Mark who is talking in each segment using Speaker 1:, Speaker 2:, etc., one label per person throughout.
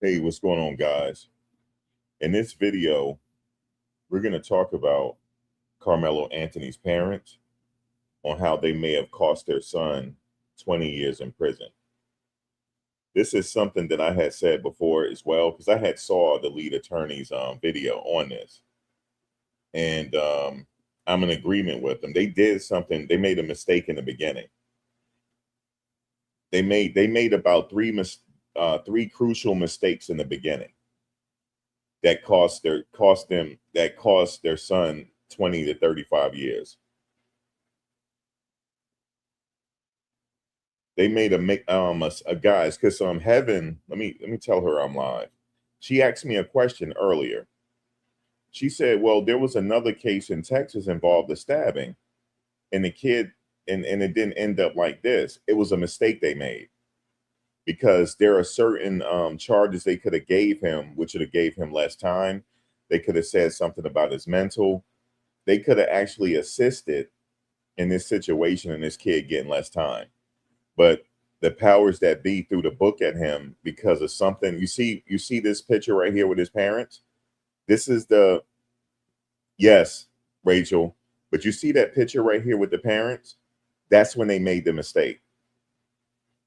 Speaker 1: Hey, what's going on, guys? In this video, we're going to talk about Carmelo Anthony's parents on how they may have cost their son 20 years in prison. This is something that I had said before as well, because I had saw the lead attorney's video on this. And I'm in agreement with them. They did something. They made a mistake in the beginning. They made about three crucial mistakes in the beginning that cost their son 20 to 35 years. They made a guys, because Heaven, let me tell her I'm live. She asked me a question earlier. She said, well, there was another case in Texas involved the stabbing, and the kid, and it didn't end up like this. It was a mistake they made, because there are certain charges they could have gave him, which would have gave him less time. They could have said something about his mental. They could have actually assisted in this situation and this kid getting less time. But the powers that be threw the book at him because of something. You see this picture right here with his parents? This is yes, Rachel, but you see that picture right here with the parents? That's when they made the mistake.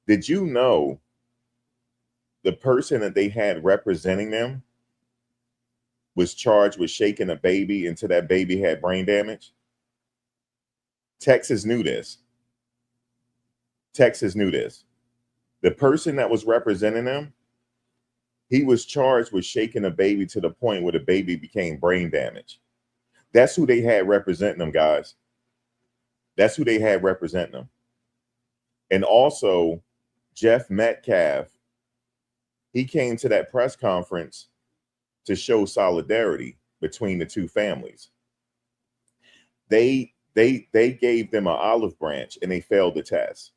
Speaker 1: Did you know the person that they had representing them was charged with shaking a baby until that baby had brain damage? Texas knew this. Texas knew this. The person that was representing them, he was charged with shaking a baby to the point where the baby became brain damaged. That's who they had representing them, guys. That's who they had representing them. And also, Jeff Metcalf, he came to that press conference to show solidarity between the two families. They gave them an olive branch and they failed the test.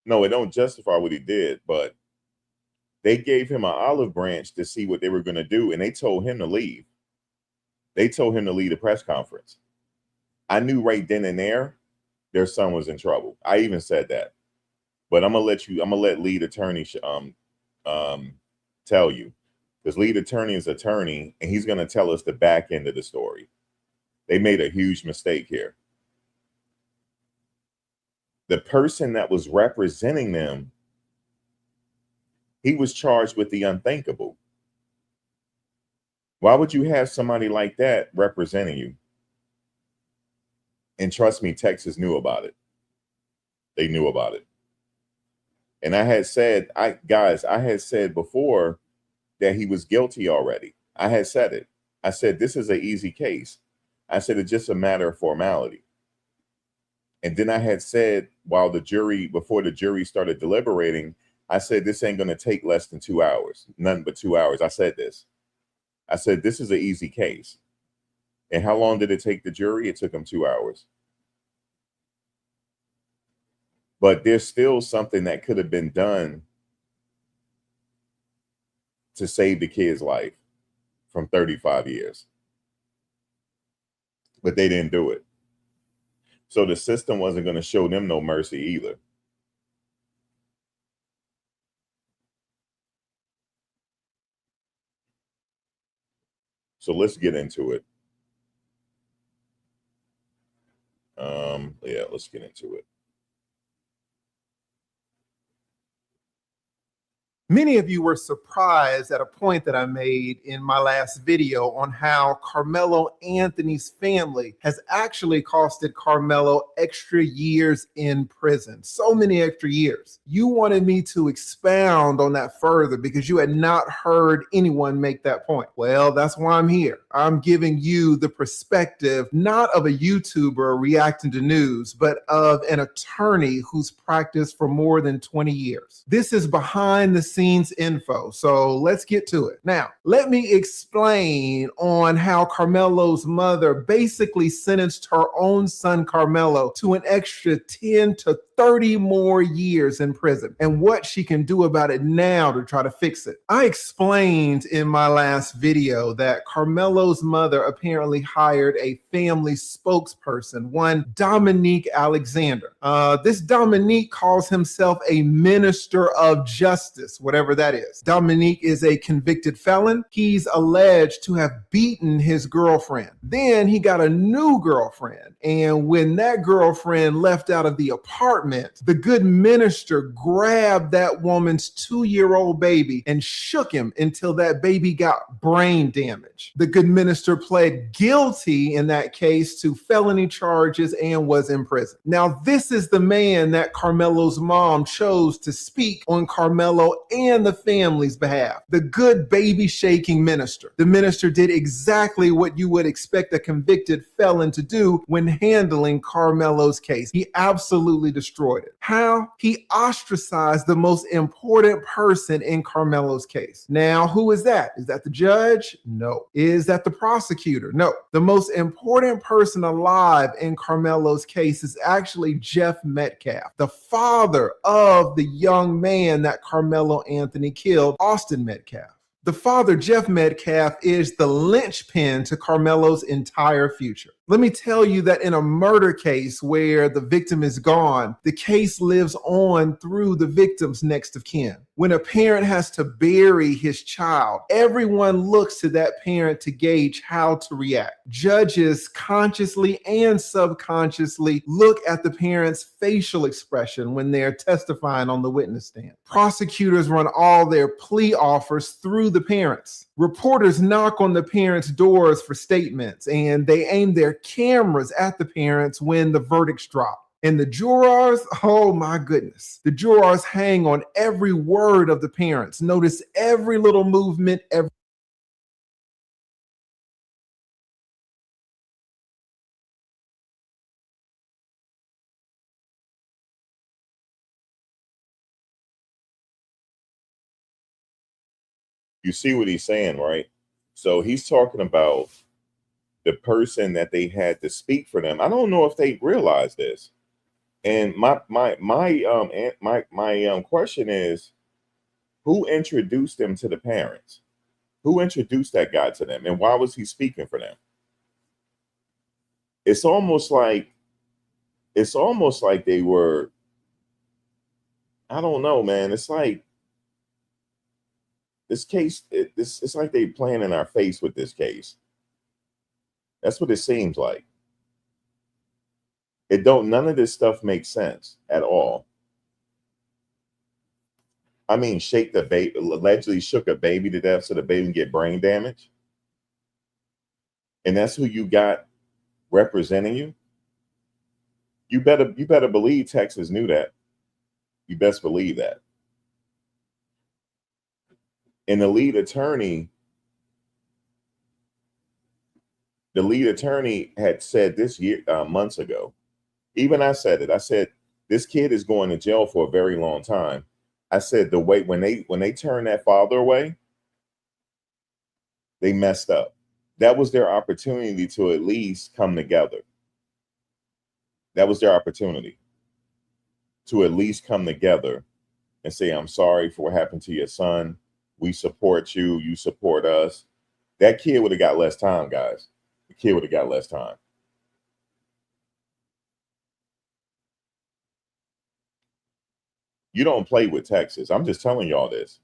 Speaker 1: No, it don't justify what he did, but they gave him an olive branch to see what they were going to do, and they told him to leave. They told him to leave the press conference. I knew right then and there their son was in trouble. I even said that. But I'm gonna let lead attorney tell you, because lead attorney is attorney, and he's gonna tell us the back end of the story. They made a huge mistake here. The person that was representing them, he was charged with the unthinkable. Why would you have somebody like that representing you? And trust me, Texas knew about it. They knew about it. And I had said before that he was guilty already. I had said it. I said, this is an easy case. I said, it's just a matter of formality. And then I had said, before the jury started deliberating, I said, this ain't going to take less than 2 hours, none but 2 hours. I said this. I said, this is an easy case. And how long did it take the jury? It took them 2 hours. But there's still something that could have been done to save the kid's life from 35 years. But they didn't do it. So the system wasn't going to show them no mercy either. So let's get into it. Yeah, let's get into it.
Speaker 2: Many of you were surprised at a point that I made in my last video on how Carmelo Anthony's family has actually costed Carmelo extra years in prison. So many extra years. You wanted me to expound on that further because you had not heard anyone make that point. Well, that's why I'm here. I'm giving you the perspective, not of a YouTuber reacting to news, but of an attorney who's practiced for more than 20 years. This is behind the scenes info. So let's get to it. Now, let me explain on how Karmelo's mother basically sentenced her own son Karmelo to an extra 10 to 30 more years in prison and what she can do about it now to try to fix it. I explained in my last video that Karmelo's mother apparently hired a family spokesperson, one Dominique Alexander. This Dominique calls himself a minister of justice, whatever that is. Dominique is a convicted felon. He's alleged to have beaten his girlfriend. Then he got a new girlfriend. And when that girlfriend left out of the apartment, the good minister grabbed that woman's 2-year-old baby and shook him until that baby got brain damage. The good minister pled guilty in that case to felony charges and was in prison. Now, this is the man that Karmelo's mom chose to speak on Karmelo and the family's behalf. The good baby shaking minister. The minister did exactly what you would expect a convicted felon to do when handling Karmelo's case. He absolutely destroyed it. How? He ostracized the most important person in Karmelo's case. Now, who is that? Is that the judge? No. Is that the prosecutor? No. The most important person alive in Karmelo's case is actually Jeff Metcalf, the father of the young man that Karmelo Anthony killed, Austin Metcalf. The father, Jeff Metcalf, is the linchpin to Karmelo's entire future. Let me tell you that in a murder case where the victim is gone, the case lives on through the victim's next of kin. When a parent has to bury his child, everyone looks to that parent to gauge how to react. Judges consciously and subconsciously look at the parent's facial expression when they're testifying on the witness stand. Prosecutors run all their plea offers through the parents. Reporters knock on the parents' doors for statements, and they aim their cameras at the parents when the verdicts drop. And the jurors, oh my goodness, the jurors hang on every word of the parents. Notice every little movement, every
Speaker 1: You see what he's saying, right? So he's talking about the person that they had to speak for them. I don't know if they realize this. And my question is, who introduced them to the parents? Who introduced that guy to them, and why was he speaking for them? It's almost like they were, I don't know, man. It's like this case, it's like they playing in our face with this case. That's what it seems like. None of this stuff makes sense at all. I mean, shake the baby, allegedly shook a baby to death so the baby can get brain damage. And that's who you got representing you. You better believe Texas knew that. You best believe that. And the lead attorney had said this year, months ago. Even I said it. I said, this kid is going to jail for a very long time. I said the way when they turned that father away, they messed up. That was their opportunity to at least come together. That was their opportunity to at least come together and say, I'm sorry for what happened to your son. We support you. You support us. That kid would have got less time, guys. The kid would have got less time. You don't play with Texas. I'm just telling y'all this.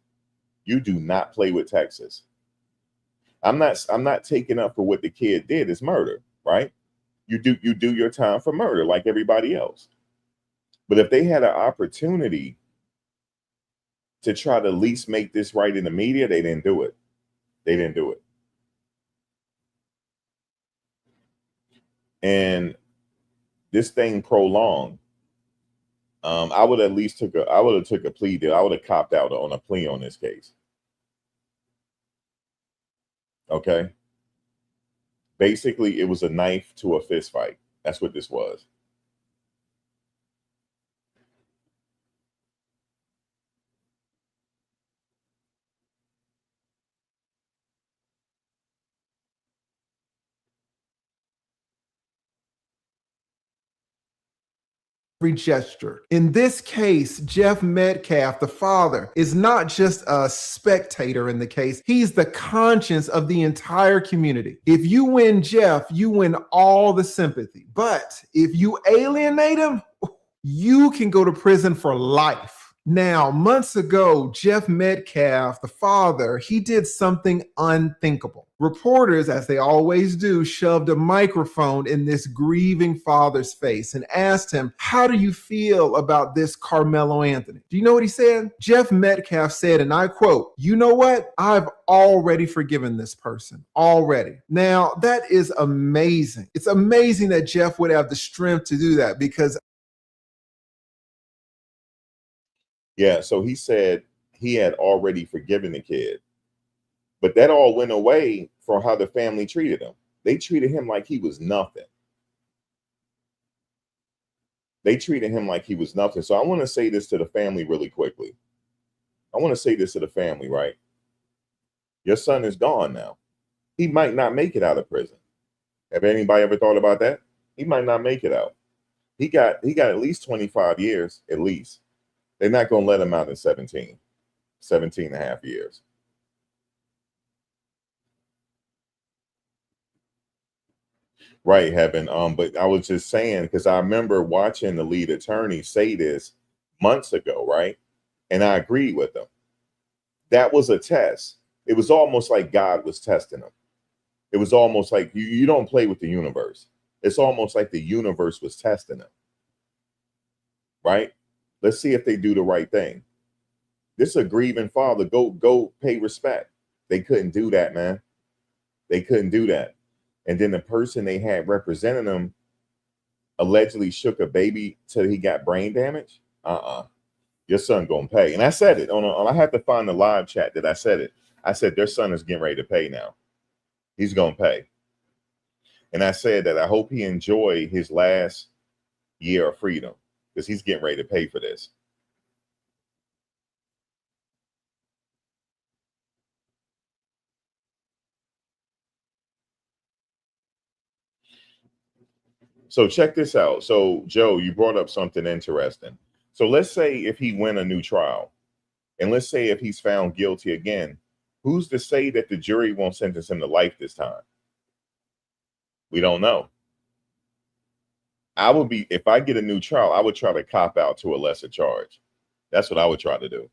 Speaker 1: You do not play with Texas. I'm not taking up for what the kid did. It's murder, right? You do your time for murder like everybody else. But if they had an opportunity to try to at least make this right in the media, they didn't do it. They didn't do it. And this thing prolonged. I would have took a plea deal. I would have copped out on a plea on this case. Okay. Basically, it was a knife to a fist fight. That's what this was.
Speaker 2: gesture. In this case, Jeff Metcalf, the father, is not just a spectator in the case, he's the conscience of the entire community. If you win Jeff, you win all the sympathy. But if you alienate him, you can go to prison for life. Now, months ago, Jeff Metcalf, the father, he did something unthinkable. Reporters, as they always do, shoved a microphone in this grieving father's face and asked him, "How do you feel about this Karmelo Anthony?" Do you know what he said? Jeff Metcalf said, and I quote, "You know what? I've already forgiven this person. Already." Now, that is amazing. It's amazing that Jeff would have the strength to do that because
Speaker 1: Yeah, so he said he had already forgiven the kid, but that all went away from how the family treated him. They treated him like he was nothing. They treated him like he was nothing. So I want to say this to the family really quickly. I want to say this to the family, right? Your son is gone now. He might not make it out of prison. Have anybody ever thought about that? He might not make it out. He got at least 25 years, at least. They're not going to let him out in 17 and a half years. Right, Heaven. But I was just saying, because I remember watching the lead attorney say this months ago, right? And I agreed with him. That was a test. It was almost like God was testing him. It was almost like you don't play with the universe. It's almost like the universe was testing him. Right? Let's see if they do the right thing. This is a grieving father. Go pay respect. They couldn't do that, man. They couldn't do that. And then the person they had representing them allegedly shook a baby till he got brain damage. Your son gonna pay. And I said it I had to find the live chat that I said it. I said their son is getting ready to pay now. He's gonna pay. And I said that I hope he enjoy his last year of freedom because he's getting ready to pay for this. So check this out. So Joe, you brought up something interesting. So let's say if he win a new trial, and let's say if he's found guilty again, who's to say that the jury won't sentence him to life this time? We don't know. If I get a new trial, I would try to cop out to a lesser charge. That's what I would try to do.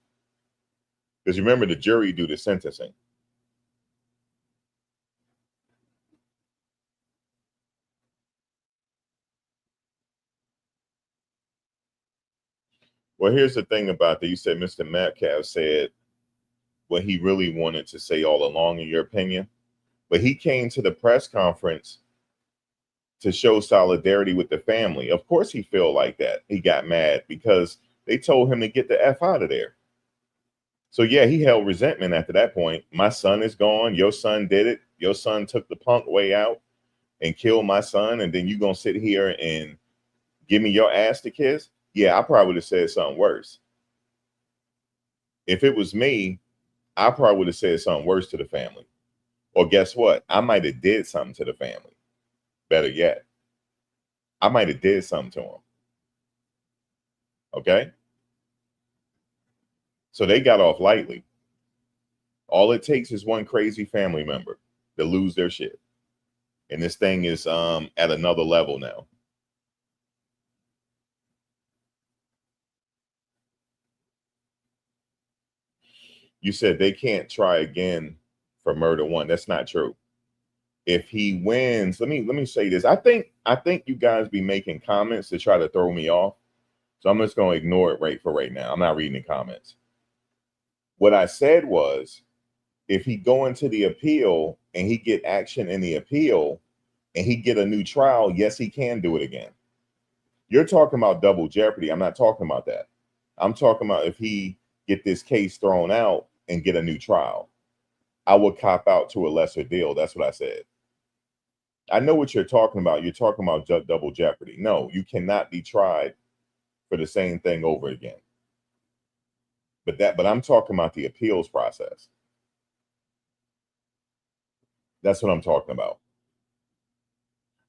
Speaker 1: Because remember, the jury do the sentencing. Well, here's the thing about that. You said Mr. Metcalf said what he really wanted to say all along, in your opinion. But he came to the press conference to show solidarity with the family. Of course he felt like that. He got mad because they told him to get the F out of there. So yeah, he held resentment after that point. My son is gone. Your son did it. Your son took the punk way out and killed my son. And then you gonna sit here and give me your ass to kiss? Yeah, I probably would have said something worse. If it was me, I probably would have said something worse to the family. Or guess what? I might have did something to the family. Better yet, I might have did something to him. Okay? So they got off lightly. All it takes is one crazy family member to lose their shit. And this thing is at another level now. You said they can't try again for murder one. That's not true. If he wins, let me say this. I think you guys be making comments to try to throw me off. So I'm just going to ignore it right now. I'm not reading the comments. What I said was, if he go into the appeal and he get action in the appeal and he get a new trial, yes, he can do it again. You're talking about double jeopardy. I'm not talking about that. I'm talking about if he get this case thrown out and get a new trial, I would cop out to a lesser deal. That's what I said. I know what you're talking about. You're talking about double jeopardy. No, you cannot be tried for the same thing over again. But I'm talking about the appeals process. That's what I'm talking about.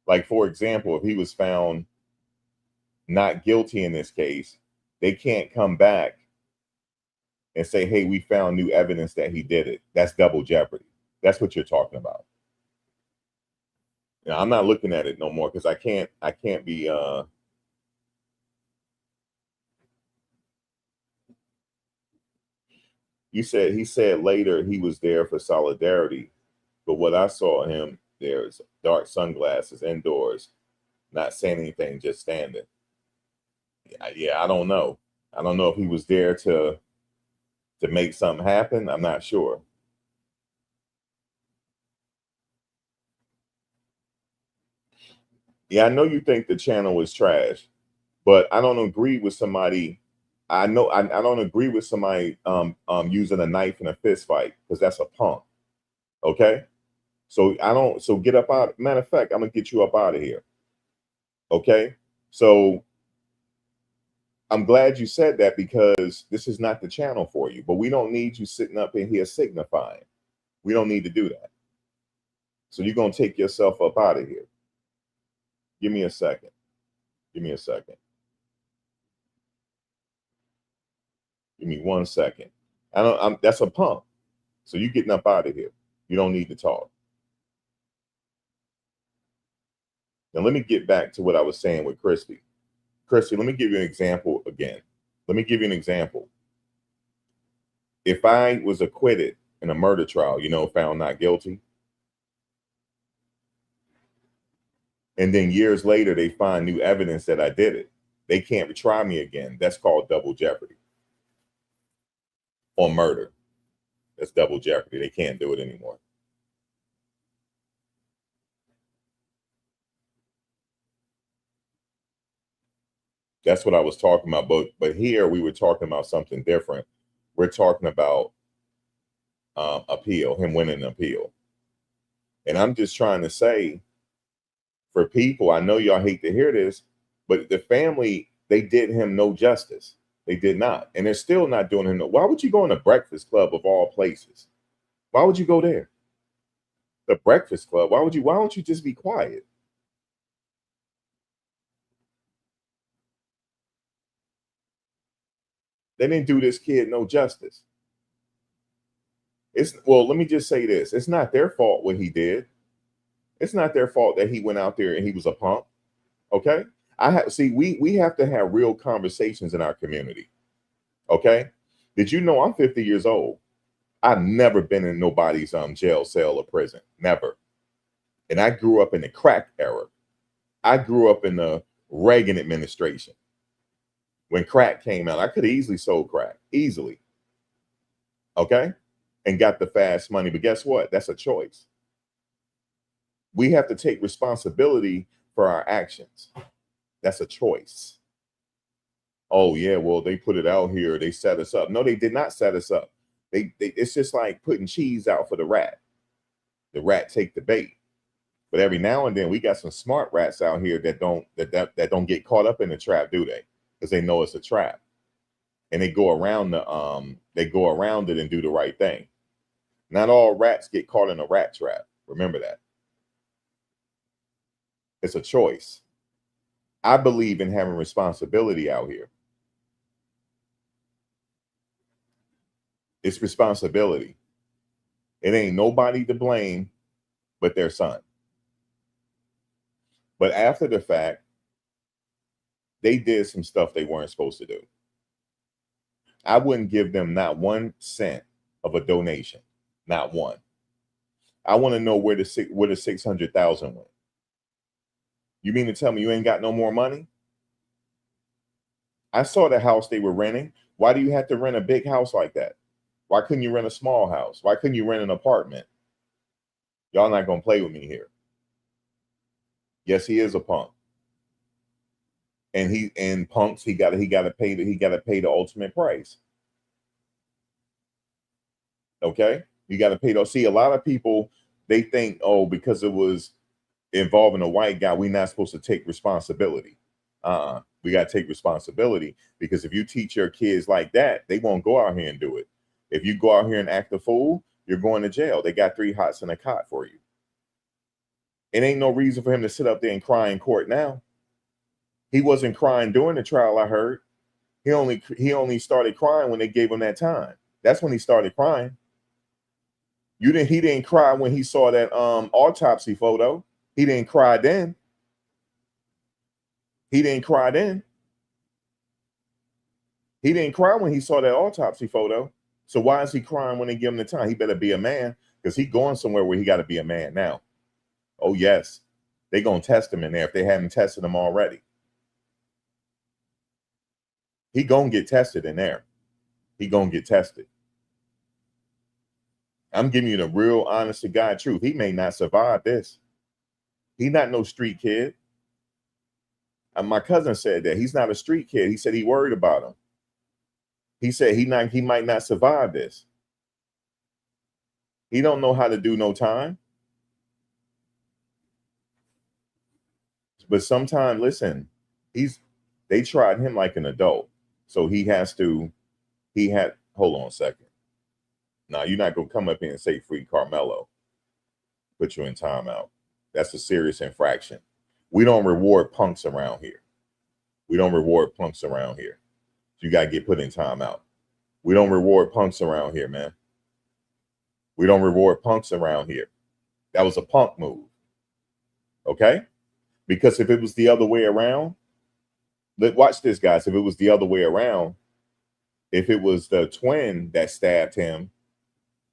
Speaker 1: Like, for example, if he was found not guilty in this case, they can't come back and say, hey, we found new evidence that he did it. That's double jeopardy. That's what you're talking about. Now, I'm not looking at it no more because I can't be he said later he was there for solidarity, but what I saw him there's dark sunglasses indoors, not saying anything, just standing. Yeah, I don't know. I don't know if he was there to make something happen. I'm not sure. Yeah, I know you think the channel is trash, but I don't agree with somebody. I know I don't agree with somebody using a knife in a fist fight because that's a punk. Okay, so I don't. So get up out. Matter of fact, I'm gonna get you up out of here. Okay, so I'm glad you said that because this is not the channel for you. But we don't need you sitting up in here signifying. We don't need to do that. So you're gonna take yourself up out of here. Give me a second. Give me a second. Give me 1 second. That's a pump. So you getting up out of here. You don't need to talk. Now let me get back to what I was saying with Christy. Christy, let me give you an example again. Let me give you an example. If I was acquitted in a murder trial, found not guilty, and then years later they find new evidence that I did it, they can't retry me again. That's called double jeopardy. On murder, that's double jeopardy. They can't do it anymore. That's what I was talking about. But here we were talking about something different. We're talking about appeal, him winning an appeal. And I'm just trying to say, for people, I know y'all hate to hear this, but the family, they did him no justice. They did not. And they're still not doing him no. Why would you go in a Breakfast Club of all places? Why would you go there? The Breakfast Club. Why don't you just be quiet? They didn't do this kid no justice. Let me just say this. It's not their fault what he did. It's not their fault that he went out there and he was a punk. Okay. We have to have real conversations in our community. Okay. Did you know I'm 50 years old? I've never been in nobody's jail cell or prison. Never. And I grew up in the crack era. I grew up in the Reagan administration. When crack came out, I could have easily sold crack. Easily. Okay. And got the fast money. But guess what? That's a choice. We have to take responsibility for our actions. That's a choice. Oh yeah, well they put it out here. They set us up. No, they did not set us up. It's just like putting cheese out for the rat. The rat take the bait. But every now and then we got some smart rats out here that don't get caught up in the trap, do they? Because they know it's a trap, and they go around it and do the right thing. Not all rats get caught in a rat trap. Remember that. It's a choice. I believe in having responsibility out here. It's responsibility. It ain't nobody to blame but their son. But after the fact, they did some stuff they weren't supposed to do. I wouldn't give them not 1 cent of a donation. Not one. I want to know where the 600,000 went. You mean to tell me you ain't got no more money? I saw the house they were renting. Why do you have to rent a big house like that? Why couldn't you rent a small house? Why couldn't you rent an apartment? Y'all not gonna play with me here. Yes, he is a punk. And punks, he gotta pay the ultimate price. Okay? You gotta pay those. See, a lot of people, they think, oh, because it was involving a white guy, we're not supposed to take responsibility. We got to take responsibility, because if you teach your kids like that, they won't go out here and do it. If you go out here and act a fool, you're going to jail. They got 3 hots and a cot for you. It ain't no reason for him to sit up there and cry in court now. He wasn't crying during the trial, I heard. He only started crying when they gave him that time. That's when he started crying. He didn't cry when he saw that autopsy photo. He didn't cry then. He didn't cry then. He didn't cry when he saw that autopsy photo. So why is he crying when they give him the time? He better be a man, because he's going somewhere where he got to be a man now. Oh, yes. They're going to test him in there if they haven't tested him already. He going to get tested in there. He going to get tested. I'm giving you the real honest to God truth. He may not survive this. He not no street kid. And my cousin said that. He's not a street kid. He said he worried about him. He said he might not survive this. He don't know how to do no time. But sometimes, listen, they tried him like an adult. So hold on a second. Now, you're not going to come up here and say free Karmelo. Put you in timeout. That's a serious infraction. We don't reward punks around here. We don't reward punks around here. You got to get put in timeout. We don't reward punks around here, man. We don't reward punks around here. That was a punk move. Okay? Because if it was the other way around, watch this, guys. If it was the other way around, if it was the twin that stabbed him,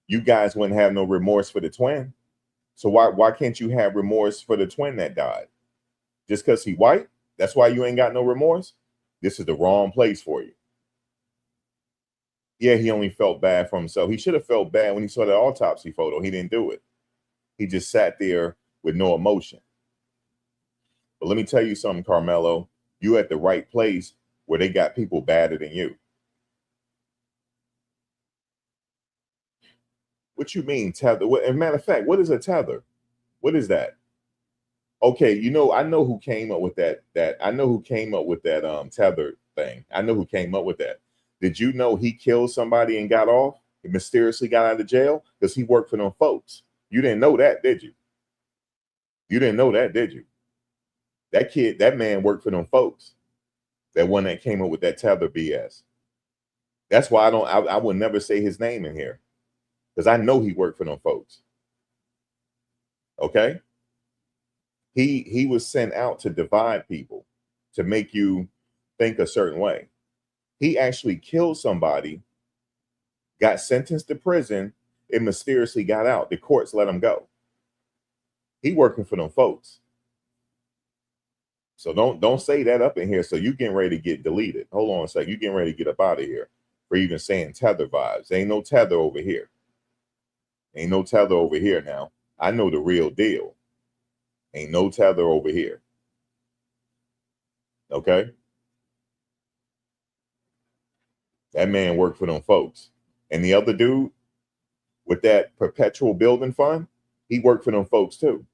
Speaker 1: you guys wouldn't have no remorse for the twin. So why can't you have remorse for the twin that died? Just because he white? That's why you ain't got no remorse? This is the wrong place for you. Yeah, he only felt bad for himself. He should have felt bad when he saw that autopsy photo. He didn't do it. He just sat there with no emotion. But let me tell you something, Karmelo. You at the right place where they got people badder than you. What you mean, tether? As a matter of fact, what is a tether? What is that? Okay, I know who came up with that. I know who came up with that tether thing. I know who came up with that. Did you know he killed somebody and got off? He mysteriously got out of jail because he worked for them folks. You didn't know that, did you? You didn't know that, did you? That man worked for them folks. That one that came up with that tether BS. That's why I would never say his name in here. Because I know he worked for them folks. Okay? He was sent out to divide people, to make you think a certain way. He actually killed somebody, got sentenced to prison, and mysteriously got out. The courts let him go. He working for them folks. So don't say that up in here. So you getting ready to get deleted. Hold on a second. You getting ready to get up out of here for even saying tether vibes. Ain't no tether over here. Ain't no tether over here now. I know the real deal. Ain't no tether over here. Okay? That man worked for them folks. And the other dude with that perpetual building fund, he worked for them folks too.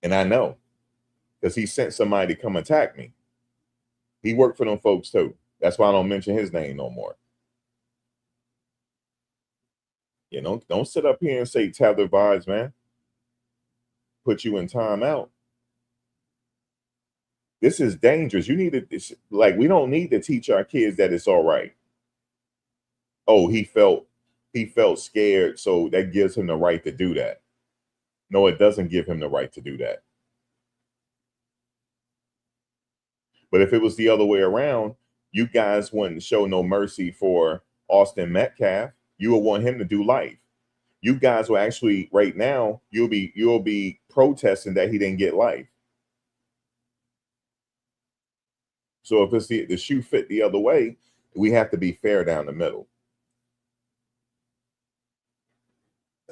Speaker 1: And I know, because he sent somebody to come attack me. He worked for them folks too. That's why I don't mention his name no more. Don't sit up here and say tether vibes, man. Put you in timeout. This is dangerous. You need to, we don't need to teach our kids that it's all right. Oh, he felt scared, so that gives him the right to do that. No, it doesn't give him the right to do that. But if it was the other way around, you guys wouldn't show no mercy for Austin Metcalf. You would want him to do life. You guys will actually, right now, you'll be protesting that he didn't get life. So if it's the shoe fit the other way, we have to be fair down the middle.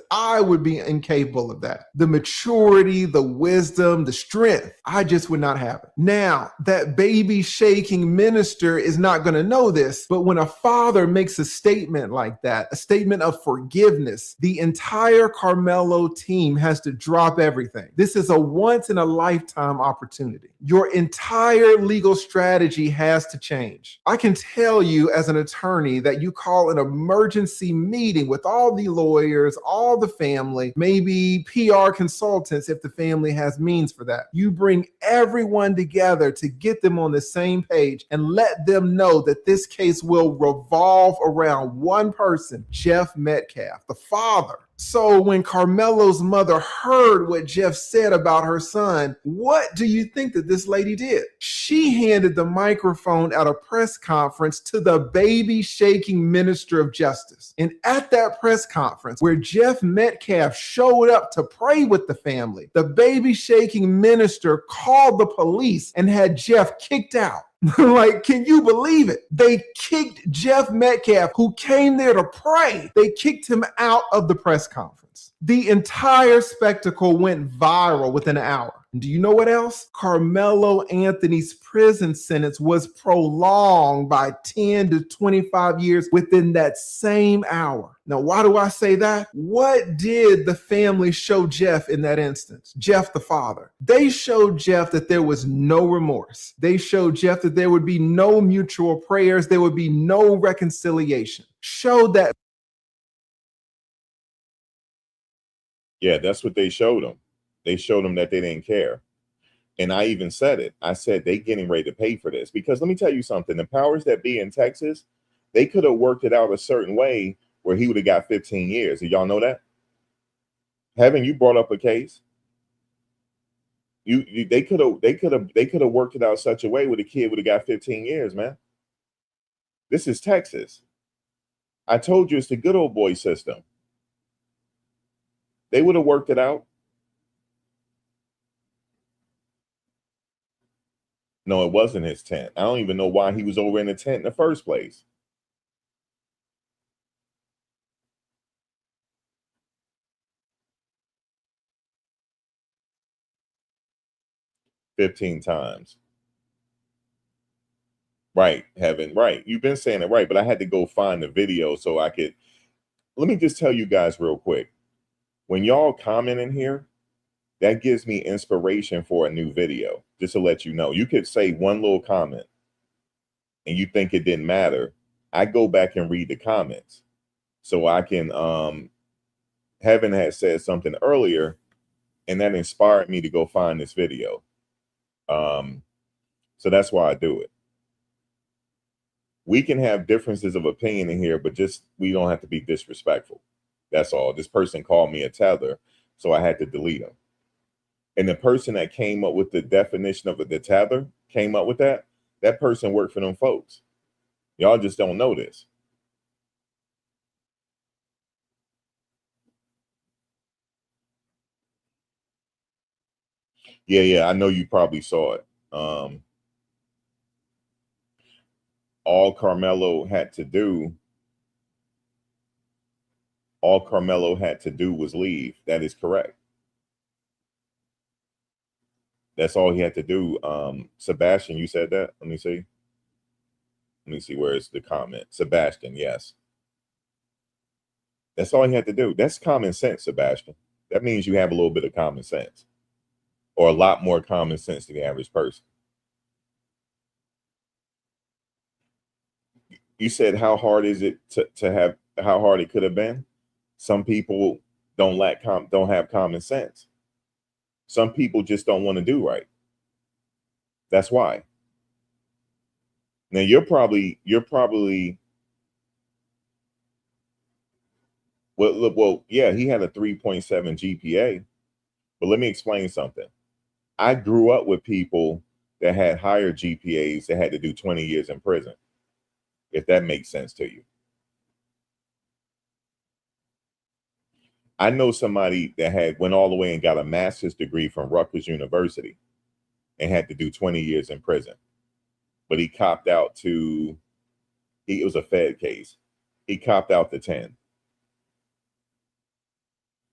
Speaker 2: I would be incapable of that. The maturity, the wisdom, the strength, I just would not have it. Now, that baby shaking minister is not going to know this, but when a father makes a statement like that, a statement of forgiveness, the entire Karmelo team has to drop everything. This is a once in a lifetime opportunity. Your entire legal strategy has to change. I can tell you as an attorney that you call an emergency meeting with all the lawyers, all call the family, maybe PR consultants if the family has means for that. You bring everyone together to get them on the same page and let them know that this case will revolve around one person, Jeff Metcalf, the father. So when Karmelo's mother heard what Jeff said about her son, what do you think that this lady did? She handed the microphone at a press conference to the baby shaking minister of justice. And at that press conference where Jeff Metcalf showed up to pray with the family, the baby shaking minister called the police and had Jeff kicked out. Like, can you believe it? They kicked Jeff Metcalf, who came there to pray. They kicked him out of the press conference. The entire spectacle went viral within an hour. And do you know what else? Karmelo Anthony's prison sentence was prolonged by 10 to 25 years within that same hour. Now, why do I say that? What did the family show Jeff in that instance? Jeff, the father. They showed Jeff that there was no remorse. They showed Jeff that there would be no mutual prayers. There would be no reconciliation. Showed that.
Speaker 1: Yeah, that's what they showed him. They showed him that they didn't care. And I even said it. I said they getting ready to pay for this. Because let me tell you something. The powers that be in Texas, they could have worked it out a certain way where he would have got 15 years. Did y'all know that? Haven't you brought up a case? They could have worked it out such a way where the kid would have got 15 years, man. This is Texas. I told you it's the good old boy system. They would have worked it out. No, it wasn't his tent. I don't even know why he was over in the tent in the first place. "15 times. Right, Heaven. Right. You've been saying it right, but I had to go find the video so I could. Let me just tell you guys real quick. When y'all comment in here, that gives me inspiration for a new video. Just to let you know, you could say one little comment and you think it didn't matter. I go back and read the comments so I can. Heaven had said something earlier, and that inspired me to go find this video. So that's why I do it. We can have differences of opinion in here, but just we don't have to be disrespectful. That's all. This person called me a tether, so I had to delete him. And the person that came up with the definition of the tether came up with that. That person worked for them folks. Y'all just don't know this. Yeah, I know you probably saw it. All Karmelo had to do was leave. That is correct. That's all he had to do. Sebastian, you said that? Let me see. Where's the comment? Sebastian, yes. That's all he had to do. That's common sense, Sebastian. That means you have a little bit of common sense, or a lot more common sense than the average person. You said how hard is it to have, how hard it could have been? Some people don't have common sense. Some people just don't want to do right. That's why. Now you're probably well, yeah, he had a 3.7 GPA, but let me explain something. I grew up with people that had higher GPAs that had to do 20 years in prison, if that makes sense to you. I know somebody that went all the way and got a master's degree from Rutgers University and had to do 20 years in prison. But he copped out to, it was a Fed case. He copped out to 10.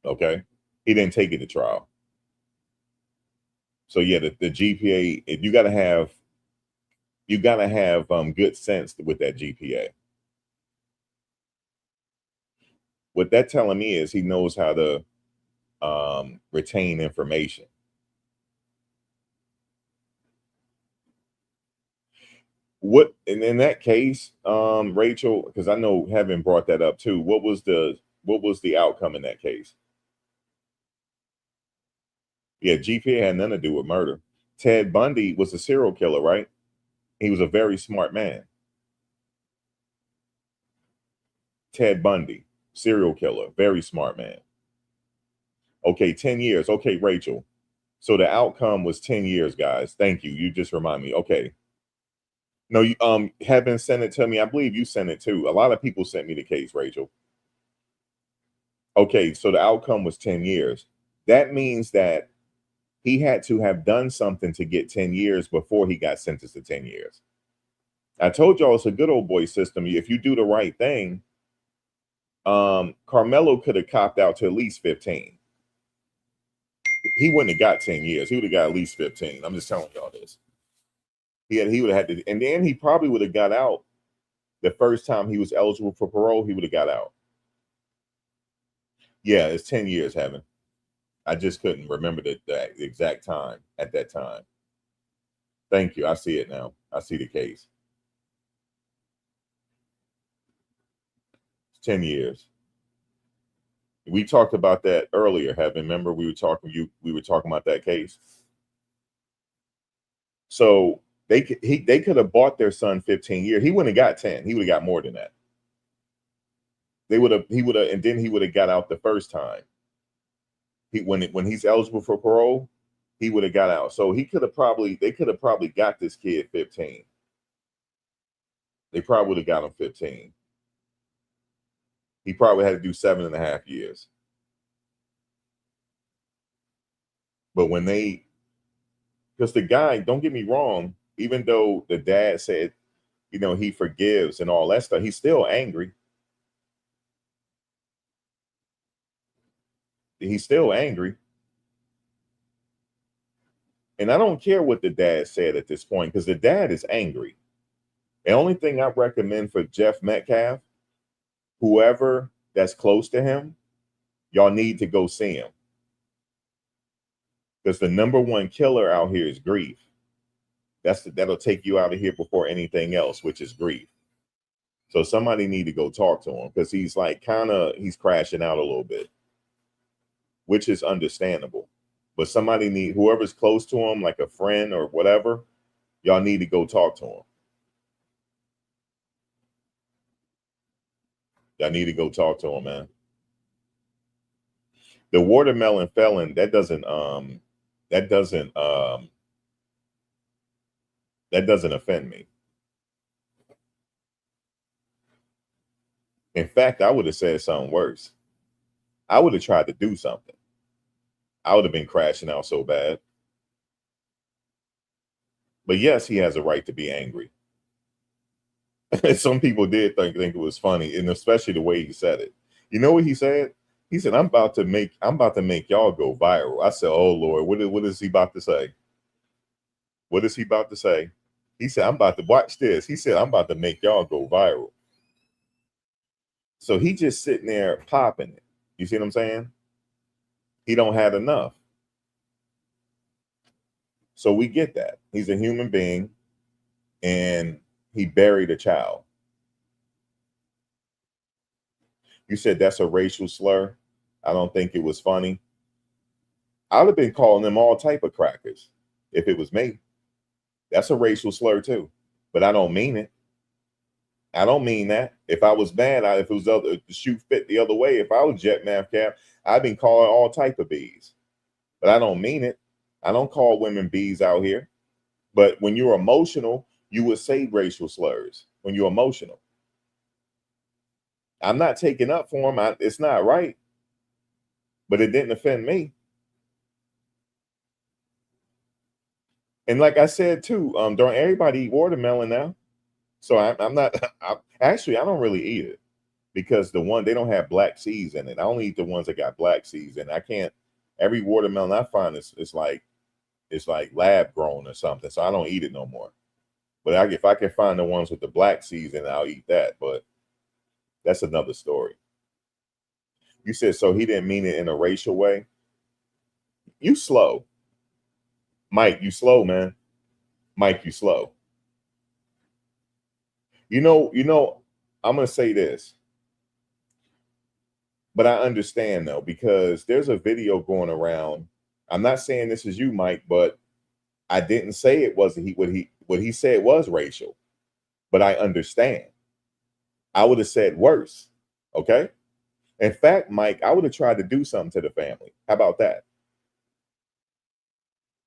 Speaker 1: Okay. He didn't take it to trial. So yeah, the GPA, you gotta have good sense with that GPA. What that telling me is he knows how to retain information. What, and in that case, Rachel, because I know Heaven brought that up too. What was the What was the outcome in that case? Yeah, GPA had nothing to do with murder. Ted Bundy was a serial killer, right? He was a very smart man. Ted Bundy, serial killer, very smart man. Okay, 10 years. Okay, Rachel. So the outcome was 10 years, guys. Thank you. You just remind me. Okay. No, you Heaven sent it to me. I believe you sent it too. A lot of people sent me the case, Rachel. Okay, so the outcome was 10 years. That means that he had to have done something to get 10 years before he got sentenced to 10 years. I told y'all it's a good old boy system. If you do the right thing, Karmelo could have copped out to at least 15. He wouldn't have got 10 years. He would have got at least 15. I'm just telling y'all this. He would have had to, and then he probably would have got out the first time he was eligible for parole. He would have got out. Yeah, it's 10 years, Heaven. I just couldn't remember the exact time at that time. Thank you. I see it now. I see the case. It's 10 years. We talked about that earlier, Heaven. Remember we were talking about that case. So they could have bought their son 15 years. He wouldn't have got 10. He would have got more than that. He would have, and then he would have got out the first time. When he's eligible for parole, he would have got out. So they could have probably got this kid 15. They probably would have got him 15. He probably had to do 7.5 years. But because the guy, don't get me wrong, even though the dad said, he forgives and all that stuff, he's still angry. He's still angry. And I don't care what the dad said at this point, because the dad is angry. The only thing I recommend for Jeff Metcalf, whoever that's close to him, y'all need to go see him. Because the number one killer out here is grief. That'll take you out of here before anything else, which is grief. So somebody need to go talk to him, because he's he's crashing out a little bit, which is understandable. But whoever's close to him, like a friend or whatever, y'all need to go talk to him. Y'all need to go talk to him, man. The watermelon felon, that doesn't offend me. In fact, I would have said something worse. I would have tried to do something. I would have been crashing out so bad. But yes, he has a right to be angry. Some people did think it was funny, and especially the way he said it. You know what he said? He said, I'm about to make y'all go viral. I said, oh Lord, what is he about to say? What is he about to say? He said, I'm about to watch this. He said, I'm about to make y'all go viral. So he just sitting there popping it. You see what I'm saying? He don't have enough. So we get that. He's a human being, and he buried a child. You said that's a racial slur. I don't think it was funny. I'd have been calling them all type of crackers if it was me. That's a racial slur too, but I don't mean it. I don't mean that. If I was mad, if it was the shoe fit the other way, if I was Jet Mathcap, I'd been calling all type of bees, but I don't mean it. I don't call women bees out here. But when you're emotional, you would say racial slurs when you're emotional. I'm not taking up for him. It's not right, but it didn't offend me. And like I said too, don't everybody eat watermelon now? So I'm not. Actually, I don't really eat it, because they don't have black seeds in it. I only eat the ones that got black seeds, and I can't. Every watermelon I find is like lab grown or something, so I don't eat it no more. But if I can find the ones with the black seeds, then I'll eat that. But that's another story. You said so he didn't mean it in a racial way. You slow, Mike. You slow, man. Mike, you slow. You know. I'm gonna say this. But I understand though, because there's a video going around. I'm not saying this is you, Mike, but I didn't say it wasn't what he said was racial, but I understand. I would have said worse. Okay. In fact, Mike, I would have tried to do something to the family. How about that?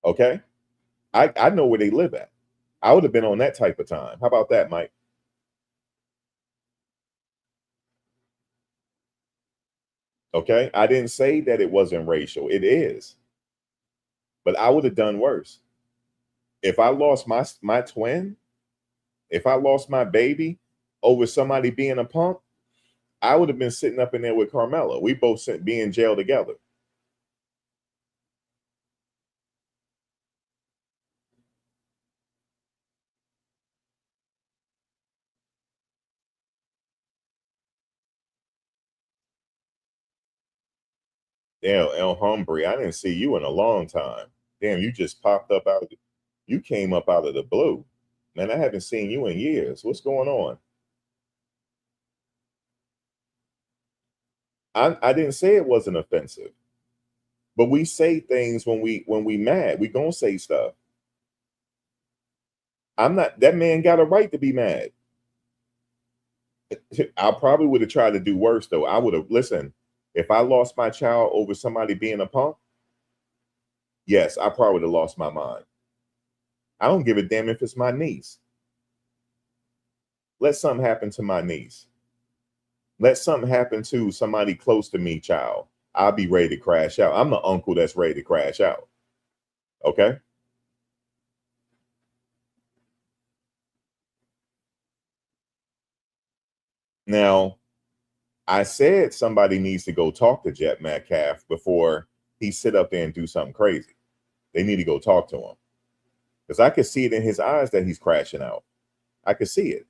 Speaker 1: Okay. I know where they live at. I would have been on that type of time. How about that, Mike? Okay. I didn't say that it wasn't racial. It is. But I would have done worse. If I lost my twin, if I lost my baby over somebody being a punk, I would have been sitting up in there with Karmelo. We both be in jail together. Damn, El Hombre, I didn't see you in a long time. Damn, you just popped up out of you came up out of the blue. Man, I haven't seen you in years. What's going on? I didn't say it wasn't offensive, but we say things when we mad. We gonna say stuff. I'm not that man got a right to be mad. I probably would have tried to do worse though. I would have listened. If I lost my child over somebody being a punk, yes, I probably would have lost my mind. I don't give a damn if it's my niece. Let something happen to my niece. Let something happen to somebody close to me, child. I'll be ready to crash out. I'm the uncle that's ready to crash out. Okay. Now, I said somebody needs to go talk to Jet Metcalf before he sit up there and do something crazy. They need to go talk to him because I could see it in his eyes that he's crashing out. I could see it.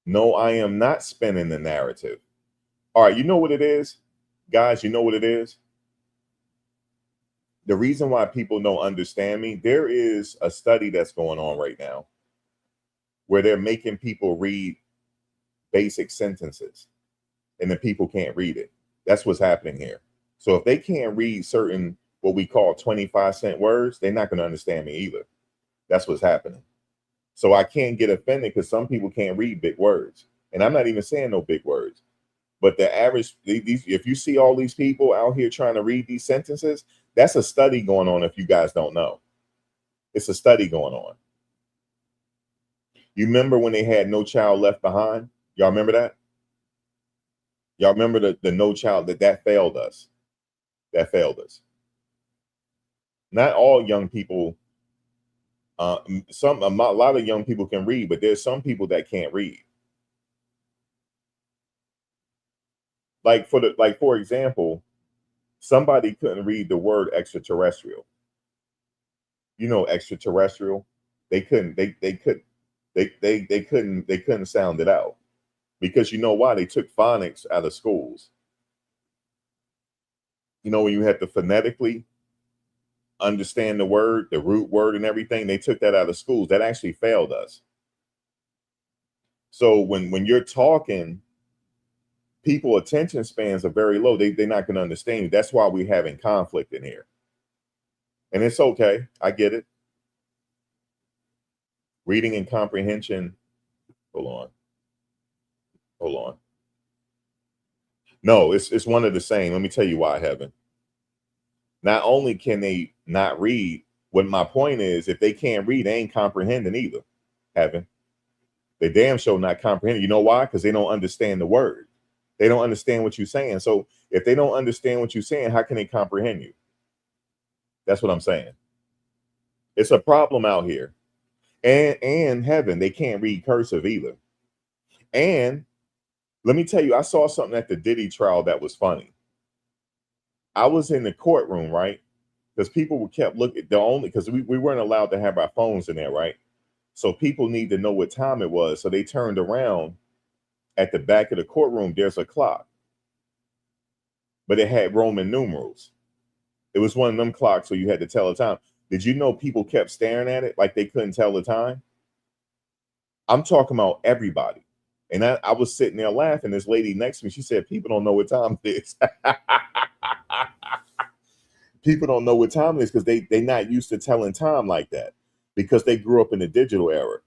Speaker 1: No, I am not spinning the narrative. All right, you know what it is, guys. You know what it is. The reason why people don't understand me, there is a study that's going on right now where they're making people read basic sentences and the people can't read it. That's what's happening here. So if they can't read certain what we call 25-cent words, they're not going to understand me either. That's what's happening. So I can't get offended because some people can't read big words. And I'm not even saying no big words. But the average, if you see all these people out here trying to read these sentences, that's a study going on if you guys don't know. It's a study going on. You remember when they had No Child Left Behind? Y'all remember that? Y'all remember the No Child that failed us? That failed us. Not all young people, a lot of young people can read, but there's some people that can't read. For example, somebody couldn't read the word extraterrestrial. You know, extraterrestrial. They couldn't. They couldn't sound it out because you know why? They took phonics out of schools. You know, when you had to phonetically understand the word, the root word, and everything, they took that out of schools. That actually failed us. So when you're talking, people attention spans are very low. They're not going to understand you. That's why we're having conflict in here, and it's okay. I get it. Reading and comprehension. Hold on. Hold on. No, it's one of the same. Let me tell you why, Heaven. Not only can they not read, what my point is, if they can't read, they ain't comprehending either. Heaven. They damn sure not comprehending. You know why? Because they don't understand the word. They don't understand what you're saying. So if they don't understand what you're saying, how can they comprehend you? That's what I'm saying. It's a problem out here. And Heaven, they can't read cursive either. And let me tell you, I saw something at the Diddy trial that was funny. I was in the courtroom, right? Because people kept looking, the only because we weren't allowed to have our phones in there, right? So people need to know what time it was. So they turned around at the back of the courtroom, there's a clock, but it had Roman numerals. It was one of them clocks, so you had to tell the time. Did you know people kept staring at it like they couldn't tell the time? I'm talking about everybody. And I was sitting there laughing. This lady next to me, she said, people don't know what time it is. People don't know what time it is because they're not used to telling time like that because they grew up in the digital era.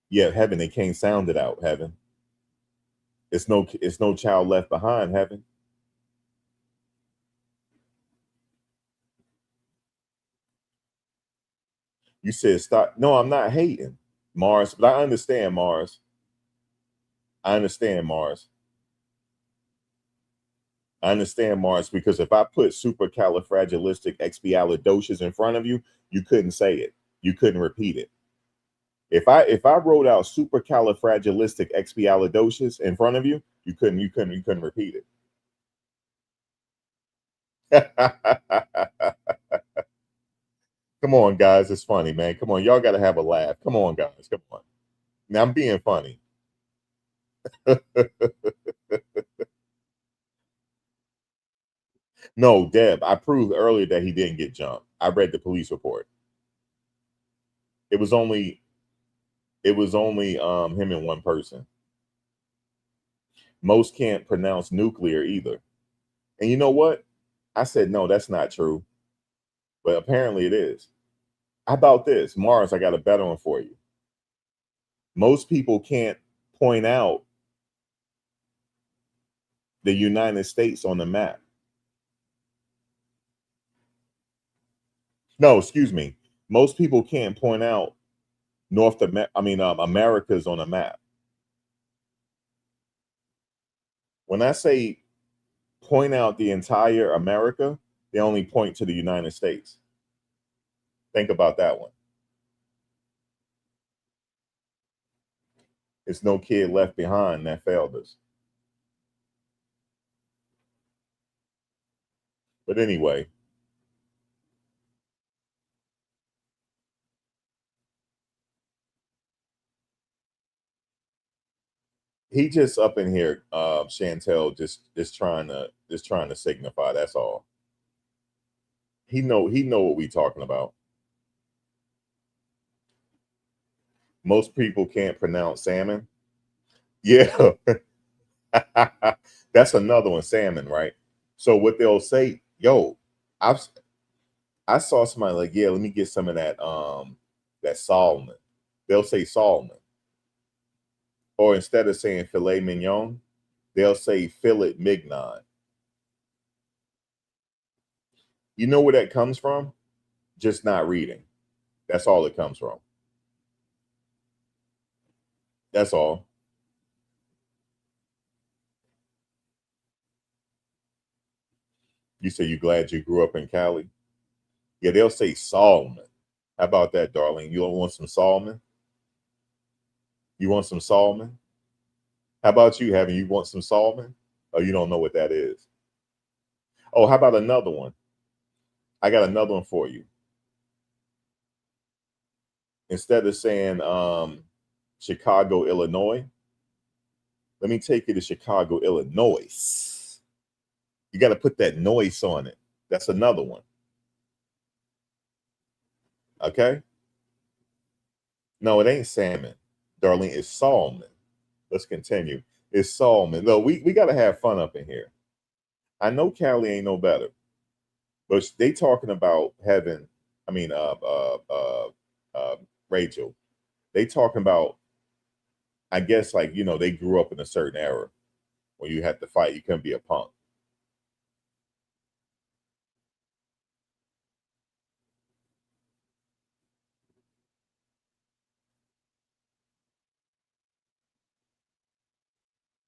Speaker 1: Yeah, Heaven, they can't sound it out, Heaven. It's no child left behind, Heaven. You said stop. No, I'm not hating, Mars, but I understand, Mars. I understand, Mars. I understand, Mars, because if I put supercalifragilisticexpialidocious in front of you, you couldn't say it. You couldn't repeat it. If I wrote out supercalifragilisticexpialidocious in front of you, you couldn't repeat it. Come on, guys, it's funny, man. Come on, y'all got to have a laugh. Come on, guys, come on. Now I'm being funny. No, Deb, I proved earlier that he didn't get jumped. I read the police report. It was only him and one person. Most can't pronounce nuclear either. And you know what? I said no, that's not true. But apparently it is. How about this? Mars, I got a better one for you. Most people can't point out the United States on the map. No, excuse me. Most people can't point out America's on a map. When I say point out the entire America, they only point to the United States. Think about that one. It's no kid left behind that failed us. But anyway, he just up in here, Chantel, just trying to signify. That's all. He know what we talking about. Most people can't pronounce salmon. Yeah, that's another one, salmon, right? So what they'll say, yo, I've I saw somebody like, yeah, let me get some of that salmon. They'll say salmon. Or instead of saying filet mignon, they'll say filet mignon. You know where that comes from? Just not reading. That's all it comes from. That's all. You say you glad you grew up in Cali? Yeah, they'll say salmon. How about that, darling? You don't want some salmon? You want some salmon? How about you, Having? You want some salmon? Oh, you don't know what that is. Oh, how about another one? I got another one for you. Instead of saying Chicago, Illinois, let me take you to Chicago, Illinois. You got to put that noise on it. That's another one. Okay? No, it ain't salmon, darling. It's salmon. Let's continue. It's salmon. No, we got to have fun up in here. I know Cali ain't no better, but they talking about heaven. I mean, Rachel. They talking about, I guess, like, they grew up in a certain era when you had to fight. You couldn't be a punk.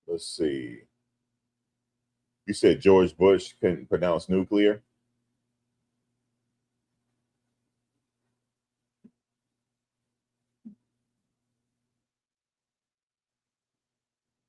Speaker 1: Let's see. You said George Bush couldn't pronounce nuclear.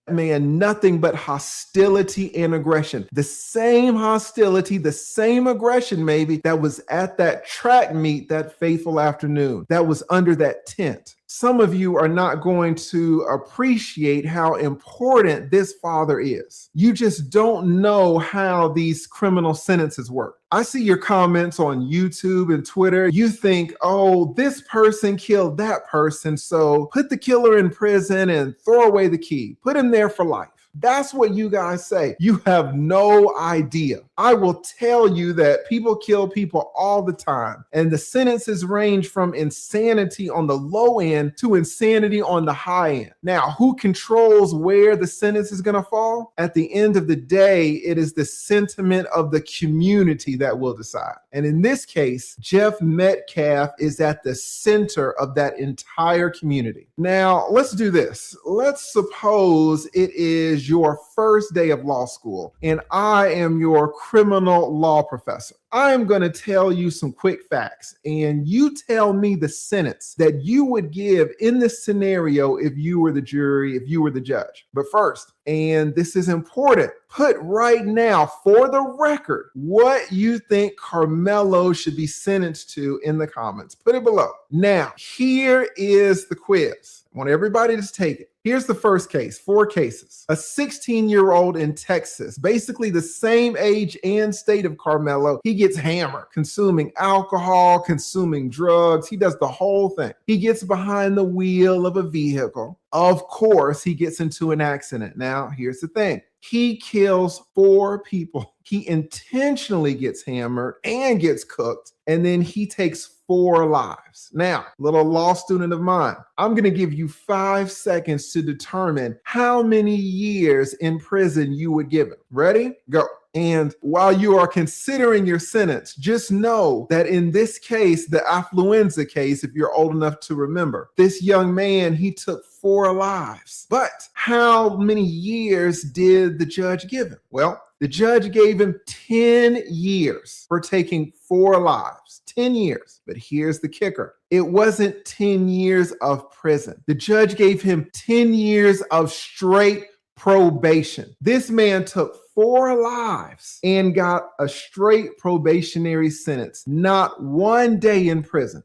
Speaker 2: Man, nothing but hostility and aggression. The same hostility, the same aggression, maybe, that was at that track meet that fateful afternoon, that was under that tent. Some of you are not going to appreciate how important this father is. You just don't know how these criminal sentences work. I see your comments on YouTube and Twitter. You think, oh, this person killed that person, so put the killer in prison and throw away the key. Put him there for life. That's what you guys say. You have no idea. I will tell you that people kill people all the time, and the sentences range from insanity on the low end to insanity on the high end. Now, who controls where the sentence is going to fall? At the end of the day, it is the sentiment of the community that will decide. And in this case, Jeff Metcalf is at the center of that entire community. Now, let's do this. Let's suppose it is your first day of law school, and I am your criminal law professor. I am going to tell you some quick facts, and you tell me the sentence that you would give in this scenario if you were the jury, if you were the judge. But first, and this is important, put right now for the record what you think Karmelo should be sentenced to in the comments. Put it below. Now, here is the quiz. I want everybody to take it. Here's the first case, 4 cases. A 16-year-old in Texas, basically the same age and state of Karmelo. He gets hammered, consuming alcohol, consuming drugs. He does the whole thing. He gets behind the wheel of a vehicle. Of course, he gets into an accident. Now, here's the thing. He kills 4 people. He intentionally gets hammered and gets cooked, and then he takes 4 lives. Now, little law student of mine, I'm going to give you 5 seconds to determine how many years in prison you would give him. Ready? Go. And while you are considering your sentence, just know that in this case, the affluenza case, if you're old enough to remember, this young man, he took 4 lives. But how many years did the judge give him? Well, the judge gave him 10 years for taking 4 lives. 10 years. But here's the kicker. It wasn't 10 years of prison. The judge gave him 10 years of straight probation. This man took 4 lives and got a straight probationary sentence, not 1 day in prison.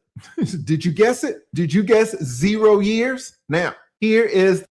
Speaker 2: Did you guess it? Did you guess 0 years? Now, here is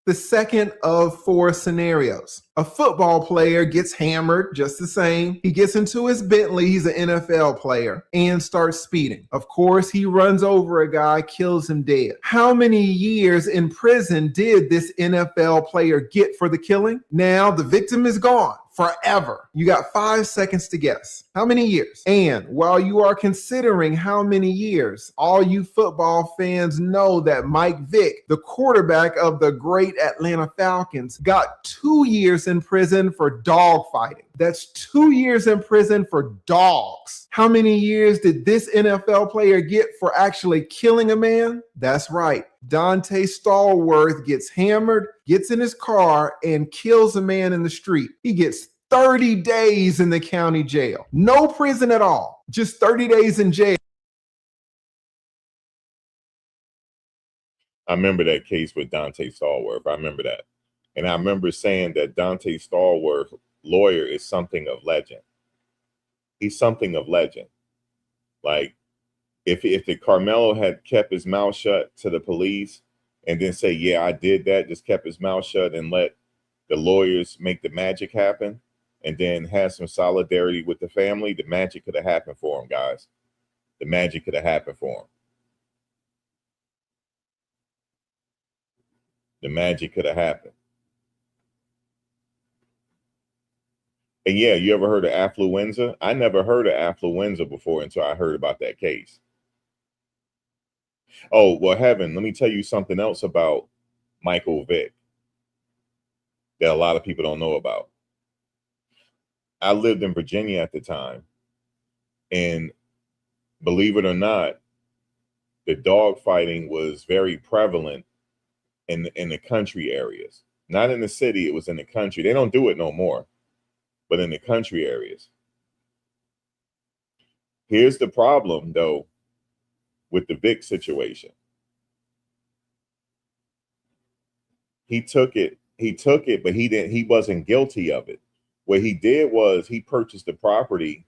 Speaker 2: the second of 4 scenarios. A football player gets hammered just the same. He gets into his Bentley, he's an NFL player, and starts speeding. Of course, he runs over a guy, kills him dead. How many years in prison did this NFL player get for the killing? Now the victim is gone forever. You got 5 seconds to guess. How many years? And while you are considering how many years, all you football fans know that Mike Vick, the quarterback of the great Atlanta Falcons, got 2 years in prison for dog fighting. That's 2 years in prison for dogs. How many years did this NFL player get for actually killing a man? That's right. Dante Stallworth gets hammered, gets in his car, and kills a man in the street. He gets 30 days in the county jail. No prison at all. Just 30 days in jail.
Speaker 1: I remember that case with Dante Stallworth. I remember that. And I remember saying that Dante Stallworth lawyer is something of legend. He's something of legend. Like, if the Karmelo had kept his mouth shut to the police and then say, yeah, I did that, just kept his mouth shut and let the lawyers make the magic happen, and then had some solidarity with the family, the magic could have happened for him, guys. The magic could have happened for him. The magic could have happened. And yeah, you ever heard of affluenza? I never heard of affluenza before until I heard about that case. Oh, well, heaven, let me tell you something else about Michael Vick that a lot of people don't know about. I lived in Virginia at the time, and believe it or not, the dog fighting was very prevalent in the country areas. Not in the city, it was in the country. They don't do it no more, but in the country areas. Here's the problem, though, with the Vic situation. He took it, but he wasn't guilty of it. What he did was he purchased the property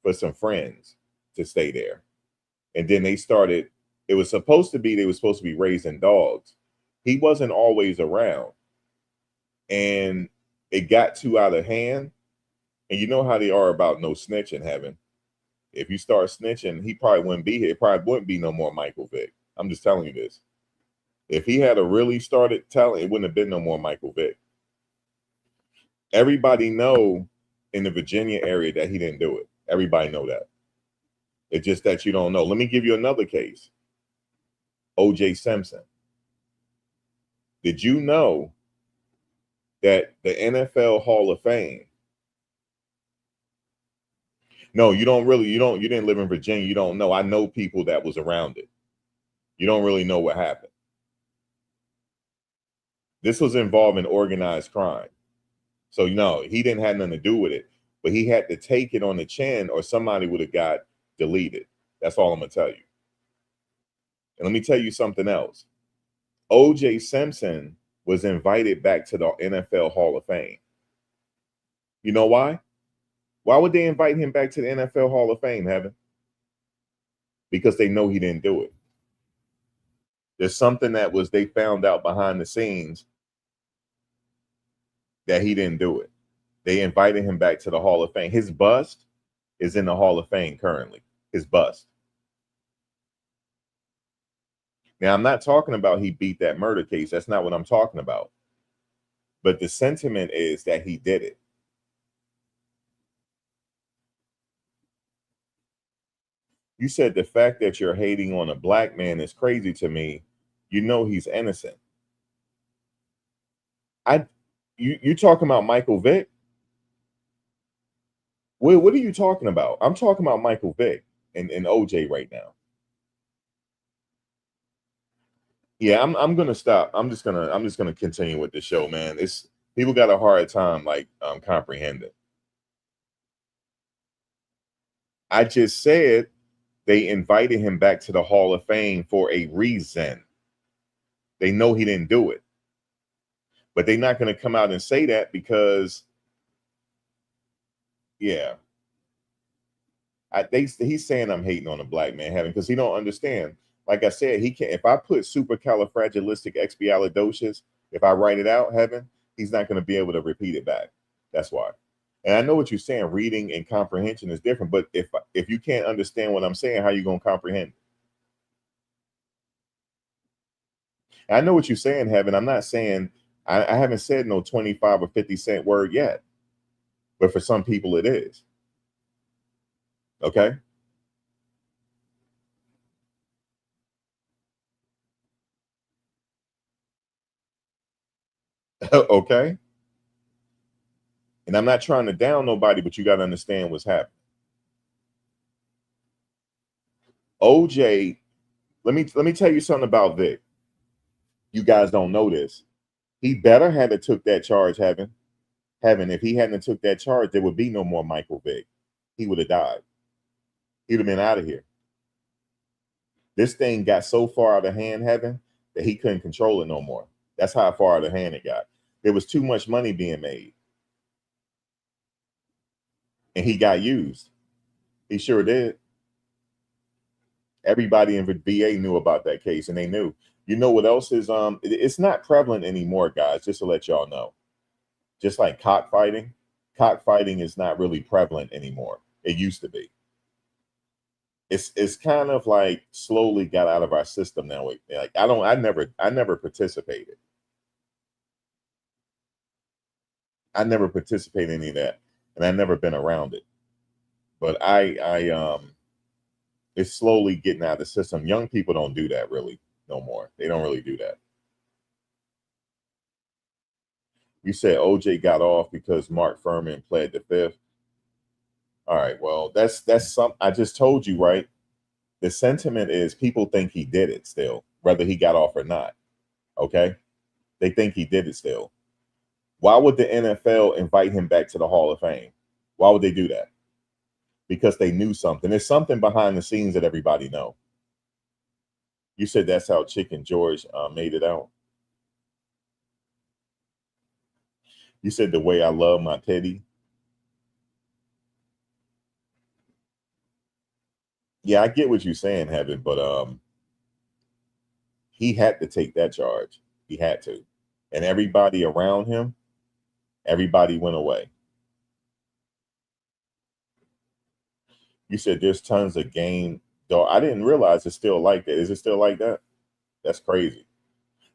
Speaker 1: for some friends to stay there. And then they were supposed to be raising dogs. He wasn't always around. And it got too out of hand. And you know how they are about no snitching, Heaven. If you start snitching, he probably wouldn't be here. It probably wouldn't be no more Michael Vick. I'm just telling you this. If he had a really started telling, it wouldn't have been no more Michael Vick. Everybody know in the Virginia area that he didn't do it. Everybody know that. It's just that you don't know. Let me give you another case. O.J. Simpson. Did you know that the NFL Hall of Fame? No, you didn't live in Virginia. You don't know. I know people that was around it. You don't really know what happened. This was involving organized crime. So, he didn't have nothing to do with it, but he had to take it on the chin or somebody would have got deleted. That's all I'm going to tell you. And let me tell you something else. O.J. Simpson was invited back to the NFL Hall of Fame. You know why? Why would they invite him back to the NFL Hall of Fame, Heaven? Because they know he didn't do it. There's something that they found out behind the scenes that he didn't do it. They invited him back to the Hall of Fame. His bust is in the Hall of Fame currently. His bust. Now, I'm not talking about he beat that murder case. That's not what I'm talking about. But the sentiment is that he did it. You said the fact that you're hating on a black man is crazy to me. You know he's innocent. You talking about Michael Vick? What are you talking about? I'm talking about Michael Vick and OJ right now. Yeah, I'm gonna stop. I'm just gonna continue with the show, man. It's people got a hard time comprehending. I just said they invited him back to the Hall of Fame for a reason. They know he didn't do it. But they're not going to come out and say that because, yeah. He's saying I'm hating on a black man, having because he don't understand. Like I said, he can't. If I put supercalifragilisticexpialidocious, if I write it out, Heaven, he's not going to be able to repeat it back. That's why. And I know what you're saying. Reading and comprehension is different. But if you can't understand what I'm saying, how are you going to comprehend? I know what you're saying, Heaven. I'm not saying I haven't said no 25 or 50 cent word yet. But for some people, it is. Okay. Okay. And I'm not trying to down nobody, but you got to understand what's happening. OJ, let me tell you something about Vic. You guys don't know this. He better had took that charge, Heaven. If he hadn't took that charge, there would be no more Michael Vick. He would have died. He'd have been out of here. This thing got so far out of hand, Heaven, that he couldn't control it no more. That's how far out of hand it got. There was too much money being made. And he got used. He sure did. Everybody in VA knew about that case, and they knew. You know what else is it's not prevalent anymore, guys, just to let y'all know. Just like cockfighting is not really prevalent anymore. It used to be. It's kind of like slowly got out of our system now. Like I never participated. I never participated in any of that, and I've never been around it. But it's slowly getting out of the system. Young people don't do that really no more. They don't really do that. You said OJ got off because Mark Furman pled the fifth. All right, well, that's some. I just told you, right? The sentiment is people think he did it still, whether he got off or not. Okay, they think he did it still. Why would the NFL invite him back to the Hall of Fame? Why would they do that? Because they knew something. There's something behind the scenes that everybody know. You said that's how Chicken George made it out. You said the way I love my teddy. Yeah, I get what you're saying, Heaven, but he had to take that charge. He had to. And everybody around him, everybody went away. You said there's tons of game dog. I didn't realize it's still like that. Is it still like that? That's crazy.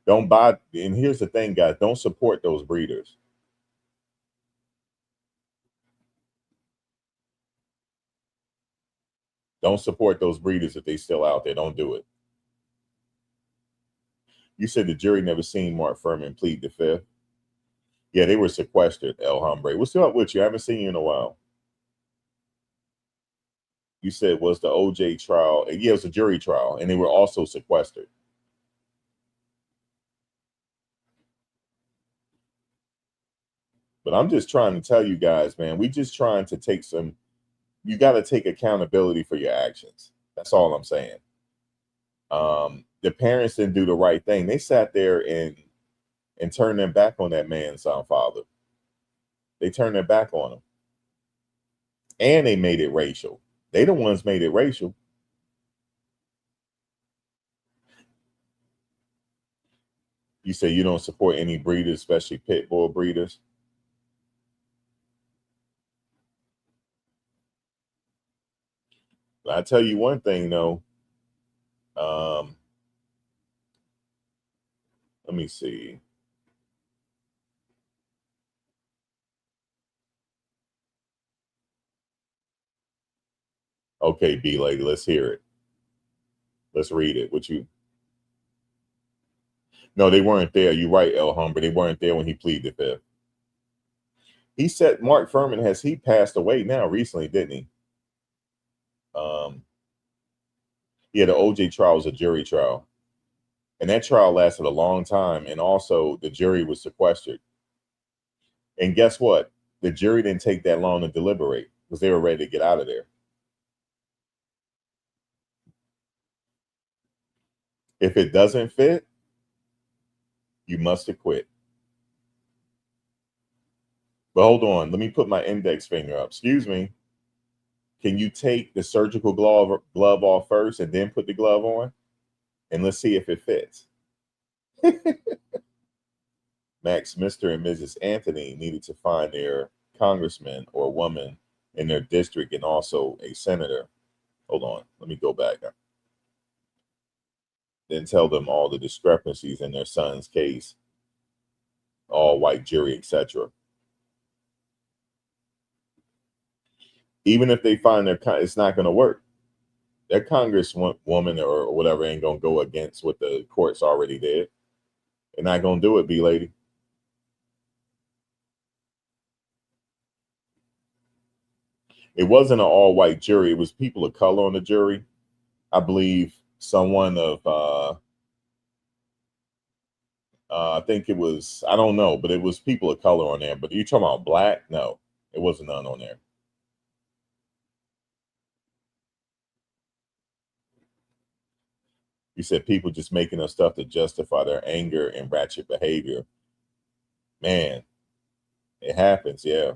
Speaker 1: Don't buy. And here's the thing, guys. Don't support those breeders. Don't support those breeders if they still out there. Don't do it. You said the jury never seen Mark Furman plead the fifth. Yeah, they were sequestered, El Hombre. What's up with you? I haven't seen you in a while. You said was the OJ trial. Yeah, it was a jury trial, and they were also sequestered. But I'm just trying to tell you guys, man, we just trying to take some, you got to take accountability for your actions. That's all I'm saying. The parents didn't do the right thing. They sat there and turned their back on that man's father. They turned their back on him. And they made it racial. They the ones made it racial. You say you don't support any breeders, especially pit bull breeders. But I tell you one thing though. Let me see. Okay, B lady, let's hear it. Let's read it. What you? No, they weren't there. You're right, El Humber. They weren't there when he pleaded the fifth. He said Mark Furman he passed away now recently, didn't he? Yeah, the OJ trial was a jury trial. And that trial lasted a long time. And also the jury was sequestered. And guess what? The jury didn't take that long to deliberate because they were ready to get out of there. If it doesn't fit, you must acquit. But hold on, let me put my index finger up. Excuse me. Can you take the surgical glove off first and then put the glove on? And let's see if it fits. Max, Mr. and Mrs. Anthony needed to find their congressman or woman in their district and also a senator. Hold on, let me go back. Then tell them all the discrepancies in their son's case, all white jury, etc. Even if they find it's not going to work. Their congresswoman or whatever ain't going to go against what the courts already did. They're not going to do it, B lady. It wasn't an all white jury. It was people of color on the jury. I believe someone of, I think it was, I don't know, but it was people of color on there. But you talking about black? No, it wasn't none on there. You said people just making up stuff to justify their anger and ratchet behavior. Man, it happens. Yeah.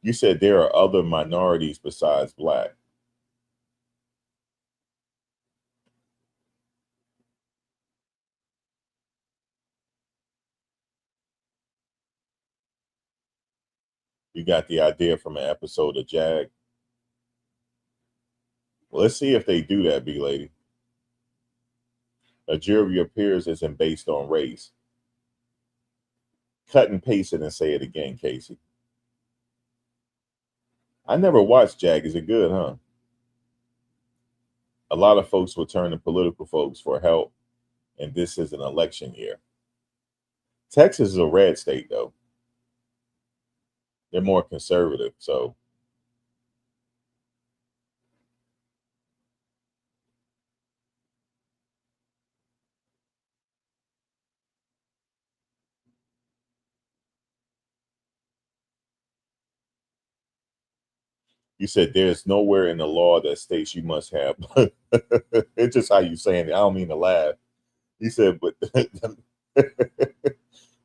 Speaker 1: You said there are other minorities besides black. You got the idea from an episode of Jag. Well, let's see if they do that, B lady. A jury of your peers isn't based on race. Cut and paste it and say it again, Casey. I never watched Jag. Is it good, huh? A lot of folks will turn to political folks for help, and this is an election year. Texas is a red state, though. They're more conservative, so you said there's nowhere in the law that states you must have. It's just how you saying it. I don't mean to laugh. You said, but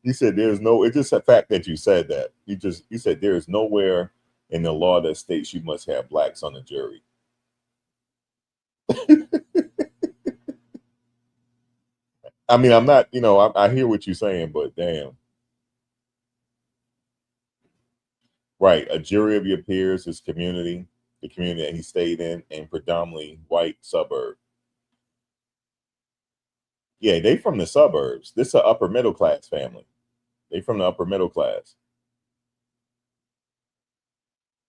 Speaker 1: you said there's no. It's just a fact that you said that. You said there is nowhere in the law that states you must have blacks on the jury. I mean, I'm not. I hear what you're saying, but damn. Right. A jury of your peers, his community, the community that he stayed in predominantly white suburb. Yeah, they from the suburbs. This is a upper middle class family. They from the upper middle class,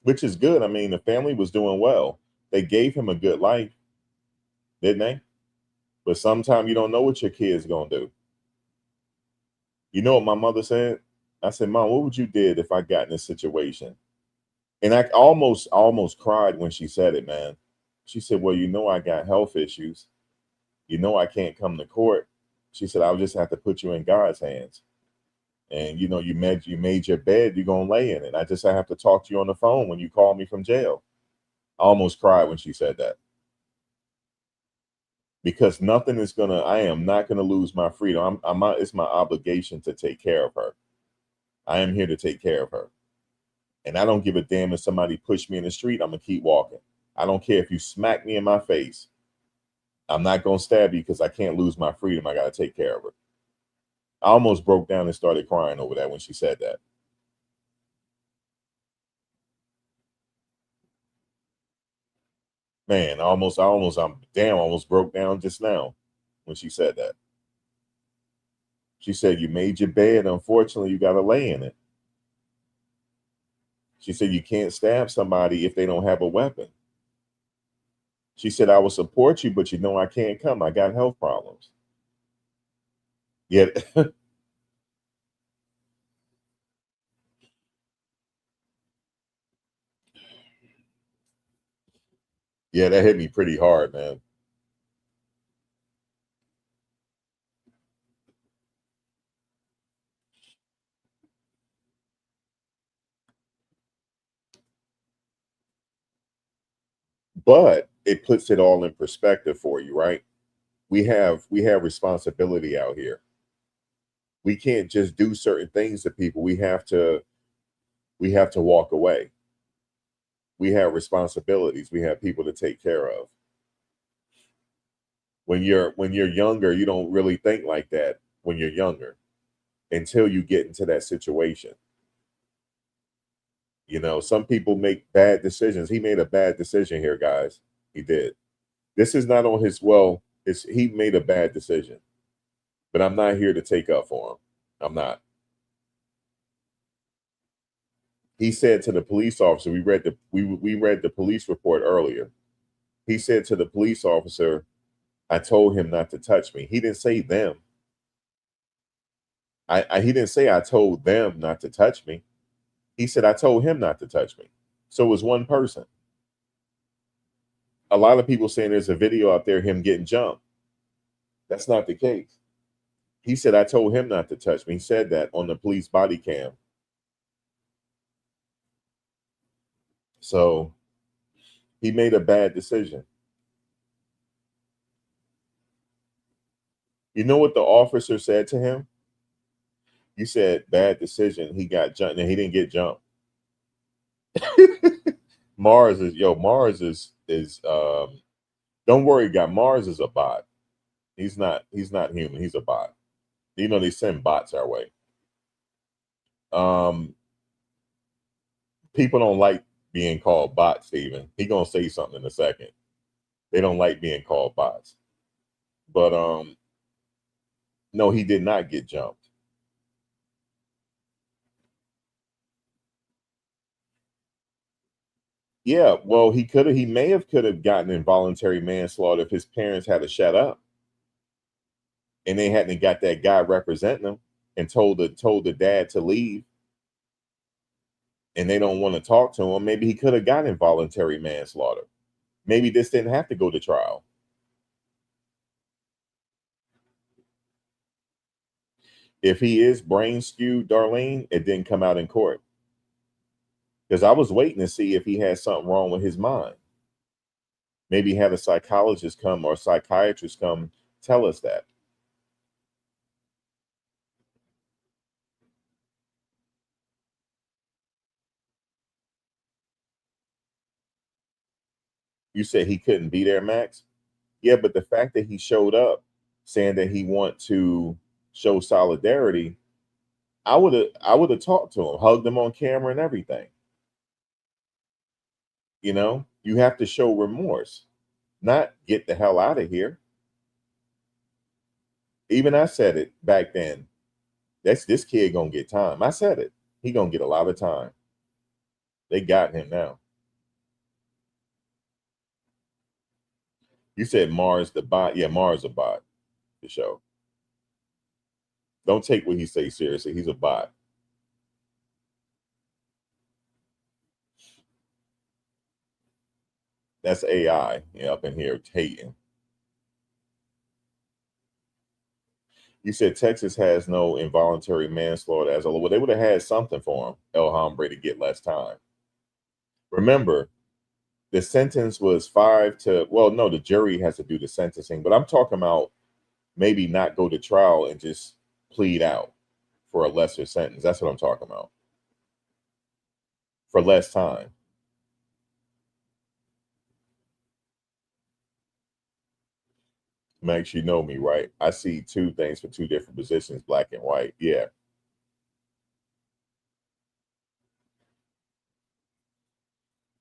Speaker 1: which is good. I mean, the family was doing well. They gave him a good life, didn't they? But sometimes you don't know what your kid's gonna do. You know what my mother said? I said, Mom, what would you did if I got in this situation? And I almost cried when she said it, man. She said, well, you know I got health issues. You know I can't come to court. She said, I'll just have to put you in God's hands. And you know, you made your bed, you're gonna lay in it. I have to talk to you on the phone when you call me from jail. I almost cried when she said that. Because I am not gonna lose my freedom. It's my obligation to take care of her. I am here to take care of her. And I don't give a damn if somebody push me in the street, I'm gonna keep walking. I don't care if you smack me in my face. I'm not gonna stab you because I can't lose my freedom. I gotta take care of her. I almost broke down and started crying over that when she said that. Man, almost broke down just now when she said that. She said, you made your bed. Unfortunately, you got to lay in it. She said, you can't stab somebody if they don't have a weapon. She said, I will support you, but you know, I can't come. I got health problems. Yet, yeah, that hit me pretty hard, man. But it puts it all in perspective for you, right? We have responsibility out here. We can't just do certain things to people. We have to walk away. We have responsibilities. We have people to take care of. When you're younger, you don't really think like that when you're younger until you get into that situation. You know, some people make bad decisions. He made a bad decision here, guys. He did. This is not on his he made a bad decision. But I'm not here to take up for him. I'm not. He said to the police officer, we read the police report earlier. He said to the police officer, I told him not to touch me. He didn't say them. He didn't say I told them not to touch me. He said I told him not to touch me. So it was one person. A lot of people saying there's a video out there him getting jumped. That's not the case. He said I told him not to touch me. He said that on the police body cam. So he made a bad decision. You know what the officer said to him? You said bad decision. He got jumped and he didn't get jumped. Mars is don't worry, guy. Mars is a bot. He's not human. He's a bot. You know, they send bots our way. Um People don't like being called bots, Steven. He gonna say something in a second. They don't like being called bots. But no, he did not get jumped. Yeah, well, he may have gotten involuntary manslaughter if his parents had to shut up and they hadn't got that guy representing them and told the dad to leave and they don't want to talk to him. Maybe he could have got involuntary manslaughter. Maybe this didn't have to go to trial. If he is brain skewed, Darlene, it didn't come out in court. Because I was waiting to see if he had something wrong with his mind. Maybe had a psychologist come or a psychiatrist come tell us that. You said he couldn't be there, Max? Yeah, but the fact that he showed up saying that he want to show solidarity, I would have talked to him, hugged him on camera and everything. You know, you have to show remorse, not get the hell out of here. Even I said it back then. That's this kid gonna get time. I said it. He gonna get a lot of time. They got him now. You said Mars the bot. Yeah, Mars a bot. The show. Don't take what he say seriously. He's a bot. That's AI up in here hating. You said Texas has no involuntary manslaughter as a law. Well, they would have had something for him, El Hombre, to get less time. Remember, the sentence was 5 to, well, no, the jury has to do the sentencing, but I'm talking about maybe not go to trial and just plead out for a lesser sentence. That's what I'm talking about. For less time. Max, you know me, right? I see two things for two different positions, black and white. Yeah.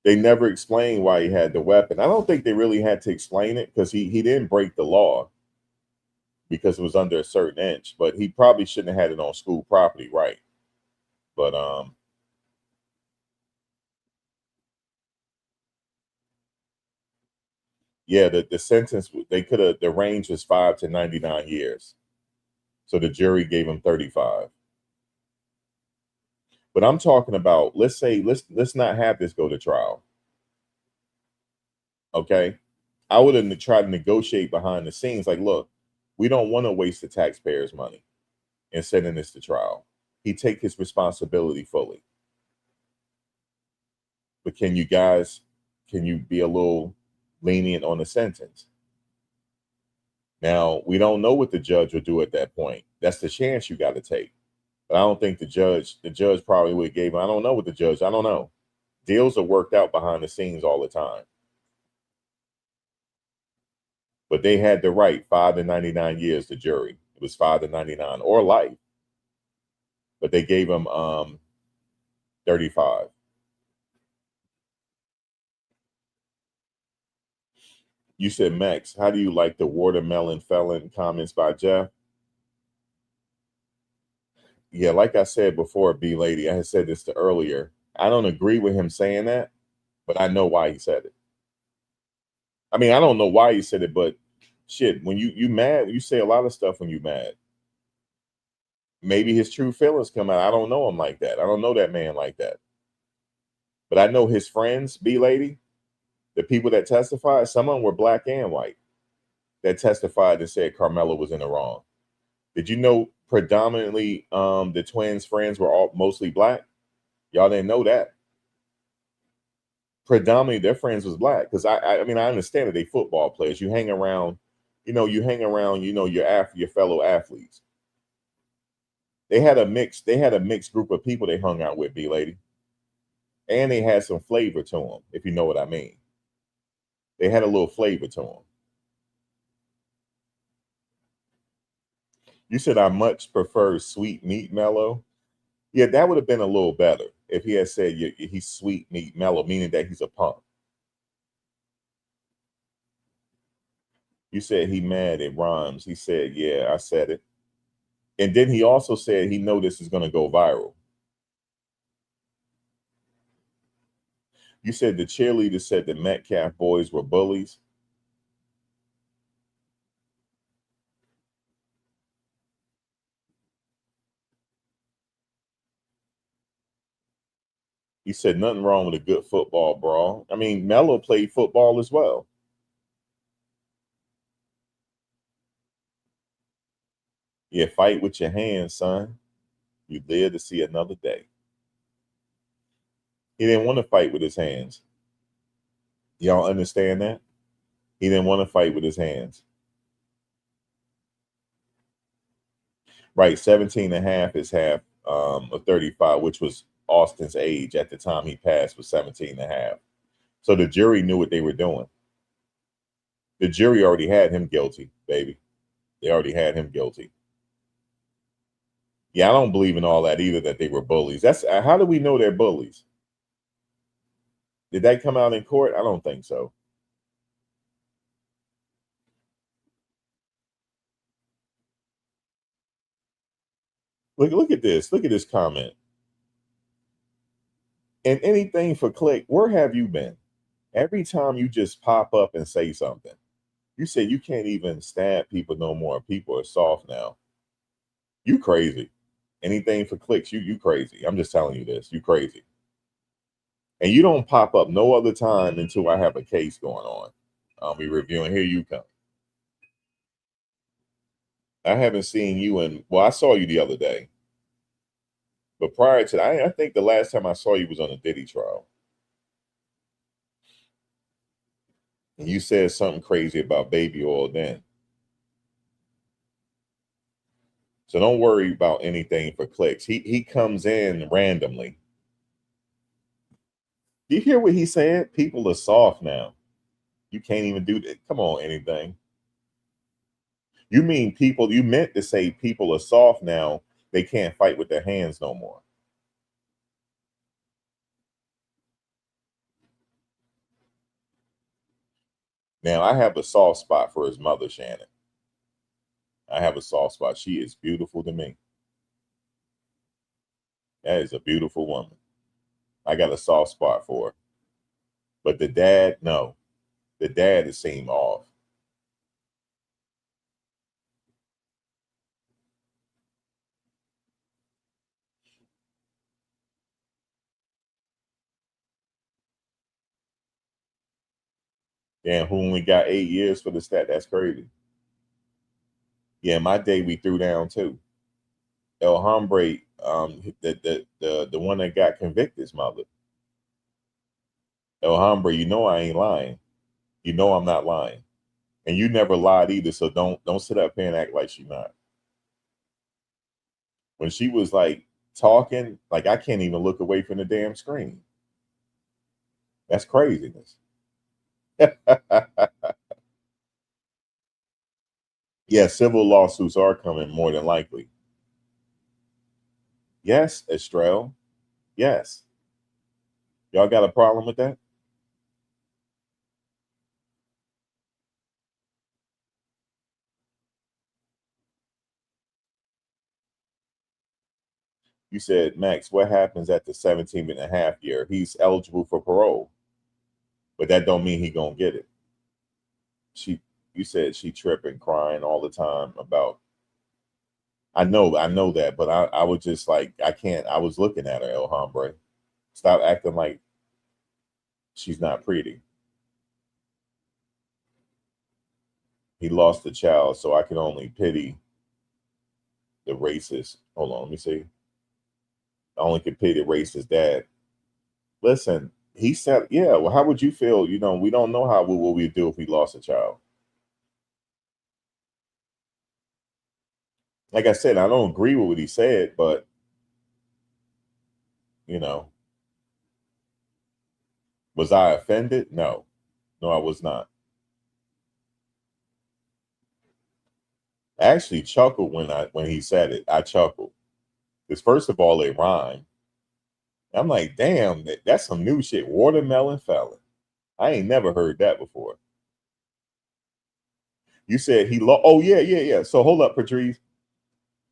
Speaker 1: They never explained why he had the weapon. I don't think they really had to explain it because he didn't break the law because it was under a certain inch, but he probably shouldn't have had it on school property, right? But yeah, the sentence they could have the range was 5 to 99 years. So the jury gave him 35. But I'm talking about let's not have this go to trial. Okay. I would have tried to negotiate behind the scenes. Like, look, we don't want to waste the taxpayers' money in sending this to trial. He take his responsibility fully. But can you be a little lenient on the sentence? Now, we don't know what the judge will do at that point. That's the chance you got to take. But I don't think the judge probably would have gave him. I don't know what the judge, I don't know. Deals are worked out behind the scenes all the time. But they had the right 5 to 99 years, the jury. It was 5 to 99 or life. But they gave him 35. You said, Max, how do you like the watermelon felon comments by Jeff? Yeah, like I said before, B Lady, I had said this to earlier. I don't agree with him saying that, but I know why he said it. I mean, I don't know why he said it, but shit, when you mad, you say a lot of stuff when you mad. Maybe his true feelings come out. I don't know him like that. I don't know that man like that. But I know his friends, B Lady, the people that testified, some of them were black and white that testified and said Karmelo was in the wrong. Did you know predominantly the twins' friends were all mostly black? Y'all didn't know that. Predominantly their friends was black because I mean I understand that they football players. You hang around, your fellow athletes. They had a mixed group of people they hung out with, B Lady. And they had some flavor to them, if you know what I mean. They had a little flavor to them. You said I much prefer sweet meat mellow. Yeah, that would have been a little better if he had said he's sweet meat mellow, meaning that he's a punk. You said he mad, it rhymes. He said, yeah, I said it. And then he also said he know this is going to go viral. You said the cheerleader said the Metcalf boys were bullies. He said nothing wrong with a good football brawl. I mean, Melo played football as well. Yeah, fight with your hands, son. You live to see another day. He didn't want to fight with his hands. Y'all understand that? He didn't want to fight with his hands. Right, 17 and a half is half of 35, which was Austin's age at the time he passed was 17 and a half. So the jury knew what they were doing. The jury already had him guilty, baby. They already had him guilty. Yeah, I don't believe in all that either, that they were bullies. That's how do we know they're bullies? Did that come out in court? I don't think so. Look at this. Look at this comment. And anything for click, where have you been? Every time you just pop up and say something, you say you can't even stab people no more. People are soft now. You crazy. Anything for clicks, you crazy. I'm just telling you this. You crazy. And you don't pop up no other time until I have a case going on. I'll be reviewing. Here you come. I haven't seen you in, well, I saw you the other day. But prior to that, I think the last time I saw you was on a Diddy trial. And you said something crazy about baby oil then. So don't worry about anything for clicks. He comes in randomly. You hear what he said? People are soft now. You can't even do that. Come on, anything. You mean people, you meant to say people are soft now. They can't fight with their hands no more. Now, I have a soft spot for his mother, Shannon. I have a soft spot. She is beautiful to me. That is a beautiful woman. I got a soft spot for her. But the dad, no. The dad is seemed off. Damn, who only got 8 years for the stat? That's crazy. Yeah, my day we threw down too. El Hombre, the one that got convicted, mother. El Hombre, you know I ain't lying. You know I'm not lying. And you never lied either, so don't sit up here and act like she not. When she was like talking, like I can't even look away from the damn screen. That's craziness. Yeah, civil lawsuits are coming more than likely. Yes, Estrell. Yes. Y'all got a problem with that? You said, Max, what happens at the 17 and a half year? He's eligible for parole, but that don't mean he gonna get it. She, you said she tripping, crying all the time about. I know that, but I was just like, I can't. I was looking at her, El Hombre. Stop acting like she's not pretty. He lost a child, so I can only pity the racist. Hold on, let me see. I only can pity the racist dad. Listen, he said, yeah, well, how would you feel? You know, we don't know how what we do if we lost a child. Like I said, I don't agree with what he said, but you know, was I offended? No. No, I was not. I actually chuckled when he said it. I chuckled. Because first of all, it rhymed. I'm like, damn, that's some new shit. Watermelon felon. I ain't never heard that before. You said oh yeah, yeah, yeah. So hold up, Patrice.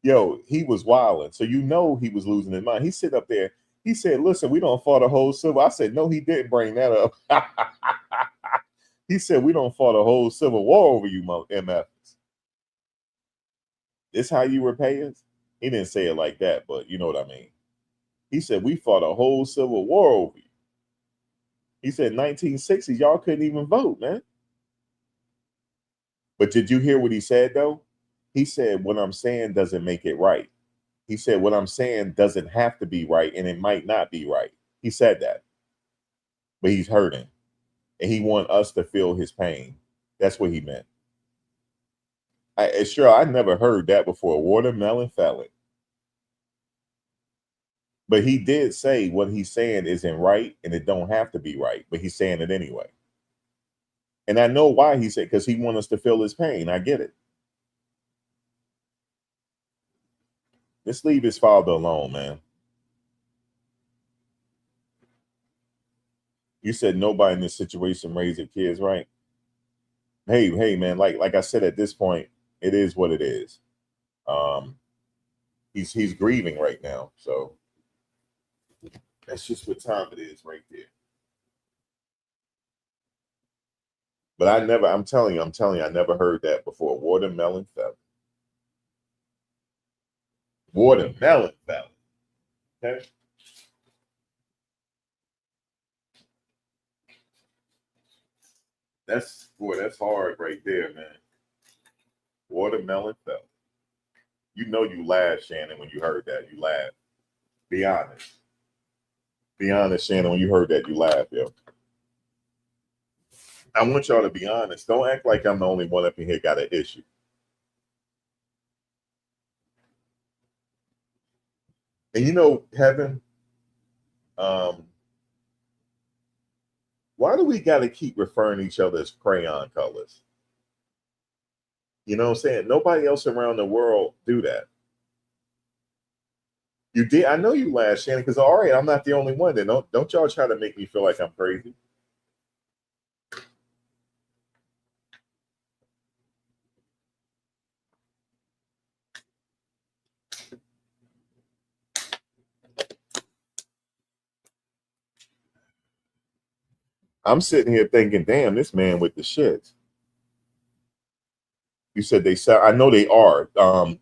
Speaker 1: Yo, he was wilding. So you know he was losing his mind. He sit up there. He said, listen, we don't fought a whole civil. I said, no, he didn't bring that up. He said, we don't fought a whole civil war over you, MFs. This how you repay us? He didn't say it like that, but you know what I mean. He said, we fought a whole civil war over you. He said 1960s, y'all couldn't even vote, man. But did you hear what he said though? He said, what I'm saying doesn't make it right. He said, what I'm saying doesn't have to be right, and it might not be right. He said that. But he's hurting. And he want us to feel his pain. That's what he meant. Sure, I never heard that before. Watermelon felon. But he did say what he's saying isn't right, and it don't have to be right. But he's saying it anyway. And I know why he said, because he wants us to feel his pain. I get it. Just leave his father alone, man. You said nobody in this situation raised their kids right. Hey, man, like I said, at this point, it is what it is. Um, he's grieving right now, so that's just what time it is right there. But I'm telling you, I never heard that before. Watermelon felon. Watermelon felon. Okay. That's hard right there, man. Watermelon felon. You know you laughed, Shannon, when you heard that. You laughed. Be honest. Be honest, Shannon, when you heard that, you laughed, yo. I want y'all to be honest. Don't act like I'm the only one up in here got an issue. And you know, Heaven, um, why do we got to keep referring to each other as crayon colors? You know what I'm saying? Nobody else around the world do that. You did. I know you laughed, Shannon, because all right, I'm not the only one. Then don't y'all try to make me feel like I'm crazy. I'm sitting here thinking, damn, this man with the shits. You said they sell. I know they are.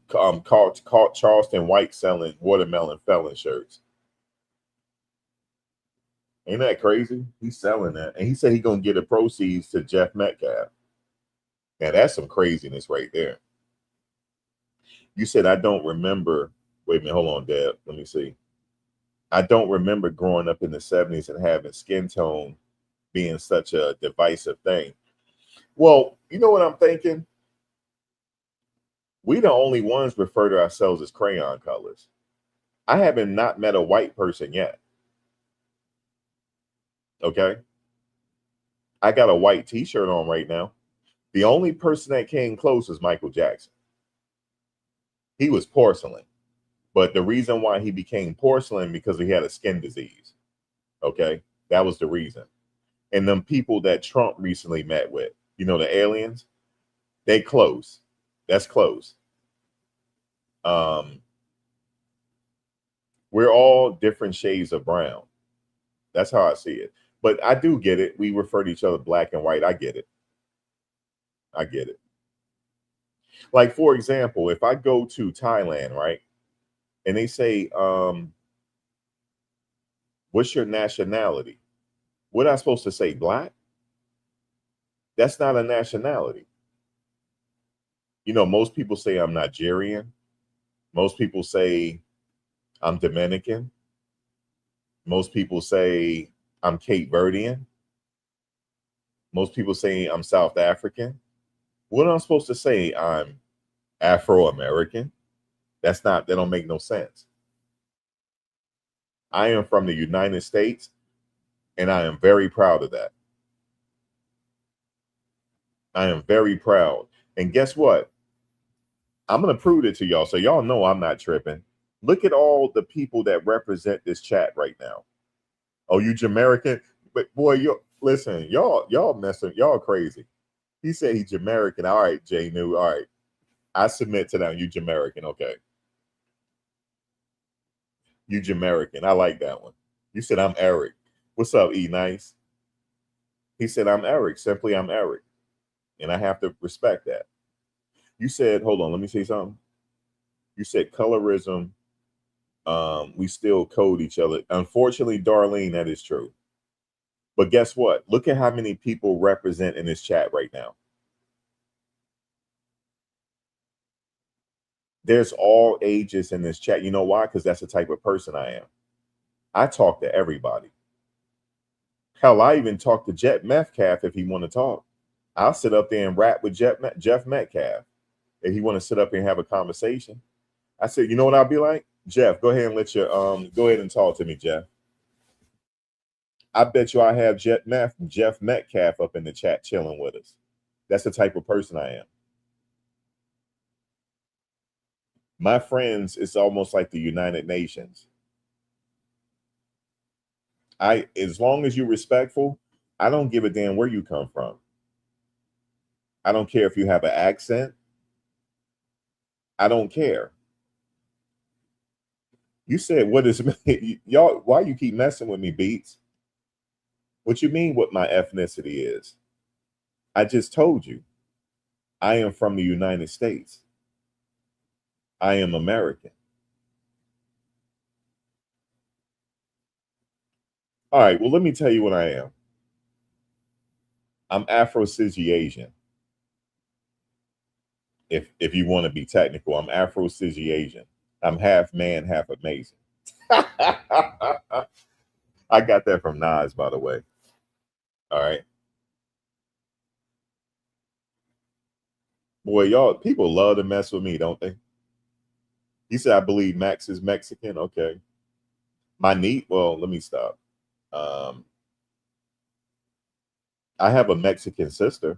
Speaker 1: Called Charleston White selling watermelon felon shirts. Ain't that crazy? He's selling that, and he said he's gonna get the proceeds to Jeff Metcalf. Now that's some craziness right there. You said I don't remember. Wait a minute, hold on, Dad. Let me see. I don't remember growing up in the '70s and having skin tone being such a divisive thing. Well, you know what I'm thinking? We the only ones refer to ourselves as crayon colors. I haven't not met a white person yet. Okay. I got a white t-shirt on right now. The only person that came close was Michael Jackson. He was porcelain. But the reason why he became porcelain because he had a skin disease. Okay. That was the reason. And them people that Trump recently met with, you know, the aliens, they close. That's close. Um, we're all different shades of brown. That's how I see it. But I do get it. We refer to each other black and white. I get it. I get it. Like, for example, if I go to Thailand, right, and they say, what's your nationality? What am I supposed to say? Black? That's not a nationality. You know, most people say I'm Nigerian. Most people say I'm Dominican. Most people say I'm Cape Verdean. Most people say I'm South African. What am I supposed to say? I'm Afro American. That don't make no sense. I am from the United States, and I am very proud of that. I am very proud. And guess what? I'm gonna prove it to y'all, so y'all know I'm not tripping. Look at all the people that represent this chat right now. Oh, you Jamaican? But boy, you listen, y'all messing, y'all crazy. He said he's Jamaican. All right, Jay New. All right, I submit to that. You Jamaican, okay? You Jamaican. I like that one. You said I'm Eric. What's up, E Nice? He said I'm Eric. Simply, I'm Eric, and I have to respect that. You said, hold on, let me say something. You said colorism. We still code each other. Unfortunately, Darlene, that is true. But guess what? Look at how many people represent in this chat right now. There's all ages in this chat. You know why? Because that's the type of person I am. I talk to everybody. Hell, I even talk to Jet Metcalf if he want to talk. I'll sit up there and rap with Jeff Metcalf if he want to sit up here and have a conversation. I said, you know what I'll be like? Jeff, go ahead and go ahead and talk to me, Jeff. I bet you I have Jeff Metcalf up in the chat chilling with us. That's the type of person I am. My friends, it's almost like the United Nations. As long as you're respectful, I don't give a damn where you come from. I don't care if you have an accent. I don't care. You said, what is y'all? Why you keep messing with me, Beats? What you mean what my ethnicity is? I just told you. I am from the United States. I am American. All right, well, let me tell you what I am. I'm Afro-Asian. If you want to be technical, I'm Afro-Asian. I'm half man, half amazing. I got that from Nas, by the way. All right. Boy, y'all, people love to mess with me, don't they? He said, I believe Max is Mexican. Okay. My neat, well, let me stop. Um, I have a Mexican sister.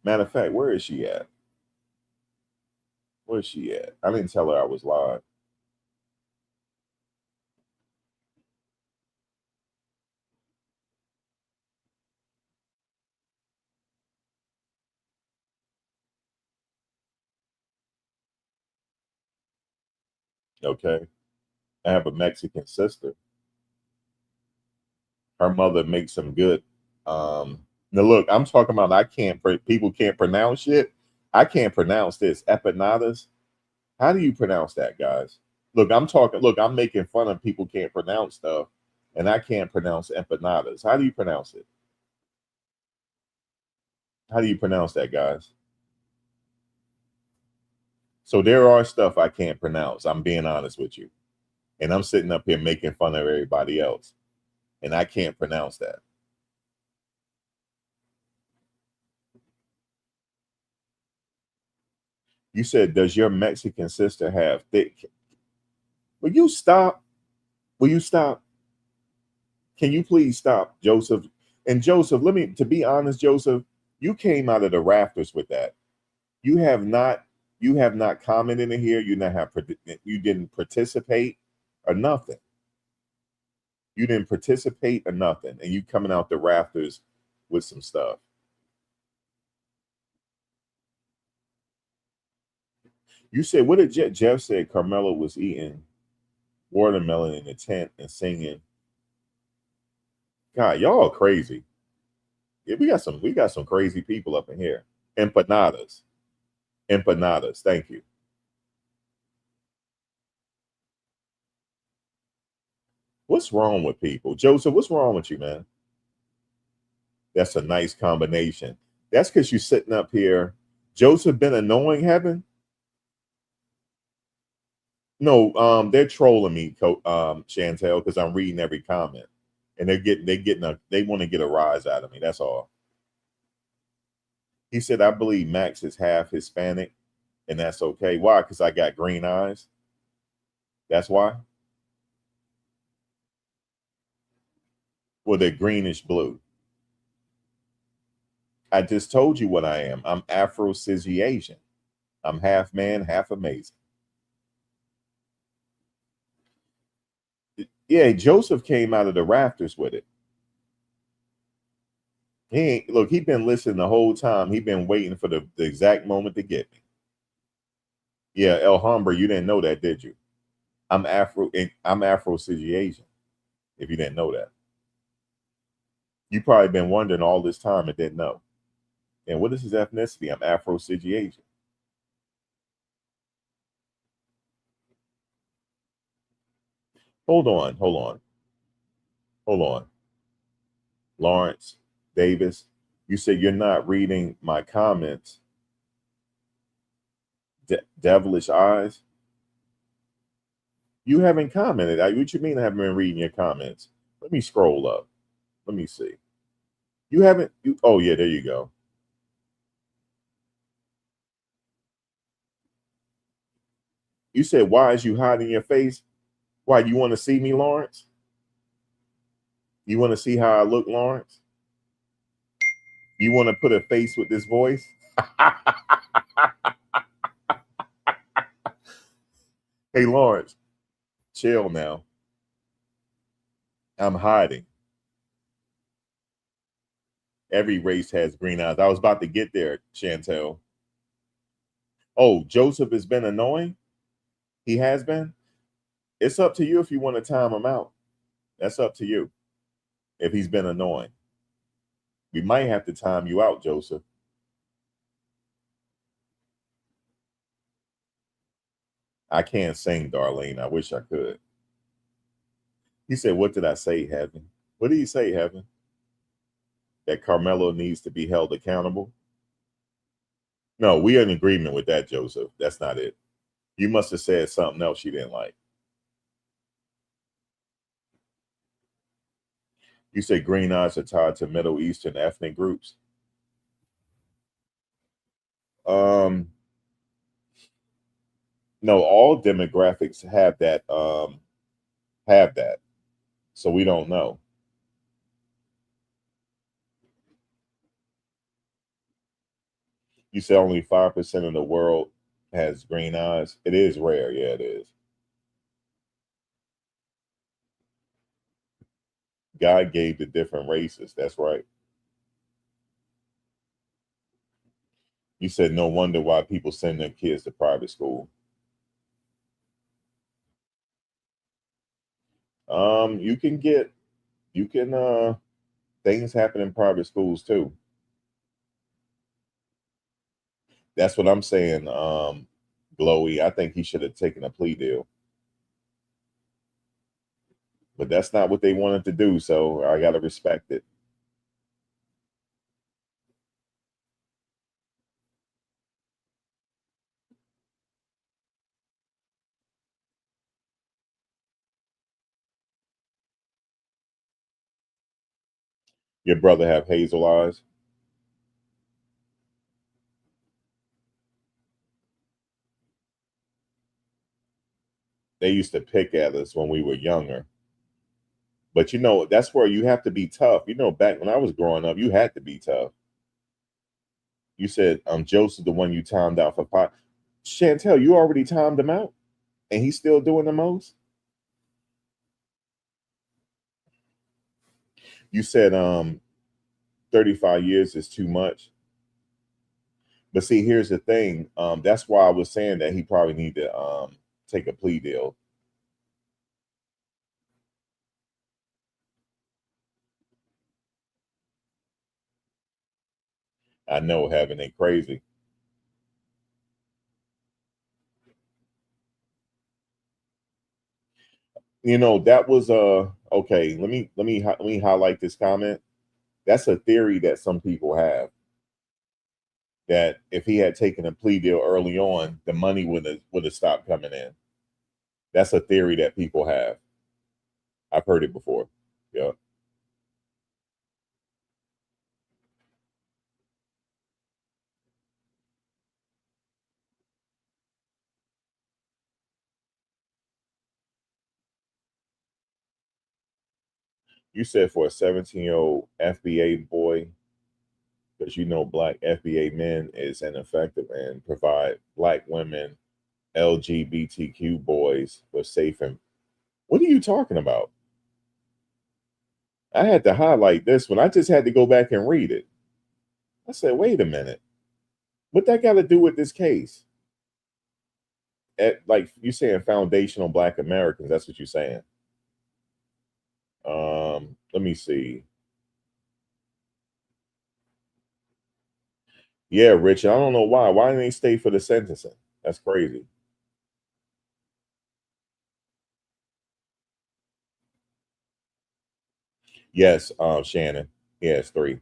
Speaker 1: Matter of fact, where is she at? Where's she at? I didn't tell her I was live. Okay. I have a Mexican sister. Her mother makes some good. Now look, I'm talking about people can't pronounce shit. I can't pronounce this. Empanadas. How do you pronounce that, guys? Look, I'm making fun of people can't pronounce stuff, and I can't pronounce empanadas. How do you pronounce it? How do you pronounce that, guys? So there are stuff I can't pronounce. I'm being honest with you. And I'm sitting up here making fun of everybody else. And I can't pronounce that. You said, does your Mexican sister have thick? Will you stop? Will you stop? Can you please stop, Joseph? And Joseph, to be honest, Joseph, you came out of the rafters with that. You have not, you have not commented in here. You didn't participate or nothing. You didn't participate or nothing, and you coming out the rafters with some stuff. You said, what did Jeff said? Carmelo was eating watermelon in the tent and singing. God, y'all crazy. Yeah, we got some crazy people up in here. Empanadas. Empanadas. Thank you. What's wrong with people? Joseph, what's wrong with you, man? That's a nice combination. That's because you're sitting up here. Joseph been annoying heaven? No, they're trolling me, Chantel, because I'm reading every comment. And they want to get a rise out of me. That's all. He said, I believe Max is half Hispanic, and that's okay. Why? Because I got green eyes. That's why. Well, they're greenish blue. I just told you what I am. I'm Afro-Asian. I'm half man, half amazing. Yeah, Joseph came out of the rafters with it. He ain't look, he been listening the whole time. He been waiting for the exact moment to get me. Yeah, El Humber, you didn't know that, did you? I'm Afro-Asian, if you didn't know that. You probably been wondering all this time and didn't know. And what is his ethnicity? I'm Afro-Asian. Hold on. Lawrence Davis, you said you're not reading my comments. Devilish eyes. You haven't commented. What you mean I haven't been reading your comments? Let me scroll up. Let me see. You haven't. Oh yeah, there you go. You said, why is you hiding your face? Why, you want to see me, Lawrence? You want to see how I look, Lawrence? You want to put a face with this voice? Hey, Lawrence, chill now. I'm hiding. Every race has green eyes. I was about to get there, Chantel. Oh, Joseph has been annoying? He has been? It's up to you if you want to time him out. That's up to you. If he's been annoying, we might have to time you out, Joseph. I can't sing, Darlene. I wish I could. He said, "What did I say, Heaven? What did he say, Heaven? That Carmelo needs to be held accountable?" No, we are in agreement with that, Joseph. That's not it. You must have said something else she didn't like. You said green eyes are tied to Middle Eastern ethnic groups. Um, no, all demographics have that. Have that. So we don't know. You said only 5% of the world has green eyes. It is rare. Yeah, it is. God gave the different races. That's right. You said no wonder why people send their kids to private school. You can get you can things happen in private schools too. That's what I'm saying. Glowy, I think he should have taken a plea deal. But that's not what they wanted to do, so I gotta respect it. Your brother have hazel eyes. They used to pick at us when we were younger. But that's where you have to be tough. Back when I was growing up, you had to be tough. You said Joseph, the one you timed out for pot. Chantel, you already timed him out, and he's still doing the most. You said 35 years is too much. But see, here's the thing. That's why I was saying that he probably need to take a plea deal. I know having it crazy. That was okay. Let me highlight this comment. That's a theory that some people have, that if he had taken a plea deal early on, the money would have stopped coming in. That's a theory that people have. I've heard it before. Yeah. You said for a 17-year-old FBA boy, because black FBA men is ineffective and provide black women, LGBTQ boys with safe and what are you talking about? I had to highlight this one. I just had to go back and read it. I said, wait a minute. What that got to do with this case? Like you saying foundational black Americans, that's what you're saying. Let me see. Yeah, Rich, I don't know why. Why didn't they stay for the sentencing? That's crazy. Yes, Shannon. Yes, three.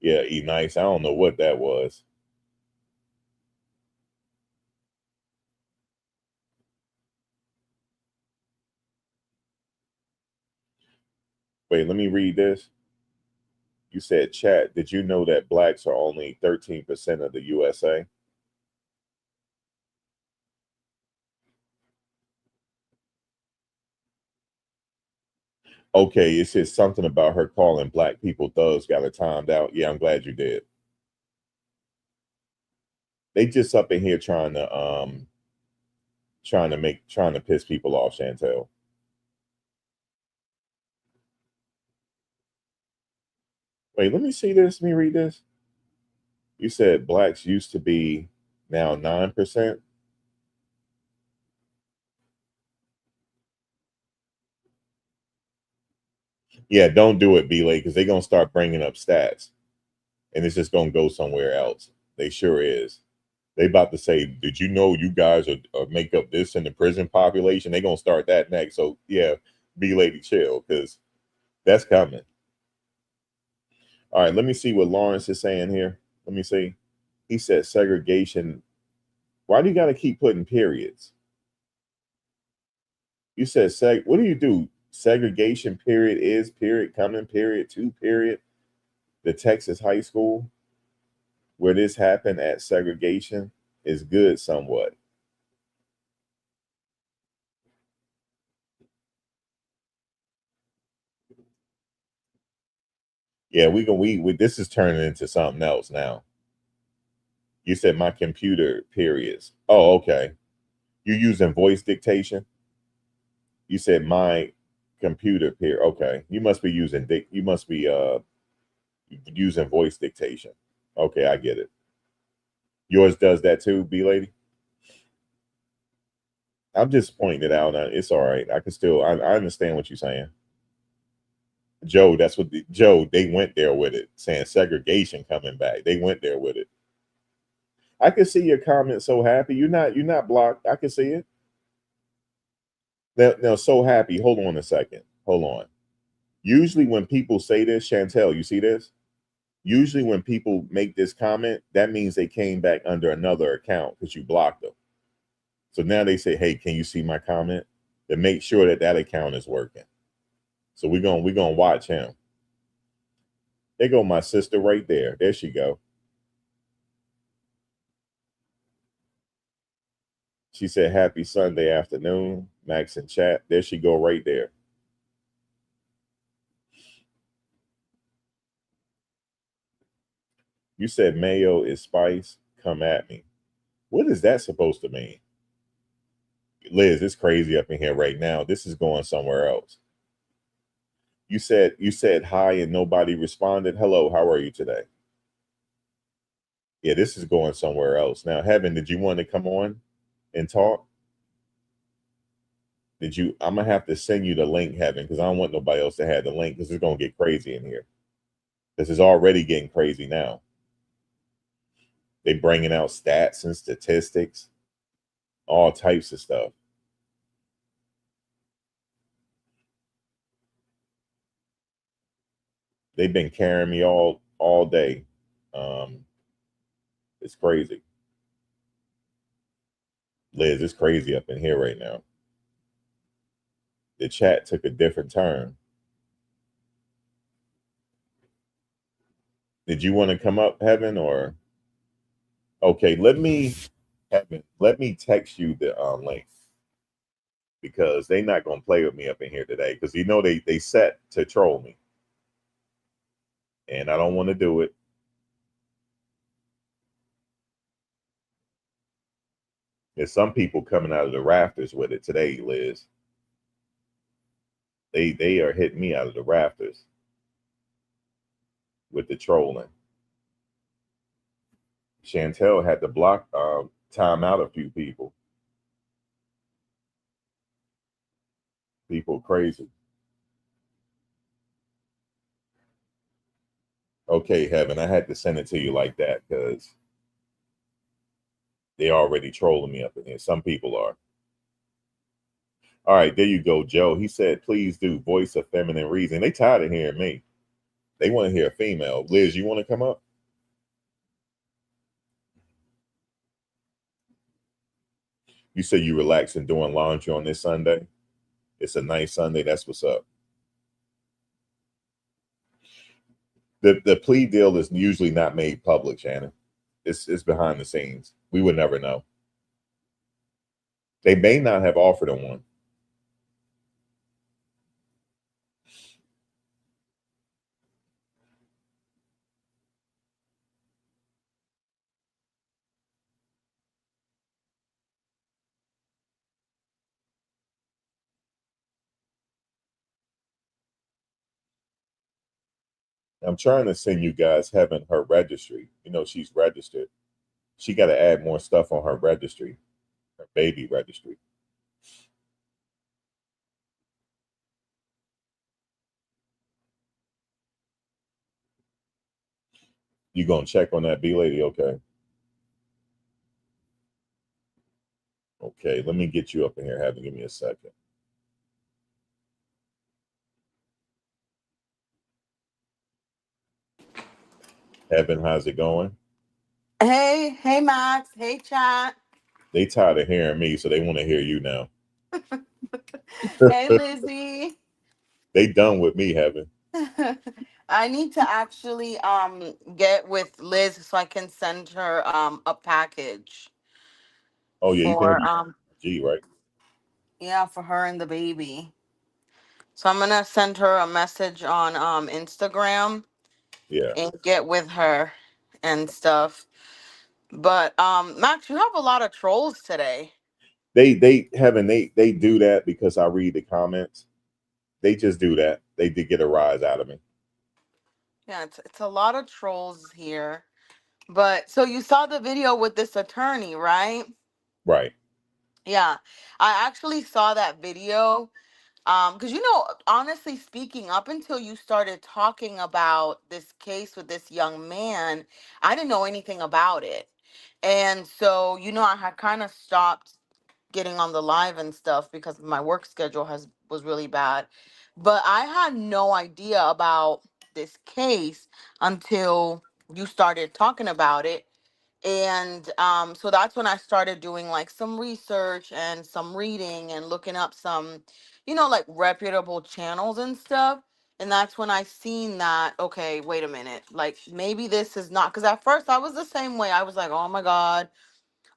Speaker 1: Yeah, E Nice. I don't know what that was. Wait, let me read this. You said, chat, did you know that blacks are only 13% of the USA? Okay, it says something about her calling black people thugs got her timed out. Yeah, I'm glad you did. They just up in here trying to piss people off, Chantel. Wait, let me see this. Let me read this. You said blacks used to be now 9%. Yeah, don't do it, B late, because they're gonna start bringing up stats, and it's just gonna go somewhere else. They sure is. They about to say, "Did you know you guys are make up this in the prison population?" They gonna start that next. So yeah, B lady, chill, because that's coming. All right, let me see what Lawrence is saying here. Let me see. He said segregation. Why do you got to keep putting periods? You said What do you do? Segregation period is period coming period to period. The Texas high school where this happened at segregation is good somewhat. Yeah, we this is turning into something else now. You said my computer periods. Oh, okay. You using voice dictation? You said my computer period. Okay. You must be using you must be using voice dictation. Okay, I get it. Yours does that too, B lady? I'm just pointing it out. It's all right. I can still I understand what you're saying. Joe, that's what Joe, they went there with it, saying segregation coming back. They went there with it. I can see your comment so happy. You're not blocked. I can see it. Now so happy. Hold on a second. Hold on. Usually when people say this, Chantel, you see this? Usually when people make this comment, that means they came back under another account because you blocked them. So now they say, "Hey, can you see my comment?" To make sure that that account is working. So we're gonna watch him. There go my sister right there. There she go. She said, "Happy Sunday afternoon, Max in chat." There she go right there. You said mayo is spice. Come at me. What is that supposed to mean? Liz, it's crazy up in here right now. This is going somewhere else. You said hi and nobody responded. Hello, how are you today? Yeah, this is going somewhere else. Now, Heaven, did you want to come on and talk? Did you? I'm gonna have to send you the link, Heaven, because I don't want nobody else to have the link because it's gonna get crazy in here. This is already getting crazy now. They bringing out stats and statistics, all types of stuff. They've been carrying me all day. Um, it's crazy, Liz. It's crazy up in here right now. The chat took a different turn. Did you want to come up, Heaven, or okay? Let me, Heaven. Let me text you the link because they not gonna play with me up in here today because you know they set to troll me, and I don't want to do it. There's some people coming out of the rafters with it today, Liz. They are hitting me out of the rafters with the trolling. Chantel had to block time out a few people. People crazy. Okay, Heaven, I had to send it to you like that because they already trolling me up in here. Some people are. All right, there you go, Joe. He said, please do voice of feminine reason. They tired of hearing me. They want to hear a female. Liz, you want to come up? You said you relaxing doing laundry on this Sunday. It's a nice Sunday. That's what's up. The plea deal is usually not made public, Shannon. It's behind the scenes. We would never know. They may not have offered him one. I'm trying to send you guys Heaven her registry. You know, she's registered. She got to add more stuff on her registry, her baby registry. You gonna check on that B lady? Okay. Okay, let me get you up in here. Heaven, give me a second. Heaven, how's it going?
Speaker 3: Hey, Max. Hey, chat.
Speaker 1: They tired of hearing me, so they want to hear you now.
Speaker 3: Hey, Lizzie.
Speaker 1: They done with me, Heaven.
Speaker 3: I need to actually get with Liz so I can send her a package
Speaker 1: Oh yeah, you can
Speaker 3: for
Speaker 1: have G, right?
Speaker 3: yeah, for her and the baby. So I'm gonna send her a message on Instagram
Speaker 1: Yeah.
Speaker 3: and get with her and stuff. But Max, you have a lot of trolls today.
Speaker 1: They Heaven, they do that because I read the comments. They just do that. They did get a rise out of me.
Speaker 3: Yeah, it's a lot of trolls here. But so you saw the video with this attorney, right?
Speaker 1: Right.
Speaker 3: Yeah, I actually saw that video. Because honestly speaking, up until you started talking about this case with this young man, I didn't know anything about it. And so, I had kind of stopped getting on the live and stuff because my work schedule has was really bad. But I had no idea about this case until you started talking about it, and so that's when I started doing like some research and some reading and looking up some like reputable channels and stuff. And that's when I seen that, okay, wait a minute, like maybe this is not, because at first I was the same way. I was like, oh my god,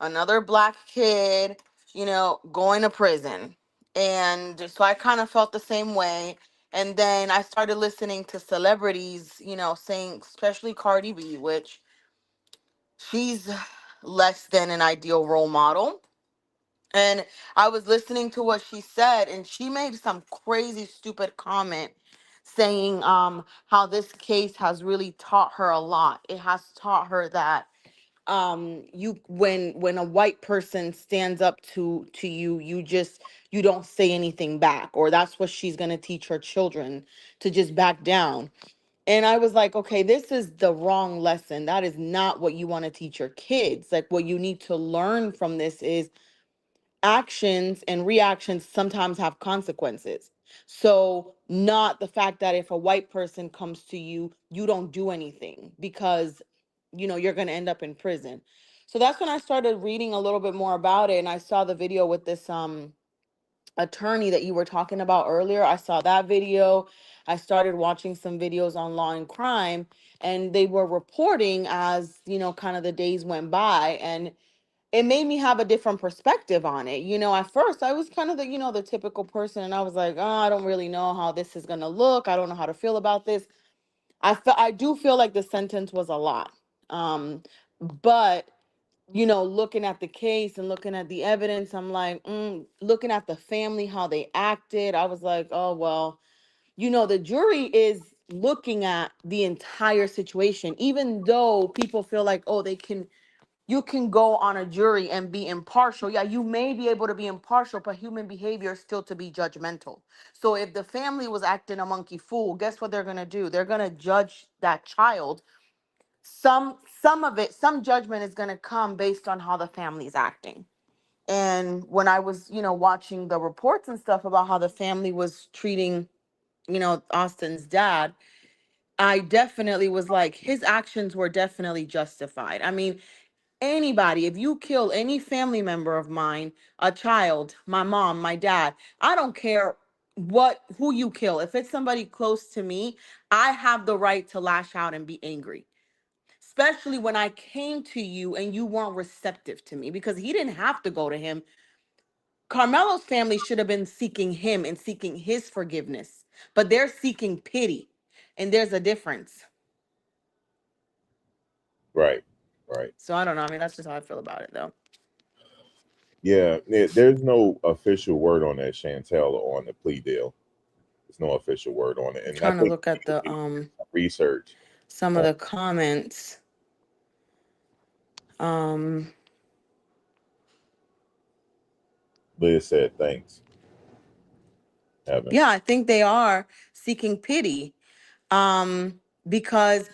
Speaker 3: another black kid, going to prison. And so I kind of felt the same way. And then I started listening to celebrities, saying, especially Cardi B, which she's less than an ideal role model. And I was listening to what she said, and she made some crazy stupid comment saying how this case has really taught her a lot. It has taught her that you when a white person stands up to you, you don't say anything back, or that's what she's going to teach her children, to just back down. And I was like, okay, this is the wrong lesson. That is not what you want to teach your kids. Like, what you need to learn from this is actions and reactions sometimes have consequences. So, not the fact that if a white person comes to you, you don't do anything because, you're going to end up in prison. So that's when I started reading a little bit more about it. And I saw the video with this attorney that you were talking about earlier. I saw that video. I started watching some videos on law and crime, and they were reporting as, kind of the days went by, and it made me have a different perspective on it. At first I was kind of the typical person, and I was like, oh, I don't really know how this is going to look. I don't know how to feel about this. I do feel like the sentence was a lot. But looking at the case and looking at the evidence, I'm like, looking at the family, how they acted, I was like, oh, well, the jury is looking at the entire situation, even though people feel like, oh, you can go on a jury and be impartial. Yeah, you may be able to be impartial, but human behavior is still to be judgmental. So if the family was acting a monkey fool, guess what they're going to do? They're going to judge that child. Some judgment is going to come based on how the family is acting. And when I was, watching the reports and stuff about how the family was treating, Austin's dad, I definitely was like, his actions were definitely justified. I mean, anybody, if you kill any family member of mine, a child, my mom, my dad, I don't care who you kill. If it's somebody close to me, I have the right to lash out and be angry. Especially when I came to you and you weren't receptive to me, because he didn't have to go to him. Carmelo's family should have been seeking him and seeking his forgiveness, but they're seeking pity. And there's a difference.
Speaker 1: Right. Right.
Speaker 3: So I don't know. I mean, that's just how I feel about it, though.
Speaker 1: Yeah. There's no official word on that, Chantel, or on the plea deal. There's no official word on it.
Speaker 3: I'm
Speaker 1: And I
Speaker 3: trying to
Speaker 1: think
Speaker 3: look at the
Speaker 1: research.
Speaker 3: some of the comments.
Speaker 1: Liz said thanks. Heaven.
Speaker 3: Yeah, I think they are seeking pity. Because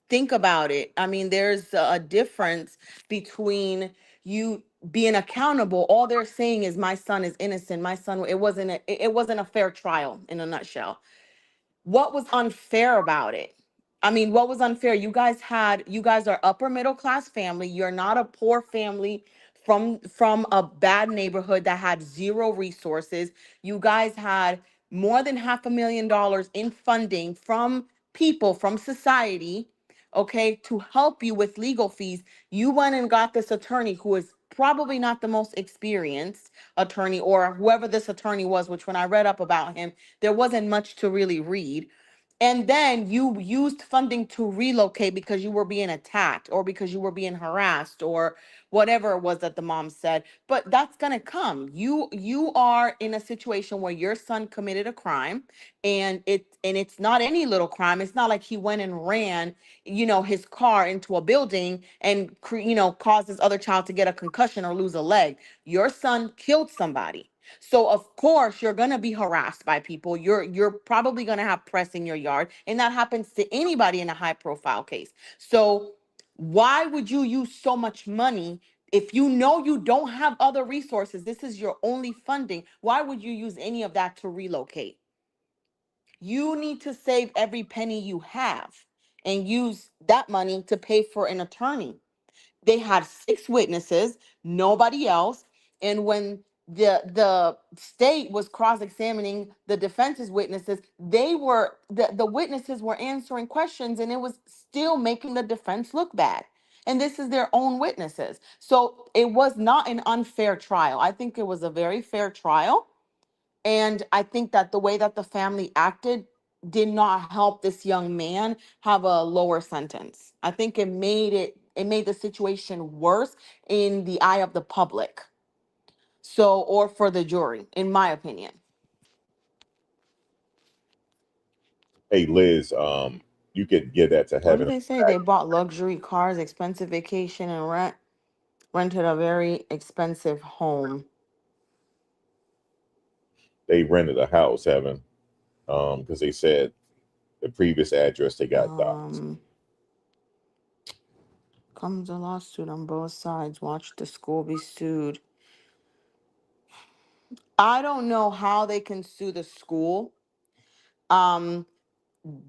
Speaker 3: think about it. I mean, there's a difference between you being accountable. All they're saying is my son is innocent. My son, it wasn't a fair trial in a nutshell. What was unfair about it? I mean, what was unfair? You guys are upper middle class family. You're not a poor family from a bad neighborhood that had zero resources. You guys had more than $500,000 in funding from people, from society, okay, to help you with legal fees. You went and got this attorney who is probably not the most experienced attorney, or whoever this attorney was, which when I read up about him, there wasn't much to really read. And then you used funding to relocate because you were being attacked or because you were being harassed or whatever it was that the mom said. But that's going to come. You are in a situation where your son committed a crime, and it's not any little crime. It's not like he went and ran, his car into a building and caused his other child to get a concussion or lose a leg. Your son killed somebody. So of course you're gonna be harassed by people. You're probably gonna have press in your yard, and that happens to anybody in a high profile case. So why would you use so much money if you know you don't have other resources? This is your only funding. Why would you use any of that to relocate? You need to save every penny you have and use that money to pay for an attorney. They had 6 witnesses, nobody else. And when the state was cross-examining the defense's witnesses, the witnesses were answering questions, and it was still making the defense look bad. And this is their own witnesses. So it was not an unfair trial. I think it was a very fair trial. And I think that the way that the family acted did not help this young man have a lower sentence. I think it made the situation worse in the eye of the public. So, or for the jury, in my opinion.
Speaker 1: Hey Liz, you could give that to
Speaker 3: What did
Speaker 1: Heaven.
Speaker 3: they say? They bought luxury cars, expensive vacation, and rented a very expensive home.
Speaker 1: They rented a house, Heaven, because they said the previous address they got doxxed.
Speaker 3: Comes a lawsuit on both sides. Watch the school be sued. I don't know how they can sue the school. Um,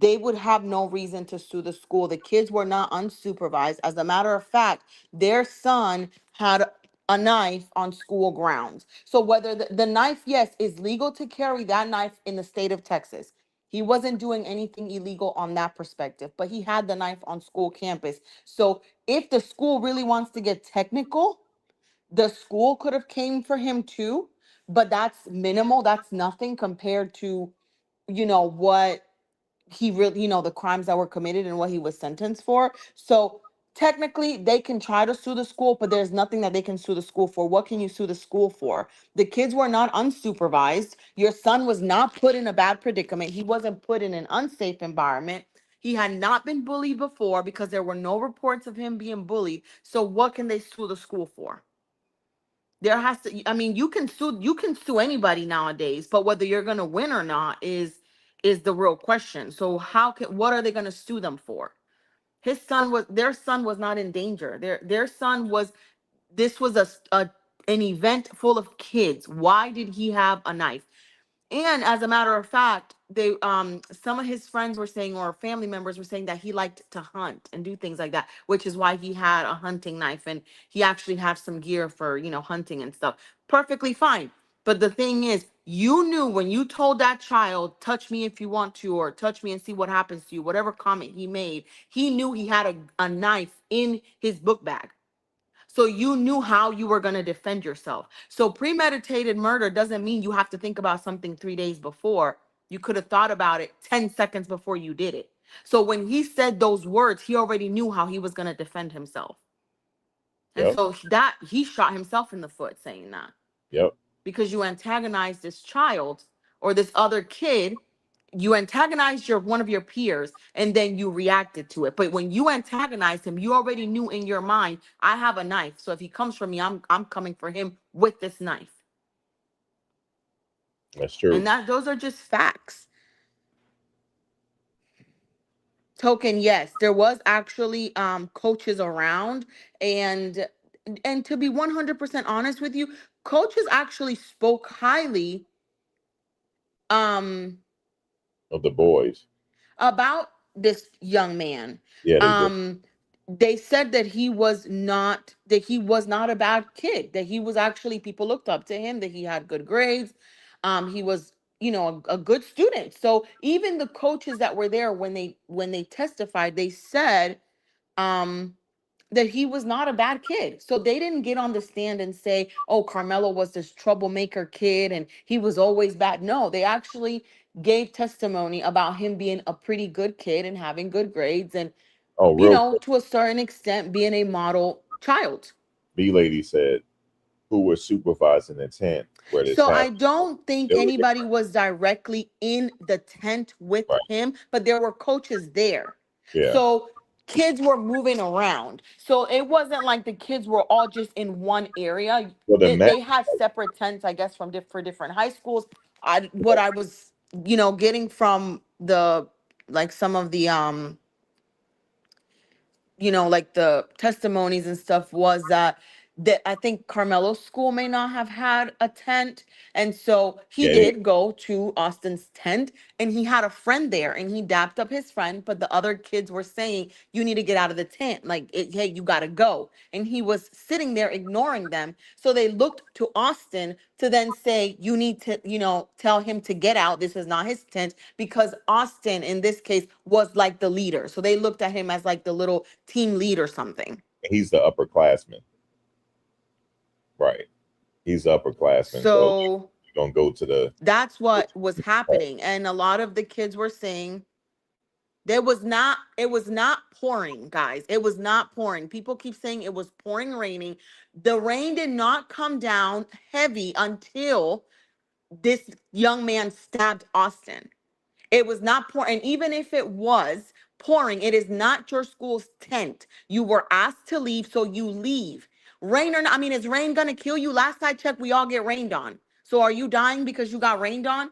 Speaker 3: they would have no reason to sue the school. The kids were not unsupervised. As a matter of fact, their son had a knife on school grounds. So whether the knife, yes, is legal to carry that knife in the state of Texas. He wasn't doing anything illegal on that perspective, but he had the knife on school campus. So if the school really wants to get technical, the school could have came for him too, but that's minimal. That's nothing compared to, what he really, the crimes that were committed and what he was sentenced for. So technically they can try to sue the school, but there's nothing that they can sue the school for. What can you sue the school for? The kids were not unsupervised. Your son was not put in a bad predicament. He wasn't put in an unsafe environment. He had not been bullied before because there were no reports of him being bullied. So what can they sue the school for? There has to, I mean, you can sue anybody nowadays, but whether you're going to win or not is the real question. So what are they going to sue them for? Their son was not in danger. Their son was, this was an event full of kids. Why did he have a knife? And as a matter of fact, they some of his friends were saying, or family members were saying, that he liked to hunt and do things like that, which is why he had a hunting knife, and he actually had some gear for, hunting and stuff. Perfectly fine. But the thing is, you knew when you told that child, touch me if you want to, or touch me and see what happens to you, whatever comment he made, he knew he had a knife in his book bag. So you knew how you were going to defend yourself. So premeditated murder doesn't mean you have to think about something 3 days before. You could have thought about it 10 seconds before you did it. So when he said those words, he already knew how he was going to defend himself. And
Speaker 1: Yep.
Speaker 3: so that he shot himself in the foot saying that.
Speaker 1: Yep.
Speaker 3: Because you antagonized this child or this other kid you antagonized your one of your peers and then you reacted to it. But when you antagonized him, you already knew in your mind, I have a knife. So if he comes for me, I'm coming for him with this knife.
Speaker 1: That's true.
Speaker 3: And that those are just facts. Token, yes, there was actually coaches around, and to be 100% honest with you, coaches actually spoke highly um
Speaker 1: Of the boys.
Speaker 3: about this young man.
Speaker 1: Yeah, they did.
Speaker 3: Um, they said that he was not a bad kid, that he was actually, people looked up to him, that he had good grades. He was, a good student. So even the coaches that were there when they testified, they said um that he was not a bad kid. So they didn't get on the stand and say, oh, Carmelo was this troublemaker kid and he was always bad. No, they actually gave testimony about him being a pretty good kid and having good grades and,
Speaker 1: Oh, real quick,
Speaker 3: to a certain extent, being a model child.
Speaker 1: B lady said who was supervising the tent where this
Speaker 3: So I
Speaker 1: happened.
Speaker 3: don't think
Speaker 1: There were
Speaker 3: anybody
Speaker 1: different,
Speaker 3: was directly in the tent with
Speaker 1: right?
Speaker 3: him, but there were coaches there.
Speaker 1: Yeah.
Speaker 3: So kids were moving around. So it wasn't like the kids were all just in one area.
Speaker 1: Well, the
Speaker 3: They had separate tents, I guess, for different high schools. What I was, getting from the like some of the like the testimonies and stuff was that I think Carmelo's school may not have had a tent. And so he
Speaker 1: yeah,
Speaker 3: did go to Austin's tent and he had a friend there and he dapped up his friend. But the other kids were saying, you need to get out of the tent. Like, hey, you got to go. And he was sitting there ignoring them. So they looked to Austin to then say, you need to, tell him to get out. This is not his tent, because Austin, in this case, was like the leader. So they looked at him as like the little team lead or something.
Speaker 1: he's the upperclassman, right? He's the upperclassman, so
Speaker 3: So
Speaker 1: you're gonna go to the.
Speaker 3: that's what was happening. And a lot of the kids were saying it was not pouring, guys. It was not pouring. People keep saying it was pouring, raining. The rain did not come down heavy until this young man stabbed Austin. It was not pouring. And even if it was pouring, it is not your school's tent. You were asked to leave, so you leave. Rain or not, I mean, is rain going to kill you? Last I checked, we all get rained on. So are you dying because you got rained on?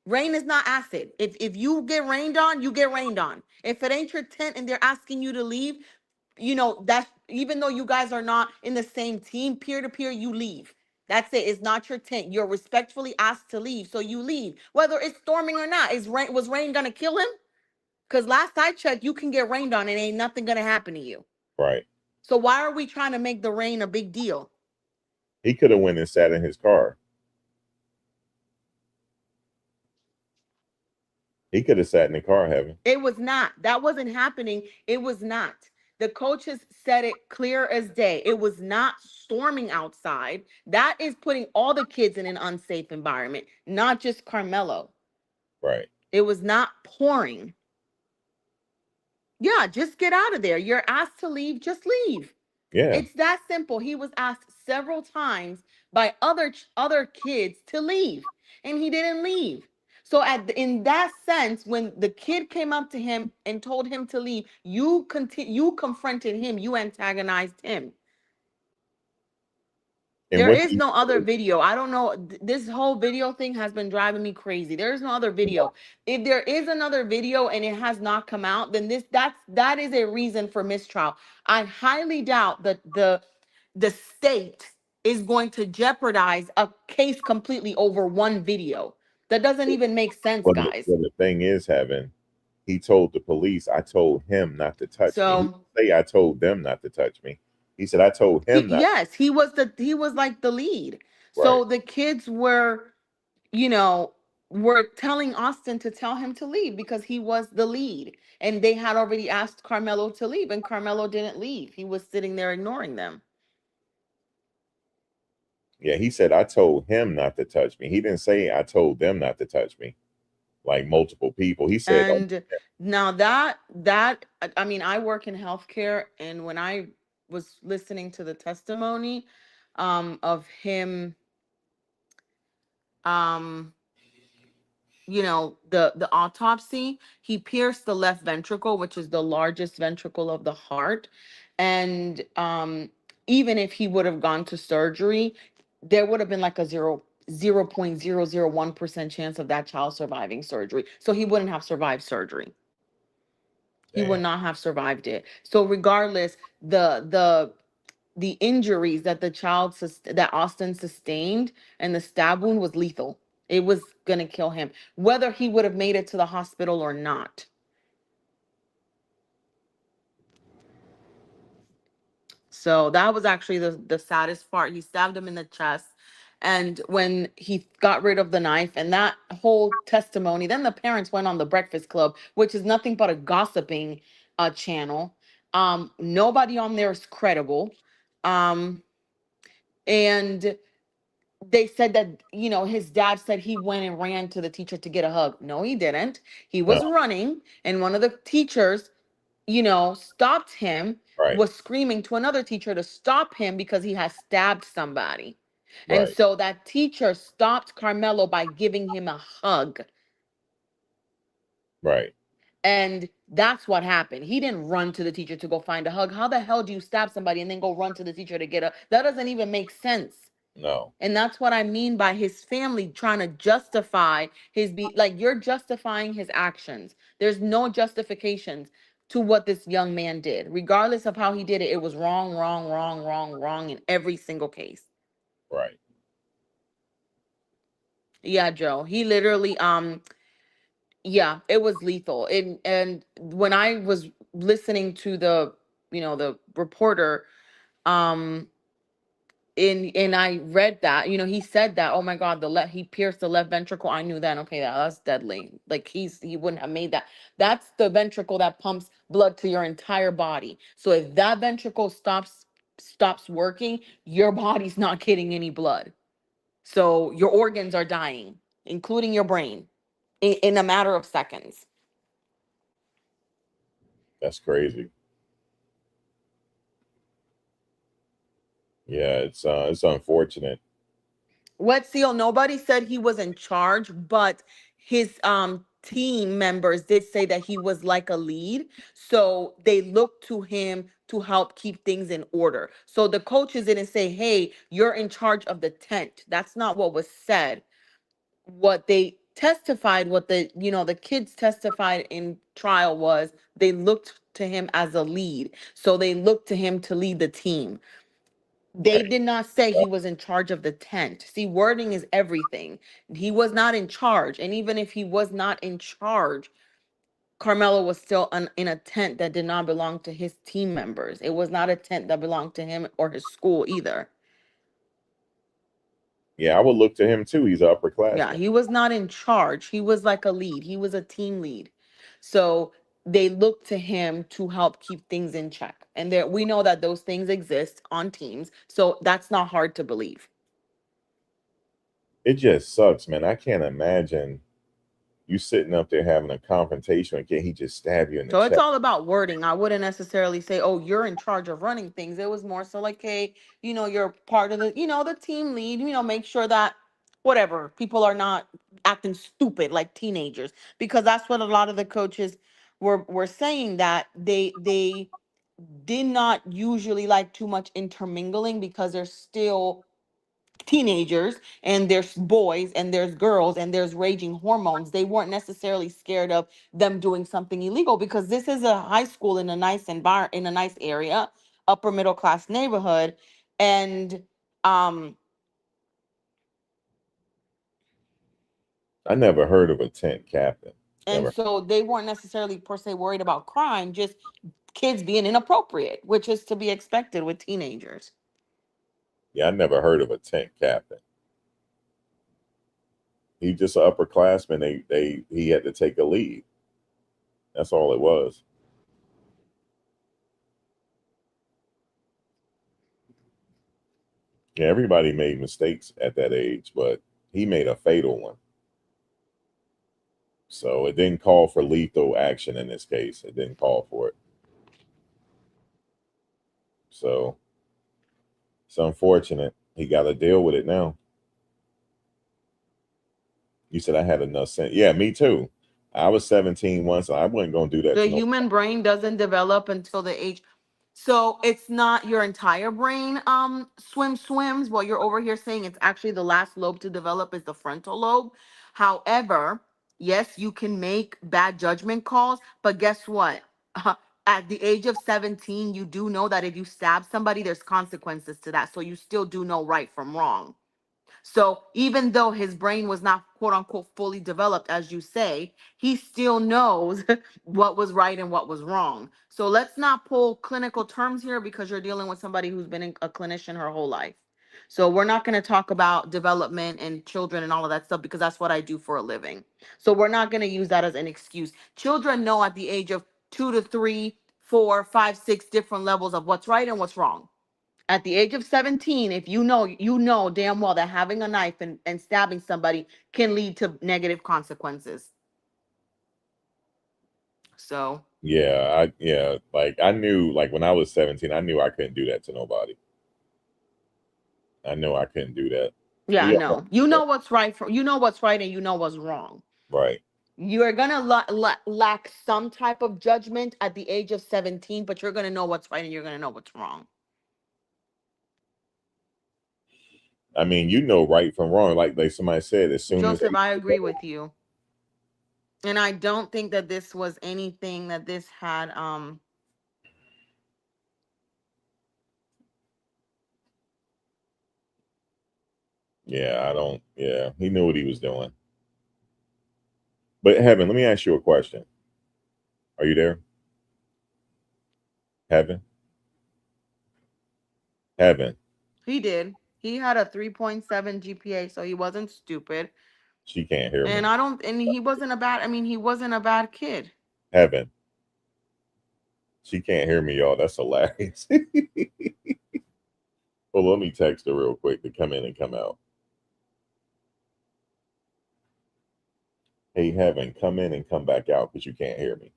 Speaker 3: Rain is not acid. If you get rained on, you get rained on. If it ain't your tent and they're asking you to leave, that's, even though you guys are not in the same team, peer to peer, you leave. That's it. It's not your tent. You're respectfully asked to leave, so you leave. Whether it's storming or not, was rain gonna kill him? Because last I checked, you can get rained on and ain't nothing gonna happen to you.
Speaker 1: Right.
Speaker 3: So why are we trying to make the rain a big deal?
Speaker 1: He could have went and sat in his car. He could have sat in the car, having.
Speaker 3: It was not. That wasn't happening. It was not. The coaches said it clear as day. It was not storming outside. That is putting all the kids in an unsafe environment, not just Carmelo.
Speaker 1: Right.
Speaker 3: It was not pouring. Yeah, just get out of there. You're asked to leave, just leave.
Speaker 1: Yeah.
Speaker 3: It's that simple. He was asked several times by other kids to leave, and he didn't leave. So in that sense, when the kid came up to him and told him to leave, you confronted him, you antagonized him.
Speaker 1: And
Speaker 3: There
Speaker 1: what
Speaker 3: is
Speaker 1: he
Speaker 3: no other
Speaker 1: said,
Speaker 3: video. I don't know. This whole video thing has been driving me crazy. There is no other video. If there is another video and it has not come out, then that is a reason for mistrial. I highly doubt that the state is going to jeopardize a case completely over one video. That doesn't even make sense, guys.
Speaker 1: well, the thing is, having, he told the police, I told him not to touch me. He
Speaker 3: So
Speaker 1: didn't say I told them not to touch me. He said I told him not.
Speaker 3: yes, he was like the lead.
Speaker 1: Right.
Speaker 3: So the kids you know, were telling Austin to tell him to leave because he was the lead. And they had already asked Carmelo to leave, and Carmelo didn't leave. He was sitting there ignoring them.
Speaker 1: Yeah, he said I told him not to touch me. He didn't say I told them not to touch me, like multiple people. He said, oh,
Speaker 3: And now I mean, I work in healthcare, and when I was listening to the testimony of him um the autopsy, he pierced the left ventricle, which is the largest ventricle of the heart. And even if he would have gone to surgery, there would have been like a 0.001% chance of that child surviving surgery. So he wouldn't have survived surgery. He would
Speaker 1: Damn.
Speaker 3: not have survived it. So regardless, the injuries that that Austin sustained and the stab wound was lethal. It was gonna kill him, whether he would have made it to the hospital or not. So that was actually the saddest part. He stabbed him in the chest. And when he got rid of the knife and that whole testimony, then the parents went on the Breakfast Club, which is nothing but a gossiping channel. Nobody on there is credible. Um, and they said that, his dad said he went and ran to the teacher to get a hug. No, he didn't. He
Speaker 1: No.
Speaker 3: was running, and one of the teachers, stopped him,
Speaker 1: Right.
Speaker 3: was screaming to another teacher to stop him because he had stabbed somebody. And
Speaker 1: Right.
Speaker 3: so that teacher stopped Carmelo by giving him a hug.
Speaker 1: Right.
Speaker 3: And that's what happened. He didn't run to the teacher to go find a hug. How the hell do you stab somebody and then go run to the teacher to get a? That doesn't even make sense.
Speaker 1: No.
Speaker 3: And that's what I mean by his family trying to justify like you're justifying his actions. There's no justifications to what this young man did. Regardless of how he did it, it was wrong, wrong, wrong, wrong, wrong in every single case.
Speaker 1: Right.
Speaker 3: Yeah, Joe. He literally yeah, it was lethal. And when I was listening to the reporter, um and I read that, he said that, oh my God, he pierced the left ventricle. I knew that. Okay, that's deadly. Like he wouldn't have made that. That's the ventricle that pumps blood to your entire body. So if that ventricle stops working, your body's not getting any blood. So your organs are dying, including your brain, in a matter of seconds.
Speaker 1: That's crazy. Yeah, it's unfortunate.
Speaker 3: What seal? Nobody said he was in charge, but his team members did say that he was like a lead. So they looked to him to help keep things in order. So the coaches didn't say, "Hey, you're in charge of the tent." That's not what was said. What they testified, what the kids testified in trial was they looked to him as a lead. So they looked to him to lead the team. They
Speaker 1: Right.
Speaker 3: did not say he was in charge of the tent. See, wording is everything. He was not in charge. And even if he was not in charge, Carmelo was still in a tent that did not belong to his team members. It was not a tent that belonged to him or his school either.
Speaker 1: Yeah, I would look to him too. He's an
Speaker 3: Yeah,
Speaker 1: upperclassman.
Speaker 3: he was not in charge. He was like a lead. He was a team lead. So they looked to him to help keep things in check. And we know that those things exist on teams. So that's not hard to believe.
Speaker 1: It just sucks, man. I can't imagine you sitting up there having a confrontation and can he just stab you in the
Speaker 3: So it's
Speaker 1: chest?
Speaker 3: all about wording. I wouldn't necessarily say, "Oh, you're in charge of running things." It was more so like, "Hey, you're part of the team lead. Make sure that whatever people are not acting stupid like teenagers." Because that's what a lot of the coaches were saying, that they did not usually like too much intermingling because they're still teenagers, and there's boys and there's girls and there's raging hormones. They weren't necessarily scared of them doing something illegal because this is a high school in a nice in a nice area, upper middle class neighborhood. And um
Speaker 1: I never heard of a tent captain.
Speaker 3: and
Speaker 1: Never.
Speaker 3: so they weren't necessarily per se worried about crime, just kids being inappropriate, which is to be expected with teenagers.
Speaker 1: Yeah, I never heard of a tent captain. He's just an upperclassman. He had to take a lead. That's all it was. Yeah, everybody made mistakes at that age, but he made a fatal one. So it didn't call for lethal action in this case. It didn't call for it. So it's unfortunate. He got to deal with it now. You said I had enough sense. Yeah, me too. I was 17 once. I wasn't gonna do that
Speaker 3: The
Speaker 1: to no.
Speaker 3: human brain doesn't develop until the age. So it's not your entire brain swims. What you're over here saying, it's actually the last lobe to develop is the frontal lobe. However, yes, you can make bad judgment calls, but guess what? At the age of 17, you do know that if you stab somebody, there's consequences to that. So you still do know right from wrong. So even though his brain was not quote unquote fully developed, as you say, he still knows what was right and what was wrong. So let's not pull clinical terms here because you're dealing with somebody who's been a clinician her whole life. So we're not going to talk about development and children and all of that stuff because that's what I do for a living. So we're not going to use that as an excuse. Children know at the age of 2 to 3, 4, 5, 6 different levels of what's right and what's wrong. At the age of 17, if you know damn well that having a knife and stabbing somebody can lead to negative consequences. So
Speaker 1: Yeah, like I knew, like when I was 17, I knew I couldn't do that to nobody. I know I couldn't do that.
Speaker 3: yeah,
Speaker 1: We all
Speaker 3: no, you know what's right for, you know what's right and you know what's wrong.
Speaker 1: right.
Speaker 3: You're gonna lack some type of judgment at the age of 17, but you're gonna know what's right and you're gonna know what's wrong.
Speaker 1: I mean, you know right from wrong. Like somebody said, as soon as
Speaker 3: Joseph,
Speaker 1: they
Speaker 3: I agree with you. And I don't think that this was anything that this had
Speaker 1: yeah, I don't yeah, he knew what he was doing. But Heaven, let me ask you a question. Are you there? Heaven? Heaven.
Speaker 3: he did. He had a 3.7 GPA, so he wasn't stupid.
Speaker 1: She can't hear
Speaker 3: And
Speaker 1: me.
Speaker 3: I don't, and he wasn't a bad, I mean, he wasn't a bad kid.
Speaker 1: Heaven. She can't hear me, y'all. That's hilarious. Well, let me text her real quick to come in and come out. Hey, Heaven, come in and come back out because you can't hear me.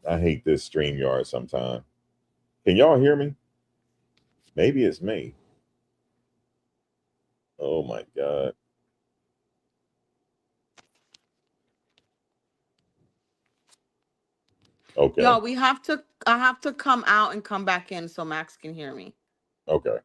Speaker 1: I hate this StreamYard sometimes. Can y'all hear me? Maybe it's me. Oh my God. Okay.
Speaker 3: Yo, I have to come out and come back in so Max can hear me.
Speaker 1: Okay.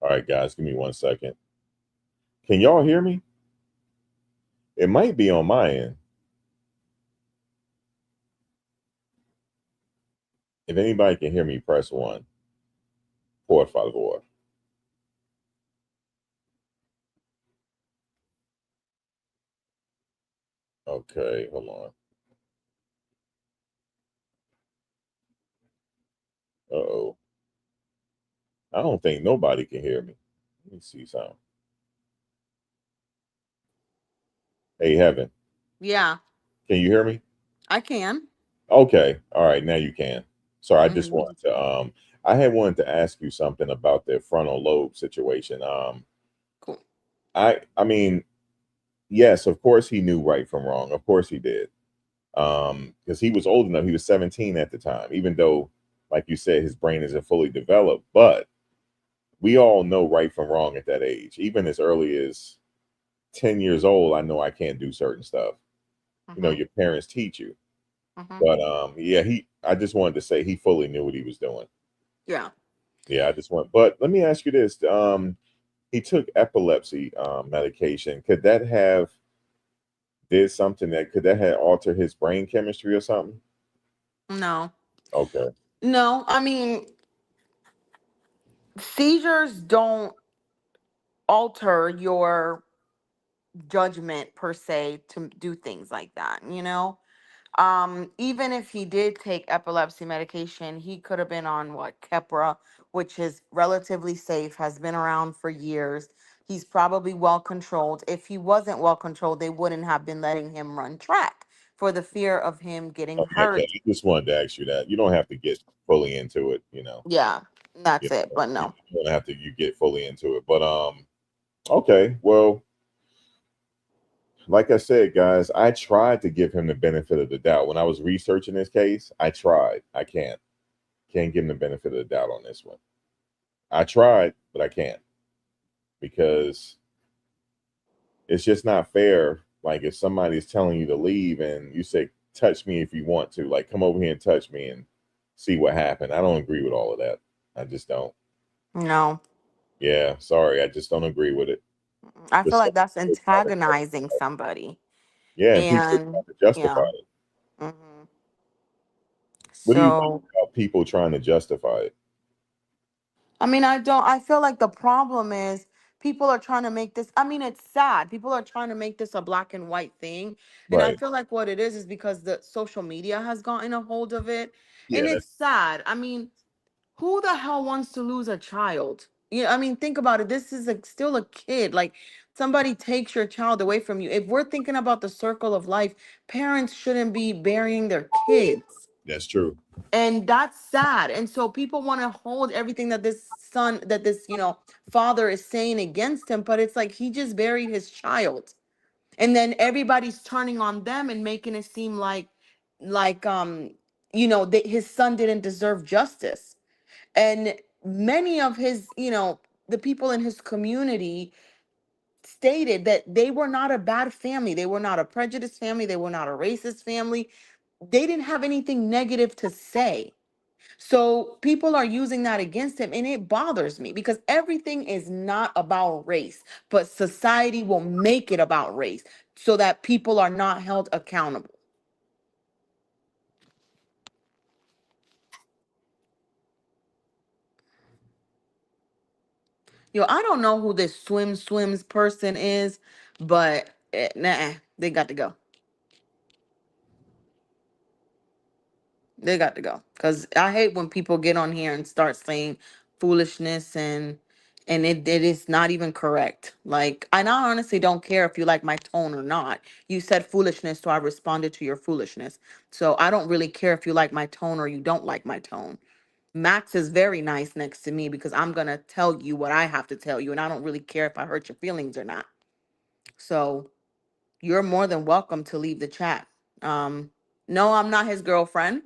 Speaker 1: All right, guys, give me 1 second. Can y'all hear me? It might be on my end. If anybody can hear me, press 1. Por favor. Okay, hold on. Uh-oh. I don't think nobody can hear me. Let me see something. Hey, Heaven,
Speaker 3: Yeah,
Speaker 1: can you hear me?
Speaker 3: I can.
Speaker 1: Okay. All right, now you can. Sorry, I just
Speaker 3: Mhm.
Speaker 1: wanted to I had wanted to ask you something about the frontal lobe situation.
Speaker 3: Cool.
Speaker 1: I mean, yes, of course he knew right from wrong. Of course he did. Because he was old enough, he was 17 at the time, even though, like you said, his brain isn't fully developed. But we all know right from wrong at that age. Even as early as 10 years old, I know I can't do certain stuff. You know,
Speaker 3: Mhm.
Speaker 1: your parents teach you.
Speaker 3: Mhm.
Speaker 1: But yeah, I just wanted to say he fully knew what he was doing.
Speaker 3: Yeah.
Speaker 1: Yeah, I just want, but let me ask you this. He took epilepsy medication. Could that have did something that could that have altered his brain chemistry or something?
Speaker 3: No.
Speaker 1: Okay.
Speaker 3: No, I mean, seizures don't alter your judgment per se to do things like that, you know? Even if he did take epilepsy medication, he could have been on what, Keppra, which is relatively safe, has been around for years. He's probably well controlled. If he wasn't well controlled, they wouldn't have been letting him run track for the fear of him getting
Speaker 1: Okay, okay.
Speaker 3: hurt.
Speaker 1: I just wanted to ask you that. You don't have to get fully into it, you know.
Speaker 3: Yeah,
Speaker 1: You
Speaker 3: that's it. But
Speaker 1: you
Speaker 3: no.
Speaker 1: don't have to you get fully into it. But okay, well, like I said, guys, I tried to give him the benefit of the doubt when I was researching this case. I tried. I can't give him the benefit of the doubt on this one. I tried, but I can't because it's just not fair. Like if somebody's telling you to leave and you say, "Touch me if you want to," like come over here and touch me and see what happened. I don't agree with all of that. I just don't.
Speaker 3: No.
Speaker 1: Yeah, sorry, I just don't agree with it.
Speaker 3: I
Speaker 1: But
Speaker 3: feel
Speaker 1: some
Speaker 3: like that's
Speaker 1: people try to
Speaker 3: antagonizing somebody.
Speaker 1: yeah, and people try
Speaker 3: And
Speaker 1: to justify
Speaker 3: yeah.
Speaker 1: it.
Speaker 3: Hmm.
Speaker 1: What do you think
Speaker 3: So,
Speaker 1: about people trying to justify it?
Speaker 3: I mean, I feel like the problem is people are trying to make this, I mean, it's sad. People are trying to make this a black and white thing. And I
Speaker 1: Right.
Speaker 3: feel like what it is because the social media has gotten a hold of it.
Speaker 1: Yeah,
Speaker 3: And
Speaker 1: that's
Speaker 3: it's sad. I mean, who the hell wants to lose a child? Yeah, I mean, think about it. This is still a kid. Like somebody takes your child away from you. If we're thinking about the circle of life, parents shouldn't be burying their kids.
Speaker 1: that's true.
Speaker 3: And that's sad. And so people want to hold everything that this son, that this, father is saying against him, but it's like he just buried his child. And then everybody's turning on them and making it seem like that his son didn't deserve justice. And many of his, the people in his community stated that they were not a bad family. They were not a prejudiced family. They were not a racist family. They didn't have anything negative to say. So people are using that against him, and it bothers me because everything is not about race, but society will make it about race so that people are not held accountable. I don't know who this swims person is, but nah, they got to go. They got to go because I hate when people get on here and start saying foolishness and it is not even correct. Like, and I honestly don't care if you like my tone or not. You said foolishness, so I responded to your foolishness. So I don't really care if you like my tone or you don't like my tone. Max is very nice next to me because I'm gonna tell you what I have to tell you, and I don't really care if I hurt your feelings or not. So you're more than welcome to leave the chat. No, I'm not his girlfriend.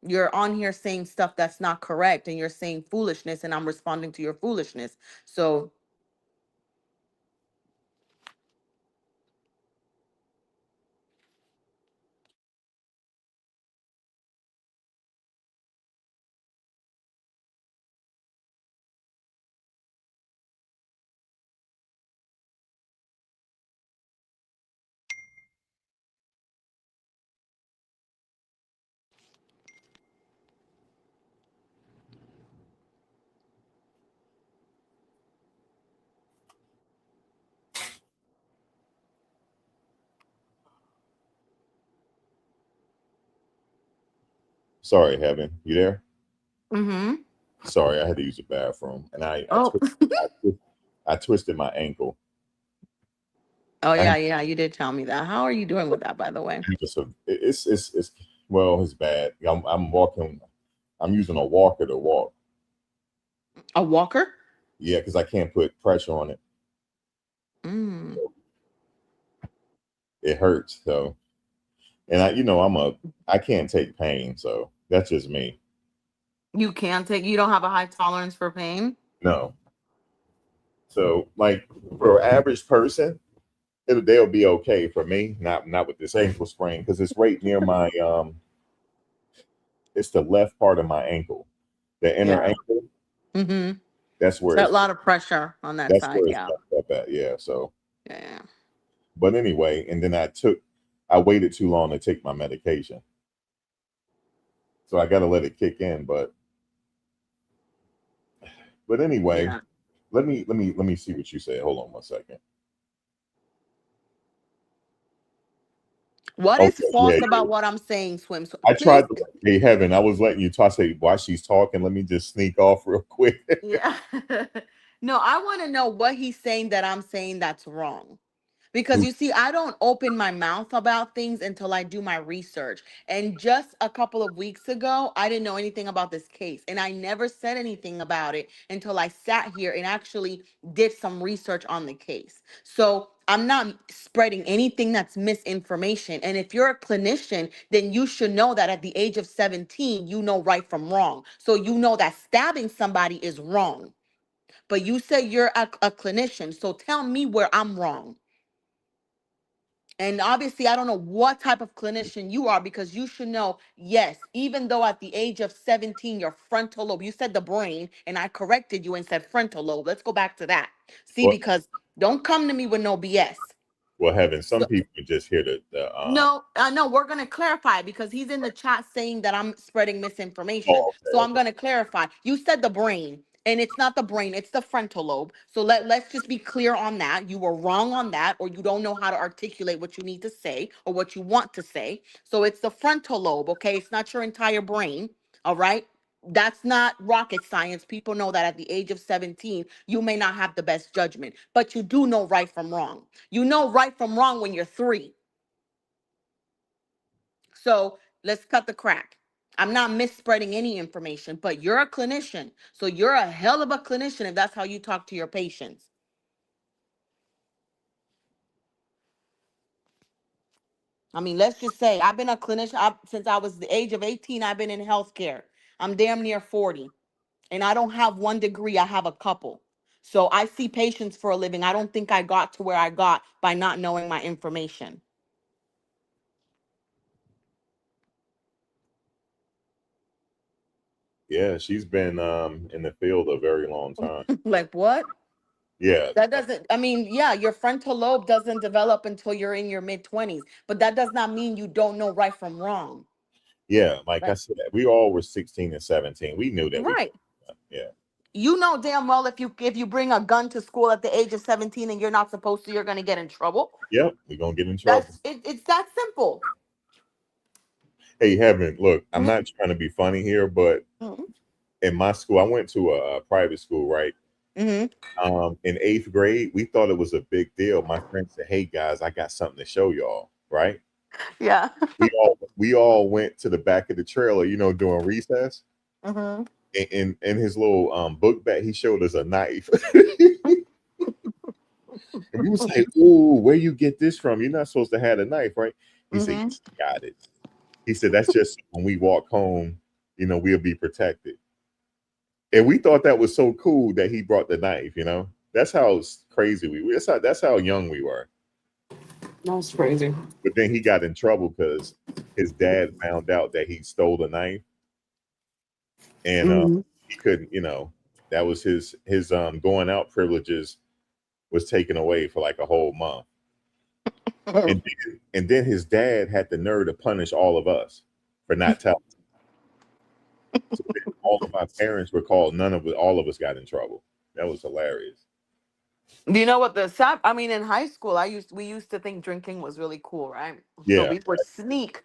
Speaker 3: You're on here saying stuff that's not correct and you're saying foolishness and I'm responding to your foolishness. So,
Speaker 1: Sorry, Heaven. You there?
Speaker 3: mm-hmm.
Speaker 1: Sorry, I had to use the bathroom, and
Speaker 3: Oh,
Speaker 1: I twisted my ankle.
Speaker 3: oh
Speaker 1: I
Speaker 3: yeah, yeah, you did tell me that. How are you doing with that, by the way?
Speaker 1: it's well, it's bad. I'm walking. I'm using a walker to walk.
Speaker 3: A walker?
Speaker 1: Yeah, because I can't put pressure on it.
Speaker 3: Mm.
Speaker 1: It hurts. So, and I can't take pain. So that's just me.
Speaker 3: You don't have a high tolerance for pain?
Speaker 1: No. So like for an average person, they'll be okay. For me, not with this ankle sprain because it's right near my it's the left part of my ankle, the inner
Speaker 3: Yeah.
Speaker 1: ankle.
Speaker 3: Mm-hmm.
Speaker 1: That's where
Speaker 3: So a lot of pressure on that side.
Speaker 1: it's
Speaker 3: Yeah.
Speaker 1: messed up at. Yeah. So,
Speaker 3: Yeah.
Speaker 1: but anyway, and then I waited too long to take my medication, so I got to let it kick in. But anyway,
Speaker 3: Yeah.
Speaker 1: let me see what you said. Hold on 1 second.
Speaker 3: What is
Speaker 1: Okay. Yeah.
Speaker 3: false about what I'm saying, Swim? So
Speaker 1: I
Speaker 3: please.
Speaker 1: tried to. Hey, Heaven, I was letting you talk. Say while she's talking, let me just sneak off real quick.
Speaker 3: Yeah. No, I want to know what he's saying that I'm saying that's wrong. Because you see, I don't open my mouth about things until I do my research. And just a couple of weeks ago, I didn't know anything about this case. And I never said anything about it until I sat here and actually did some research on the case. So I'm not spreading anything that's misinformation. And if you're a clinician, then you should know that at the age of 17, you know right from wrong. So you know that stabbing somebody is wrong. But you say you're a clinician. So tell me where I'm wrong. And obviously, I don't know what type of clinician you are because you should know, yes, even though at the age of 17, your frontal lobe, you said the brain, and I corrected you and said frontal lobe. Let's go back to that. See,
Speaker 1: Well,
Speaker 3: because don't come to me with no BS.
Speaker 1: well, heaven, some people are just here to
Speaker 3: No, I know we're going to clarify because he's in the chat saying that I'm spreading misinformation.
Speaker 1: oh,
Speaker 3: So
Speaker 1: okay,
Speaker 3: I'm
Speaker 1: okay.
Speaker 3: going to clarify. You said the brain, and it's not the brain, it's the frontal lobe. So let's just be clear on that. You were wrong on that, or you don't know how to articulate what you need to say or what you want to say. So it's the frontal lobe, okay? It's not your entire brain, all right? That's not rocket science. People know that at the age of 17, you may not have the best judgment, but you do know right from wrong. You know right from wrong when you're 3. So let's cut the crack. I'm not misspreading any information, but you're a clinician. So you're a hell of a clinician if that's how you talk to your patients. I mean, let's just say I've been a clinician since I was the age of 18. I've been in healthcare. I'm damn near 40, and I don't have one degree, I have a couple. So I see patients for a living. I don't think I got to where I got by not knowing my information.
Speaker 1: Yeah, she's been in the field a very long time.
Speaker 3: Like what?
Speaker 1: Yeah,
Speaker 3: That doesn't, I mean, yeah, your frontal lobe doesn't develop until you're in your mid 20s, but that does not mean you don't know right from wrong.
Speaker 1: yeah. Like I
Speaker 3: Like,
Speaker 1: said, we all were 16 and 17. We knew that we.
Speaker 3: right.
Speaker 1: Yeah.
Speaker 3: You know damn well if you bring a gun to school at the age of 17 and you're not supposed to, you're going to get in trouble.
Speaker 1: Yep. We're gonna get in trouble.
Speaker 3: It's that simple.
Speaker 1: Hey, heaven, look, I'm
Speaker 3: Mhm,
Speaker 1: not trying to be funny here, but
Speaker 3: mhm,
Speaker 1: in my school, I went to a private school, right?
Speaker 3: mhm.
Speaker 1: In eighth grade, we thought it was a big deal. My friend said, "Hey guys, I got something to show y'all." Right?
Speaker 3: Yeah.
Speaker 1: We all went to the back of the trailer, during recess.
Speaker 3: Mhm.
Speaker 1: In his little book bag, he showed us a knife, and we was like, "Ooh, where you get this from? You're not supposed to have a knife, right?" He said,
Speaker 3: Mhm.
Speaker 1: "Yeah, got it." He said, "That's just when we walk home, we'll be protected." And we thought that was so cool that he brought the knife. That's how crazy we were. That's how young we were.
Speaker 3: That's crazy.
Speaker 1: But then he got in trouble because his dad found out that he stole the knife, and
Speaker 3: Mhm.
Speaker 1: he couldn't. That was his going out privileges was taken away for like a whole month, and then his dad had the nerve to punish all of us for not telling. So then all of our parents were called. All of us got in trouble. That was hilarious.
Speaker 3: Do you know what the sad? I mean, in high school, we used to think drinking was really cool, right? So
Speaker 1: Yeah,
Speaker 3: we would sneak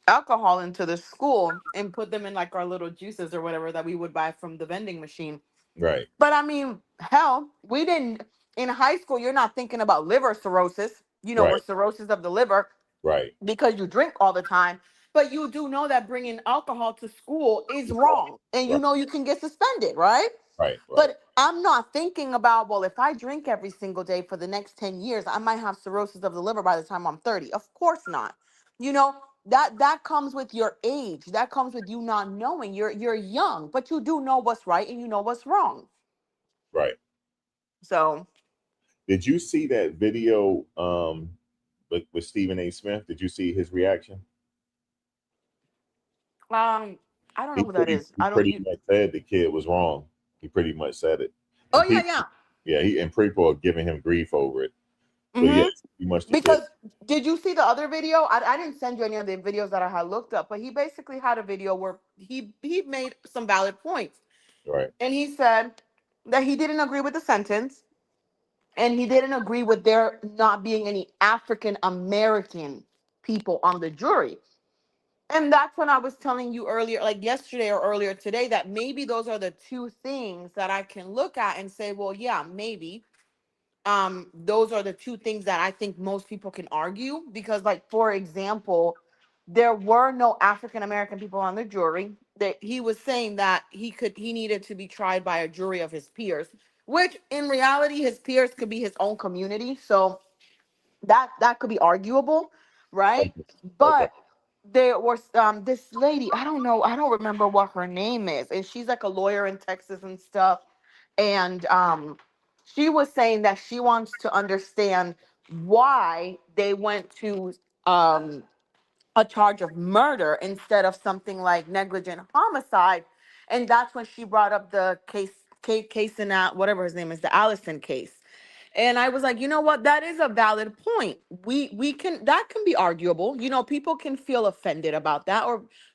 Speaker 3: alcohol into the school and put them in like our little juices or whatever that we would buy from the vending machine.
Speaker 1: right,
Speaker 3: But I mean, hell, we didn't in high school. You're not thinking about liver cirrhosis, or
Speaker 1: right,
Speaker 3: cirrhosis of the liver
Speaker 1: right.
Speaker 3: because you drink all the time. But you do know that bringing alcohol to school is wrong, and
Speaker 1: Right,
Speaker 3: you can get suspended, right?
Speaker 1: right, right,
Speaker 3: But I'm not thinking about, well, if I drink every single day for the next 10 years, I might have cirrhosis of the liver by the time I'm 30. Of course not. You know, that comes with your age. That comes with you not knowing. You're young, but you do know what's right and you know what's wrong.
Speaker 1: right.
Speaker 3: So,
Speaker 1: Did you see that video with Stephen A. Smith? Did you see his reaction?
Speaker 3: um, I don't know
Speaker 1: He
Speaker 3: who that
Speaker 1: pretty
Speaker 3: is.
Speaker 1: he
Speaker 3: I don't
Speaker 1: pretty
Speaker 3: you
Speaker 1: much said the kid was wrong. He pretty much said it,
Speaker 3: Oh
Speaker 1: and
Speaker 3: yeah,
Speaker 1: people,
Speaker 3: yeah.
Speaker 1: yeah, and people are giving him grief over it. But yeah,
Speaker 3: Mhm.
Speaker 1: pretty much the kid.
Speaker 3: Because did you see the other video? I didn't send you any of the videos that I had looked up, but he basically had a video where he made some valid points.
Speaker 1: Right,
Speaker 3: And he said that he didn't agree with the sentence and he didn't agree with there not being any African American people on the jury. And that's when I was telling you earlier, like yesterday or earlier today, that maybe those are the two things that I can look at and say, well, yeah, maybe. those are the two things that I think most people can argue because, like, for example, there were no African American people on the jury. That he was saying that he needed to be tried by a jury of his peers, which in reality his peers could be his own community. So that could be arguable, right?
Speaker 1: Okay. Okay.
Speaker 3: But there was this lady, I don't remember what her name is, and she's like a lawyer in Texas and stuff. And she was saying that she wants to understand why they went to um a charge of murder instead of something like negligent homicide. And that's when she brought up the case in that, whatever his name is, the Allison case. And I was like, you know what? That is a valid point. We can, that can be arguable. You know, people can feel offended about that,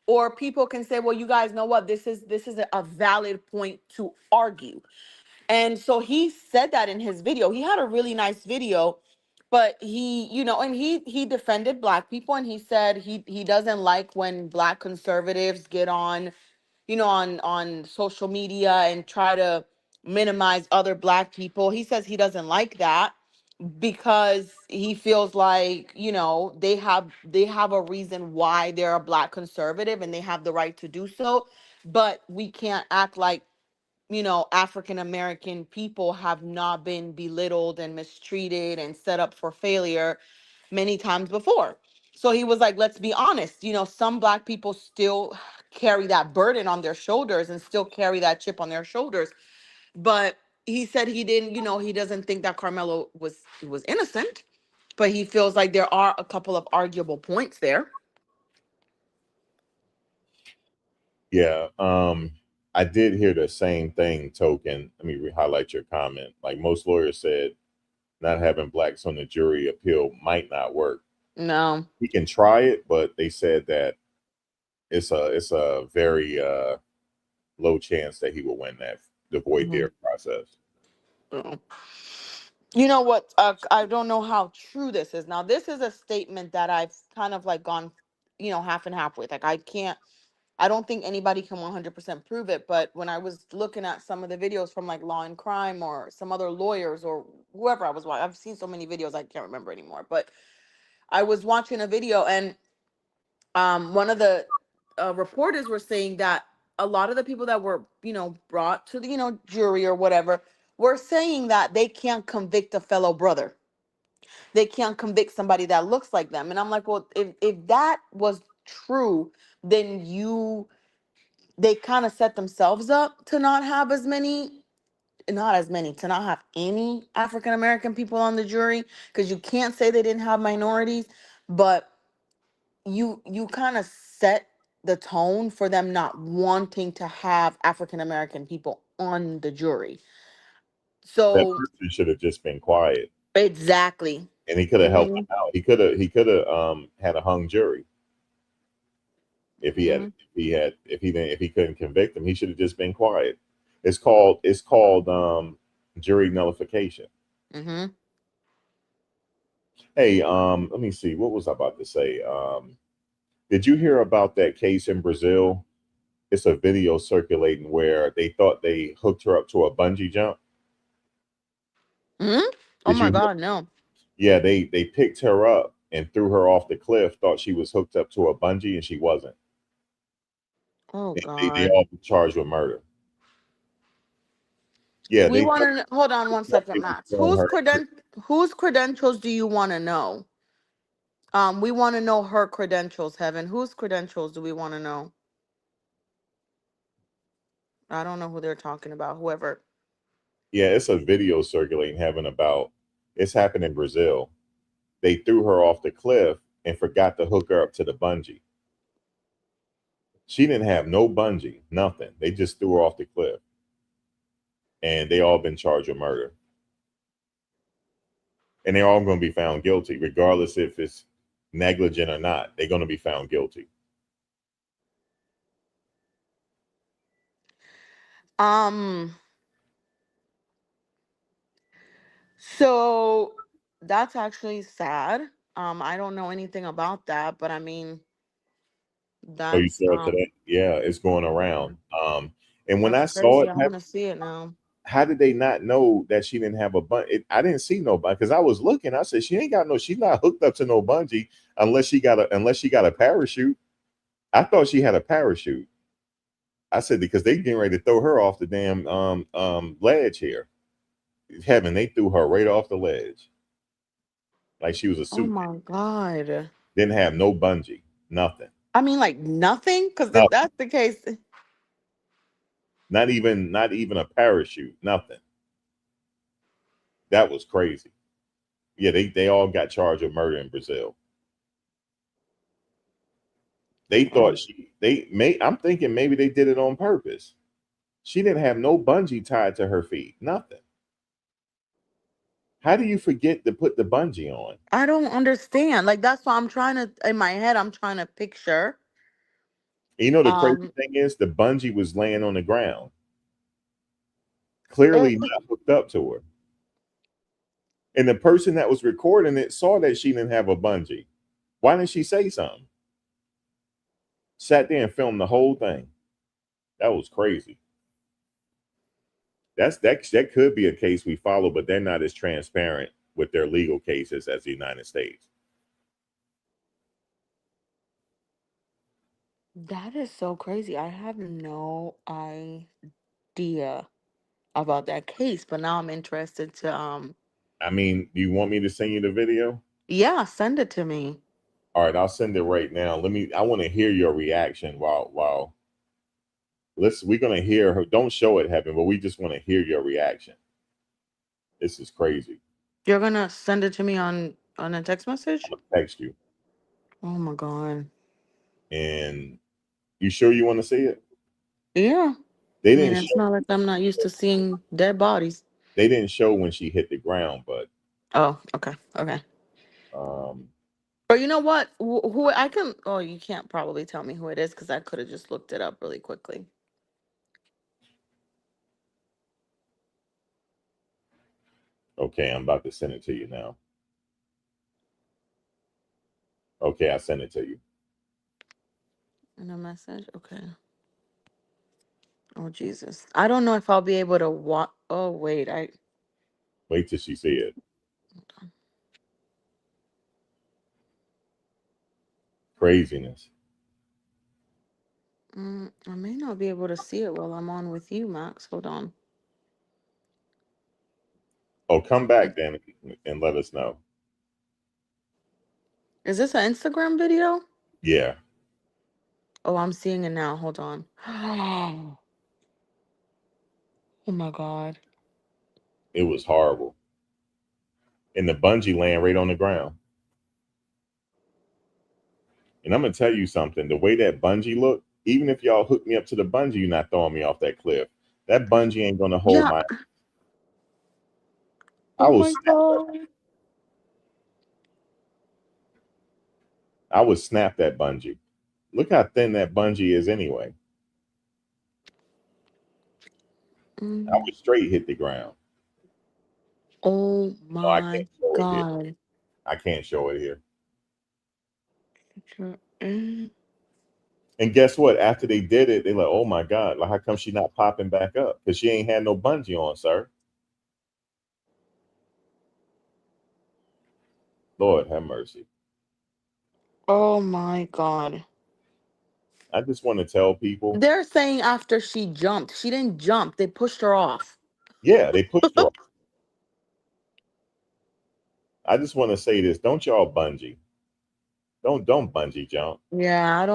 Speaker 3: or people can say, well, you guys know what? This is a valid point to argue. And so he said that in his video. He had a really nice video, but he, and he defended black people, and he said he doesn't like when black conservatives get on, on social media and try to minimize other black people. He says he doesn't like that because he feels like, they have a reason why they're a black conservative and they have the right to do so, but we can't act like, African American people have not been belittled and mistreated and set up for failure many times before. So he was like, let's be honest, some black people still carry that burden on their shoulders and still carry that chip on their shoulders. But he said he didn't, he doesn't think that Carmelo was innocent, but he feels like there are a couple of arguable points there.
Speaker 1: Yeah. I did hear the same thing, Token. Let me highlight your comment. Like most lawyers said, not having blacks on the jury appeal might not work.
Speaker 3: No.
Speaker 1: We can try it, but they said that it's a very low chance that he will win that the voir
Speaker 3: Mhm.
Speaker 1: dire process.
Speaker 3: Mm. You know what? I don't know how true this is. Now, this is a statement that I've kind of like gone, half and half with. Like, I don't think anybody can 100% prove it. But when I was looking at some of the videos from like Law and Crime or some other lawyers or whoever I was watching, I've seen so many videos I can't remember anymore. But I was watching a video, and one of the reporters were saying that a lot of the people that were, brought to the, jury or whatever, were saying that they can't convict a fellow brother. They can't convict somebody that looks like them. And I'm like, well, if that was true, then they kind of set themselves up to not have to not have any African American people on the jury, because you can't say they didn't have minorities, but you kind of set the tone for them not wanting to have African American people on the jury.
Speaker 1: That
Speaker 3: So
Speaker 1: person should have just been quiet,
Speaker 3: exactly.
Speaker 1: and he could have helped
Speaker 3: Hmm.
Speaker 1: them out. He could have had a hung jury if he had
Speaker 3: Hmm.
Speaker 1: if he had if he couldn't convict him. He should have just been quiet. It's called jury nullification.
Speaker 3: Hmm.
Speaker 1: Hey, let me see. What was I about to say? Did you hear about that case in Brazil? It's a video circulating where they thought they hooked her up to a bungee jump.
Speaker 3: Hmm. Oh
Speaker 1: Did
Speaker 3: my
Speaker 1: you?
Speaker 3: God, no.
Speaker 1: Yeah, they picked her up and threw her off the cliff. Thought she was hooked up to a bungee, and she wasn't.
Speaker 3: Oh
Speaker 1: And they
Speaker 3: God.
Speaker 1: all been charged with murder. Yeah,
Speaker 3: We
Speaker 1: they
Speaker 3: want
Speaker 1: thought
Speaker 3: to hold on one second,
Speaker 1: they were
Speaker 3: Max.
Speaker 1: throwing her.
Speaker 3: Whose credentials do you want to know? We want to know her credentials, Heaven. Whose credentials do we want to know? I don't know who they're talking about. Whoever.
Speaker 1: Yeah, it's a video circulating having about. It's happened in Brazil. They threw her off the cliff and forgot to hook her up to the bungee. She didn't have no bungee, nothing. They just threw her off the cliff, and they all been charged with murder. And they're all going to be found guilty, regardless if it's negligent or not. They're going to be found guilty.
Speaker 3: Um. So that's actually sad. I don't know anything about that, but I mean,
Speaker 1: Oh, you
Speaker 3: that's
Speaker 1: saw it today? Yeah, it's going around. And when
Speaker 3: that's
Speaker 1: I saw
Speaker 3: crazy.
Speaker 1: it,
Speaker 3: I want to see it now.
Speaker 1: How did they not know that she didn't have a bungee? I didn't see nobody because I was looking. I said she ain't got no. She's not hooked up to no bungee unless she got a parachute. I thought she had a parachute. I said because they getting ready to throw her off the damn ledge here. Heaven, they threw her right off the ledge like she was a
Speaker 3: Oh
Speaker 1: suit.
Speaker 3: my God.
Speaker 1: Didn't have no bungee, nothing,
Speaker 3: I mean, like nothing? Because if
Speaker 1: nothing.
Speaker 3: that's the case,
Speaker 1: Not even a parachute, nothing. That was crazy. Yeah, they all got charged with murder in Brazil. They thought
Speaker 3: oh,
Speaker 1: they may. I'm thinking maybe they did it on purpose. She didn't have no bungee tied to her feet, nothing. How do you forget to put the bungee on?
Speaker 3: I don't understand. Like that's why I'm trying to in my head. I'm trying to picture.
Speaker 1: And the crazy
Speaker 3: Um,
Speaker 1: thing is the bungee was laying on the ground,
Speaker 3: it,
Speaker 1: clearly not hooked up to her. And the person that was recording it saw that she didn't have a bungee. Why didn't she say something? Sat there and filmed the whole thing. That was crazy. That could be a case we follow, but they're not as transparent with their legal cases as the United States.
Speaker 3: that is so crazy. I have no idea about that case, but now I'm interested to
Speaker 1: I mean, do you want me to send you the video?
Speaker 3: yeah, send it to me.
Speaker 1: All right, I'll send it right now. I want to hear your reaction while we're gonna hear her. Don't show it, Heaven, but we just want to hear your reaction. This is crazy.
Speaker 3: You're gonna send it to me on a text
Speaker 1: I'm
Speaker 3: message?
Speaker 1: gonna text you.
Speaker 3: Oh my God.
Speaker 1: And you sure you want to see it?
Speaker 3: Yeah.
Speaker 1: They
Speaker 3: I mean,
Speaker 1: didn't
Speaker 3: it's
Speaker 1: show
Speaker 3: not like I'm not used to seeing dead bodies.
Speaker 1: they didn't show when she hit the ground, but
Speaker 3: Oh, okay. Okay.
Speaker 1: um
Speaker 3: Or you know what? Who I can oh, you can't probably tell me who it is because I could have just looked it up really quickly.
Speaker 1: okay, I'm about to send it to you now. Okay, I sent it to you.
Speaker 3: In a message? Okay. Oh Jesus. I don't know if I'll be able to oh wait, I
Speaker 1: Wait till she see it. Craziness.
Speaker 3: I may not be able to see it while I'm on with you, Max. Hold on.
Speaker 1: Oh, come back then and let us know.
Speaker 3: Is this an Instagram video?
Speaker 1: Yeah,
Speaker 3: Oh, I'm seeing it now. Hold on. Oh my God.
Speaker 1: it was horrible. And the bungee laying right on the ground. And I'm gonna tell you something. The way that bungee looked, even if y'all hook me up to the bungee, you're not throwing me off that cliff. That bungee ain't gonna hold
Speaker 3: Yeah.
Speaker 1: my. I
Speaker 3: Oh
Speaker 1: was
Speaker 3: my
Speaker 1: snap that.
Speaker 3: God.
Speaker 1: I would snap that bungee. Look how thin that bungee is anyway. I
Speaker 3: Mm.
Speaker 1: would straight hit the ground.
Speaker 3: Oh
Speaker 1: No, I can't
Speaker 3: my
Speaker 1: show it here.
Speaker 3: God.
Speaker 1: I can't show it here.
Speaker 3: Mm.
Speaker 1: And guess what? After they did it, they like, oh my God, like how come she not popping back up? Because she ain't had no bungee on, sir. Lord have mercy.
Speaker 3: Oh my God.
Speaker 1: I just want to tell people,
Speaker 3: They're saying after she jumped. She didn't jump. They pushed her off.
Speaker 1: yeah, they pushed her off. I just want to say this: don't y'all bungee. Don't bungee jump.
Speaker 3: Yeah, I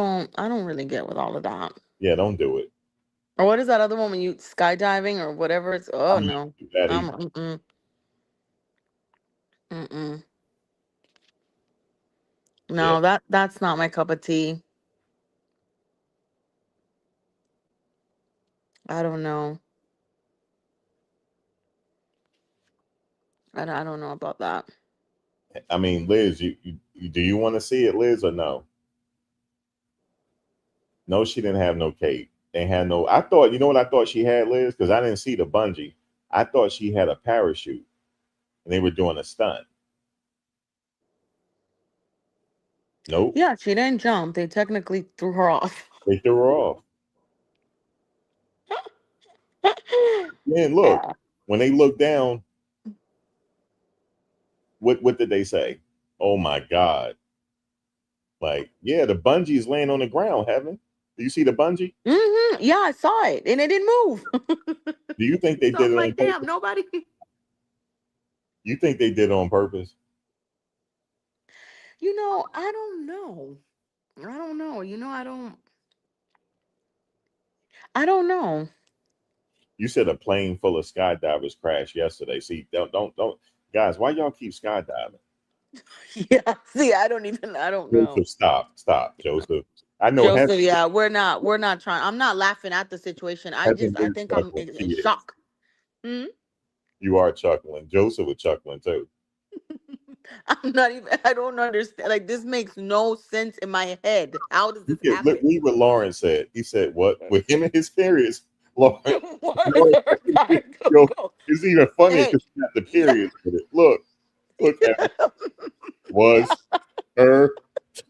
Speaker 3: don't really get with all of that.
Speaker 1: Yeah, don't do it.
Speaker 3: Or what is that other one when you skydiving or whatever it's oh
Speaker 1: I'm not
Speaker 3: no.
Speaker 1: gonna do that
Speaker 3: I'm
Speaker 1: either.
Speaker 3: mm-mm.
Speaker 1: Yeah,
Speaker 3: No, that's not my cup of tea. I don't know. I don't know about that.
Speaker 1: I mean, Liz, do you want to see it, Liz, or no? No, she didn't have no cape. They had no. I thought, you know what I thought she had, Liz, because I didn't see the bungee. I thought she had a parachute, and they were doing a stunt. Nope,
Speaker 3: Yeah, she didn't jump. They technically threw her off.
Speaker 1: they threw her off. She then look, when they look down, what did they say? Oh my God. Like, yeah, the bungee is laying on the ground, Heaven. Do you see the bungee?
Speaker 3: Mm-hmm. Yeah, I saw it, and it didn't move.
Speaker 1: Do you think they
Speaker 3: So
Speaker 1: did
Speaker 3: I'm
Speaker 1: it on
Speaker 3: like, damn,
Speaker 1: purpose?
Speaker 3: nobody.
Speaker 1: You think they did it on purpose?
Speaker 3: I don't know. I don't know. I don't know.
Speaker 1: You said a plane full of skydivers crashed yesterday. See, don't, guys. Why y'all keep skydiving?
Speaker 3: Yeah. See, I don't know.
Speaker 1: Joseph, stop, Joseph. I know Heaven,
Speaker 3: Joseph, yeah, we're not trying. I'm not laughing at the situation.
Speaker 1: Heaven
Speaker 3: I
Speaker 1: is
Speaker 3: think I'm
Speaker 1: chuckling. She
Speaker 3: in
Speaker 1: is.
Speaker 3: shock. Hmm?
Speaker 1: You are chuckling. Joseph was chuckling too.
Speaker 3: I'm not even, I don't understand. Like, this makes no sense in my head. How does this
Speaker 1: Look,
Speaker 3: happen?
Speaker 1: read what Lawrence said. He said, "What with him and his periods, Lawrence,
Speaker 3: What is
Speaker 1: Lawrence
Speaker 3: her time to
Speaker 1: yo,
Speaker 3: go?
Speaker 1: it's even funnier
Speaker 3: Hey,
Speaker 1: because she got the
Speaker 3: yeah.
Speaker 1: periods with it. Look, Heaven was her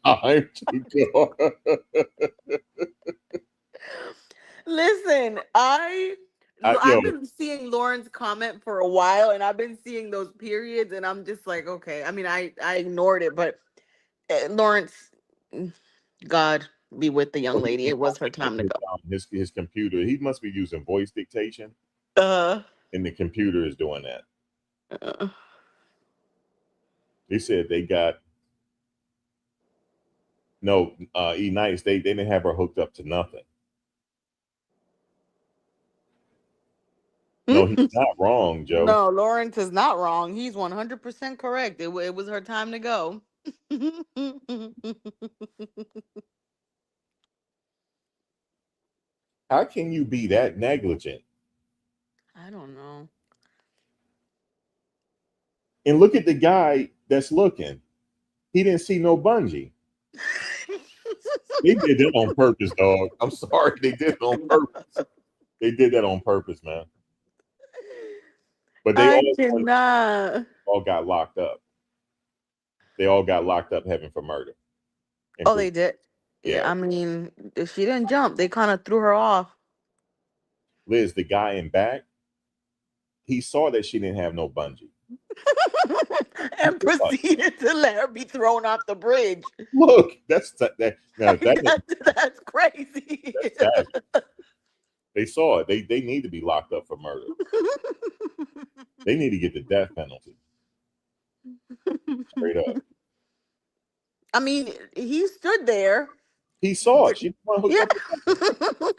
Speaker 1: time to go."
Speaker 3: Listen,
Speaker 1: Yo,
Speaker 3: I've been seeing Lauren's comment for a while, and I've been seeing those periods, and I'm just like, okay. I mean, I ignored it, but Lawrence, mm, God be with the young lady.
Speaker 1: he's
Speaker 3: It was her
Speaker 1: probably
Speaker 3: time to
Speaker 1: typing it
Speaker 3: go.
Speaker 1: down on his computer. He must be using voice dictation,
Speaker 3: Uh,
Speaker 1: and the computer is doing that.
Speaker 3: uh
Speaker 1: They said they got no E-Nice. They didn't have her hooked up to nothing. No, he's not wrong, Joe.
Speaker 3: No, Lawrence is not wrong. He's 100% correct. It was her time to go.
Speaker 1: How can you be that negligent?
Speaker 3: I don't know.
Speaker 1: And look at the guy that's looking. He didn't see no bungee. They did that on purpose, dog. I'm sorry, they did it on purpose. They did that on purpose, man. But they
Speaker 3: I
Speaker 1: all
Speaker 3: cannot.
Speaker 1: all got locked up. They all got locked up heaven for murder. And
Speaker 3: Oh, they did. Yeah,
Speaker 1: yeah,
Speaker 3: I mean, if she didn't jump, they kind of threw her off.
Speaker 1: Liz, the guy in back, he saw that she didn't have no bungee. He
Speaker 3: And
Speaker 1: was like,
Speaker 3: proceeded to let her be thrown off the bridge.
Speaker 1: look, that now
Speaker 3: Like,
Speaker 1: that
Speaker 3: that's crazy.
Speaker 1: that's savage. They saw it. They need to be locked up for murder. They need to get the death penalty. Straight up.
Speaker 3: I mean, he stood there.
Speaker 1: He saw it. She the one hooked
Speaker 3: Yeah.
Speaker 1: up the bungee.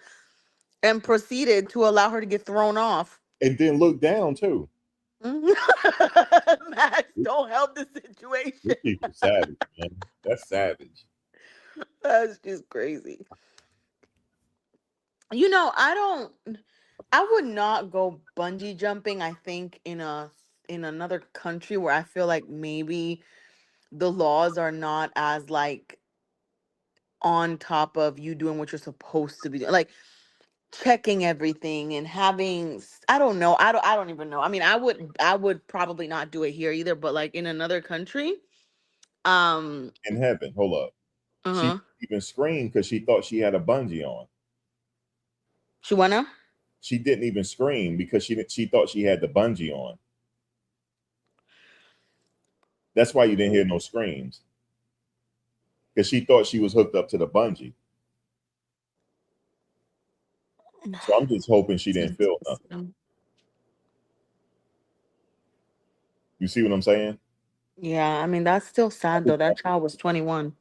Speaker 3: And proceeded to allow her to get thrown off.
Speaker 1: And then looked down too.
Speaker 3: Max, don't help the situation.
Speaker 1: These people savage, man. That's savage.
Speaker 3: That's just crazy. I would not go bungee jumping, I think, in another country where I feel like maybe the laws are not as like on top of you doing what you're supposed to be doing. Like checking everything and I don't know. I don't even know. I mean, I would probably not do it here either, but like in another country, um
Speaker 1: In heaven, hold up. She
Speaker 3: uh-huh.
Speaker 1: even screamed because she thought she had a bungee on.
Speaker 3: She wanna?
Speaker 1: She didn't even scream because she thought she had the bungee on. That's why you didn't hear no screams because she thought she was hooked up to the bungee. So I'm just hoping she didn't feel nothing. You see what I'm saying?
Speaker 3: Yeah, I mean that's still sad though. That child was 21.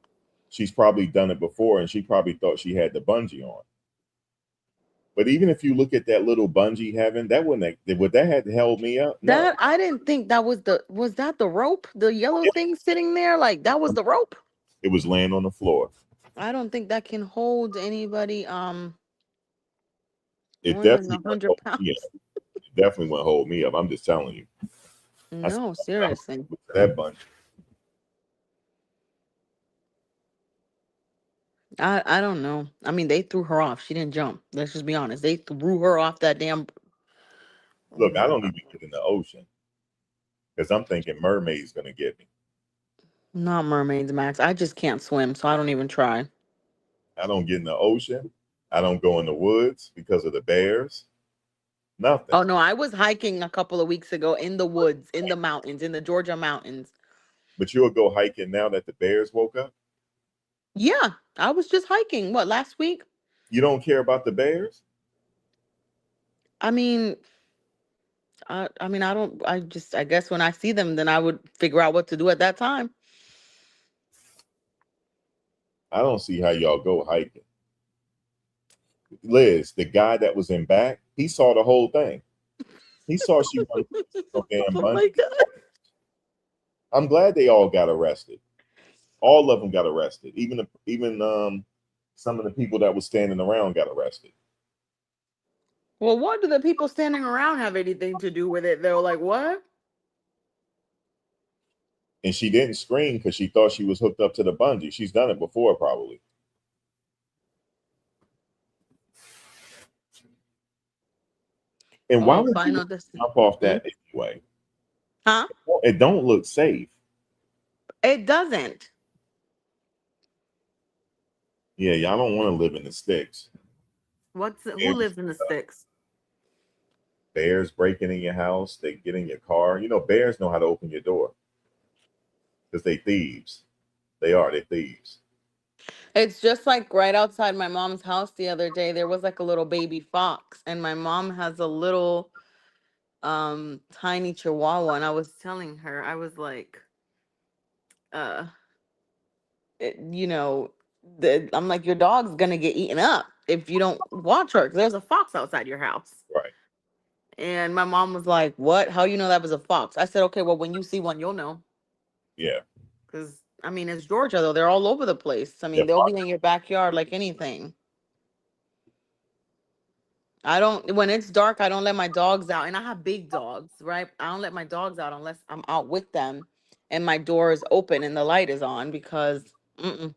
Speaker 1: She's probably done it before and she probably thought she had the bungee on. But even if you look at that little bungee heaven, that wouldn't would that have held me up? No.
Speaker 3: That I didn't think that was that the rope? The yellow
Speaker 1: Yeah.
Speaker 3: thing sitting there? Like that was the rope?
Speaker 1: It was laying on the floor.
Speaker 3: I don't think that can hold anybody
Speaker 1: It
Speaker 3: more than
Speaker 1: definitely
Speaker 3: a
Speaker 1: wouldn't
Speaker 3: hundred
Speaker 1: hold me
Speaker 3: pounds.
Speaker 1: up. It definitely wouldn't hold me up. I'm just telling you. I said,
Speaker 3: No, seriously.
Speaker 1: that bungee.
Speaker 3: I don't know. I mean, they threw her off. She didn't jump. Let's just be honest. They threw her off that damn. Oh
Speaker 1: Look, I
Speaker 3: my
Speaker 1: don't
Speaker 3: god.
Speaker 1: even get in the ocean because I'm thinking mermaid's gonna get me.
Speaker 3: Not mermaids, Max. I just can't swim, so I don't even try.
Speaker 1: I don't get in the ocean. I don't go in the woods because of the bears. Nothing.
Speaker 3: Oh no, I was hiking a couple of weeks ago in the woods, in the mountains, in the Georgia mountains.
Speaker 1: But you'll go hiking now that the bears woke up.
Speaker 3: Yeah, I was just hiking. What, last week?
Speaker 1: You don't care about the bears.
Speaker 3: I mean, I don't. I guess when I see them, then I would figure out what to do at that time.
Speaker 1: I don't see how y'all go hiking. Liz, the guy that was in back, he saw the whole thing. He saw she wasn't no damn
Speaker 3: Oh
Speaker 1: bunny.
Speaker 3: my god.
Speaker 1: I'm glad they all got arrested. All of them got arrested. Even some of the people that was standing around got arrested.
Speaker 3: Well, what do the people standing around have anything to do with it? They're like, what?
Speaker 1: And she didn't scream because she thought she was hooked up to the bungee. She's done it before, probably. And why
Speaker 3: Oh,
Speaker 1: would you
Speaker 3: final destination.
Speaker 1: jump off that anyway?
Speaker 3: Huh?
Speaker 1: It don't look safe.
Speaker 3: It doesn't.
Speaker 1: Yeah, y'all don't want to live in the sticks.
Speaker 3: Who
Speaker 1: Bears,
Speaker 3: lives in the sticks?
Speaker 1: bears breaking in your house, they get in your car. You know, bears know how to open your door because they thieves. They're thieves.
Speaker 3: It's just like right outside my mom's house the other day, there was like a little baby fox, and my mom has a little tiny chihuahua, and I was telling her, I was like, uh you know, I'm like, your dog's gonna get eaten up if you don't watch her, 'cause there's a fox outside your house.
Speaker 1: Right.
Speaker 3: And my mom was like, what? How you know that was a fox? I said, okay, well, when you see one, you'll know.
Speaker 1: Yeah.
Speaker 3: Because I mean, it's Georgia though, they're all over the place. I
Speaker 1: Yeah.
Speaker 3: mean, they'll be in your backyard like anything. I don't, when it's dark, I don't let my dogs out. And I have big dogs, right? I don't let my dogs out unless I'm out with them and my door is open and the light is on because mm-mm.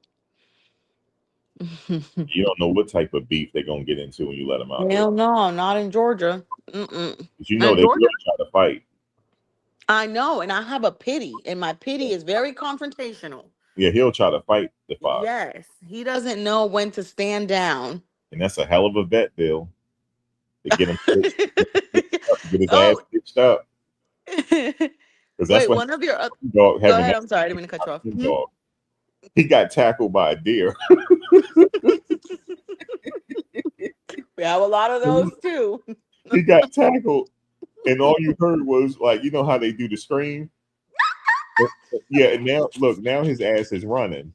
Speaker 1: You don't know what type of beef they're gonna get into when you let them out there.
Speaker 3: Hell no, not in Georgia. Mm-mm.
Speaker 1: 'Cause you know
Speaker 3: And
Speaker 1: they will
Speaker 3: Georgia,
Speaker 1: try to fight.
Speaker 3: I know, and I have a pity, and my pity is very confrontational.
Speaker 1: Yeah, he'll try to fight the fox,
Speaker 3: Yes, he doesn't know when to stand down.
Speaker 1: and that's a hell of a vet bill to get him to get his ass
Speaker 3: Oh,
Speaker 1: stitched up because that's
Speaker 3: wait,
Speaker 1: what
Speaker 3: one of your
Speaker 1: dog
Speaker 3: go
Speaker 1: having
Speaker 3: ahead.
Speaker 1: that
Speaker 3: I'm sorry, I didn't mean to cut you off.
Speaker 1: dog. He got tackled by a deer.
Speaker 3: We have a lot of those too.
Speaker 1: He got tackled, and all you heard was like, you know how they do the scream. Yeah, and now look, now his ass is running.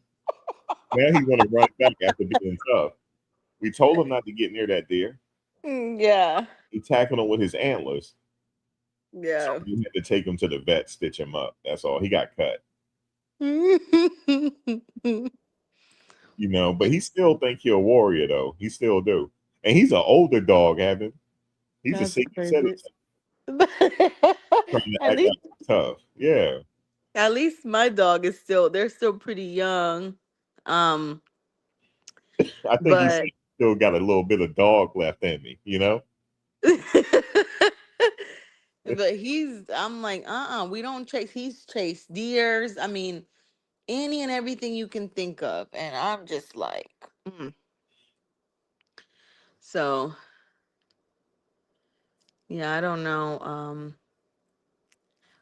Speaker 1: Now he's gonna run back after being tough. We told him not to get near that deer.
Speaker 3: Yeah,
Speaker 1: He tackled him with his antlers. So
Speaker 3: yeah.
Speaker 1: we had to take him to the vet, stitch him up. That's all. He got cut, you know, but he still think he a warrior though. He still do. And he's an older dog, Evan. He's a
Speaker 3: That's
Speaker 1: senior
Speaker 3: crazy.
Speaker 1: citizen trying to
Speaker 3: At
Speaker 1: act
Speaker 3: least,
Speaker 1: like he's tough. Yeah.
Speaker 3: at least my dog is still. They're still pretty young. Um,
Speaker 1: I think he
Speaker 3: but
Speaker 1: still got a little bit of dog left in me, you know?
Speaker 3: but I'm like, we don't chase. He's chased deers. I mean, any and everything you can think of, and I'm just like, so yeah, I don't know.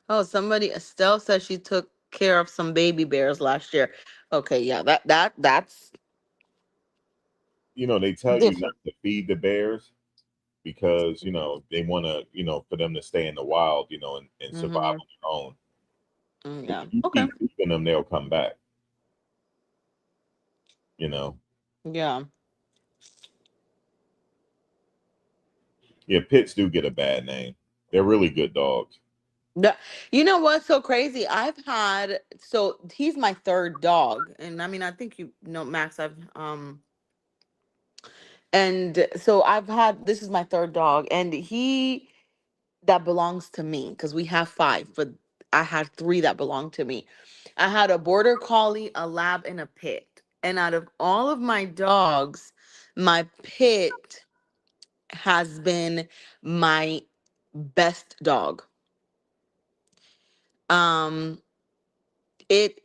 Speaker 3: Oh, somebody Estelle said she took care of some baby bears last year. Okay, yeah, that's
Speaker 1: You know, they tell you not
Speaker 3: different.
Speaker 1: to feed the bears because, you know, they want to, you know, for them to stay in the wild, you know, and survive
Speaker 3: Mm-hmm.
Speaker 1: on their own. If
Speaker 3: Yeah.
Speaker 1: you
Speaker 3: Okay.
Speaker 1: keep feeding them, they'll come back, you know?
Speaker 3: Yeah.
Speaker 1: Yeah, pits do get a bad name. They're really good dogs.
Speaker 3: The, you know what's so crazy? So he's my third dog, and I mean I think you know Max. And so I've had this is my third dog, and he that belongs to me because we have five, but I had three that belonged to me. I had a border collie, a lab, and a pit. And out of all of my dogs, my pit has been my best dog. Um, it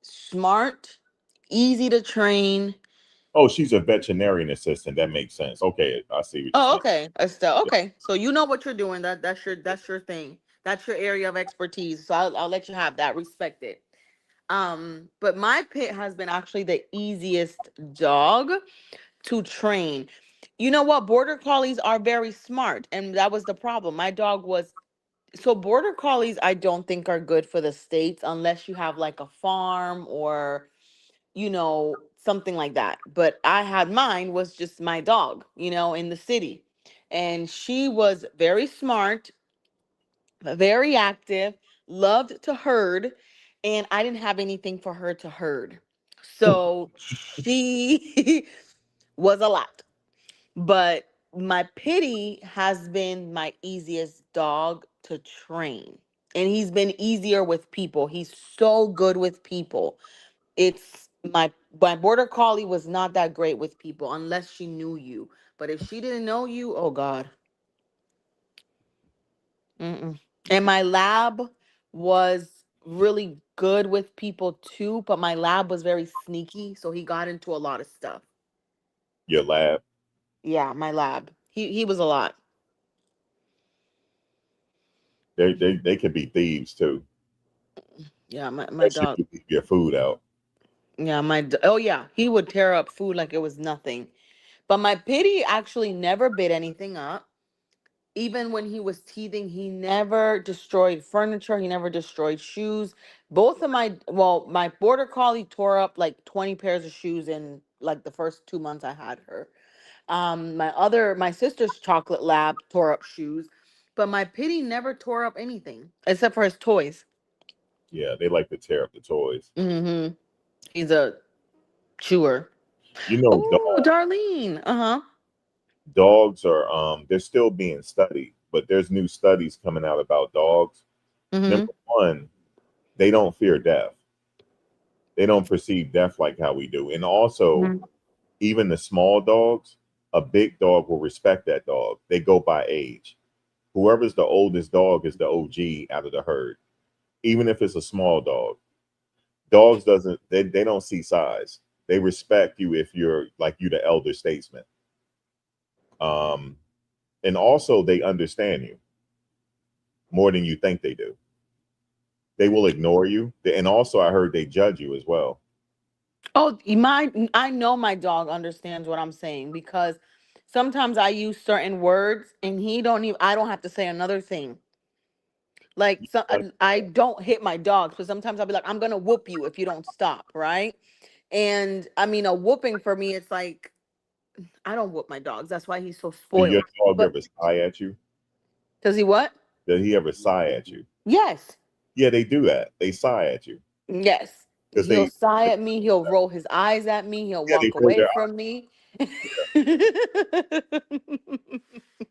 Speaker 3: smart, easy to train,
Speaker 1: Oh, she's a veterinarian assistant. That makes sense. Okay, I see what you're
Speaker 3: Oh,
Speaker 1: saying.
Speaker 3: okay. Estelle.
Speaker 1: Yeah.
Speaker 3: Okay. So you know what you're doing. That's your thing. That's your area of expertise. So I'll let you have that. Respect it. But my pit has been actually the easiest dog to train. You know what? Border collies are very smart, and that was the problem. My dog was so border collies I don't think are good for the states unless you have like a farm or something like that. But I had mine was just my dog, in the city. And she was very smart, very active, loved to herd, and I didn't have anything for her to herd. So she was a lot. But my pity has been my easiest dog to train. And he's been easier with people. He's so good with people. It's my border collie was not that great with people unless she knew you. But if she didn't know you, oh God. Mm-mm. And my lab was really good with people too, but my lab was very sneaky, so he got into a lot of stuff.
Speaker 1: Your lab.
Speaker 3: Yeah, my lab. He was a lot.
Speaker 1: They could be thieves too,
Speaker 3: Yeah, my
Speaker 1: especially if
Speaker 3: dog.
Speaker 1: you leave your food out.
Speaker 3: Yeah, oh yeah, he would tear up food like it was nothing. But my pity actually never bit anything up. Even when he was teething, he never destroyed furniture. He never destroyed shoes. Both of my border collie tore up like 20 pairs of shoes in like the first 2 months I had her. My sister's chocolate lab tore up shoes, but my pity never tore up anything except for his toys.
Speaker 1: Yeah, they like to tear up the toys.
Speaker 3: Mm-hmm. He's a chewer.
Speaker 1: You know,
Speaker 3: Oh, Darlene. Uh-huh.
Speaker 1: dogs are they're still being studied, but there's new studies coming out about dogs.
Speaker 3: Mm-hmm.
Speaker 1: Number one, they don't fear death. They don't perceive death like how we do. And also,
Speaker 3: Mm-hmm.
Speaker 1: even the small dogs, a big dog will respect that dog. They go by age. Whoever's the oldest dog is the OG out of the herd, even if it's a small dog. Dogs doesn't they don't see size. They respect you if you're like you the elder statesman. Um, and also they understand you more than you think they do. They will ignore you. And also I heard they judge you as well.
Speaker 3: Oh, I know my dog understands what I'm saying because sometimes I use certain words and he don't even I don't have to say another thing. Like I don't hit my dogs, but sometimes I'll be like, I'm gonna whoop you if you don't stop, right? And I mean a whooping for me, it's like I don't whoop my dogs. That's why he's so
Speaker 1: Do your
Speaker 3: spoiled.
Speaker 1: dog
Speaker 3: But
Speaker 1: ever sigh at you?
Speaker 3: does he what?
Speaker 1: Does he ever sigh at you?
Speaker 3: Yes.
Speaker 1: Yeah, they do that. They sigh at you
Speaker 3: Yes.
Speaker 1: because
Speaker 3: He'll sigh at me, he'll roll his eyes at me, he'll
Speaker 1: they
Speaker 3: walk
Speaker 1: roll
Speaker 3: away
Speaker 1: their
Speaker 3: from me.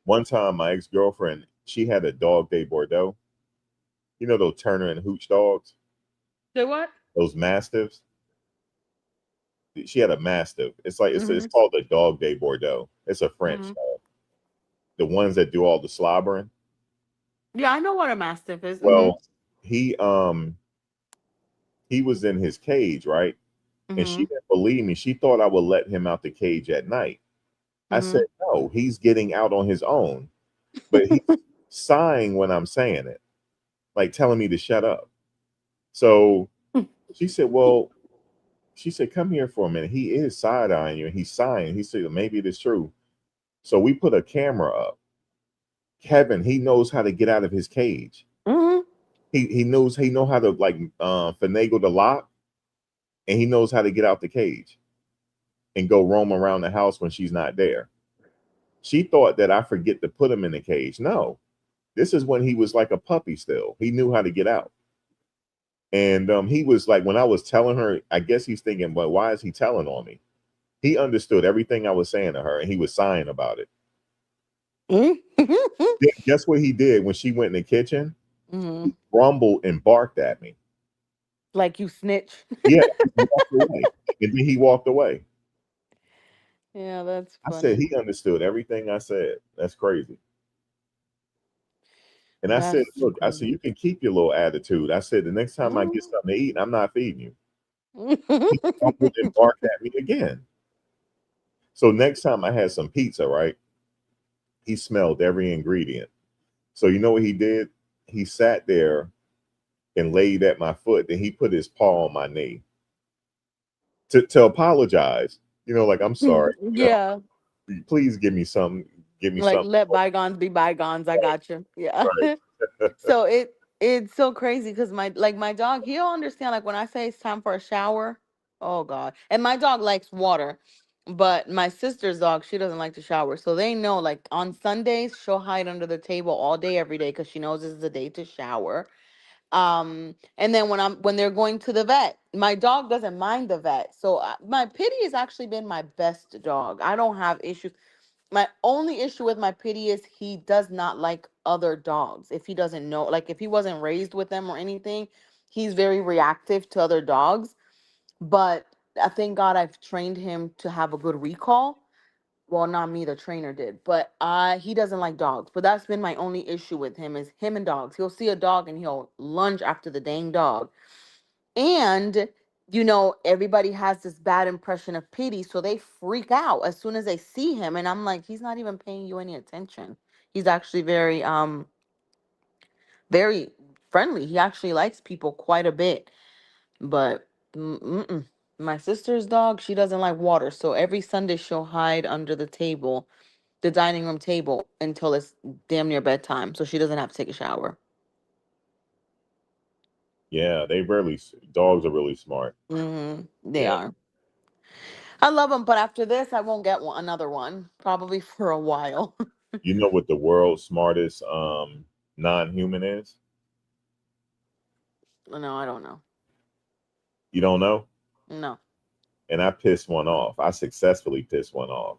Speaker 1: One time, my ex girlfriend, she had a dog de Bordeaux. You know those Turner and Hooch dogs,
Speaker 3: Say what?
Speaker 1: those mastiffs. She had a mastiff. It's like it's
Speaker 3: Hmm.
Speaker 1: called a dog de Bordeaux. It's a French
Speaker 3: Hmm.
Speaker 1: dog. The ones that do all the slobbering.
Speaker 3: Yeah, I know what a mastiff is. Hmm.
Speaker 1: Well, he um he was in his cage, right? And she
Speaker 3: Hmm.
Speaker 1: didn't believe me. She thought I would let him out the cage at night. I said,
Speaker 3: Hmm.
Speaker 1: no, he's getting out on his own. But he's sighing when I'm saying it, like telling me to shut up. So she said, well, she said, come here for a minute. He is side eyeing you and he's sighing. He said, maybe it is true. So we put a camera up. Kevin, he knows how to get out of his cage.
Speaker 3: Hmm.
Speaker 1: He know how to like finagle the lock, and he knows how to get out the cage and go roam around the house when she's not there. She thought that I forget to put him in the cage. No, this is when he was like a puppy still. He knew how to get out. And he was like, when I was telling her, I guess he's thinking, well, why is he telling on me? He understood everything I was saying to her and he was sighing about it. Guess what he did when she went in the kitchen?
Speaker 3: Hmm.
Speaker 1: He grumbled and barked at me.
Speaker 3: Like you snitch.
Speaker 1: Yeah, he walked away. And then he walked away.
Speaker 3: Yeah, that's
Speaker 1: I said,
Speaker 3: funny.
Speaker 1: he understood everything I said. That's crazy. And I said,
Speaker 3: That's
Speaker 1: look, I said,
Speaker 3: crazy.
Speaker 1: you can keep your little attitude. I said, the next time I get
Speaker 3: Mhm.
Speaker 1: something to eat, I'm not feeding you. He grumbled and barked at me again. So next time I had some pizza, right? He smelled every ingredient. So you know what he did? He sat there and laid at my foot. Then he put his paw on my knee to apologize. You know, like I'm sorry. You know,
Speaker 3: Yeah.
Speaker 1: please give me some. Give me
Speaker 3: Like
Speaker 1: something.
Speaker 3: let bygones be bygones. I got you. Yeah.
Speaker 1: Right.
Speaker 3: So it's so crazy because my dog, he'll understand like when I say it's time for a shower. Oh God. And my dog likes water. But my sister's dog, she doesn't like to shower. So they know like on Sundays she'll hide under the table all day every day because she knows this is the day to shower. And then when they're going to the vet, my dog doesn't mind the vet. So my Pity has actually been my best dog. I don't have issues. My only issue with my Pity is he does not like other dogs. If he doesn't know, like if he wasn't raised with them or anything, he's very reactive to other dogs. But I thank God I've trained him to have a good recall. Well, not me, the trainer did, but he doesn't like dogs. But that's been my only issue with him is him and dogs. He'll see a dog and he'll lunge after the dang dog. And everybody has this bad impression of Pity, so they freak out as soon as they see him. And I'm like, he's not even paying you any attention. He's actually very friendly. He actually likes people quite a bit. But my sister's dog, she doesn't like water, so every Sunday she'll hide under the dining room table until it's damn near bedtime, so she doesn't have to take a shower.
Speaker 1: Yeah, dogs are really smart.
Speaker 3: They
Speaker 1: Yeah.
Speaker 3: are. I love them, but after this, I won't get another one probably for a while.
Speaker 1: You know what the world's smartest non-human is?
Speaker 3: No, I don't know.
Speaker 1: You don't know?
Speaker 3: No,
Speaker 1: And I pissed one off. I successfully pissed one off.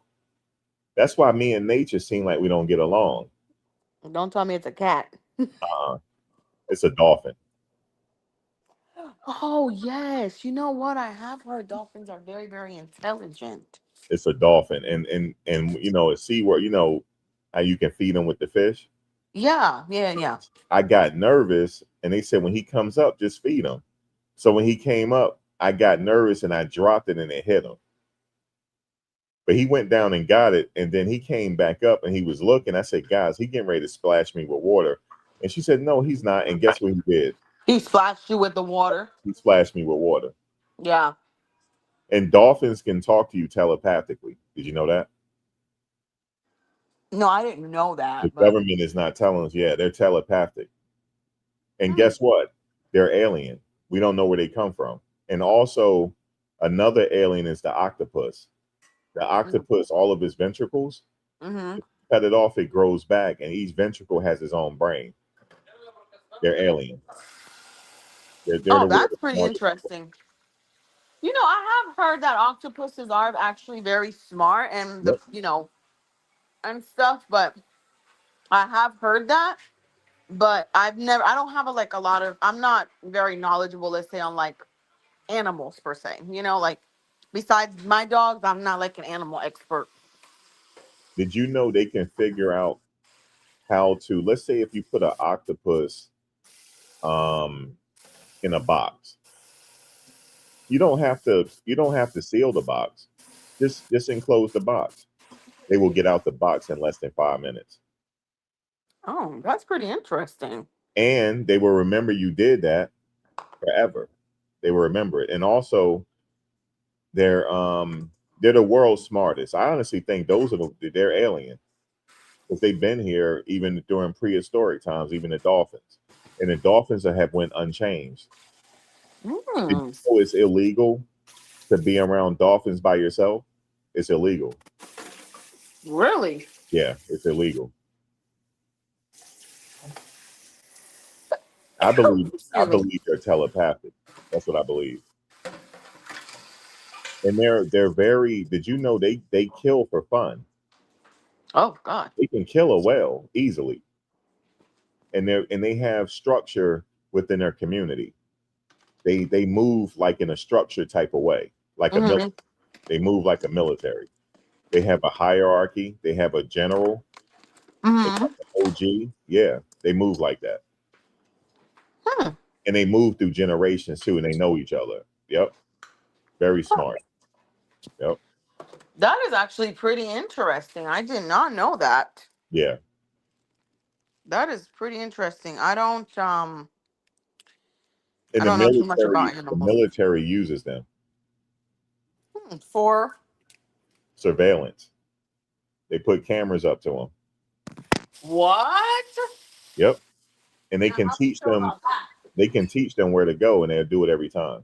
Speaker 1: That's why me and nature seem like we don't get along.
Speaker 3: don't tell me it's a cat.
Speaker 1: Uh, it's a dolphin.
Speaker 3: Oh yes, you know what? I have heard dolphins are very, very intelligent.
Speaker 1: It's a dolphin, and at SeaWorld, how you can feed them with the fish.
Speaker 3: Yeah, yeah, yeah.
Speaker 1: I got nervous, and they said when he comes up, just feed him. So when he came up, I got nervous and I dropped it and it hit him. But he went down and got it, and then he came back up and he was looking. I said, "Guys, he getting ready to splash me with water," and she said, "No, he's not." And guess what he did?
Speaker 3: He splashed you with the water.
Speaker 1: He splashed me with water.
Speaker 3: Yeah.
Speaker 1: And dolphins can talk to you telepathically. Did you know that?
Speaker 3: No, I didn't know
Speaker 1: The
Speaker 3: that, but
Speaker 1: government is not telling us. Yeah, they're telepathic. And
Speaker 3: hmm.
Speaker 1: guess what? They're alien. We don't know where they come from. And also, another alien is the octopus. The octopus, all of its ventricles,
Speaker 3: Mm-hmm.
Speaker 1: cut it off, it grows back, and each ventricle has its own brain. They're alien. They're
Speaker 3: Oh,
Speaker 1: the
Speaker 3: that's
Speaker 1: world's
Speaker 3: pretty
Speaker 1: smartest.
Speaker 3: interesting. I have heard that octopuses are actually very smart and
Speaker 1: Yep.
Speaker 3: and stuff, but I have heard that, but I don't have a lot of, I'm not very knowledgeable, let's say, on like animals per se, like besides my dogs, I'm not like an animal expert.
Speaker 1: Did you know they can figure out how to, let's say, if you put an octopus um, in a box, you don't have to seal the box. Just enclose the box. They will get out the box in less than 5 minutes.
Speaker 3: Oh, that's pretty interesting.
Speaker 1: And they will remember you did that forever. They will remember it. And also they're the world's smartest. I honestly think they're alien because they've been here even during prehistoric times, even the dolphins. And the dolphins have went unchanged. Did you
Speaker 3: Hmm.
Speaker 1: know it's illegal to be around dolphins by yourself? It's illegal.
Speaker 3: Really?
Speaker 1: Yeah, it's illegal. I believe I
Speaker 3: Excuse me.
Speaker 1: believe they're telepathic. That's what I believe. And they're very, did you know they kill for fun?
Speaker 3: Oh God.
Speaker 1: They can kill a whale easily. And they have structure within their community. They move like in a structured type of way, like
Speaker 3: Mm-hmm.
Speaker 1: they move like a military. They have a hierarchy, they have a general, they have
Speaker 3: Mm-hmm.
Speaker 1: an OG. Yeah, they move like that.
Speaker 3: Hmm.
Speaker 1: And they move through generations too, and they know each other. Yep. Very smart. Yep.
Speaker 3: That is actually pretty interesting. I did not know that.
Speaker 1: Yeah.
Speaker 3: That is pretty interesting.
Speaker 1: And
Speaker 3: I don't know too much about
Speaker 1: the
Speaker 3: animals.
Speaker 1: military uses them.
Speaker 3: For
Speaker 1: Surveillance. They put cameras up to them.
Speaker 3: what?
Speaker 1: Yep. And
Speaker 3: Now, how do you feel about that?
Speaker 1: they can teach them where to go, and they'll do it every time.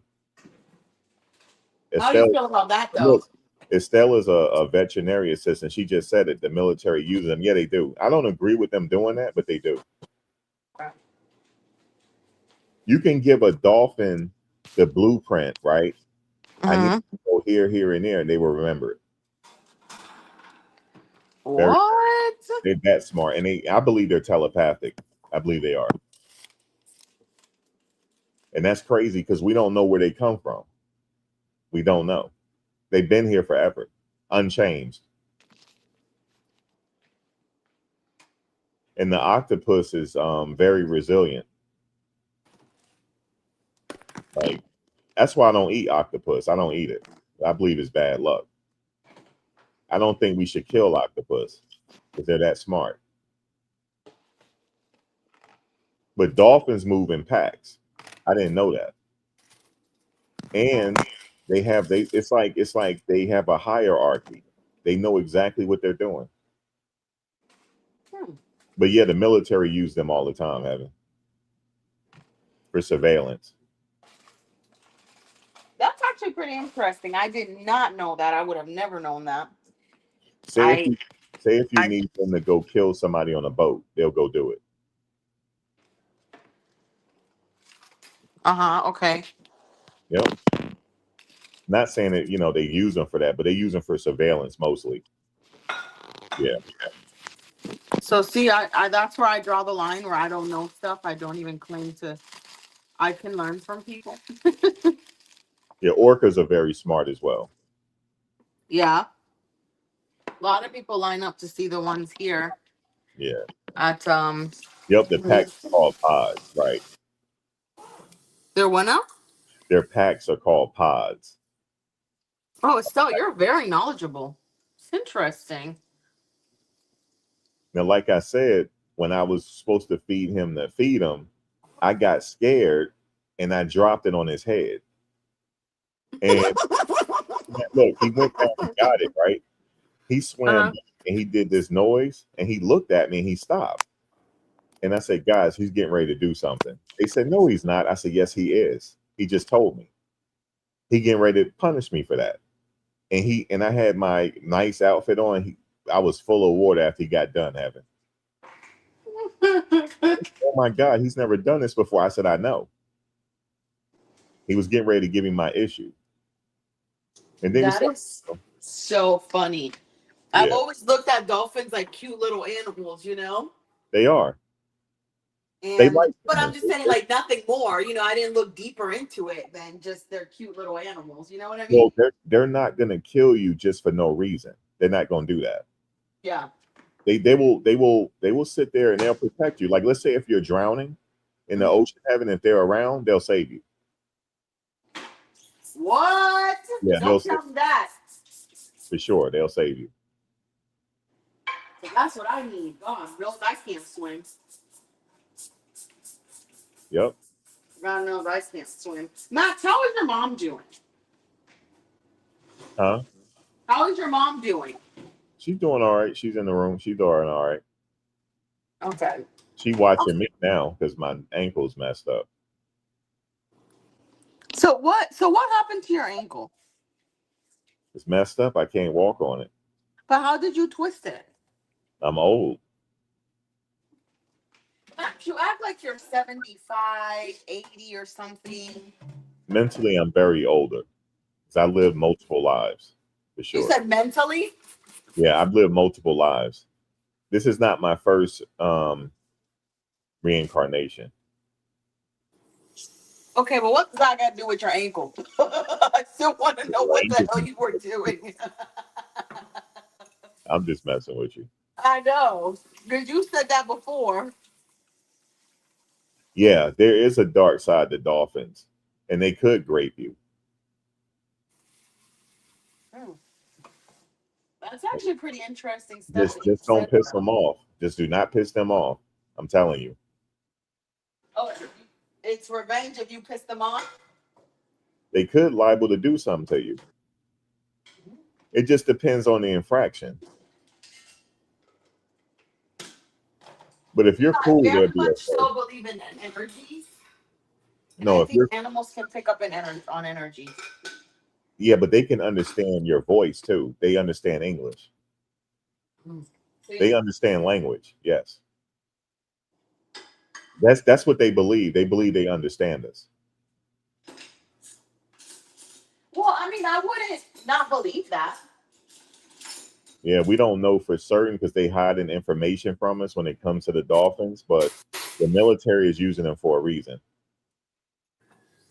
Speaker 3: How do you
Speaker 1: Estelle,
Speaker 3: feel about that though?
Speaker 1: look, Estelle is a veterinary assistant. She just said it. The military uses them. Yeah, they do. I don't agree with them doing that, but they do. You can give a dolphin the blueprint, right? I need
Speaker 3: Mhm.
Speaker 1: to go here, here, and there, and they will remember it. Very,
Speaker 3: What?
Speaker 1: they're that smart, and I believe they're telepathic. I believe they are, and that's crazy because we don't know where they come from. We don't know. They've been here forever, unchanged. And the octopus is very resilient. Like that's why I don't eat octopus. I don't eat it. I believe it's bad luck. I don't think we should kill octopus because they're that smart. But dolphins move in packs. I didn't know that. And it's like they have a hierarchy. They know exactly what they're doing.
Speaker 3: Hmm.
Speaker 1: But yeah, the military use them all the time, Evan, for surveillance.
Speaker 3: That's actually pretty interesting. I did not know that. I would have never known that.
Speaker 1: Say if
Speaker 3: I
Speaker 1: you say if you
Speaker 3: I
Speaker 1: need them to go kill somebody on a boat, they'll go do it.
Speaker 3: okay.
Speaker 1: Yep. Not saying that they use them for that, but they use them for surveillance mostly. Yeah.
Speaker 3: So see, I that's where I draw the line where I don't know stuff. I don't even claim to. I can learn from people.
Speaker 1: Yeah, orcas are very smart as well.
Speaker 3: Yeah. A lot of people line up to see the ones here
Speaker 1: Yeah.
Speaker 3: at
Speaker 1: Yep, the packs are called pods, right?
Speaker 3: their one up.
Speaker 1: Their packs are called pods.
Speaker 3: Oh, Estelle, you're very knowledgeable. It's interesting.
Speaker 1: Now, like I said, when I was supposed to feed him to feed him, I got scared and I dropped it on his head. And look, he went down and got it, right? He swam
Speaker 3: Uh-huh.
Speaker 1: back and he did this noise and he looked at me and he stopped. And I said, guys, he's getting ready to do something. They said, no, he's not. I said, yes, he is. He just told me. He getting ready to punish me for that. And I had my nice outfit on. I was full of water after he got done having. Oh my God, he's never done this before. I said, I know. He was getting ready to give me my issue. And then
Speaker 3: That is so funny. I've
Speaker 1: yeah,
Speaker 3: always looked at dolphins like cute little animals, you know?
Speaker 1: they are. They
Speaker 3: And
Speaker 1: like
Speaker 3: but I'm
Speaker 1: humans.
Speaker 3: just saying like nothing more. I didn't look deeper into it than just they're cute little animals. You know what I mean?
Speaker 1: Well, they're not gonna kill you just for no reason. They're not gonna do that.
Speaker 3: Yeah.
Speaker 1: They will sit there and they'll protect you. Like let's say if you're drowning in the
Speaker 3: Mhm.
Speaker 1: ocean heaven, if they're around, they'll save you.
Speaker 3: What?
Speaker 1: Yeah,
Speaker 3: Don't tell me that.
Speaker 1: for sure. They'll save you.
Speaker 3: That's what I need. God, real I can't swim.
Speaker 1: Yep.
Speaker 3: God knows I can't swim. Max, how is your mom doing?
Speaker 1: Huh?
Speaker 3: How is your mom doing?
Speaker 1: She's doing all right. She's in the room. She's doing all right.
Speaker 3: Okay.
Speaker 1: She watching me now because my ankle's messed up.
Speaker 3: So what happened to your ankle?
Speaker 1: It's messed up. I can't walk on it.
Speaker 3: But how did you twist it?
Speaker 1: I'm old.
Speaker 3: Max, you act like you're 75, 80, or something.
Speaker 1: Mentally, I'm very older because I lived multiple lives for
Speaker 3: You
Speaker 1: sure.
Speaker 3: said mentally?
Speaker 1: Yeah, I've lived multiple lives. This is not my first reincarnation.
Speaker 3: Okay, but what does that got to do with your ankle? I still want to know what the hell you were doing.
Speaker 1: I'm just messing with you.
Speaker 3: I know, because you said that before.
Speaker 1: Yeah, there is a dark side to dolphins, and they could grape you.
Speaker 3: Mm. That's actually pretty interesting stuff that you
Speaker 1: Just don't
Speaker 3: said,
Speaker 1: piss
Speaker 3: bro.
Speaker 1: them off. Just do not piss them off. I'm telling you.
Speaker 3: Oh, it's revenge if you piss them off.
Speaker 1: They could liable to do something to you. It just depends on the infraction. But if you're
Speaker 3: I
Speaker 1: cool, they'll
Speaker 3: very
Speaker 1: be
Speaker 3: much
Speaker 1: okay.
Speaker 3: so believe in energies, and I
Speaker 1: No, if
Speaker 3: think
Speaker 1: you're
Speaker 3: animals can pick up on energy.
Speaker 1: yeah, but they can understand your voice too. They understand English.
Speaker 3: Mm.
Speaker 1: They understand language. Yes. That's what they believe. They believe they understand us.
Speaker 3: Well, I mean, I wouldn't not believe that.
Speaker 1: Yeah, we don't know for certain because they hiding information from us when it comes to the dolphins, but the military is using them for a reason.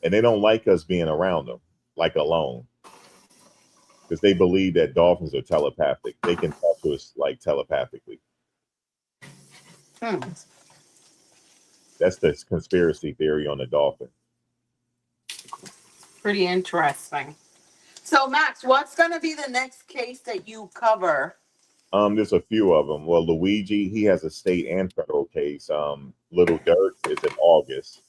Speaker 1: And they don't like us being around them, like alone. Because they believe that dolphins are telepathic. They can talk to us like telepathically.
Speaker 3: Hmm.
Speaker 1: That's the conspiracy theory on the dolphin.
Speaker 3: Pretty interesting. So, Max, what's going to be the next case that you cover?
Speaker 1: There's a few of them. Well, Luigi, he has a state and federal case. Little Dirk is in August.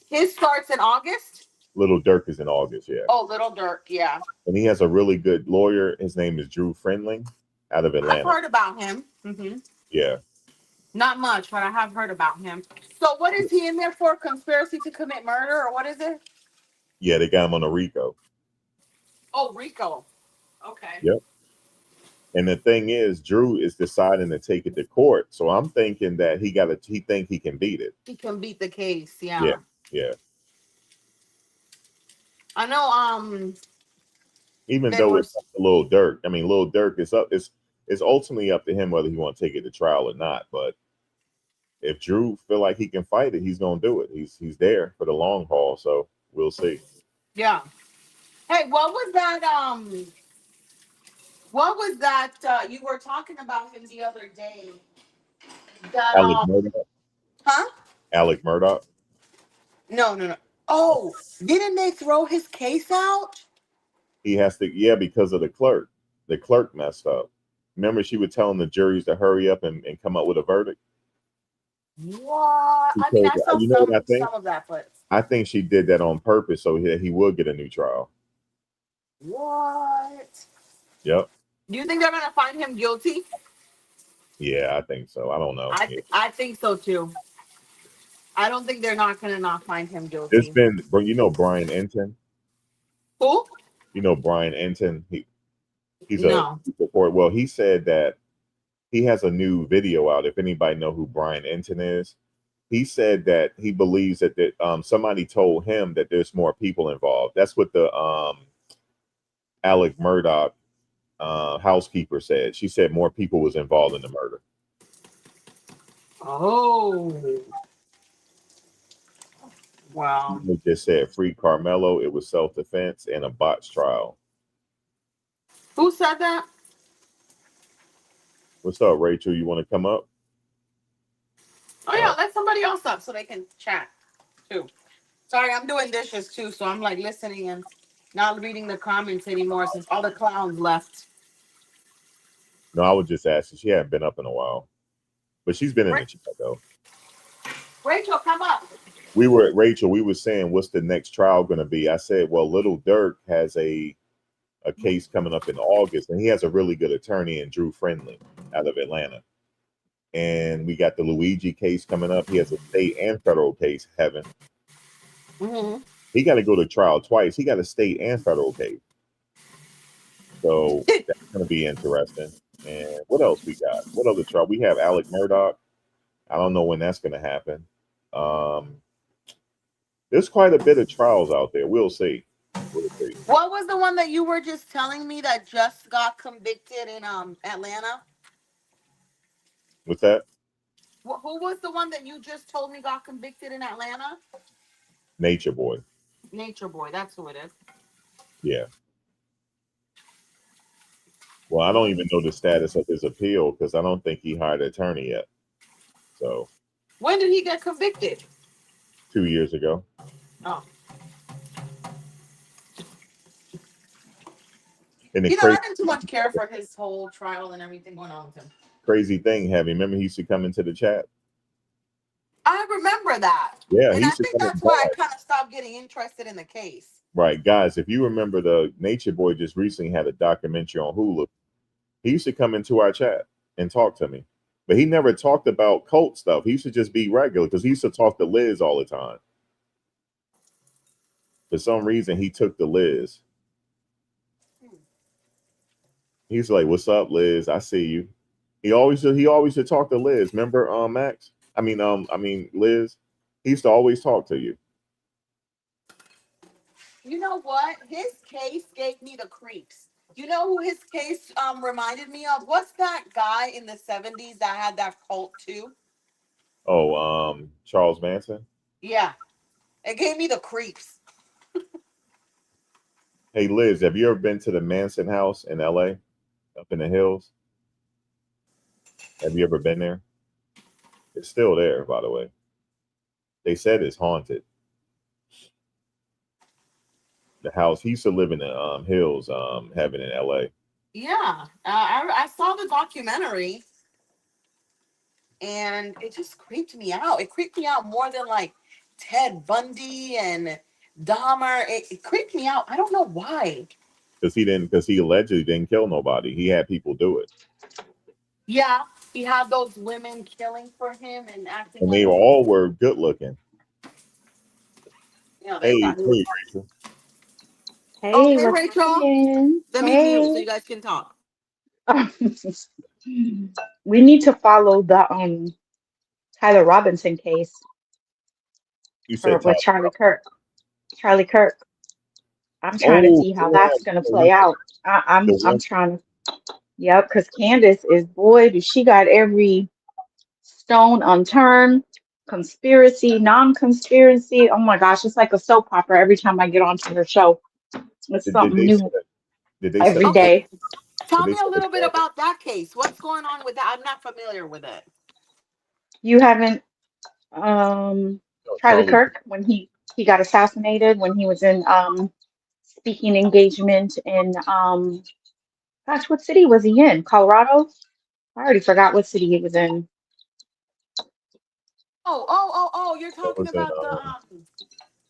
Speaker 3: His starts in August.
Speaker 1: Little Dirk is in August, yeah.
Speaker 3: Oh, Little Dirk, yeah.
Speaker 1: And he has a really good lawyer. His name is Drew Friendling out of
Speaker 3: I've
Speaker 1: Atlanta.
Speaker 3: heard about him. Mm-hmm.
Speaker 1: Yeah.
Speaker 3: Not much, but I have heard about him. So, what is he in there for? Conspiracy to commit murder, or what is it?
Speaker 1: Yeah, they got him on a RICO.
Speaker 3: Oh, Rico. Okay.
Speaker 1: Yep. And the thing is, Drew is deciding to take it to court. So I'm thinking that he think he can beat it.
Speaker 3: He can beat the case.
Speaker 1: Yeah.
Speaker 3: Yeah.
Speaker 1: Yeah.
Speaker 3: I know.
Speaker 1: Even
Speaker 3: They
Speaker 1: though
Speaker 3: were.
Speaker 1: it's up to Lil Durk. I mean, Lil Durk is up. It's ultimately up to him whether he want to take it to trial or not. But if Drew feel like he can fight it, he's gonna do it. He's there for the long haul. So we'll see.
Speaker 3: Yeah. Hey, what was that? What was that? You were talking about him the other day. That
Speaker 1: Alec Murdoch.
Speaker 3: huh?
Speaker 1: Alec Murdoch.
Speaker 3: No, no, no. Oh, didn't they throw his case out?
Speaker 1: He has to, yeah, because of the clerk. The clerk messed up. Remember, she was telling the juries to hurry up and come up with a verdict.
Speaker 3: What? I mean,
Speaker 1: Because
Speaker 3: I saw
Speaker 1: you know what I think?
Speaker 3: some of that, but
Speaker 1: I think she did that on purpose so he would get a new trial.
Speaker 3: what?
Speaker 1: Yep.
Speaker 3: Do you think they're gonna find him guilty?
Speaker 1: Yeah, I think so. I don't know. Yeah.
Speaker 3: I think so too. I don't think they're not gonna not find him
Speaker 1: There's
Speaker 3: guilty.
Speaker 1: been, you know, Brian Enton.
Speaker 3: Who?
Speaker 1: You know Brian Enton. He's a
Speaker 3: No.
Speaker 1: report. Well, he said that he has a new video out. If anybody know who Brian Enton is, he said that he believes that somebody told him that there's more people involved. That's what the Alec Murdoch housekeeper said. She said more people was involved in the murder.
Speaker 3: Oh. Wow.
Speaker 1: They just said free Carmelo. It was self-defense and a botched trial.
Speaker 3: Who said that?
Speaker 1: What's up, Rachel? You want to come up?
Speaker 3: Oh yeah, let somebody else up so they can chat too. Sorry, I'm doing dishes too, so I'm like listening and not reading the comments anymore since all the clowns left.
Speaker 1: No, I was just asking. She hadn't been up in a while, but she's been in
Speaker 3: Ra-
Speaker 1: the chat though.
Speaker 3: Rachel, come up.
Speaker 1: We were at Rachel. We were saying, what's the next trial going to be? I said, well, Little Dirk has a case coming up in August, and he has a really good attorney in Drew Friendly out of Atlanta. And we got the Luigi case coming up. He has a state and federal case. Heaven,
Speaker 3: Mm-hmm.
Speaker 1: he got to go to trial twice. He got a state and federal case, so that's going to be interesting. And what else we got? What other trial? We have Alec Murdoch. I don't know when that's going to happen. Um, there's quite a bit of trials out there. We'll see. We'll see.
Speaker 3: What was the one that you were just telling me that just got convicted in Atlanta?
Speaker 1: What's that?
Speaker 3: Who was the one that you just told me got convicted in Atlanta?
Speaker 1: Nature Boy.
Speaker 3: Nature Boy, that's who it is.
Speaker 1: Yeah. Well, I don't even know the status of his appeal because I don't think he hired an attorney yet. So
Speaker 3: When did he get convicted?
Speaker 1: 2 years ago.
Speaker 3: Oh.
Speaker 1: And the
Speaker 3: I didn't too much care for his whole trial and everything going on with him.
Speaker 1: crazy thing, have you remember he used to come into the chat?
Speaker 3: I remember that.
Speaker 1: Yeah, he
Speaker 3: And I
Speaker 1: used to
Speaker 3: think
Speaker 1: come in.
Speaker 3: that's why I kind of stopped getting interested in the case.
Speaker 1: Right, guys, if you remember, the Nature Boy just recently had a documentary on Hulu. He used to come into our chat and talk to me, but he never talked about cult stuff. He used to just be regular because he used to talk to Liz all the time. For some reason, he took to Liz. He's like, "What's up, Liz? I see you." He always should talk to Liz. Remember, Max? I mean Liz. He used to always talk to you.
Speaker 3: You know what? His case gave me the creeps. You know who his case reminded me of? What's that guy in the 70s that had that cult too?
Speaker 1: Oh, Charles Manson.
Speaker 3: Yeah. It gave me the creeps.
Speaker 1: Hey, Liz, have you ever been to the Manson house in L.A. up in the hills? Have you ever been there? It's still there, by the way. They said it's haunted. The house he used to live in the hills, having in L.A.
Speaker 3: Yeah. I saw the documentary and it just creeped me out. It creeped me out more than like Ted Bundy and Dahmer. It creeped me out. I don't know why.
Speaker 1: Because he allegedly didn't kill nobody. He had people do it,
Speaker 3: Yeah. He had those women killing for him and acting
Speaker 1: and
Speaker 3: like,
Speaker 1: they all were good looking.
Speaker 3: they
Speaker 1: Hey,
Speaker 3: thought he was.
Speaker 1: hey, Rachel.
Speaker 3: Oh,
Speaker 4: Hey,
Speaker 3: hey,
Speaker 4: what's
Speaker 3: Rachel.
Speaker 4: happening?
Speaker 3: Let me mute so
Speaker 4: Hey.
Speaker 3: you guys can talk.
Speaker 4: We need to follow the Tyler Robinson case
Speaker 1: You
Speaker 4: for
Speaker 1: said Tyler.
Speaker 4: with Charlie Kirk. Charlie Kirk. I'm trying to
Speaker 1: Oh
Speaker 4: see how
Speaker 1: yeah,
Speaker 4: that's gonna play out.
Speaker 1: the
Speaker 4: I'm
Speaker 1: one
Speaker 4: trying to. Yep, because Candace is boy, does she got every stone unturned. Conspiracy, non-conspiracy. Oh my gosh, it's like a soap opera every time I get onto her show. It's
Speaker 1: did
Speaker 4: something
Speaker 1: they
Speaker 4: new
Speaker 1: set did they set
Speaker 4: every
Speaker 1: a
Speaker 3: Okay,
Speaker 4: day.
Speaker 1: did
Speaker 3: tell
Speaker 1: they
Speaker 3: me a
Speaker 1: set a
Speaker 3: little bit
Speaker 1: trial date?
Speaker 3: about that case. What's going on with that? I'm not familiar with it.
Speaker 4: You haven't um
Speaker 1: No,
Speaker 4: Charlie
Speaker 1: Charlie.
Speaker 4: Kirk when he got assassinated when he was in speaking engagement in gosh, what city was he in? Colorado? I already forgot what city he was in.
Speaker 3: Oh! You're
Speaker 1: It
Speaker 3: talking
Speaker 1: was in
Speaker 3: about the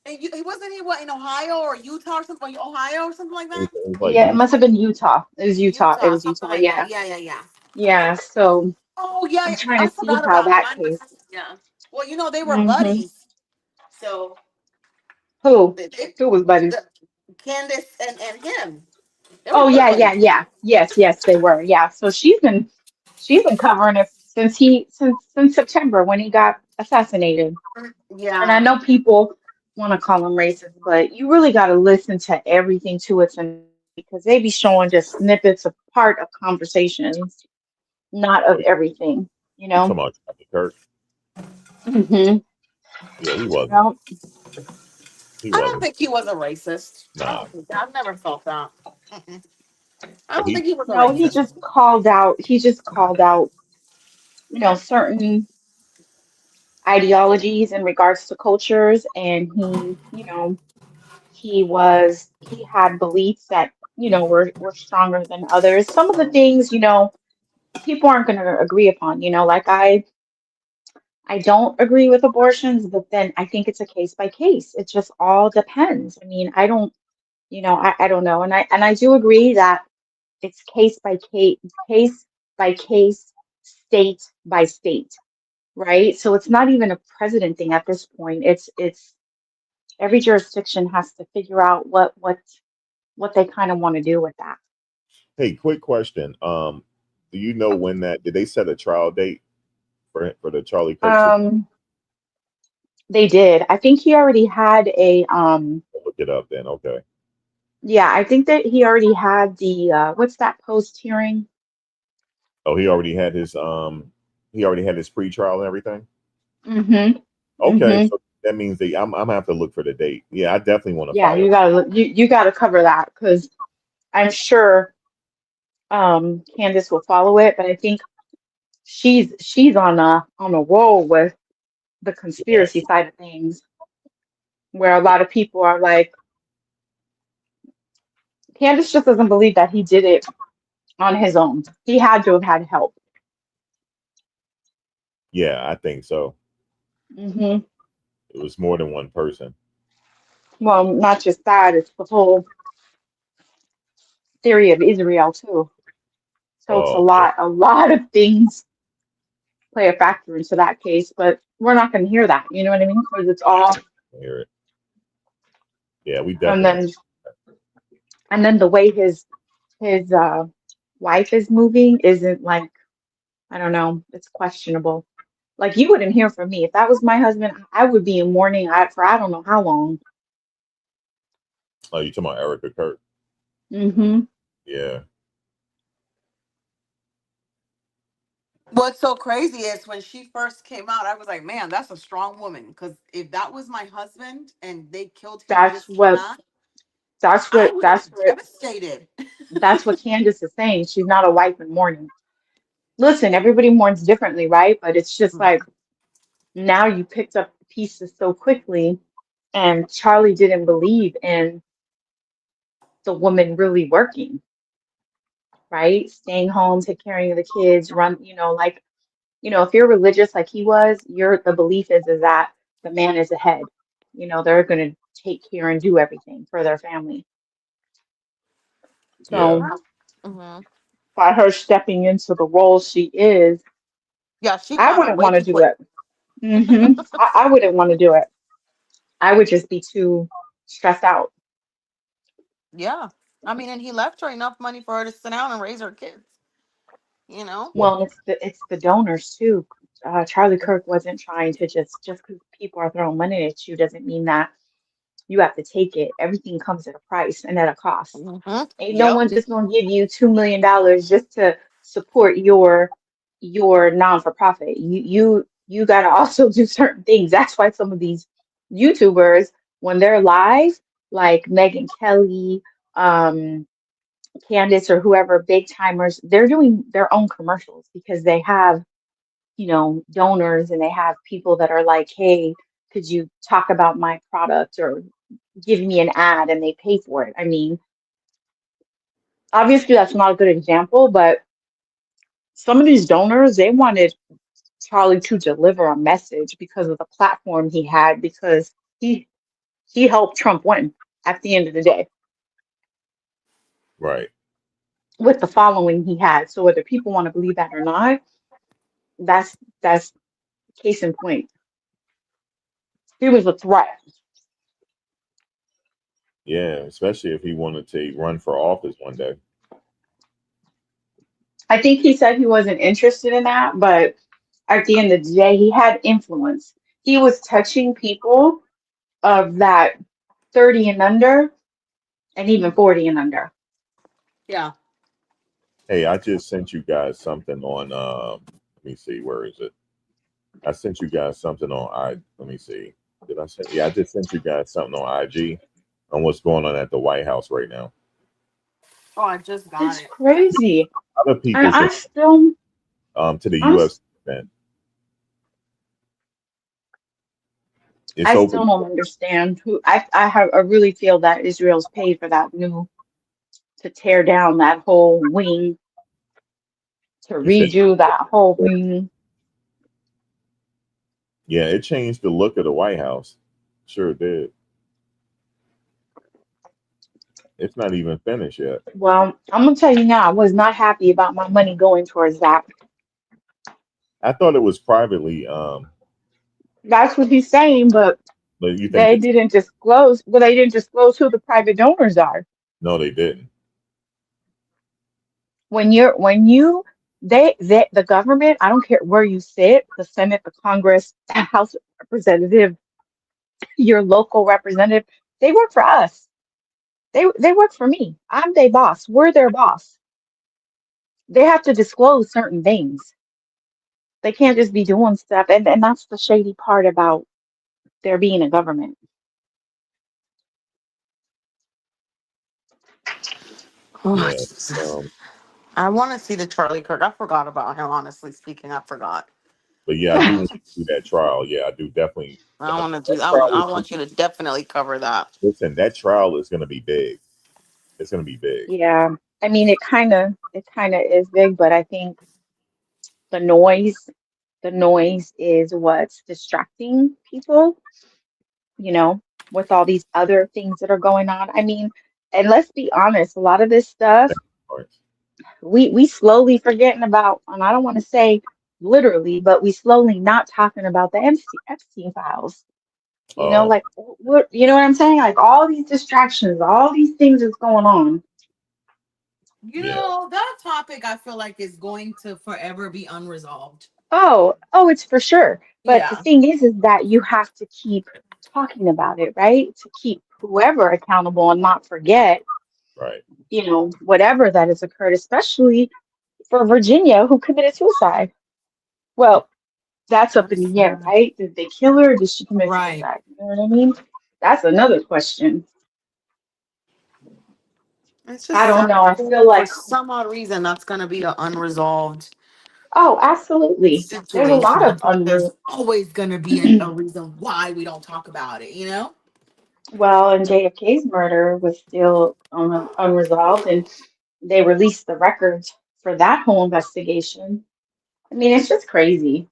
Speaker 3: And he wasn't he what in Ohio or Utah or something? Ohio or something like that.
Speaker 1: it was like
Speaker 4: Yeah, it must
Speaker 1: Utah.
Speaker 4: have been Utah. It was Utah. It
Speaker 3: Utah,
Speaker 4: was
Speaker 3: something
Speaker 4: Utah.
Speaker 3: like that.
Speaker 4: Yeah.
Speaker 3: Yeah, yeah, yeah.
Speaker 4: Yeah. So
Speaker 3: Oh yeah,
Speaker 4: I'm trying
Speaker 3: I
Speaker 4: to see
Speaker 3: forgot
Speaker 4: how
Speaker 3: about him.
Speaker 4: that case.
Speaker 3: Yeah. Well, they were
Speaker 4: Hmm.
Speaker 3: buddies. So
Speaker 4: Who?
Speaker 3: they,
Speaker 4: Who was buddies?
Speaker 3: the Candace and him, they were
Speaker 4: Oh
Speaker 3: good
Speaker 4: yeah, yeah,
Speaker 3: buddies.
Speaker 4: yeah. Yes, they were. Yeah. So she's been covering it since September when he got assassinated. And I
Speaker 3: Yeah.
Speaker 4: know people want to call him racist, but you really got to listen to everything to its entirety because they be showing just snippets of part of conversations, not of
Speaker 1: Wait,
Speaker 4: everything, you
Speaker 1: you
Speaker 4: know?
Speaker 1: talking about Charlie Kirk?
Speaker 4: Hmm.
Speaker 1: Yeah, he wasn't.
Speaker 4: No,
Speaker 1: He
Speaker 3: I don't
Speaker 1: wasn't.
Speaker 3: think he was a racist. I
Speaker 1: Nah,
Speaker 3: don't think I've never felt that. Mm-mm. I
Speaker 1: but
Speaker 3: don't
Speaker 1: he
Speaker 3: think he was a
Speaker 4: no,
Speaker 3: racist.
Speaker 4: he just called out, certain ideologies in regards to cultures, and he had beliefs that, were stronger than others. Some of the things, people aren't going to agree upon, like I don't agree with abortions, but then I think it's a case by case. It just all depends. I mean, I don't, I don't know. And I do agree that it's case by case, state by state, right? So it's not even a president thing at this point. It's every jurisdiction has to figure out what they kind of want to do with that.
Speaker 1: Hey, quick question. Do you know when that did they set a trial date for the Charlie Kirk situation?
Speaker 4: Um, they did. I think he already had a
Speaker 1: Look it up then. Okay.
Speaker 4: yeah, I think that he already had the what's that post hearing?
Speaker 1: Oh, he already had his pre-trial and everything.
Speaker 4: Mm-hmm.
Speaker 1: Okay,
Speaker 4: Mm-hmm.
Speaker 1: so that means I'm gonna have to look for the date. Yeah, I definitely want to
Speaker 4: Yeah,
Speaker 1: follow.
Speaker 4: you gotta cover that because I'm sure Candace will follow it, but I think she's on a roll with the
Speaker 1: Yeah,
Speaker 4: conspiracy side of things, where a lot of people are like, Candace just doesn't believe that he did it on his own. He had to have had help.
Speaker 1: Yeah, I think so.
Speaker 4: Hmm.
Speaker 1: It was more than one person.
Speaker 4: Well, not just that, it's the whole theory of Israel too. So it's
Speaker 1: Oh, okay.
Speaker 4: a lot of things play a factor into that case, but we're not going to hear that. You know what I mean? Because it's all,
Speaker 1: I hear it. Yeah, we
Speaker 4: and
Speaker 1: definitely.
Speaker 4: then the way his wife is moving isn't like, I don't know, it's questionable. Like you wouldn't hear from me if that was my husband. I would be in mourning for I don't know how long.
Speaker 1: Oh, you talking about Erica Kirk?
Speaker 4: Hmm.
Speaker 1: Yeah,
Speaker 3: What's so crazy is when she first came out, I was like, man, that's a strong woman. Because if that was my husband and they killed him
Speaker 4: That's
Speaker 3: just for
Speaker 4: what
Speaker 3: that,
Speaker 4: that's
Speaker 3: I
Speaker 4: what
Speaker 3: would have
Speaker 4: that's
Speaker 3: been
Speaker 4: what
Speaker 3: devastated.
Speaker 4: that's what Candace is saying. She's not a wife in mourning. Listen, everybody mourns differently, right? But it's just like now you picked up the pieces so quickly, and Charlie didn't believe in the woman really working, right? Staying home, take care of the kids, run, like, if you're religious like he was, the belief is that the man is ahead. They're gonna take care and do everything for their family.
Speaker 1: yeah,
Speaker 4: So
Speaker 3: Hmm.
Speaker 4: by her stepping into the role she is,
Speaker 3: Yeah, she
Speaker 4: I
Speaker 3: came out
Speaker 4: wouldn't
Speaker 3: way
Speaker 4: want to
Speaker 3: too
Speaker 4: do
Speaker 3: quick.
Speaker 4: it. I wouldn't want to do it. I would just be too stressed out.
Speaker 3: Yeah. I mean, and he left her enough money for her to sit down and raise her kids, you know?
Speaker 4: Well, and it's the donors too. Charlie Kirk wasn't trying to just because people are throwing money at you doesn't mean that you have to take it. Everything comes at a price and at a cost.
Speaker 3: Hmm.
Speaker 4: Ain't no
Speaker 3: Yep.
Speaker 4: one just gonna give you $2 million just to support your non-for-profit. You gotta also do certain things. That's why some of these YouTubers, when they're live, like Megan Kelly, um, Candace, or whoever, big timers, they're doing their own commercials because they have, donors and they have people that are like, hey, could you talk about my product or give me an ad and they pay for it. I mean, obviously that's not a good example, but some of these donors, they wanted Charlie to deliver a message because of the platform he had, because he helped Trump win at the end of the day
Speaker 1: right.
Speaker 4: with the following he had. So whether people want to believe that or not, that's case in point. He was a threat.
Speaker 1: Yeah, especially if he wanted to run for office one day.
Speaker 4: I think he said he wasn't interested in that, but at the end of the day, he had influence. He was touching people of that 30 and under and even 40 and under.
Speaker 3: Yeah.
Speaker 1: Hey, I just sent you guys something on. Let me see, where is it? I sent you guys something on I. Let me see. Did I send? Yeah, I just sent you guys something on IG on what's going on at the White House right now.
Speaker 3: Oh, I just got
Speaker 4: It's
Speaker 3: it.
Speaker 4: crazy.
Speaker 1: Other
Speaker 4: And
Speaker 1: people should to the
Speaker 4: I'm,
Speaker 1: UFC event. It's
Speaker 4: I still
Speaker 1: open.
Speaker 4: don't understand I really feel that Israel's paid for that to tear down that whole wing, to
Speaker 1: You said,
Speaker 4: redo that whole wing.
Speaker 1: yeah, it changed the look of the White House. Sure did. It's not even finished yet.
Speaker 4: Well, I'm gonna tell you now, I was not happy about my money going towards that.
Speaker 1: I thought it was privately.
Speaker 4: That's what he's saying, but
Speaker 1: But you think
Speaker 4: they
Speaker 1: it's
Speaker 4: didn't disclose. Well, they didn't disclose who the private donors are.
Speaker 1: no, they didn't.
Speaker 4: When you the government, I don't care where you sit, the Senate, the Congress, the House of Representative, your local representative, they work for us. They work for me. I'm their boss. We're their boss. They have to disclose certain things. They can't just be doing stuff, and that's the shady part about there being a government.
Speaker 3: Oh,
Speaker 1: Yeah.
Speaker 3: Jesus.
Speaker 1: Um,
Speaker 3: I want to see the Charlie Kirk. I forgot about him, honestly speaking. I forgot.
Speaker 1: but yeah, I do want to do that trial. Yeah, I do definitely.
Speaker 3: I want to
Speaker 1: That
Speaker 3: do.
Speaker 1: trial
Speaker 3: I
Speaker 1: is
Speaker 3: want you to definitely cover that.
Speaker 1: listen. That trial is going to be big. It's going to be big.
Speaker 4: Yeah. I mean, it kind of is big, but I think the noise, the noise is what's distracting people, you know, with all these other things that are going on. I mean, and let's be honest, a lot of this stuff we slowly forgetting about, and I don't want to say literally, but we slowly not talking about the Epstein files. You know,
Speaker 1: Oh,
Speaker 4: like what you know what I'm saying? Like all these distractions, all these things that's going on.
Speaker 3: You
Speaker 1: yeah,
Speaker 3: know, that topic I feel like is going to forever be unresolved.
Speaker 4: Oh, it's for sure. But the
Speaker 3: Yeah.
Speaker 4: thing is that you have to keep talking about it, right? To keep whoever accountable and not forget,
Speaker 1: right.
Speaker 4: whatever that has occurred, especially for Virginia, who committed suicide. Well, that's up in
Speaker 3: That's
Speaker 4: the air, right? Did they kill her or did she commit
Speaker 3: right.
Speaker 4: suicide? You know what I mean? That's another question.
Speaker 3: It's
Speaker 4: I
Speaker 3: just
Speaker 4: don't
Speaker 3: sad.
Speaker 4: know. I feel
Speaker 3: For
Speaker 4: like,
Speaker 3: some odd reason, that's going to be an unresolved
Speaker 4: oh, absolutely. There's a lot
Speaker 3: situation. I
Speaker 4: of
Speaker 3: feel like there's always going to be a reason why we don't talk about it, you know?
Speaker 4: well, and JFK's murder was still unresolved, and they released the records for that whole investigation. I mean, it's just crazy.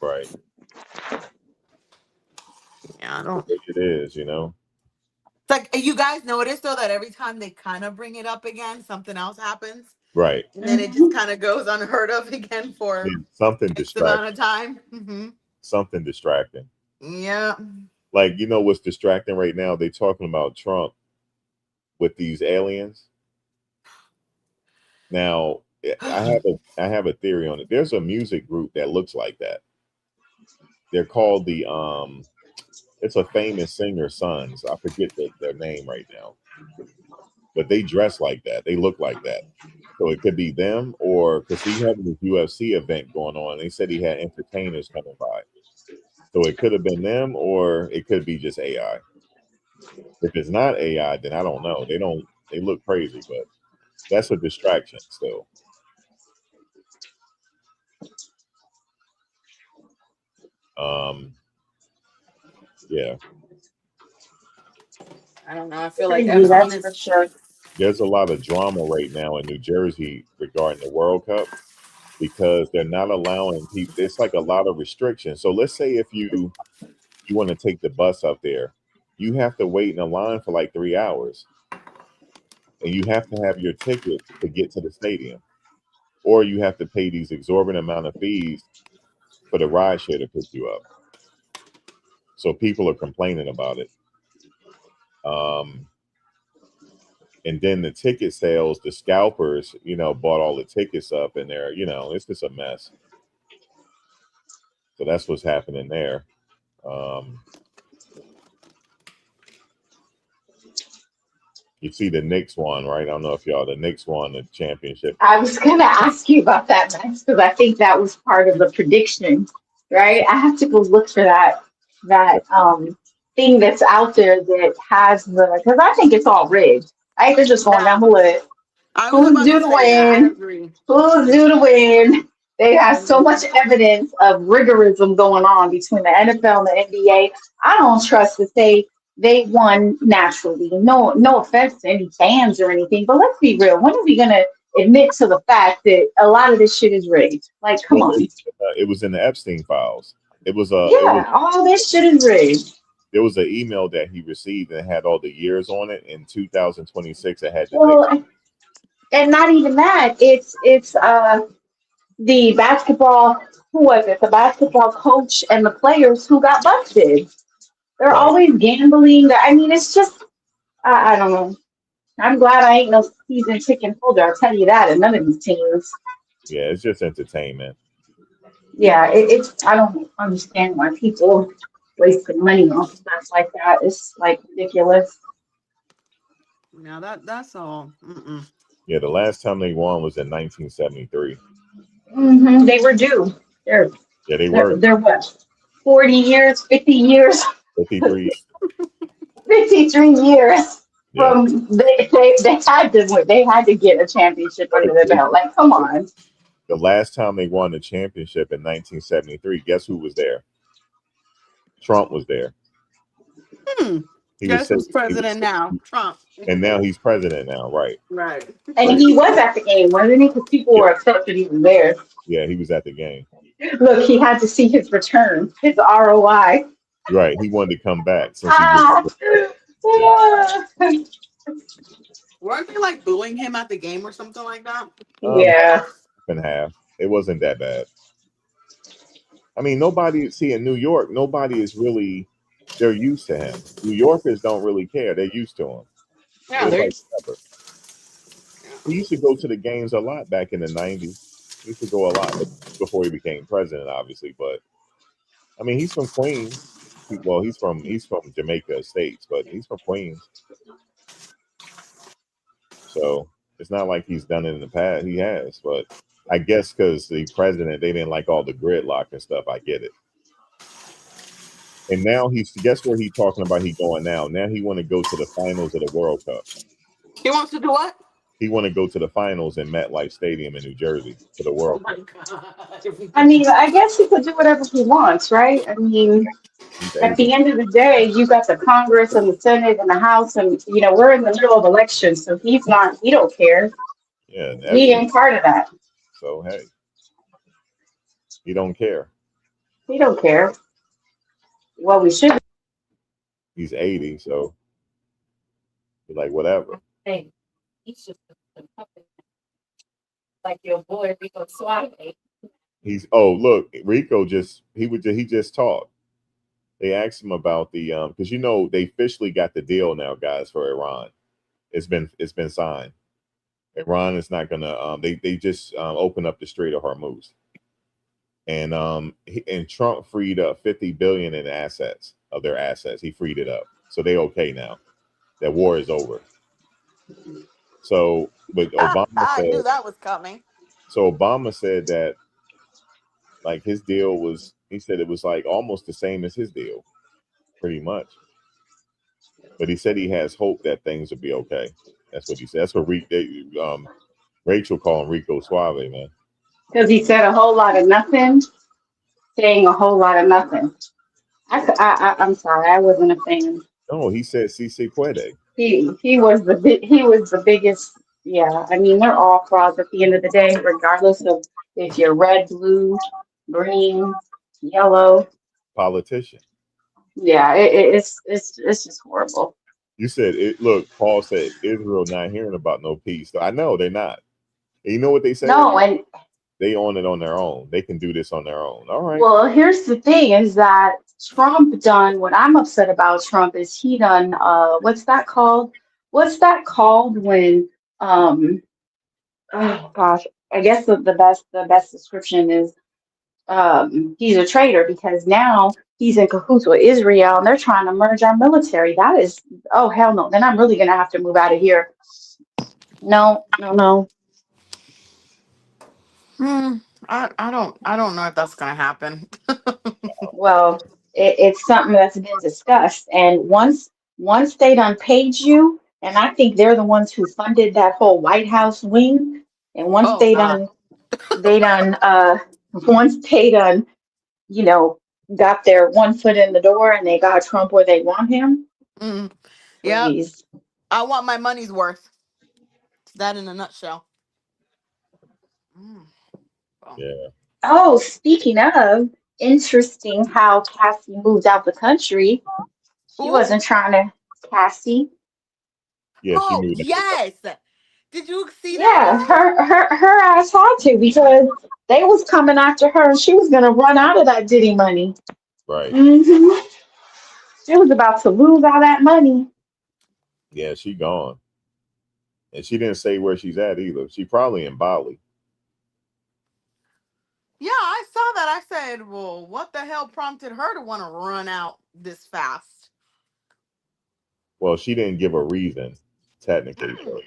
Speaker 1: Right.
Speaker 3: Yeah, I
Speaker 1: The
Speaker 3: don't.
Speaker 1: way it is, you know.
Speaker 3: It's like you guys notice though that every time they kind of bring it up again, something else happens,
Speaker 1: Right.
Speaker 3: and then it just
Speaker 4: Hmm.
Speaker 3: kind of goes unheard of again for
Speaker 1: Yeah, something
Speaker 3: X amount
Speaker 1: distracting.
Speaker 3: of time. Hmm.
Speaker 1: Something distracting.
Speaker 3: Yeah.
Speaker 1: Like, you know what's distracting right now? They talking about Trump with these aliens. Now, I have a theory on it. There's a music group that looks like that. They're called the. It's a famous singer sons. I forget their name right now, but they dress like that. They look like that. So it could be them, or because he had this UFC event going on. They said he had entertainers coming by. So it could have been them, or it could be just AI. If it's not AI, then I don't know. They don't. They look crazy, but that's a distraction still. Um, yeah,
Speaker 3: I don't know. I feel like
Speaker 4: Crazy,
Speaker 3: Epstein
Speaker 4: that's for
Speaker 3: is.
Speaker 4: sure.
Speaker 1: there's a lot of drama right now in New Jersey regarding the World Cup because they're not allowing people. It's like a lot of restrictions. So let's say if you want to take the bus up there, you have to wait in a line for like 3 hours, and you have to have your ticket to get to the stadium, or you have to pay these exorbitant amount of fees for the ride share to pick you up. So people are complaining about it. Um, and then the ticket sales, the scalpers, bought all the tickets up, and it's just a mess. So that's what's happening there. Um, you see the Knicks won, right? I don't know if the Knicks won the championship.
Speaker 4: I was gonna ask you about that, Max, because I think that was part of the prediction, right? I have to go look for that thing that's out there that has because I think it's all rigged. I think they're just going down
Speaker 3: Yeah,
Speaker 4: the list.
Speaker 3: I was
Speaker 4: Who's
Speaker 3: about to
Speaker 4: due to
Speaker 3: say that. I
Speaker 4: win?
Speaker 3: agree.
Speaker 4: Who's due to win? They have so much
Speaker 3: Mhm.
Speaker 4: evidence of rigorism going on between the NFL and the NBA. I don't trust to say they won naturally. No offense to any fans or anything, but let's be real. When are we gonna admit to the fact that a lot of this shit is rigged? Like, come
Speaker 1: Well,
Speaker 4: on.
Speaker 1: it was in the Epstein files. It was
Speaker 4: Yeah, all this shit is rigged.
Speaker 1: there was an email that he received and it had all the years on it. In 2026, it had the Knicks.
Speaker 4: Well, and not even that. It's the basketball, who was it? The basketball coach and the players who got busted. They're
Speaker 1: Right.
Speaker 4: always gambling. I mean, it's just, I don't know. I'm glad I ain't no season ticket holder. I'll tell you that. And none of these teams.
Speaker 1: Yeah, it's just entertainment.
Speaker 4: Yeah, I don't understand why people wasting money on stuff like that. It's like ridiculous.
Speaker 3: Yeah, that's all. Mm-mm.
Speaker 1: Yeah, the last time they won was in 1973.
Speaker 4: They were due. They're,
Speaker 1: Yeah, they
Speaker 4: they're,
Speaker 1: were
Speaker 4: they're what? 40 years, 50 years,
Speaker 1: 53.
Speaker 4: 53 years
Speaker 1: Yeah,
Speaker 4: from they had to win. They had to get a championship under their belt. Like, come on.
Speaker 1: the last time they won the championship in 1973. Guess who was there? Trump was there.
Speaker 3: Hmm.
Speaker 1: He was
Speaker 3: Guess
Speaker 1: sick.
Speaker 3: who's
Speaker 1: He was
Speaker 3: president
Speaker 1: sick.
Speaker 3: now? Trump.
Speaker 1: And now he's president now, right?
Speaker 3: Right.
Speaker 4: And
Speaker 1: But
Speaker 4: he was at the game, wasn't he? Because people
Speaker 1: yeah,
Speaker 4: were upset that he was there.
Speaker 1: yeah, he was at the game.
Speaker 4: Look, he had to see his return, his ROI.
Speaker 1: Right. He wanted to come back since he was.
Speaker 4: Ah,
Speaker 1: Yeah,
Speaker 3: Weren't they like booing him at the game or something like that?
Speaker 1: half
Speaker 4: yeah.
Speaker 1: and half. It wasn't that bad. I mean, nobody see in New York. Nobody is really. They're used to him. New Yorkers don't really care. They're used to him.
Speaker 3: Yeah,
Speaker 1: It's
Speaker 3: they're
Speaker 1: like whatever. He used to go to the games a lot back in the '90s. He used to go a lot, but before he became president, obviously. But I mean, he's from Queens. Well, he's from Jamaica Estates, but he's from Queens. So it's not like he's done it in the past. He has, but I guess because the president, they didn't like all the gridlock and stuff. I get it. And now he's guess where he's talking about he going now. Now he want to go to the finals of the World Cup.
Speaker 3: he wants to do what?
Speaker 1: He want to go to the finals in MetLife Stadium in New Jersey for the
Speaker 3: Oh
Speaker 1: World
Speaker 3: my
Speaker 1: Cup.
Speaker 4: I
Speaker 3: god.
Speaker 4: mean, I guess he could do whatever he wants, right? I mean,
Speaker 1: He's
Speaker 4: at
Speaker 1: 80.
Speaker 4: the end of the day, you got the Congress and the Senate and the House, and we're in the middle of elections, so he don't care.
Speaker 1: Yeah, and
Speaker 4: He ain't part of that.
Speaker 1: so hey, he don't care.
Speaker 4: He don't care. Well, we should
Speaker 1: He's 80, so he's like whatever.
Speaker 4: say he's just like your boy Rico Suave.
Speaker 1: He's look, Rico he just talked. They asked him about the because they officially got the deal now, guys, for Iran. It's been signed. Iran is not gonna they just opened up the Strait of Hormuz. And and Trump freed up 50 billion in assets of their assets. He freed it up. So they okay now. That war is over. So but Obama
Speaker 3: I
Speaker 1: said
Speaker 3: knew that was coming.
Speaker 1: that like his deal was he said it was like almost the same as his deal, pretty much. But he said he has hope that things will be okay. That's what he said. That's what Rachel called him Rico Suave, man.
Speaker 4: Because he said a whole lot of nothing, saying a whole lot of nothing. I'm sorry, I wasn't a fan.
Speaker 1: No, he said si se puede.
Speaker 4: He was the biggest. Yeah, I mean they're all frauds at the end of the day, regardless of if you're red, blue, green, yellow.
Speaker 1: Politician.
Speaker 4: Yeah, it's just horrible.
Speaker 1: You said it. Look, Paul said Israel not hearing about no peace. I know they're not. And you know what they said?
Speaker 4: No, and
Speaker 1: They own it on their own. They can do this on their own. All right.
Speaker 4: well, here's the thing: is that Trump done what I'm upset about. Trump is he done. What's that called? What's that called when um oh gosh, I guess the best description is he's a traitor because now he's in cahoots with Israel and they're trying to merge our military. That is, oh hell no. Then I'm really gonna have to move out of here. No, no, no.
Speaker 3: Hmm. I don't know if that's gonna happen.
Speaker 4: Well, it's something that's been discussed, and once they done paid you, and I think they're the ones who funded that whole White House wing, and once
Speaker 3: Oh god.
Speaker 4: they done once they done you know, got their one foot in the door and they got Trump where they want him,
Speaker 3: Mm. Yep.
Speaker 4: please.
Speaker 3: I want my money's worth. It's that in a nutshell. Mm. Well.
Speaker 1: Yeah.
Speaker 4: Oh, speaking of, interesting how Cassie moved out the country. She
Speaker 3: Who?
Speaker 4: wasn't trying to, Cassie.
Speaker 1: Yeah. She
Speaker 3: Oh
Speaker 1: moved out.
Speaker 3: yes. Did you see that,
Speaker 4: Yeah,
Speaker 3: guys?
Speaker 4: her ass had to because they was coming after her and she was gonna run out of that Diddy money.
Speaker 1: Right.
Speaker 4: hmm She was about to lose all that money.
Speaker 1: Yeah. She gone. And she didn't say where she's at either. She probably in Bali.
Speaker 3: Yeah, I saw that. I said, well, what the hell prompted her to want to run out this fast?
Speaker 1: Well, she didn't give a reason, technically, but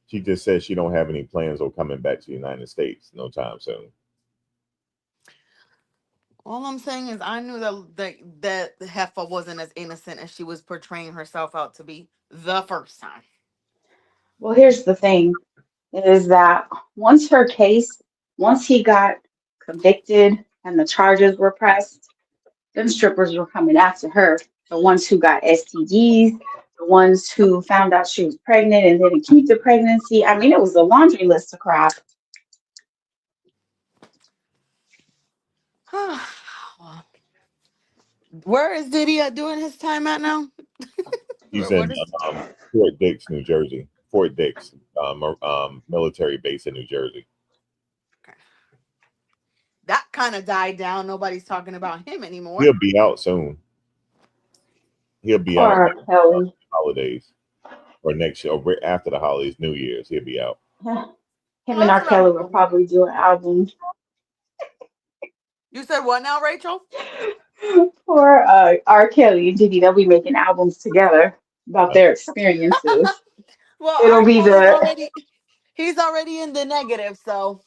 Speaker 1: she just said she don't have any plans on coming back to the United States no time soon.
Speaker 3: All I'm saying is I knew that Heffa wasn't as innocent as she was portraying herself out to be the first time.
Speaker 4: Well, here's the thing is that once her case, once he got convicted and the charges were pressed, them strippers were coming after her. the ones who got STDs, the ones who found out she was pregnant and didn't keep the pregnancy. I mean, it was a laundry list of crap.
Speaker 3: Well, where is Diddy at doing his time at now?
Speaker 1: He's
Speaker 3: What
Speaker 1: in
Speaker 3: is
Speaker 1: Fort Dix, New Jersey. Fort Dix, military base in New Jersey.
Speaker 3: that kind of died down? Nobody's talking about him anymore.
Speaker 1: He'll be out soon. He'll be
Speaker 4: Poor
Speaker 1: out
Speaker 4: R. Kelly.
Speaker 1: holidays or next year, or right after the holidays, New Year's. He'll be out.
Speaker 3: Well,
Speaker 4: Him and
Speaker 3: that's
Speaker 4: R.
Speaker 3: what I'm
Speaker 4: Kelly will
Speaker 3: hoping.
Speaker 4: probably do an album.
Speaker 3: You said what now, Rachel?
Speaker 4: Poor R. Kelly and Diddy, they'll be making albums together about their experiences.
Speaker 3: Well,
Speaker 4: It'll
Speaker 3: R.
Speaker 4: be
Speaker 3: Kelly's
Speaker 4: the,
Speaker 3: already he's already in the negative, so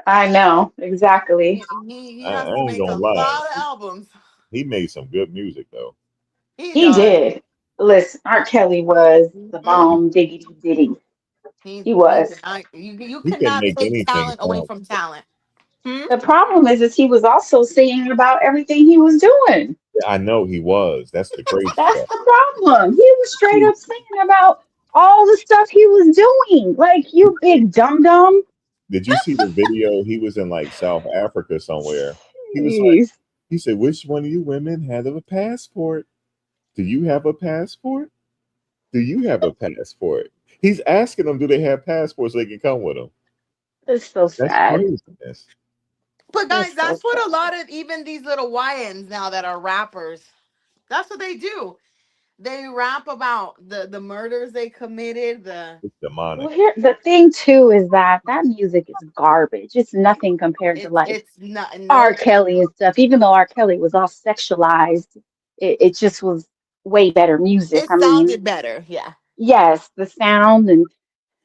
Speaker 4: I know, exactly.
Speaker 3: he
Speaker 1: I
Speaker 3: has to
Speaker 1: ain't
Speaker 3: make a
Speaker 1: gonna lie.
Speaker 3: lot of albums.
Speaker 1: He made some good music though.
Speaker 3: He
Speaker 4: He
Speaker 3: does.
Speaker 4: did. Listen, R. Kelly was the
Speaker 3: Mhm.
Speaker 4: bomb diggity Diddy. He
Speaker 3: He's
Speaker 4: was.
Speaker 3: you
Speaker 1: He can
Speaker 3: cannot
Speaker 1: make
Speaker 3: take
Speaker 1: anything
Speaker 3: talent away
Speaker 1: sound.
Speaker 3: from talent. Hmm?
Speaker 4: The problem is he was also singing about everything he was doing.
Speaker 1: I know he was. That's the crazy
Speaker 4: That's
Speaker 1: part.
Speaker 4: the problem. He was straight
Speaker 1: See,
Speaker 4: up singing about all the stuff he was doing. Like, you big dum dum.
Speaker 1: did you see the video? He was in like South Africa somewhere. He was like,
Speaker 4: Jeez.
Speaker 1: he said, "Which one of you women have a passport? Do you have a passport? Do you have a passport?" He's asking them, "Do they have passports so they can come with him?"
Speaker 4: It's so
Speaker 1: That's
Speaker 4: sad.
Speaker 1: craziness.
Speaker 3: But guys,
Speaker 4: It's so
Speaker 3: that's what a
Speaker 4: sad.
Speaker 3: lot of even these little YNs now that are rappers. That's what they do. They rap about the murders they committed.
Speaker 1: It's demonic.
Speaker 4: Well, here the thing too is that that music is garbage. It's nothing compared to like
Speaker 3: It's not
Speaker 4: R.
Speaker 3: nope.
Speaker 4: Kelly and stuff. Even though R. Kelly was all sexualized, it just was way better music.
Speaker 3: It
Speaker 4: I mean,
Speaker 3: sounded better. Yeah.
Speaker 4: yes, the sound and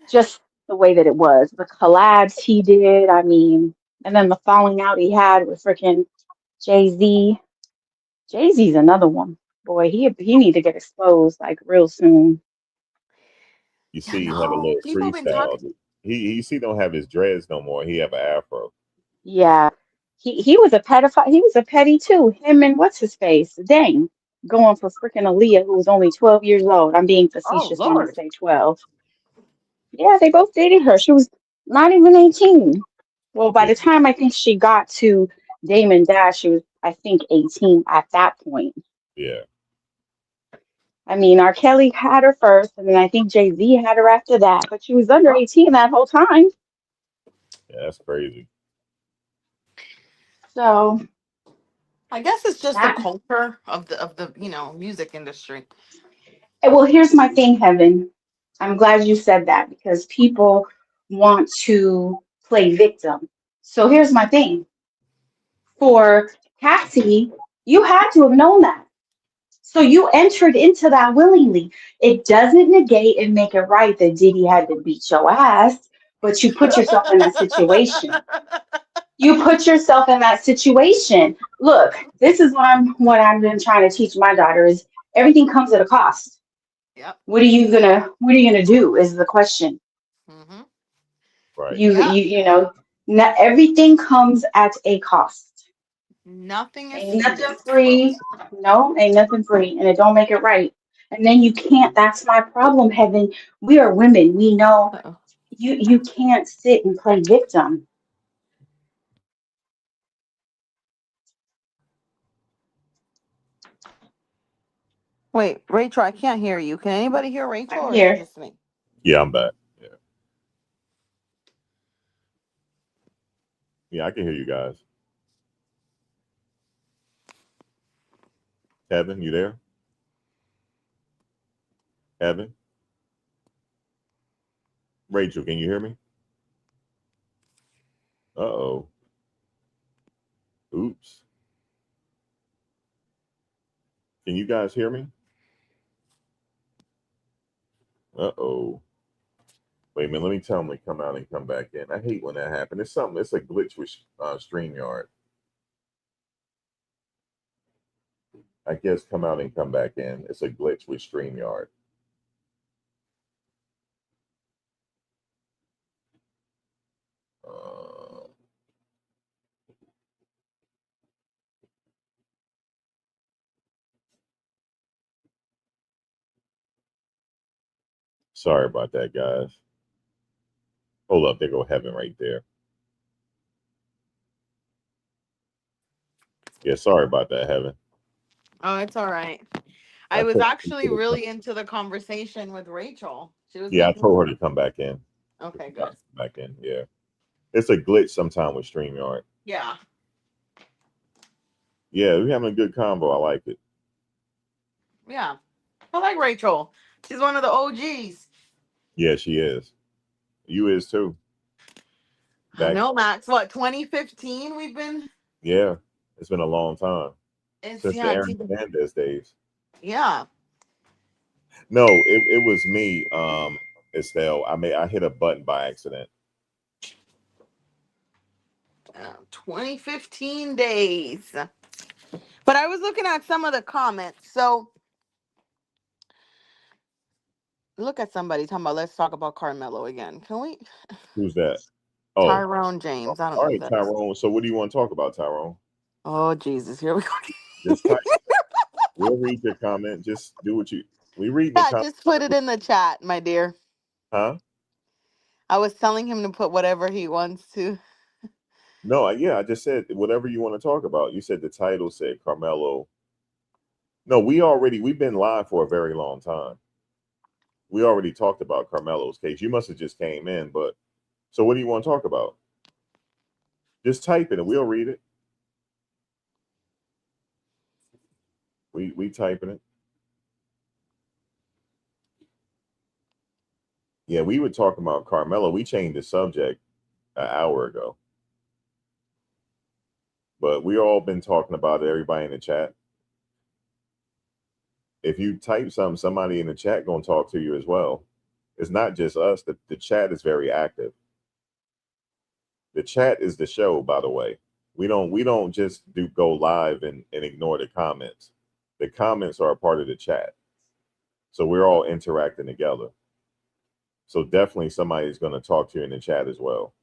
Speaker 4: just the way that it was, the collabs he did. I mean, and then the falling out he had with freaking Jay Z. Jay Z's another one. Boy, he need to get exposed like real soon.
Speaker 1: You
Speaker 3: Yeah,
Speaker 1: see, he had a
Speaker 3: no.
Speaker 1: little
Speaker 3: People been
Speaker 1: freestyle.
Speaker 3: talking.
Speaker 1: He you see don't have his dreads no more. He have an afro.
Speaker 4: Yeah, he was a pedophile. He was a petty too. Him and what's his face? Dang, going for freaking Aaliyah, who was only 12 years old. I'm being
Speaker 3: Oh
Speaker 4: facetious when I
Speaker 3: Lord.
Speaker 4: say 12. Yeah, they both dated her. She was not even 18. Well, by
Speaker 1: Yeah,
Speaker 4: the time I think she got to Damon Dash, she was, I think, 18 at that point.
Speaker 1: yeah,
Speaker 4: I mean, R. Kelly had her first, and then I think Jay-Z had her after that, but she was under
Speaker 3: Oh,
Speaker 4: 18 that whole time.
Speaker 1: yeah. That's crazy.
Speaker 4: So
Speaker 3: I guess it's just the
Speaker 4: that,
Speaker 3: culture of the music industry.
Speaker 4: well, here's my thing, Heaven. I'm glad you said that because people want to play victim. So here's my thing. For Cassie, you had to have known that. So you entered into that willingly. It doesn't negate and make it right that Diddy had to beat your ass, but you put yourself in that situation. You put yourself in that situation. Look, this is what I've been trying to teach my daughter is everything comes at a cost.
Speaker 3: Yep.
Speaker 4: What are you gonna do is the question.
Speaker 3: Hmm.
Speaker 1: Right.
Speaker 4: You know, not everything comes at a cost.
Speaker 3: Nothing is
Speaker 4: Ain't
Speaker 3: free,
Speaker 4: nothing
Speaker 3: as it's
Speaker 4: free.
Speaker 3: supposed.
Speaker 4: No, ain't nothing free, and it don't make it right. And then you can't. That's my problem, Heaven. We are women. We know
Speaker 3: Uh-oh.
Speaker 4: you can't sit and play victim.
Speaker 3: Wait, Rachel, I can't hear you. Can anybody hear Rachel,
Speaker 4: I'm
Speaker 3: or is it
Speaker 4: here.
Speaker 3: just me?
Speaker 1: Yeah, I'm back. Yeah, yeah. I can hear you guys. Kevin, you there? Kevin, Rachel, can you hear me? Uh oh. Oops. Can you guys hear me? Uh oh. Wait a minute. Let me tell them to come out and come back in. I hate when that happens. It's something. It's a glitch with Streamyard. I guess come out and come back in. It's a glitch with Streamyard. Uh, Sorry about that, guys. Hold up, there go Heaven right there. Yeah, sorry about that, Heaven.
Speaker 3: Oh, it's all right.
Speaker 1: I
Speaker 3: I was
Speaker 1: told
Speaker 3: actually really into the conversation with Rachel. She was
Speaker 1: yeah, I
Speaker 3: making.
Speaker 1: told her to come back in.
Speaker 3: Okay,
Speaker 1: Come
Speaker 3: good.
Speaker 1: back in. Yeah, it's a glitch sometime with StreamYard.
Speaker 3: Yeah.
Speaker 1: Yeah, we're having a good combo. I like it.
Speaker 3: Yeah. I like Rachel. She's one of the OGs.
Speaker 1: Yeah, she is. You is too.
Speaker 3: I
Speaker 1: Back.
Speaker 3: know, Max. What, 2015 we've been?
Speaker 1: Yeah, it's been a long time
Speaker 3: It's,
Speaker 1: since the
Speaker 3: yeah, it's
Speaker 1: Aaron
Speaker 3: even,
Speaker 1: Hernandez days.
Speaker 3: yeah.
Speaker 1: No, it was me, Estelle. I hit a button by accident.
Speaker 3: 2015 days. But I was looking at some of the comments. So look at somebody talking about let's talk about Carmelo again. Can we?
Speaker 1: Who's that? Oh,
Speaker 3: Tyrone James. I don't
Speaker 1: all
Speaker 3: know who
Speaker 1: right,
Speaker 3: that is.
Speaker 1: Tyrone. So what do you want to talk about, Tyrone?
Speaker 3: Oh Jesus, here we
Speaker 1: Just
Speaker 3: go.
Speaker 1: type. We'll read your comment. Just do what you. We read the
Speaker 3: Yeah,
Speaker 1: comment,
Speaker 3: just put it in the chat, my dear.
Speaker 1: huh?
Speaker 3: I was telling him to put whatever he wants to.
Speaker 1: No, yeah, I just said whatever you want to talk about. You said the title said Carmelo. No, we've been live for a very long time. We already talked about Carmelo's case. You must have just came in, but so what do you want to talk about? Just type it and we'll read it. We typing it. Yeah, we were talking about Carmelo. We changed the subject an hour ago, but we all been talking about it. Everybody in the chat. If you type something, somebody in the chat gonna talk to you as well. It's not just us. The chat is very active. The chat is the show, by the way. We don't just do go live and ignore the comments. The comments are a part of the chat. So we're all interacting together. So definitely somebody's gonna talk to you in the chat as well.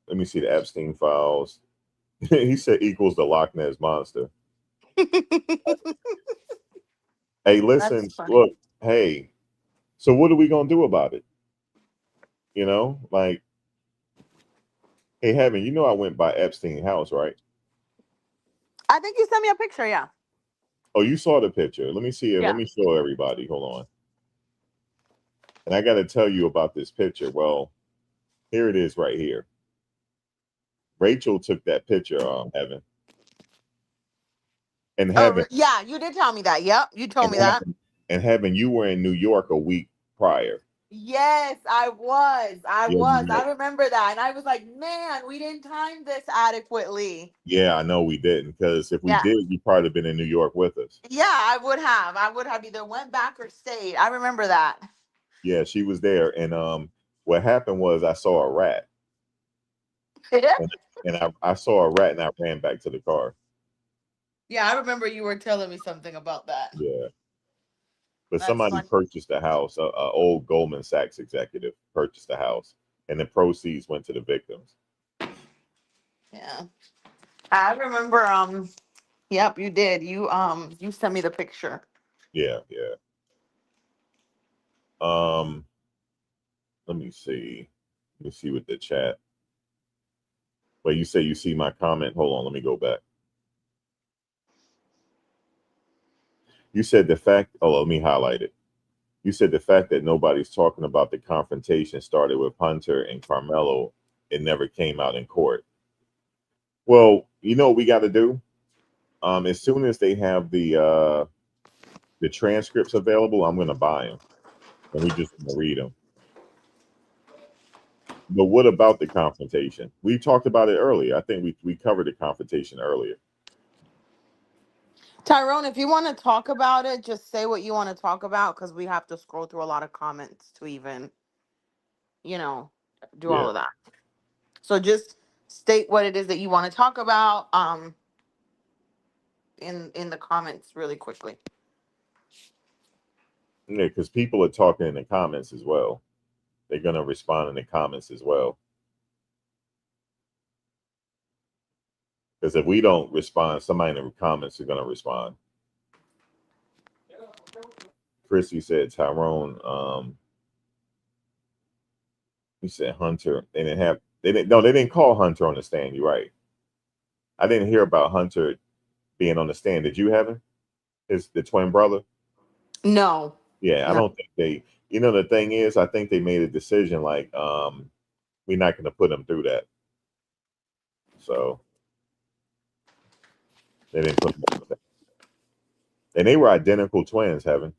Speaker 1: Let me see the Epstein files. He said equals the Loch Ness monster. Hey, listen,
Speaker 3: That's funny.
Speaker 1: look, hey, so what are we gonna do about it? Like, hey, Heaven, I went by Epstein house, right?
Speaker 3: I think you sent me a picture. Yeah.
Speaker 1: Oh, you saw the picture. Let me see it. Let
Speaker 3: Yeah.
Speaker 1: me show everybody. Hold on. And I got to tell you about this picture. Well, here it is right here. Rachel took that picture, Heaven. And
Speaker 3: Oh,
Speaker 1: Heaven,
Speaker 3: yeah. You did tell me that. Yep. You told
Speaker 1: and
Speaker 3: me that.
Speaker 1: Heaven, and Heaven, you were in New York a week prior.
Speaker 3: Yes, I was. I
Speaker 1: Yeah,
Speaker 3: was.
Speaker 1: you
Speaker 3: I
Speaker 1: were.
Speaker 3: remember that. And I was like, man, we didn't time this adequately.
Speaker 1: Yeah, I know we didn't, because if we
Speaker 3: Yeah.
Speaker 1: did, you probably been in New York with us.
Speaker 3: Yeah, I would have. I would have either went back or stayed. I remember that.
Speaker 1: Yeah, she was there, and what happened was I saw a rat, and I saw a rat, and I ran back to the car.
Speaker 3: Yeah, I remember you were telling me something about that.
Speaker 1: Yeah, but
Speaker 3: That's
Speaker 1: somebody
Speaker 3: funny.
Speaker 1: purchased the house. A old Goldman Sachs executive purchased the house, and the proceeds went to the victims.
Speaker 3: Yeah. I remember yep, you did. You sent me the picture.
Speaker 1: Yeah, yeah. Um, let me see. Let me see with the chat. But you say you see my comment. Hold on, let me go back. You said the fact. Oh, let me highlight it. You said the fact that nobody's talking about the confrontation started with Hunter and Carmelo. It never came out in court. Well, you know what we got to do. As soon as they have the transcripts available, I'm going to buy them, and we just going to read them. But what about the confrontation? We talked about it earlier. I think we covered the confrontation earlier.
Speaker 3: Tyrone, if you want to talk about it, just say what you want to talk about because we have to scroll through a lot of comments to even, you know, do all
Speaker 1: Yeah.
Speaker 3: of that. So just state what it is that you want to talk about in the comments really quickly.
Speaker 1: Yeah, because people are talking in the comments as well. They're going to respond in the comments as well. Because if we don't respond, somebody in the comments are going to respond. Chrissy said Tyrone. He said Hunter. They didn't have. They didn't. No, they didn't call Hunter on the stand. You're right. I didn't hear about Hunter being on the stand. Did you have him? His the twin brother?
Speaker 3: No,
Speaker 1: Yeah, I
Speaker 3: no.
Speaker 1: don't think they. You know, the thing is, I think they made a decision like, we're not going to put him through that. So they didn't put him on the stand. And they were identical twins, Heaven.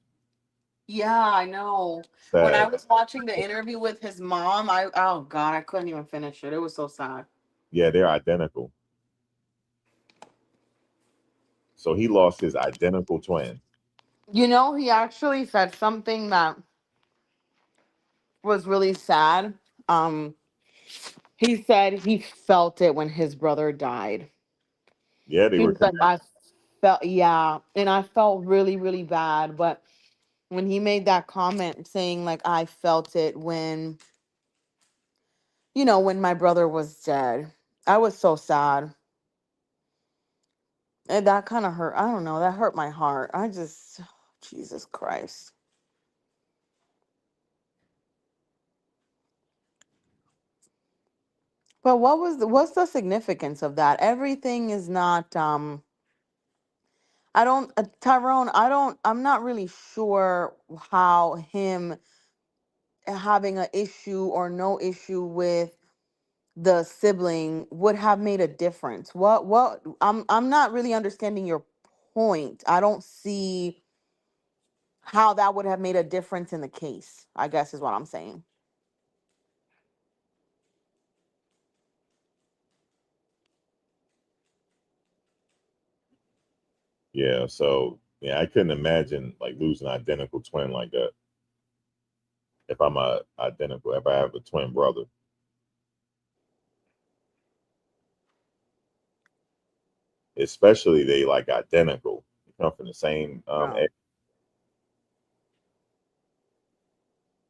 Speaker 3: Yeah, I know. When I
Speaker 1: Sad.
Speaker 3: was watching the interview with his mom, I oh god, I couldn't even finish it. It was so sad.
Speaker 1: Yeah, they're identical. So he lost his identical twin.
Speaker 3: You know, he actually said something that was really sad. Um, he said he felt it when his brother died.
Speaker 1: Yeah, they
Speaker 3: He
Speaker 1: were
Speaker 3: was like,
Speaker 1: connected.
Speaker 3: I felt, yeah, and I felt really, really bad. But when he made that comment saying, like, I felt it when, when my brother was dead, I was so sad. And that kind of hurt. I don't know. That hurt my heart. I just, Jesus Christ. But what's the significance of that? Everything is not, I don't, Tyrone, I'm not really sure how him having an issue or no issue with the sibling would have made a difference. I'm not really understanding your point. I don't see how that would have made a difference in the case, I guess is what I'm saying.
Speaker 1: Yeah, so yeah, I couldn't imagine like losing an identical twin like that. If I'm a identical, if I have a twin brother, especially they like identical, they come from the same
Speaker 3: No.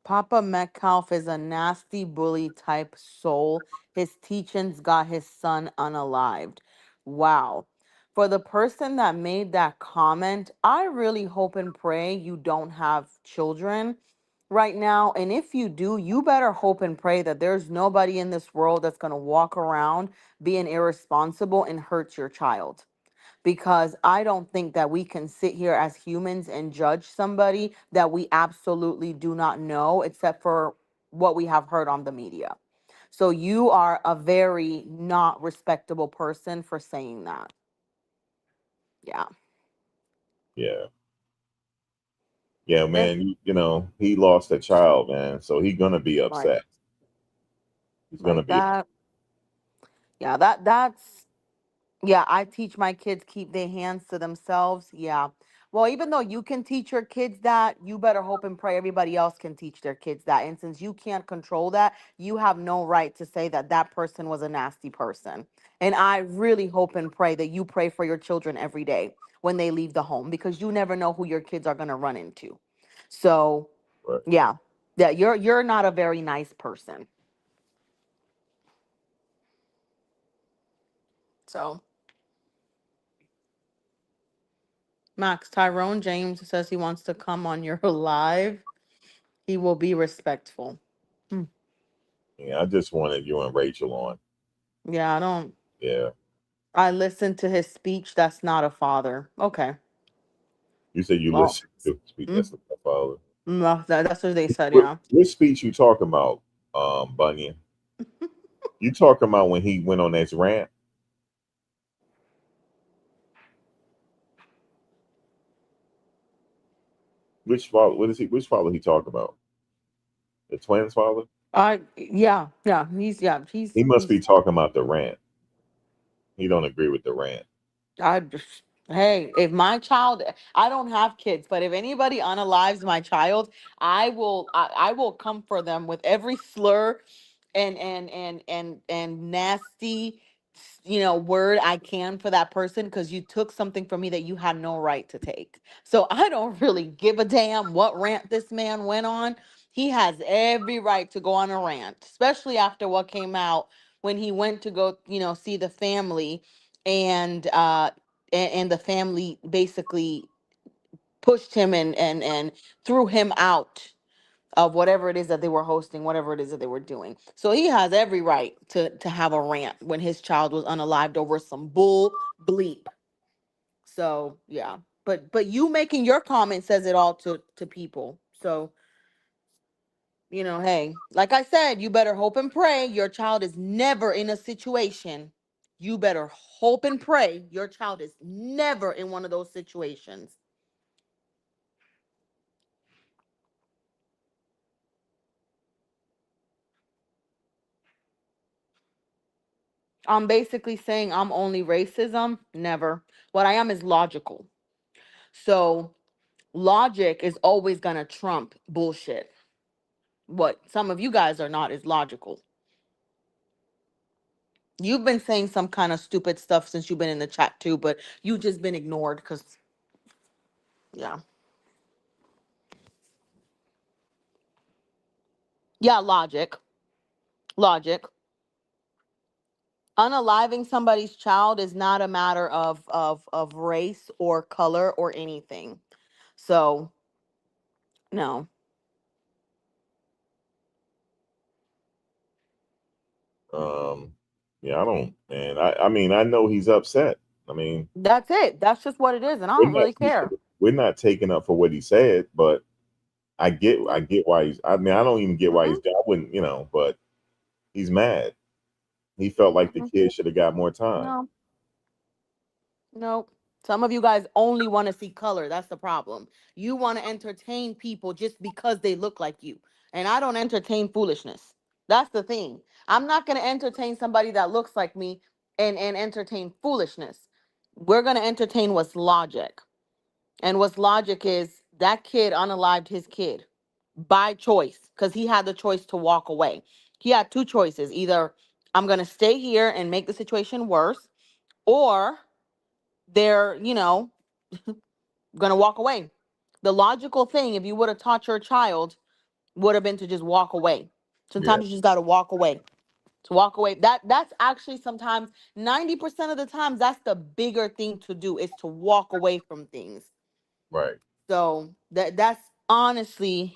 Speaker 3: Papa Metcalf is a nasty bully type soul. His teachings got his son unalived. Wow. For the person that made that comment, I really hope and pray you don't have children right now. And if you do, you better hope and pray that there's nobody in this world that's going to walk around being irresponsible and hurt your child, because I don't think that we can sit here as humans and judge somebody that we absolutely do not know, except for what we have heard on the media. So you are a very not respectable person for saying that. Yeah.
Speaker 1: yeah, yeah,
Speaker 3: Eh,
Speaker 1: man. You know, he lost a child, man. So he's gonna be
Speaker 3: Like
Speaker 1: upset. He's gonna
Speaker 3: like
Speaker 1: be.
Speaker 3: that. Yeah, that's yeah, I teach my kids keep their hands to themselves. Yeah. Well, even though you can teach your kids that, you better hope and pray everybody else can teach their kids that. And since you can't control that, you have no right to say that that person was a nasty person. And I really hope and pray that you pray for your children every day when they leave the home, because you never know who your kids are going to run into. So,
Speaker 1: Right.
Speaker 3: yeah. Yeah, you're not a very nice person. So, Max, Tyrone James says he wants to come on your live. He will be respectful. Hmm.
Speaker 1: Yeah, I just wanted you and Rachel on.
Speaker 3: Yeah, I don't.
Speaker 1: Yeah,
Speaker 3: I listened to his speech. That's not a father. Okay.
Speaker 1: you said you
Speaker 3: Well,
Speaker 1: listened to speak.
Speaker 3: mm,
Speaker 1: That's what my father.
Speaker 3: that's what they said.
Speaker 1: What,
Speaker 3: Yeah.
Speaker 1: what speech you talking about, Bunyan? You talking about when he went on that rant? Which father? What is he? Which father he talking about? The twins' father?
Speaker 3: Yeah.
Speaker 1: He must be
Speaker 3: He's
Speaker 1: talking about the rant. He don't agree with the rant.
Speaker 3: I just, hey, if my child, I don't have kids, but if anybody unalives my child, I will come for them with every slur and nasty, word I can for that person, because you took something from me that you had no right to take. So I don't really give a damn what rant this man went on. He has every right to go on a rant, especially after what came out when he went to go, see the family, and the family basically pushed him and threw him out of whatever it is that they were hosting, whatever it is that they were doing. So he has every right to have a rant when his child was unalived over some bull bleep. So yeah. But you making your comment says it all to people. So, hey, like I said, you better hope and pray your child is never in a situation. You better hope and pray your child is never in one of those situations. I'm basically saying I'm only racism. Never. What I am is logical. So logic is always going to trump bullshit. What some of you guys are not is logical. You've been saying some kind of stupid stuff since you've been in the chat too, but you've just been ignored because, yeah. Yeah, logic. Logic. Unaliving somebody's child is not a matter of race or color or anything. So, no.
Speaker 1: Um, yeah, I don't, man. I mean, I know he's upset. I mean,
Speaker 3: That's it. That's just what it is, and I
Speaker 1: we're
Speaker 3: don't
Speaker 1: not
Speaker 3: really care.
Speaker 1: we're not taking up for what he said, but I get why he's. I mean, I don't even get why
Speaker 3: Mm-hmm.
Speaker 1: he's. I wouldn't, but he's mad. He felt like the
Speaker 3: Mm-mm.
Speaker 1: kid should have got more time.
Speaker 3: No. Nope. Some of you guys only want to see color. That's the problem. You want to entertain people just because they look like you. And I don't entertain foolishness. That's the thing. I'm not going to entertain somebody that looks like me and entertain foolishness. We're going to entertain what's logic. And what's logic is that kid unalived his kid by choice because he had the choice to walk away. He had two choices. Either I'm going to stay here and make the situation worse, or they're, gonna walk away. The logical thing, if you would have taught your child, would have been to just walk away.
Speaker 1: Yeah,
Speaker 3: Sometimes you just gotta walk away. To walk away. That's actually sometimes 90% of the times that's the bigger thing to do is to walk away from things.
Speaker 1: right.
Speaker 3: So that's honestly.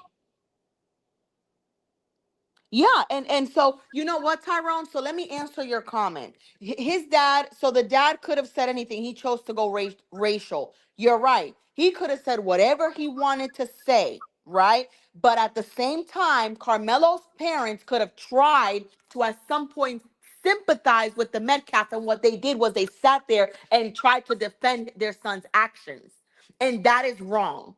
Speaker 3: Yeah, and so you know what, Tyrone? So let me answer your comment. His dad, so the dad could have said anything. He chose to go racial. You're right. He could have said whatever he wanted to say, right? But at the same time, Carmelo's parents could have tried to at some point sympathize with the Metcalf, and what they did was they sat there and tried to defend their son's actions. And that is wrong.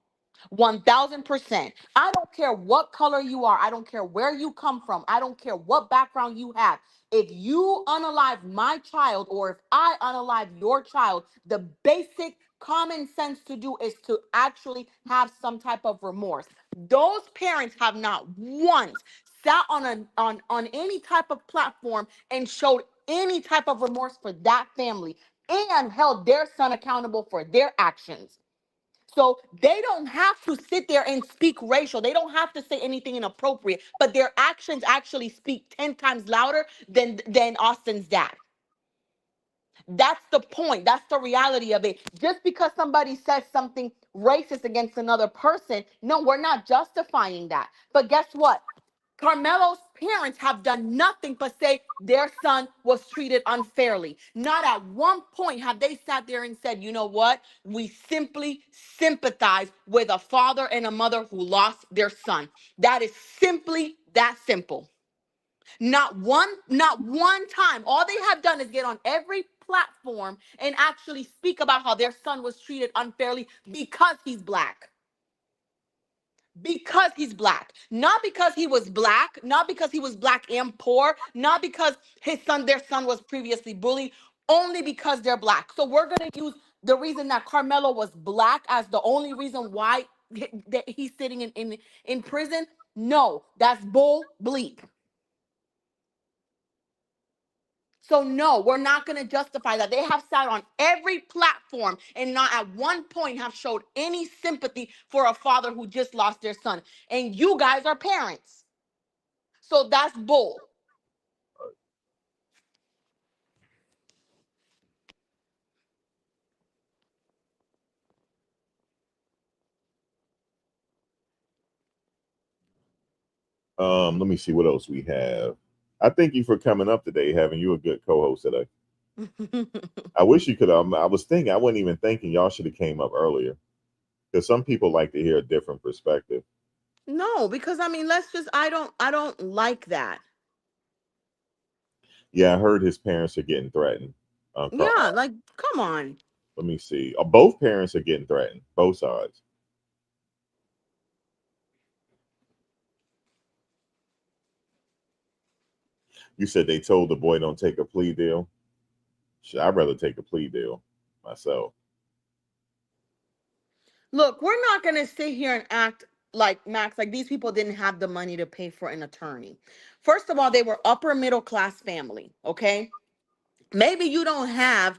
Speaker 3: 1000%. I don't care what color you are. I don't care where you come from. I don't care what background you have. If you unalive my child or if I unalive your child, the basic common sense to do is to actually have some type of remorse. Those parents have not once sat on any type of platform and showed any type of remorse for that family and held their son accountable for their actions. So they don't have to sit there and speak racial. They don't have to say anything inappropriate, but their actions actually speak 10 times louder than Austin's dad. That's the point. That's the reality of it. Just because somebody says something racist against another person, no, we're not justifying that. But guess what? Carmelo's parents have done nothing but say their son was treated unfairly. Not at one point have they sat there and said, you know what? We simply sympathize with a father and a mother who lost their son. That is simply that simple. Not one time. All they have done is get on every platform and actually speak about how their son was treated unfairly because he's black. Because he's black, not because he was black, not because he was black and poor, not because their son was previously bullied, only because they're black. So we're going to use the reason that Carmelo was black as the only reason why that he's sitting in prison. No, that's bull bleep. So no, we're not going to justify that. They have sat on every platform and not at one point have showed any sympathy for a father who just lost their son. And you guys are parents. So that's bull.
Speaker 1: Let me see what else we have. I thank you for coming up today, having you a good co-host today. I wish you could. I was thinking, I wasn't even thinking y'all should have came up earlier because some people like to hear a different perspective.
Speaker 3: No, because I mean, I don't like that.
Speaker 1: Yeah, I heard his parents are getting threatened.
Speaker 3: Yeah, like come on.
Speaker 1: Let me see. Both parents are getting threatened. Both sides. You said they told the boy don't take a plea deal. I'd rather take a plea deal myself.
Speaker 3: Look, we're not going to sit here and act like Max, like these people didn't have the money to pay for an attorney. First of all, they were upper middle class family, okay? Maybe you don't have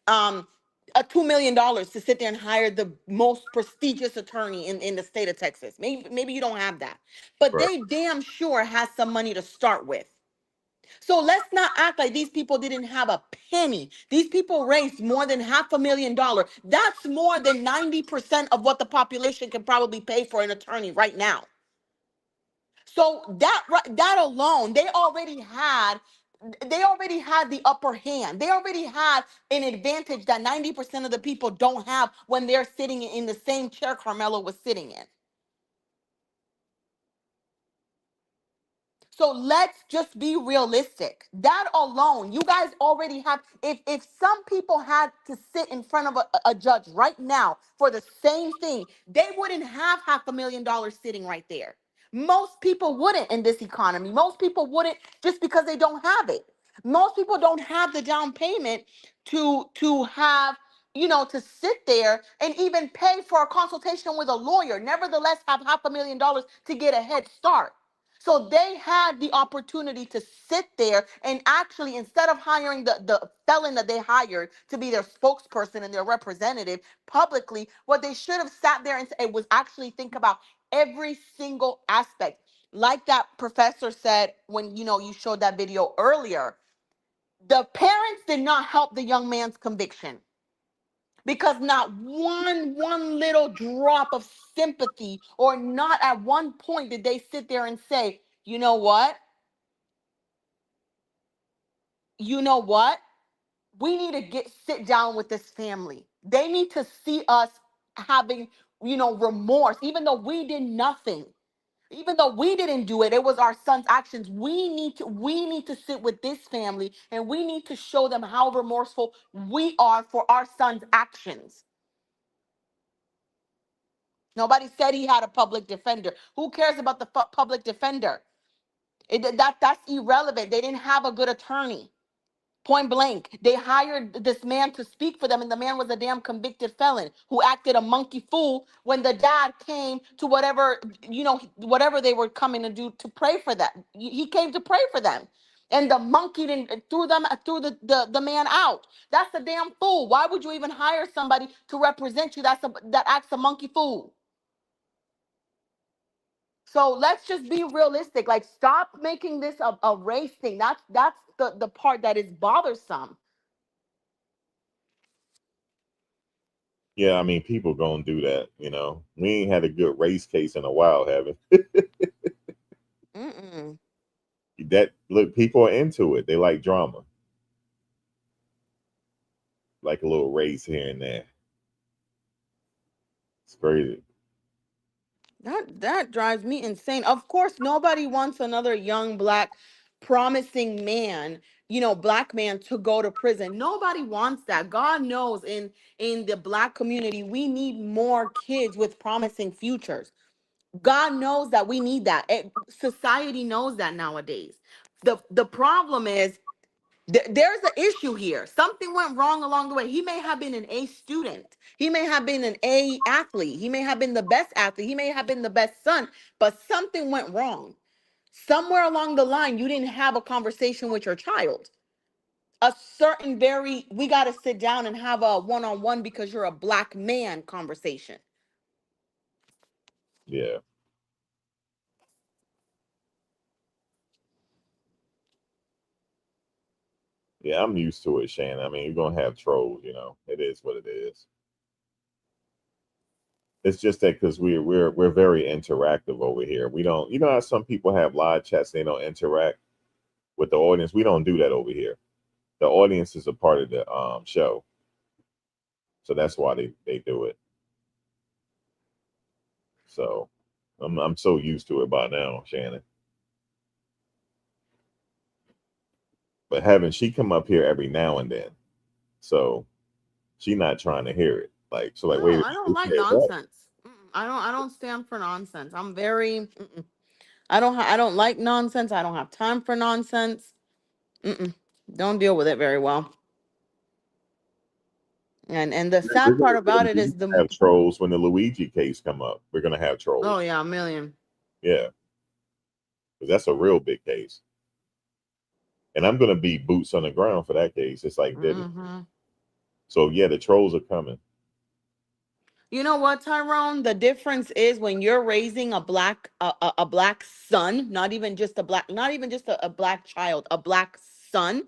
Speaker 3: um a $2 million to sit there and hire the most prestigious attorney in the state of Texas. Maybe you don't have that. But
Speaker 1: Right.
Speaker 3: they damn sure has some money to start with. So let's not act like these people didn't have a penny. These people raised more than $500,000. That's more than 90% of what the population can probably pay for an attorney right now. So that alone, they already had the upper hand. They already had an advantage that 90% of the people don't have when they're sitting in the same chair Carmelo was sitting in. So let's just be realistic. That alone, you guys already have. If some people had to sit in front of a judge right now for the same thing, they wouldn't have $500,000 sitting right there. Most people wouldn't in this economy. Most people wouldn't just because they don't have it. Most people don't have the down payment to have to sit there and even pay for a consultation with a lawyer. Nevertheless, have $500,000 to get a head start. So they had the opportunity to sit there and actually, instead of hiring the felon that they hired to be their spokesperson and their representative publicly, what they should have sat there and said was actually think about every single aspect. Like that professor said when you showed that video earlier, the parents did not help the young man's conviction because not one little drop of sympathy, or not at one point did they sit there and say, you know what, you know what we need to get sit down with this family. They need to see us having remorse, even though we did nothing, even though we didn't do it. It was our son's actions. We need to sit with this family, and we need to show them how remorseful we are for our son's actions. Nobody said he had a public defender. Who cares about the public defender? That's irrelevant. They didn't have a good attorney. Point blank. They hired this man to speak for them, and the man was a damn convicted felon who acted a monkey fool when the dad came to whatever they were coming to do to pray for them. He came to pray for them. And the monkey didn't threw the man out. That's a damn fool. Why would you even hire somebody to represent you that acts a monkey fool? So let's just be realistic. Like, stop making this a race thing. That's the part that is bothersome.
Speaker 1: Yeah, I mean, people gonna do that. We ain't had a good race case in a while, have it?
Speaker 3: Mm-mm.
Speaker 1: That look, people are into it. They like drama, like a little race here and there. It's crazy.
Speaker 3: That drives me insane. Of course, nobody wants another young black promising man, black man to go to prison. Nobody wants that. God knows in the black community, we need more kids with promising futures. God knows that we need that. Society knows that nowadays. The problem is there's an issue here. Something went wrong along the way. He may have been an A student. He may have been an A athlete. He may have been the best athlete. He may have been the best son, but something went wrong. Somewhere along the line, you didn't have a conversation with your child. A certain we got to sit down and have a one-on-one because you're a black man conversation.
Speaker 1: Yeah, yeah, I'm used to it, Shannon. I mean, you're gonna have trolls. It is what it is. It's just that because we're very interactive over here. We don't, you know, how some people have live chats, they don't interact with the audience. We don't do that over here. The audience is a part of the show, so that's why they do it. So I'm so used to it by now, Shannon. But having she come up here every now and then, so she not trying to hear it. Like so, like wait,
Speaker 3: No,
Speaker 1: a
Speaker 3: I don't
Speaker 1: minute,
Speaker 3: like
Speaker 1: you said what?
Speaker 3: nonsense. I don't stand for nonsense. I'm very. I don't like nonsense. I don't have time for nonsense. Mm-mm. Don't deal with it very well. And the
Speaker 1: We're
Speaker 3: sad
Speaker 1: gonna,
Speaker 3: part
Speaker 1: we're
Speaker 3: about
Speaker 1: gonna
Speaker 3: it is the.
Speaker 1: have trolls when the Luigi case come up. We're gonna have
Speaker 3: Oh
Speaker 1: trolls.
Speaker 3: yeah, a million.
Speaker 1: Yeah, because that's a real big case. And I'm gonna be boots on the ground for that case. It's like didn't.
Speaker 3: Hmm.
Speaker 1: So yeah, the trolls are coming.
Speaker 3: You know what, Tyrone? The difference is when you're raising a black son, not even just a black, not even just a black child, a black son,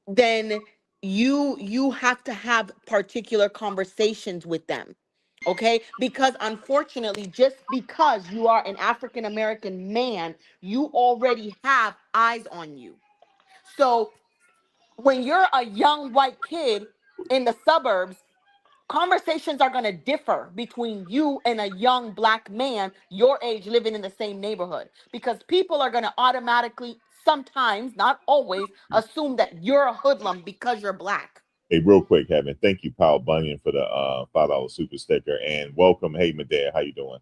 Speaker 3: then you have to have particular conversations with them. Okay? Because unfortunately, just because you are an African American man, you already have eyes on you. So when you're a young white kid in the suburbs, conversations are going to differ between you and a young black man your age living in the same neighborhood because people are going to automatically, sometimes not always, assume that you're a hoodlum because you're black.
Speaker 1: Hey, real quick, Kevin. Thank you, Paul Bunyan, for the $5 super sticker, and welcome. Hey, Medea, how you doing?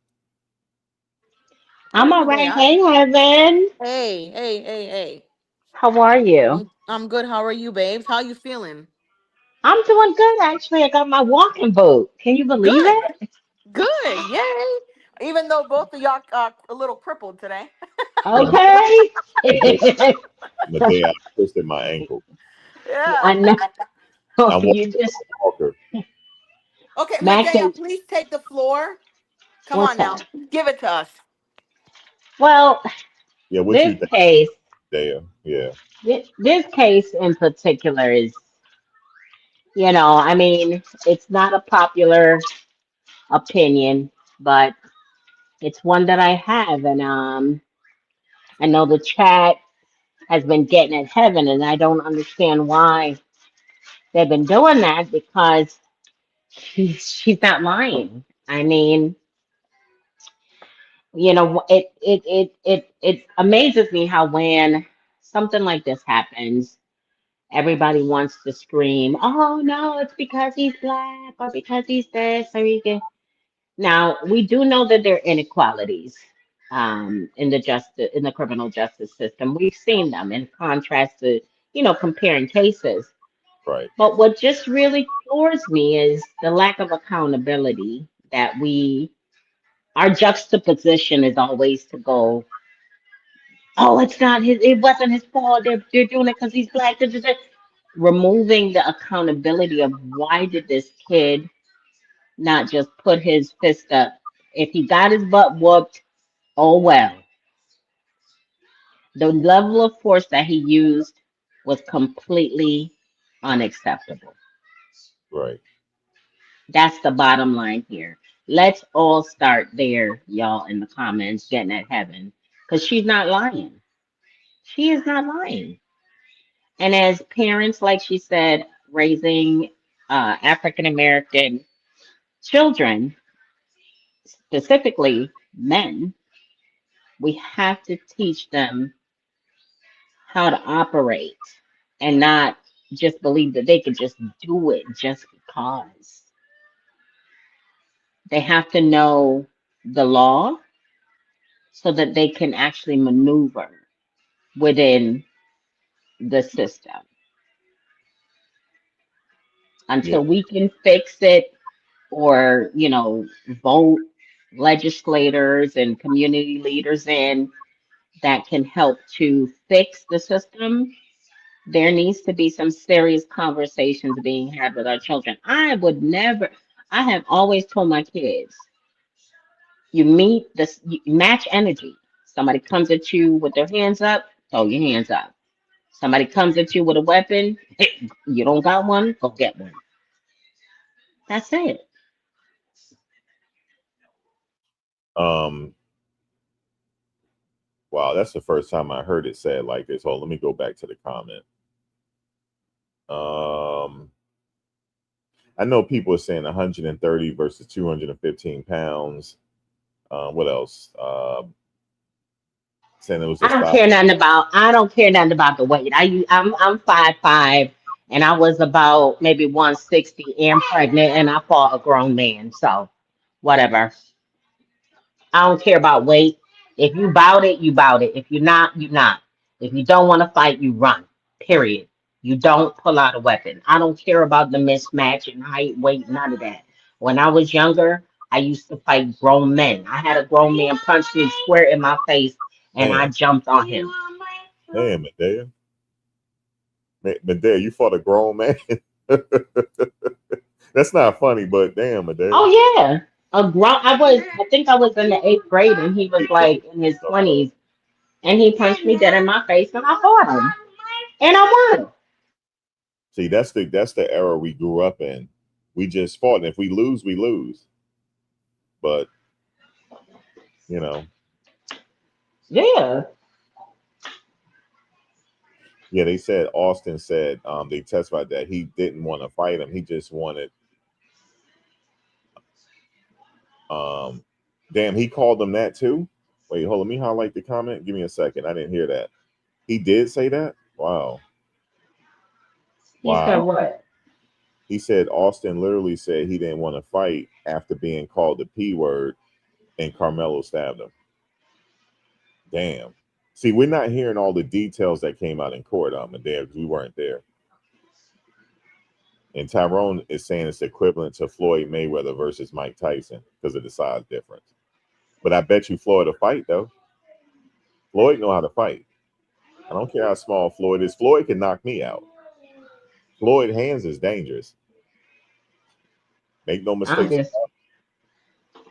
Speaker 4: I'm
Speaker 3: Hey
Speaker 4: all right.
Speaker 3: Medea.
Speaker 4: Hey, Heaven.
Speaker 3: Hey.
Speaker 4: How are you?
Speaker 3: I'm good. How are you, babes? How you feeling?
Speaker 4: I'm doing good, actually. I got my walking boot. Can you believe
Speaker 3: Good.
Speaker 4: it?
Speaker 3: Good. Yay. Even though both of y'all a little crippled today.
Speaker 1: Yeah,
Speaker 4: Okay.
Speaker 1: Medea, Medea, I twisted my ankle.
Speaker 3: Yeah.
Speaker 4: I know.
Speaker 1: I'm walking
Speaker 4: You just
Speaker 1: a walker.
Speaker 3: Okay,
Speaker 4: Max
Speaker 3: Medea,
Speaker 4: and
Speaker 3: please take the floor. Come
Speaker 4: what's
Speaker 3: on now.
Speaker 4: that?
Speaker 3: Give it to us.
Speaker 4: Well,
Speaker 1: Yeah, what you
Speaker 4: this
Speaker 1: think,
Speaker 4: case,
Speaker 1: Medea? Yeah,
Speaker 4: this case in particular is, I mean, it's not a popular opinion, but it's one that I have, and I know the chat has been getting at Heaven, and I don't understand why they've been doing that because she's not lying. I mean, it amazes me how when something like this happens, everybody wants to scream, "Oh no, it's because he's black or because he's this or he can." Now we do know that there are inequalities in the criminal justice system. We've seen them in contrast to comparing cases.
Speaker 1: right,
Speaker 4: But what just really floors me is the lack of accountability that our juxtaposition is always to go, oh, it wasn't his fault. They're doing it because he's black. Da, da, da." Removing the accountability of why did this kid not just put his fist up? If he got his butt whooped, oh well. The level of force that he used was completely unacceptable.
Speaker 1: right.
Speaker 4: That's the bottom line here. Let's all start there, y'all, in the comments, getting at Heaven, because she's not lying. She is not lying. And as parents, like she said, raising African American children, specifically men, we have to teach them how to operate and not just believe that they can just do it just because. They have to know the law so that they can actually maneuver within the system.
Speaker 1: Yeah,
Speaker 4: Until we can fix it or, vote legislators and community leaders in that can help to fix the system, there needs to be some serious conversations being had with our children. I have always told my kids, you match energy. Somebody comes at you with their hands up, throw your hands up. Somebody comes at you with a weapon, you don't got one, go get one. That's it.
Speaker 1: Um, wow, that's the first time I heard it said like this. Hold, let me go back to the comment. Um, I know people are saying 130 versus 215 pounds. What else? Saying it was a stop.
Speaker 5: I don't care nothing about the weight. I'm 5'5", and I was about maybe 160 and pregnant, and I fought a grown man. So whatever. I don't care about weight. If you bout it, you bout it. If you're not, you not. If you don't want to fight, you run. Period. You don't pull out a weapon. I don't care about the mismatch in height, weight, none of that. When I was younger, I used to fight grown men. I had a grown man punch me square in my face, and I
Speaker 1: Damn,
Speaker 5: jumped on him.
Speaker 1: damn, Medea. Medea, you fought a grown man. That's not funny, but damn, Medea.
Speaker 5: Oh yeah, a grown. I think I was in the eighth grade, and he was like in his
Speaker 1: Uh-oh.
Speaker 5: 20s, and he punched me dead in my face, and I fought him, and I won.
Speaker 1: See, that's the era we grew up in. We just fought, and if we lose, we lose. But you know,
Speaker 5: Yeah.
Speaker 1: yeah, they said Austin said they testified that he didn't want to fight him. He just wanted. Um, damn, he called them that too. Wait, hold on. Let me highlight the comment. Give me a second. I didn't hear that. He did say that. Wow,
Speaker 5: He said
Speaker 1: wow.
Speaker 5: what?
Speaker 1: He said Austin literally said he didn't want to fight after being called the P word, and Carmelo stabbed him. Damn. See, we're not hearing all the details that came out in court, there because we weren't there. And Tyrone is saying it's equivalent to Floyd Mayweather versus Mike Tyson because of the size difference. But I bet you Floyd will fight though. Floyd know how to fight. I don't care how small Floyd is. Floyd can knock me out. Floyd hands is dangerous. Make no
Speaker 5: I'm
Speaker 1: mistakes.
Speaker 5: just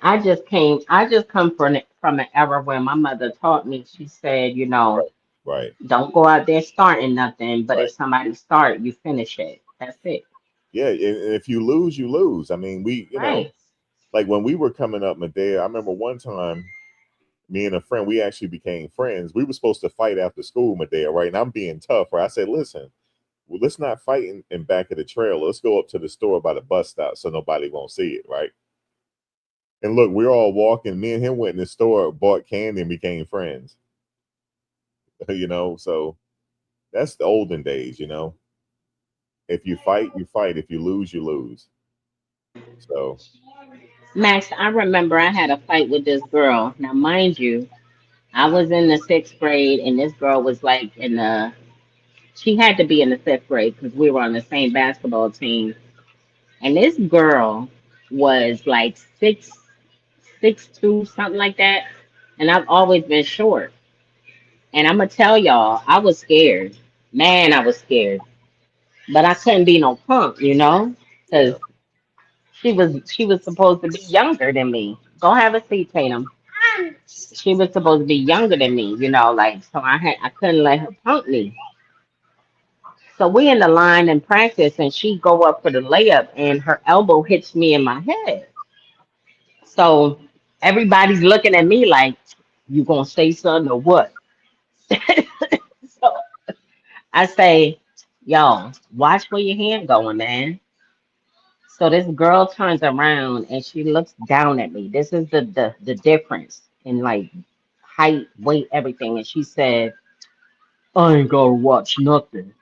Speaker 5: I just come from an era where my mother taught me. She said,
Speaker 1: Right, right,
Speaker 5: don't go out there starting nothing, but if
Speaker 1: right.
Speaker 5: somebody start, you finish it. That's it.
Speaker 1: Yeah, and if you lose, you lose. I mean,
Speaker 5: Right.
Speaker 1: like when we were coming up, Medea, I remember one time me and a friend, we actually became friends. We were supposed to fight after school, Medea, right? And I'm being tough, right? I said, listen, well, let's not fight in back of the trailer. Let's go up to the store by the bus stop so nobody won't see it, right? And look, we're all walking. Me and him went in the store, bought candy, and became friends. So that's the olden days. If you fight, you fight. If you lose, you lose. So,
Speaker 5: Max, I remember I had a fight with this girl. Now, mind you, I was in the sixth grade, and this girl was like she had to be in the fifth grade because we were on the same basketball team. And this girl was like 6'2", something like that. And I've always been short. And I'm gonna tell y'all, I was scared. Man, I was scared. But I couldn't be no punk, because
Speaker 1: yeah,
Speaker 5: she was supposed to be younger than me. Go have a seat, Tatum. She was supposed to be younger than me, like so I couldn't let her punk me. So we in the line in practice, and she go up for the layup, and her elbow hits me in my head. So everybody's looking at me like, you gonna say something or what? So I say, yo, watch where your hand going, man. So this girl turns around and she looks down at me. This is the difference in like height, weight, everything. And she said, I ain't gonna watch nothing.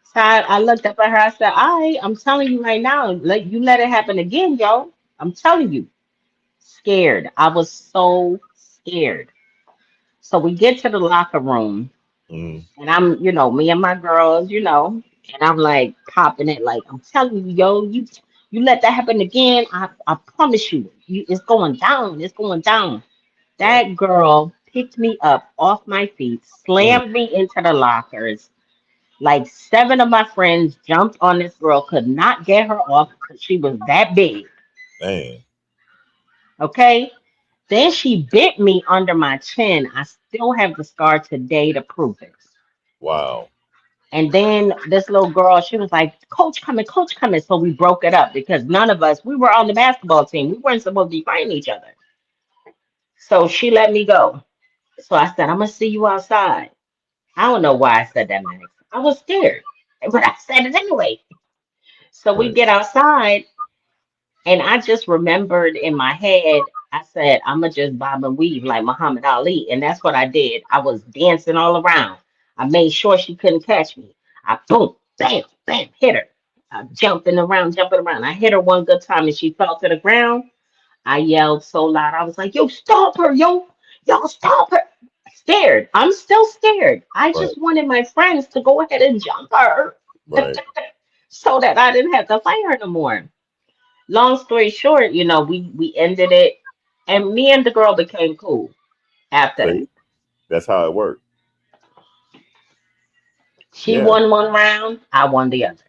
Speaker 5: So I looked up at her. I said, all right, I'm telling you right now, let it happen again, yo. I'm telling you. Scared. I was so scared. So we get to the locker room,
Speaker 1: mm,
Speaker 5: and me and my girls, and I'm like popping it, like I'm telling you, yo, you let that happen again, I promise you, it's going down, it's going down.
Speaker 1: right.
Speaker 5: That girl picked me up off my feet,
Speaker 1: Mm,
Speaker 5: slammed me into the lockers. Like seven of my friends jumped on this girl, could not get her off because she was that big.
Speaker 1: man,
Speaker 5: Okay. Then she bit me under my chin. I still have the scar today to prove it.
Speaker 1: wow.
Speaker 5: And then this little girl, she was like, Coach coming, coach coming. So we broke it up because none of us, we were on the basketball team. We weren't supposed to be fighting each other. So she let me go. So I said, I'm gonna see you outside. I don't know why I said that, Max. I was scared, but I said it anyway. So we
Speaker 1: Right.
Speaker 5: get outside, and I just remembered in my head, I said, I'm gonna just bob and weave like Muhammad Ali. And that's what I did. I was dancing all around. I made sure she couldn't catch me. I boom, bam, bam, hit her. I jumping around, jumping around. I hit her one good time and she fell to the ground. I yelled so loud. I was like, yo, stop her, yo. Y'all stop her. Scared. I'm still scared. I
Speaker 1: Right.
Speaker 5: just wanted my friends to go ahead and jump her
Speaker 1: Right.
Speaker 5: so that I didn't have to fight her no more. Long story short, we ended it, and me and the girl became cool after that.
Speaker 1: See, that's how it worked.
Speaker 5: She
Speaker 1: Yeah.
Speaker 5: won one round, I won the other.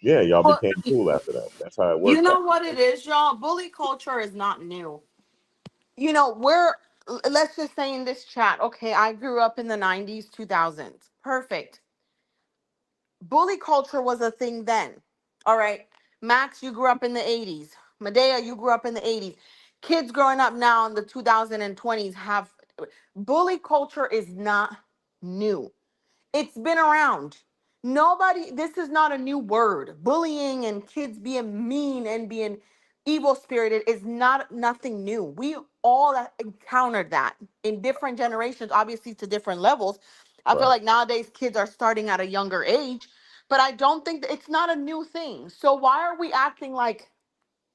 Speaker 1: Yeah. Y'all
Speaker 3: But
Speaker 1: became cool after that. That's how it
Speaker 3: you
Speaker 1: worked.
Speaker 3: know what it is, y'all? Bully culture is not new. Let's just say in this chat, okay, I grew up in the 90s, 2000s. Perfect. Bully culture was a thing then. All right. Max, you grew up in the 80s. Medea, you grew up in the 80s. Kids growing up now in the 2020s have bully culture is not new. It's been around. This is not a new word. Bullying and kids being mean and being evil spirited is not nothing new. We all encountered that in different generations, obviously to different levels. I feel
Speaker 1: Right.
Speaker 3: like nowadays kids are starting at a younger age, but I don't think it's not a new thing. So why are we acting like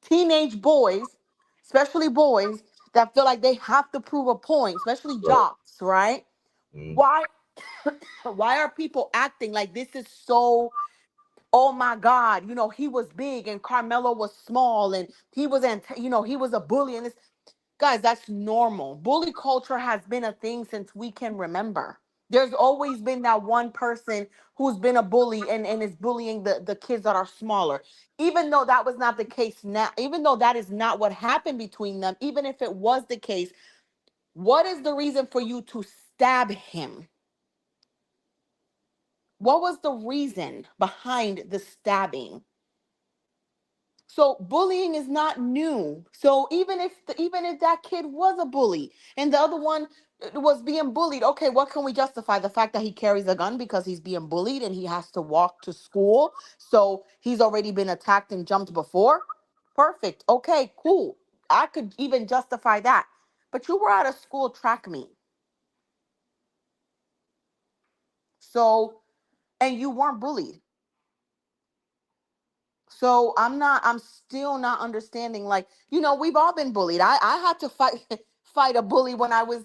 Speaker 3: teenage boys, especially boys, that feel like they have to prove a point, especially
Speaker 1: Right.
Speaker 3: jocks, right?
Speaker 1: Mm.
Speaker 3: Why why are people acting like this is so, oh my god, he was big and Carmelo was small and he was a bully, and this, guys, that's normal. Bully culture has been a thing since we can remember. There's always been that one person who's been a bully and is bullying the kids that are smaller. Even though that was not the case now, even though that is not what happened between them, even if it was the case, what is the reason for you to stab him? What was the reason behind the stabbing? So bullying is not new. So even if that kid was a bully and the other one was being bullied, okay, what can we justify? The fact that he carries a gun because he's being bullied and he has to walk to school. So he's already been attacked and jumped before. Perfect. Okay, cool. I could even justify that. But you were at a school track meet. So, and you weren't bullied. So I'm still not understanding. Like, we've all been bullied. I had to fight fight a bully when I was,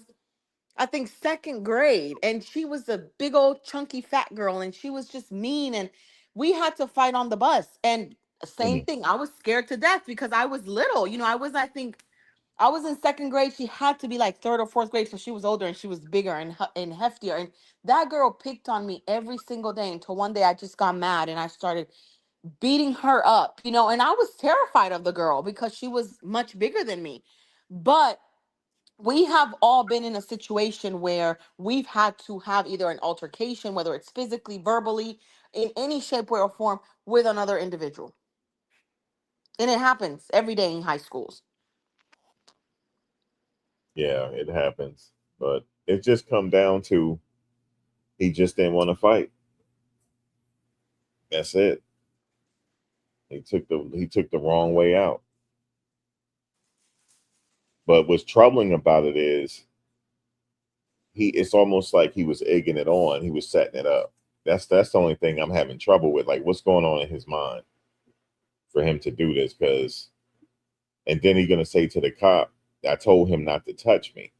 Speaker 3: I think, second grade, and she was a big old chunky fat girl, and she was just mean, and we had to fight on the bus. And same
Speaker 1: Mm.
Speaker 3: thing, I was scared to death because I was little. I think I was in second grade. She had to be like third or fourth grade, so she was older and she was bigger and heftier. And that girl picked on me every single day until one day I just got mad and I started beating her up, and I was terrified of the girl because she was much bigger than me. But we have all been in a situation where we've had to have either an altercation, whether it's physically, verbally, in any shape, way, or form, with another individual. And it happens every day in high schools.
Speaker 1: Yeah, it happens. But it just come down to he just didn't want to fight. That's it. He took the wrong way out. But what's troubling about it is it's almost like he was egging it on. He was setting it up. That's the only thing I'm having trouble with. Like, what's going on in his mind for him to do this? Because and then he's gonna say to the cop, "I told him not to touch me."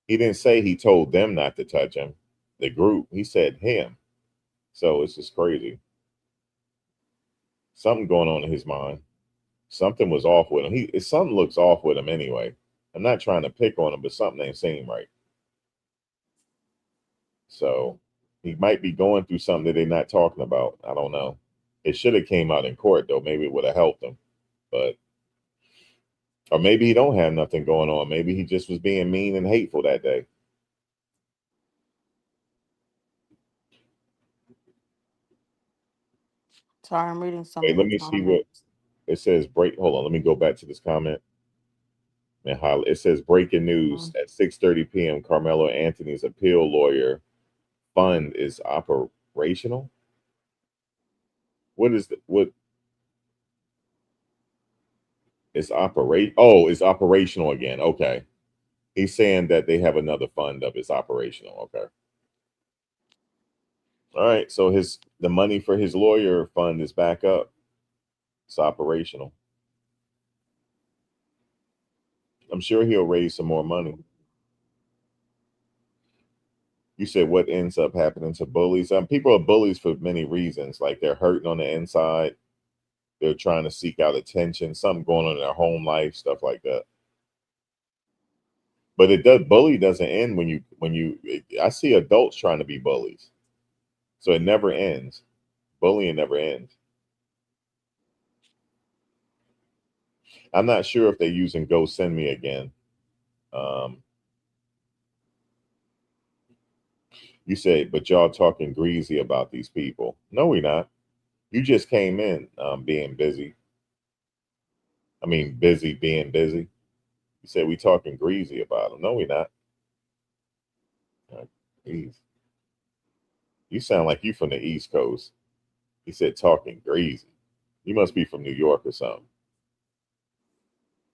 Speaker 1: He didn't say he told them not to touch him. The group. He said him. So it's just crazy. Something going on in his mind. Something was off with him. Something looks off with him anyway. I'm not trying to pick on him, but something ain't seem right. So he might be going through something that they're not talking about. I don't know. It should have came out in court though. Maybe it would have helped him. But or maybe he don't have nothing going on. Maybe he just was being mean and hateful that day.
Speaker 3: Sorry, I'm reading
Speaker 1: Wait,
Speaker 3: something
Speaker 1: let
Speaker 3: that's
Speaker 1: me
Speaker 3: not
Speaker 1: see
Speaker 3: on there.
Speaker 1: what it says. Break. Hold on. Let me go back to this comment. And it says breaking news at 6:30 p.m. Carmelo Anthony's appeal lawyer fund is operational. What is what is operate? Oh, it's operational again. Okay, he's saying that they have another fund of it's operational. Okay, all right. So the money for his lawyer fund is back up. It's operational. I'm sure he'll raise some more money. You said what ends up happening to bullies? People are bullies for many reasons. Like they're hurting on the inside. They're trying to seek out attention, something going on in their home life, stuff like that. But bully doesn't end I see adults trying to be bullies. So it never ends. Bullying never ends. I'm not sure if they're using Go Send Me again. You say, but y'all talking greasy about these people. No, we're not. You just came in being busy. I mean, busy being busy. You said we talking greasy about them. No, we're not. Please. You sound like you from the East Coast. He said talking greasy. You must be from New York or something.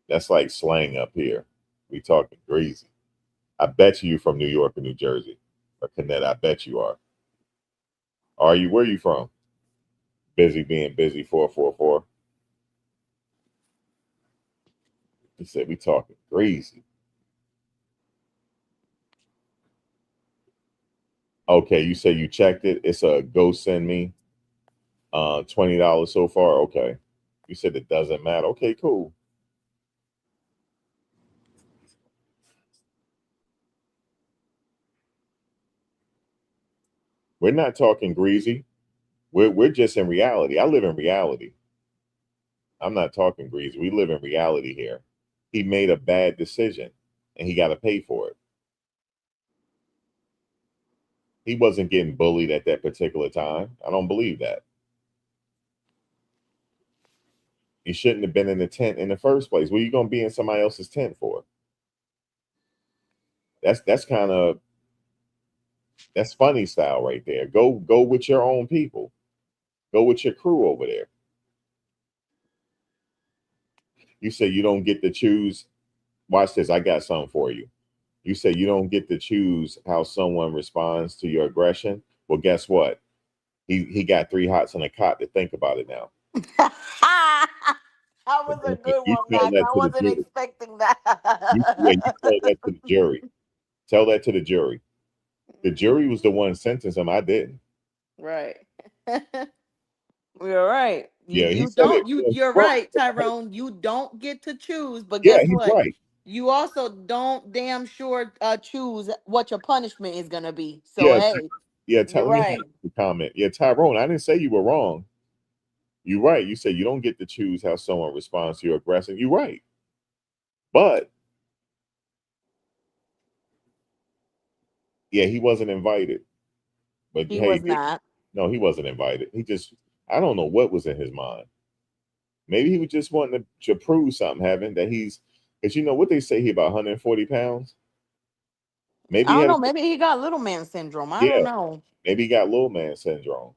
Speaker 1: That's like slang up here. We talking greasy. I bet you from New York or New Jersey or Connecticut. I bet you are. Are you? Where are you from? Busy being busy. 444. He said we talking greasy. Okay, you say you checked it. It's a Go Send Me. $20 so far. Okay. You said it doesn't matter. Okay, cool. We're not talking greasy. We're just in reality. I live in reality. I'm not talking greasy. We live in reality here. He made a bad decision and he got to pay for it. He wasn't getting bullied at that particular time. I don't believe that. He shouldn't have been in the tent in the first place. What are you going to be in somebody else's tent for? That's kind of that's funny style right there. Go with your own people. Go with your crew over there. You say you don't get to choose. Watch this. I got something for you. You say you don't get to choose how someone responds to your aggression. Well, guess what? He got 3 hots and a cot to think about it now.
Speaker 3: That was a good
Speaker 1: You
Speaker 3: one,
Speaker 1: tell
Speaker 3: Mac.
Speaker 1: that
Speaker 3: I
Speaker 1: to the
Speaker 3: wasn't
Speaker 1: jury.
Speaker 3: expecting that.
Speaker 1: You tell that to the jury. Tell that to the jury. The jury was the one sentenced him. I didn't.
Speaker 3: Right. You're right.
Speaker 1: Yeah, he said it.
Speaker 3: You're right, Tyrone. You don't get to choose, but
Speaker 1: Yeah,
Speaker 3: guess
Speaker 1: he's
Speaker 3: what?
Speaker 1: right.
Speaker 3: You also don't damn sure choose what your punishment is gonna be. So
Speaker 1: Yeah,
Speaker 3: hey,
Speaker 1: yeah.
Speaker 3: you're
Speaker 1: Let me have
Speaker 3: right.
Speaker 1: the comment. Yeah, Tyrone, I didn't say you were wrong. You're right. You said you don't get to choose how someone responds to your aggression. You're right. But yeah, he wasn't invited. But
Speaker 3: He
Speaker 1: hey,
Speaker 3: was not.
Speaker 1: no, he wasn't invited. I don't know what was in his mind. Maybe he was just wanting to prove something, having that because you know what they say, he about 140 pounds. Maybe
Speaker 3: I
Speaker 1: he
Speaker 3: don't
Speaker 1: had,
Speaker 3: know. Maybe he got little man syndrome. I don't
Speaker 1: yeah,
Speaker 3: know.
Speaker 1: maybe he got little man syndrome.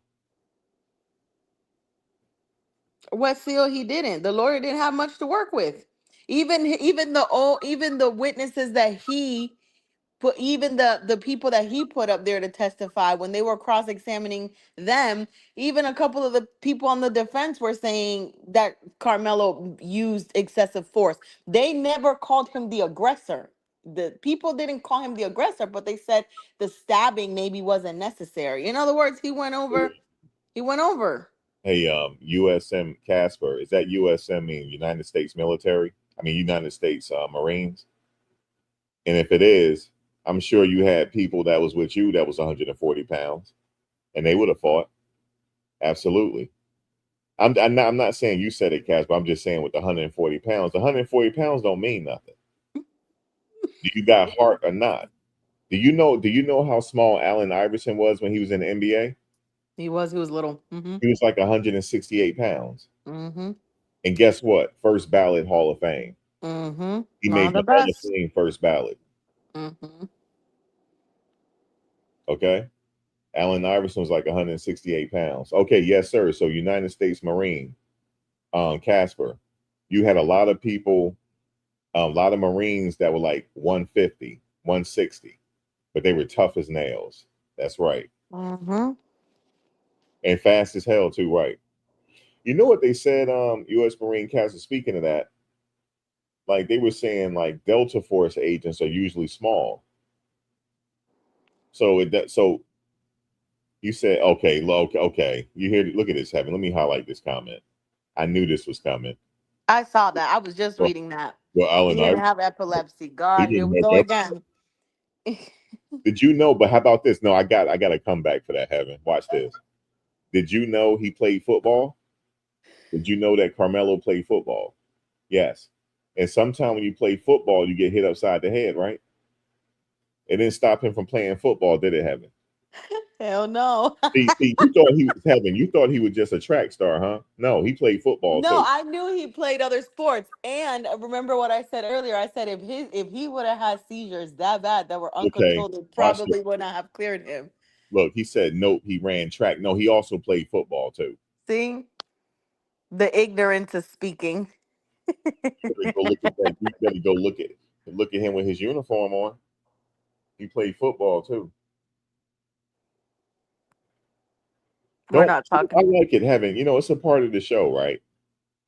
Speaker 3: What seal he didn't. The lawyer didn't have much to work with. Even the witnesses that he put, even the people that he put up there to testify when they were cross-examining them, even a couple of the people on the defense were saying that Carmelo used excessive force. They never called him the aggressor. The people didn't call him the aggressor, but they said the stabbing maybe wasn't necessary. In other words, he went over.
Speaker 1: Hey, USM Casper, is that USM mean United States Military? I mean United States Marines. And if it is, I'm sure you had people that was with you that was 140 pounds, and they would have fought. Absolutely. I'm not saying you said it, Casper. I'm just saying with the 140 pounds. The 140 pounds don't mean nothing. Do you got heart or not? Do you know how small Allen Iverson was when he was in the NBA?
Speaker 3: He was little. Mm-hmm.
Speaker 1: He was like 168 pounds.
Speaker 3: Mm-hmm.
Speaker 1: And guess what? First ballot Hall of Fame.
Speaker 3: Mm-hmm.
Speaker 1: He
Speaker 3: One
Speaker 1: made
Speaker 3: of the
Speaker 1: the Hall of
Speaker 3: best.
Speaker 1: Fame first ballot.
Speaker 3: Mm-hmm.
Speaker 1: Okay. Allen Iverson was like 168 pounds. Okay, yes, sir. So United States Marine, Casper, you had a lot of people, a lot of Marines that were like 150, 160, but they were tough as nails. That's right.
Speaker 3: Mm-hmm.
Speaker 1: And fast as hell too, right? You know what they said, US Marine Casper, speaking of that, like they were saying like Delta Force agents are usually small. So you said, okay, okay. You hear, look at this, Heaven. Let me highlight this comment. I knew this was coming.
Speaker 3: I saw that. I was just
Speaker 1: Well,
Speaker 3: reading that.
Speaker 1: well,
Speaker 3: He
Speaker 1: Allen
Speaker 3: didn't
Speaker 1: Iverson,
Speaker 3: have epilepsy.
Speaker 1: he
Speaker 3: God, here
Speaker 1: didn't
Speaker 3: we
Speaker 1: have
Speaker 3: go
Speaker 1: that.
Speaker 3: again.
Speaker 1: Did you know? But how about this? No, I got to come back for that, Heaven. Watch this. Did you know he played football? Did you know that Carmelo played football? Yes. And sometimes when you play football, you get hit upside the head, right? It didn't stop him from playing football, did it, Heaven?
Speaker 3: Hell no.
Speaker 1: You thought he was Heaven. You thought he was just a track star, huh? No, he played football
Speaker 3: No,
Speaker 1: too.
Speaker 3: I knew he played other sports. And remember what I said earlier? I said if he would have had seizures that bad that were
Speaker 1: Okay,
Speaker 3: uncontrolled, it
Speaker 1: watch this.
Speaker 3: probably would not have cleared him.
Speaker 1: Look, he said nope. He ran track. No, he also played football too.
Speaker 3: See? The ignorance is speaking.
Speaker 1: You better go look at that. You better go look at him with his uniform on. He played football too.
Speaker 3: We're
Speaker 1: Don't
Speaker 3: not
Speaker 1: I
Speaker 3: talking.
Speaker 1: like it having, it's a part of the show, right?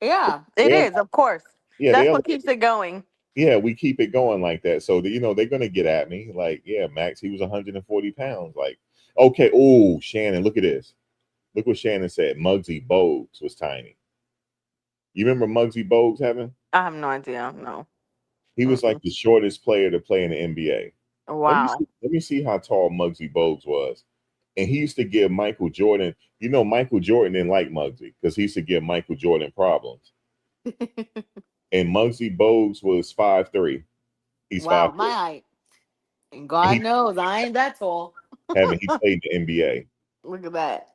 Speaker 3: Yeah, it
Speaker 1: They
Speaker 3: is, of course.
Speaker 1: yeah,
Speaker 3: That's
Speaker 1: they
Speaker 3: what keeps it going.
Speaker 1: yeah, we keep it going like that. So they're gonna get at me. Like, yeah, Max, he was 140 pounds. Like, okay, oh Shannon, look at this. Look what Shannon said. Muggsy Bogues was tiny. You remember Muggsy Bogues, Heaven?
Speaker 3: I have no idea. No.
Speaker 1: He was like
Speaker 3: Mm-mm.
Speaker 1: the shortest player to play in the NBA.
Speaker 3: Wow.
Speaker 1: Let me see how tall Muggsy Bogues was. And he used to give Michael Jordan, Michael Jordan didn't like Muggsy because he used to give Michael Jordan problems. And Muggsy Bogues was 5'3". He's
Speaker 3: Wow,
Speaker 1: 5'3".
Speaker 3: my height. And
Speaker 1: And
Speaker 3: God
Speaker 1: he
Speaker 3: knows I ain't that tall.
Speaker 1: he played the NBA.
Speaker 3: Look at that.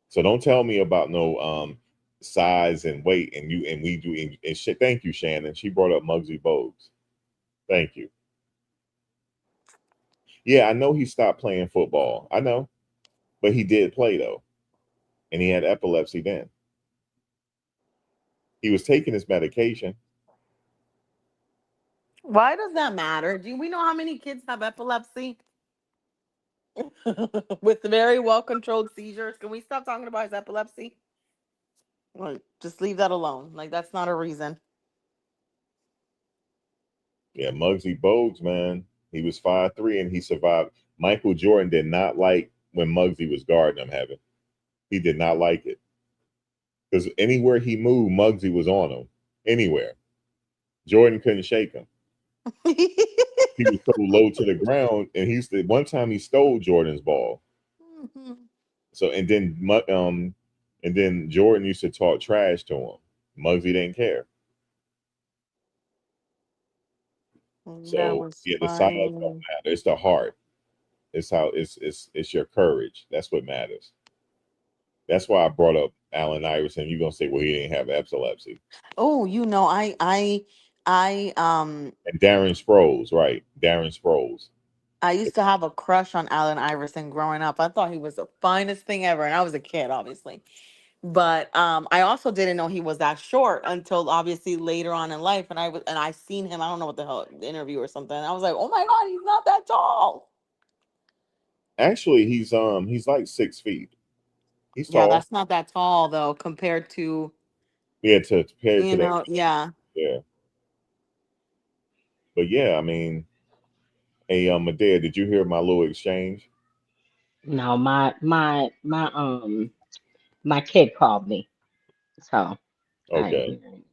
Speaker 1: So don't tell me about no size and weight and we do and shit. Thank you, Shannon. She brought up Muggsy Bogues. Thank you. Yeah, I know he stopped playing football. I know. But he did play though. And he had epilepsy then. He was taking his medication.
Speaker 3: Why does that matter? Do we know how many kids have epilepsy with very well controlled seizures? Can we stop talking about his epilepsy? Like, just leave that alone. Like, that's not a reason.
Speaker 1: Yeah, Muggsy Bogues, man. He was 5'3" and he survived. Michael Jordan did not like when Muggsy was guarding him, having. He did not like it. Because anywhere he moved, Muggsy was on him. Anywhere. Jordan couldn't shake him. He was so low to the ground, and one time he stole Jordan's ball. So and then Jordan used to talk trash to him. Muggsy didn't care.
Speaker 3: That
Speaker 1: So
Speaker 3: was
Speaker 1: yeah, the size don't
Speaker 3: funny.
Speaker 1: matter. It's the heart. It's how it's your courage. That's what matters. That's why I brought up Allen Iverson. You're gonna say, well, he didn't have epilepsy.
Speaker 3: Oh, I
Speaker 1: And Darren Sproles, right? Darren Sproles.
Speaker 3: I used to have a crush on Allen Iverson growing up. I thought he was the finest thing ever, and I was a kid, obviously. But I also didn't know he was that short until obviously later on in life, and I seen him. I don't know what the hell, the interview or something. And I was like, oh my god, he's not that tall.
Speaker 1: Actually, he's like 6 feet. He's
Speaker 3: Yeah,
Speaker 1: tall.
Speaker 3: that's not that tall though compared to
Speaker 1: Yeah, to compare to that.
Speaker 3: yeah.
Speaker 1: Yeah, but yeah, I mean, hey, Medea, did you hear my little exchange?
Speaker 5: No, my kid called me, so I ain't
Speaker 1: Okay.
Speaker 5: hear anything.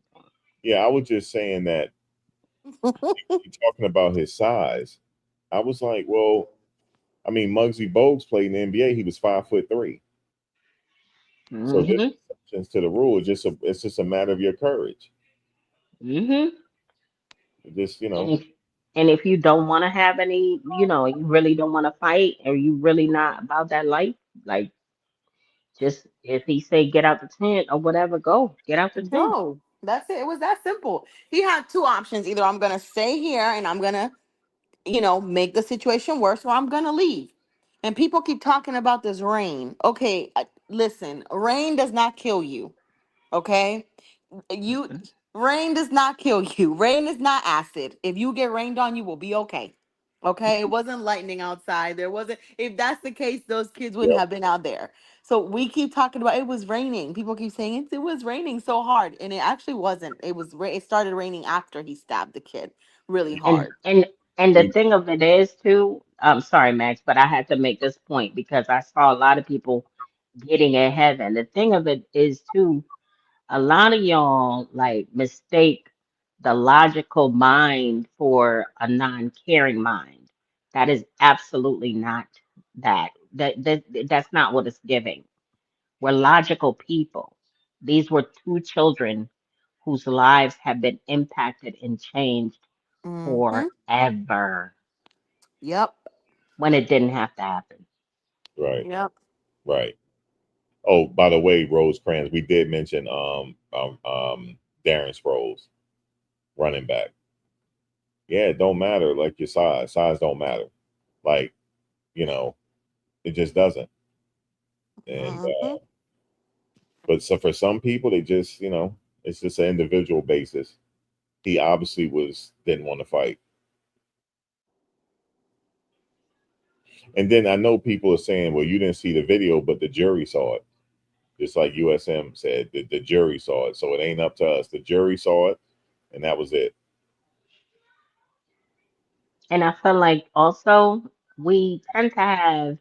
Speaker 1: Yeah, I was just saying that you talking about his size. I was like, well, I mean, Muggsy Bogues played in the NBA. He was 5'3". So there's
Speaker 5: Mhm.
Speaker 1: exceptions to the rule. It's just a matter of your courage.
Speaker 5: Mhm.
Speaker 1: Just
Speaker 5: And if you don't want to have any, you really don't want to fight, or you really not about that life, like just if he say get out the tent or whatever, go get out the tent.
Speaker 3: Go. That's it. It was that simple. He had two options. Either I'm gonna stay here and I'm gonna, make the situation worse, or I'm gonna leave. And people keep talking about this rain. Okay, listen, rain does not kill you. Okay, you rain does not kill you. Rain is not acid. If you get rained on, you will be okay. Okay, it wasn't lightning outside. There wasn't. If that's the case, those kids wouldn't
Speaker 1: Yep.
Speaker 3: have been out there. So we keep talking about it was raining. People keep saying it was raining so hard, and it actually wasn't. It started raining after he stabbed the kid really
Speaker 5: And
Speaker 3: hard.
Speaker 5: and and the
Speaker 1: We,
Speaker 5: thing of it is too, I'm sorry, Max, but I had to make this point because I saw a lot of people getting in heaven. The thing of it is too, a lot of y'all like mistake the logical mind for a non-caring mind. That is absolutely not that. That's not what it's giving. We're logical people. These were two children whose lives have been impacted and changed
Speaker 3: Mm-hmm.
Speaker 5: forever
Speaker 3: Yep.
Speaker 5: when it didn't have to happen.
Speaker 1: right,
Speaker 3: Yep.
Speaker 1: right. Oh, by the way, Rosecrans, we did mention Darren Sproles, running back. Yeah, it don't matter like your size. Size don't matter. Like, you know, it just doesn't. And
Speaker 3: Mm-hmm.
Speaker 1: but so for some people, they just, it's just an individual basis. He obviously was didn't want to fight. And then I know people are saying, well, you didn't see the video, but the jury saw it. Just like USM said, the jury saw it. So it ain't up to us. The jury saw it, and that was it.
Speaker 5: And I feel like also we tend to have,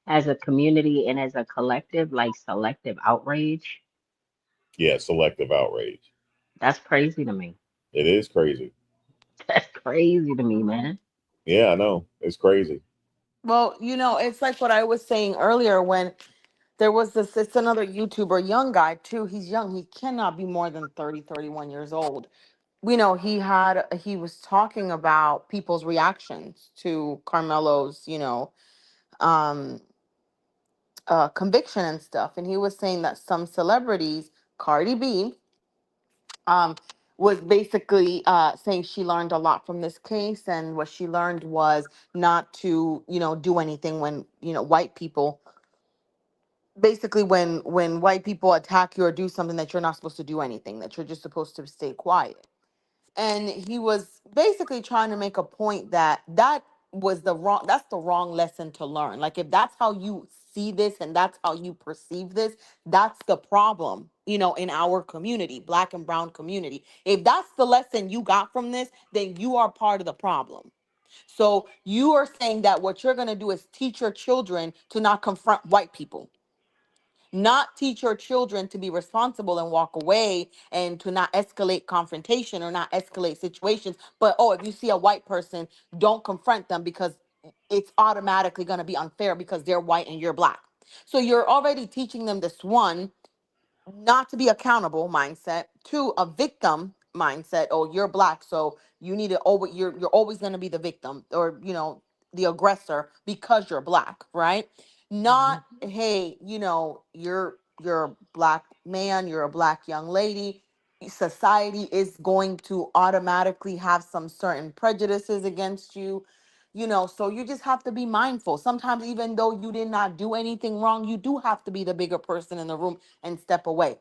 Speaker 5: as a community and as a collective, like selective outrage.
Speaker 1: Yeah, selective outrage.
Speaker 5: That's crazy to me.
Speaker 1: It is crazy.
Speaker 5: That's crazy to me, man.
Speaker 1: Yeah, I know. It's crazy.
Speaker 3: Well, it's like what I was saying earlier when there was this, it's another YouTuber, young guy too. He's young. He cannot be more than 30, 31 years old. He was talking about people's reactions to Carmelo's, um, conviction and stuff. And he was saying that some celebrities, Cardi B, um, was basically saying she learned a lot from this case. And what she learned was not to, do anything when, white people basically when white people attack you or do something that you're not supposed to do anything, that you're just supposed to stay quiet. And he was basically trying to make a point that that's the wrong lesson to learn. Like if that's how you see this and that's how you perceive this, that's the problem, in our community, black and brown community. If that's the lesson you got from this, then you are part of the problem. So you are saying that what you're going to do is teach your children to not confront white people, not teach your children to be responsible and walk away, and to not escalate confrontation or not escalate situations. But oh, if you see a white person, don't confront them because it's automatically going to be unfair because they're white and you're black. So you're already teaching them this one, not to be accountable mindset, to a victim mindset. Oh, you're black, so you need to always you're always going to be the victim, or the aggressor because you're black, right? Not,
Speaker 5: Mhm.
Speaker 3: hey, you're a black man, you're a black young lady, society is going to automatically have some certain prejudices against you. So you just have to be mindful. Sometimes, even though you did not do anything wrong, you do have to be the bigger person in the room and step away.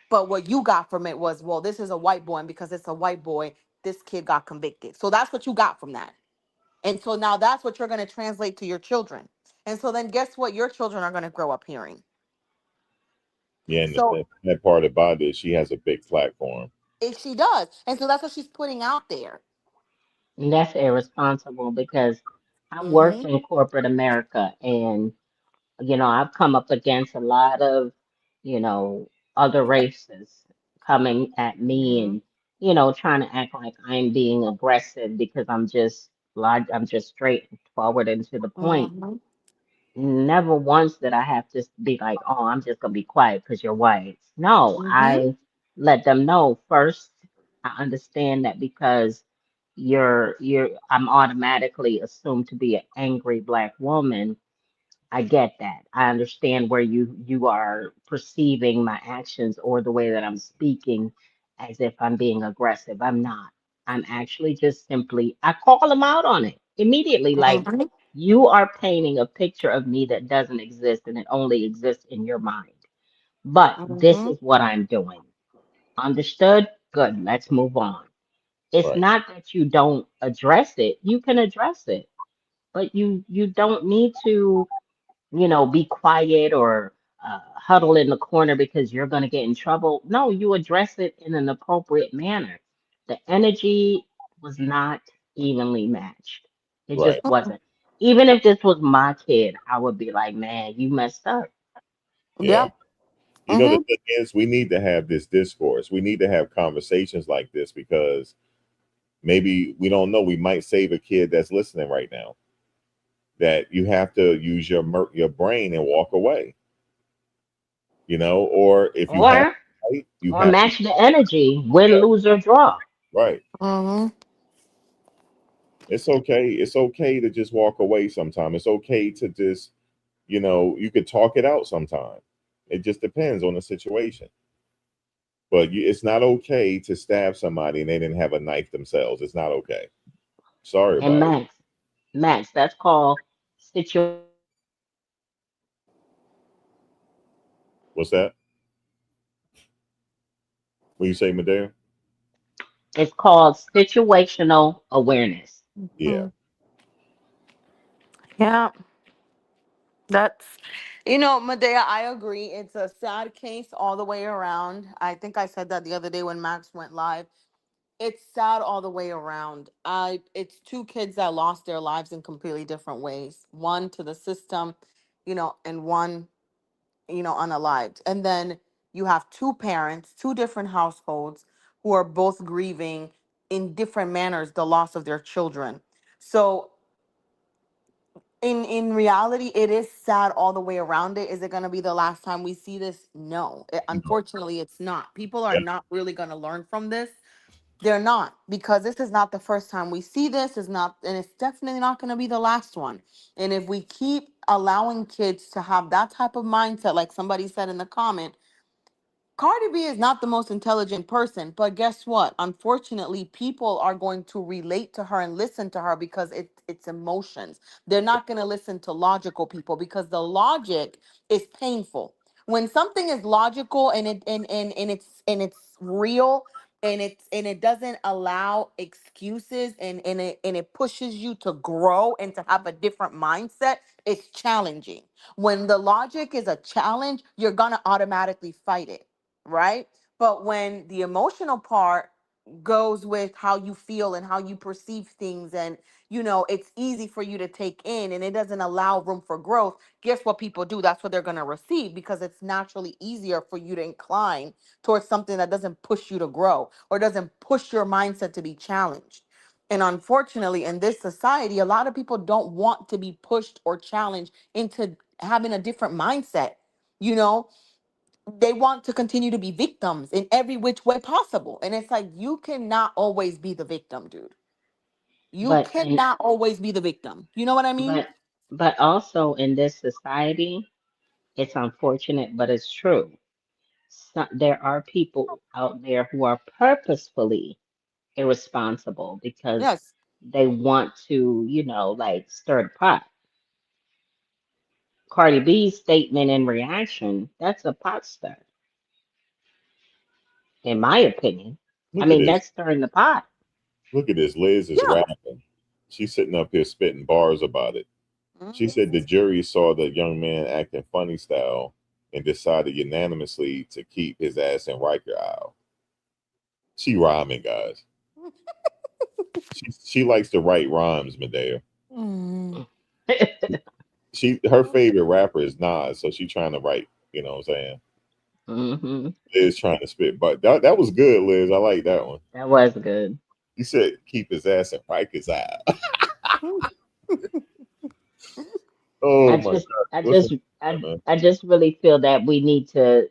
Speaker 3: But what you got from it was, well, this is a white boy, and because it's a white boy, this kid got convicted. So that's what you got from that. And so now that's what you're going to translate to your children. And so then guess what your children are going to grow up hearing?
Speaker 1: Yeah, and
Speaker 3: So
Speaker 1: that part about it, she has a big platform.
Speaker 3: if she does. And so that's what she's putting out there.
Speaker 5: And that's irresponsible because I worked
Speaker 3: Mm-hmm.
Speaker 5: in corporate America and, I've come up against a lot of, you know, other races coming at me
Speaker 3: Mm-hmm.
Speaker 5: and, trying to act like I'm being aggressive because I'm just straight forward and to the point.
Speaker 3: Mm-hmm.
Speaker 5: Never once did I have to be like, oh, I'm just gonna be quiet because you're white. No,
Speaker 3: Mm-hmm.
Speaker 5: I let them know first. I understand that because I'm automatically assumed to be an angry black woman. I get that. I understand where you are perceiving my actions or the way that I'm speaking as if I'm being aggressive. I'm not. I'm actually just simply, I call them out on it immediately. Like,
Speaker 3: Mhm.
Speaker 5: you are painting a picture of me that doesn't exist and it only exists in your mind. But this
Speaker 3: Mhm.
Speaker 5: is what I'm doing. Understood? Good. Let's move on. It's
Speaker 1: Right.
Speaker 5: not that you don't address it. You can address it, but you don't need to, be quiet or huddle in the corner because you're going to get in trouble. No, you address it in an appropriate manner. The energy was not evenly matched. It just
Speaker 1: Right.
Speaker 5: wasn't. Even if this was my kid, I would be like, man, you messed up.
Speaker 1: Yeah.
Speaker 3: Yep.
Speaker 1: You know, the
Speaker 3: Mhm.
Speaker 1: thing is, we need to have this discourse. We need to have conversations like this because maybe we don't know. We might save a kid that's listening right now. That you have to use your brain and walk away. Or if you have
Speaker 5: Or
Speaker 1: to fight, you
Speaker 5: or
Speaker 1: have to.
Speaker 5: match the energy, win,
Speaker 1: Yeah,
Speaker 5: lose, or draw.
Speaker 1: right.
Speaker 3: Mhm.
Speaker 1: It's okay. It's okay to just walk away sometime. It's okay to just, you could talk it out sometime. It just depends on the situation. But it's not okay to stab somebody and they didn't have a knife themselves. It's not okay. Sorry
Speaker 5: And
Speaker 1: about it.
Speaker 5: Max, that's called situational awareness.
Speaker 1: What's that? When you say Medea?
Speaker 5: It's called situational awareness.
Speaker 1: Yeah.
Speaker 3: Mhm. Yeah. That's, Medea, I agree. It's a sad case all the way around. I think I said that the other day when Max went live. It's sad all the way around. It's two kids that lost their lives in completely different ways. One to the system, and one, unalived. And then you have two parents, two different households who are both grieving in different manners the loss of their children. So in reality, it is sad all the way around it. Is it going to be the last time we see this? No.
Speaker 1: No.
Speaker 3: Unfortunately, it's not. People are
Speaker 1: Yeah.
Speaker 3: not really going to learn from this. They're not, because this is not the first time we see this. Is not, and it's definitely not going to be the last one. And if we keep allowing kids to have that type of mindset, like somebody said in the comment, Cardi B is not the most intelligent person, but guess what? Unfortunately, people are going to relate to her and listen to her because it's emotions. They're not going to listen to logical people because the logic is painful. When something is logical and it's real and it doesn't allow excuses and it pushes you to grow and to have a different mindset, it's challenging. When the logic is a challenge, you're gonna automatically fight it, right? But when the emotional part goes with how you feel and how you perceive things, and it's easy for you to take in and it doesn't allow room for growth, guess what people do? That's what they're going to receive, because it's naturally easier for you to incline towards something that doesn't push you to grow or doesn't push your mindset to be challenged. And unfortunately, in this society, a lot of people don't want to be pushed or challenged into having a different mindset. You know, they want to continue to be victims in every which way possible. And it's like, you cannot always be the victim, dude. You
Speaker 5: But in
Speaker 3: cannot always be the victim. You know what I mean?
Speaker 5: but but also in this society, it's unfortunate, but it's true. There are people out there who are purposefully irresponsible because
Speaker 3: Yes.
Speaker 5: they want to, like stir the pot. Cardi B's statement and reaction, that's a pot stir, in my opinion. I
Speaker 1: Look at
Speaker 5: mean,
Speaker 1: this.
Speaker 5: that's stirring the pot.
Speaker 1: Look at this. Liz is
Speaker 3: Yeah.
Speaker 1: rapping. She's sitting up here spitting bars about it. She
Speaker 3: Mhm.
Speaker 1: said the jury saw the young man acting funny style and decided unanimously to keep his ass in Riker Isle. She rhyming, guys. She likes to write rhymes, Medea.
Speaker 3: Mhm.
Speaker 1: Her favorite rapper is Nas, so she trying to write. You know what I'm saying?
Speaker 5: Hmm.
Speaker 1: Liz trying to spit, but that was good, Liz. I like that one.
Speaker 5: That was good.
Speaker 1: You said keep his ass in Riker's Isle. Oh
Speaker 5: I
Speaker 1: my
Speaker 5: just,
Speaker 1: god!
Speaker 5: I
Speaker 1: Listen,
Speaker 5: just, I,
Speaker 1: man.
Speaker 5: I just really feel that we need to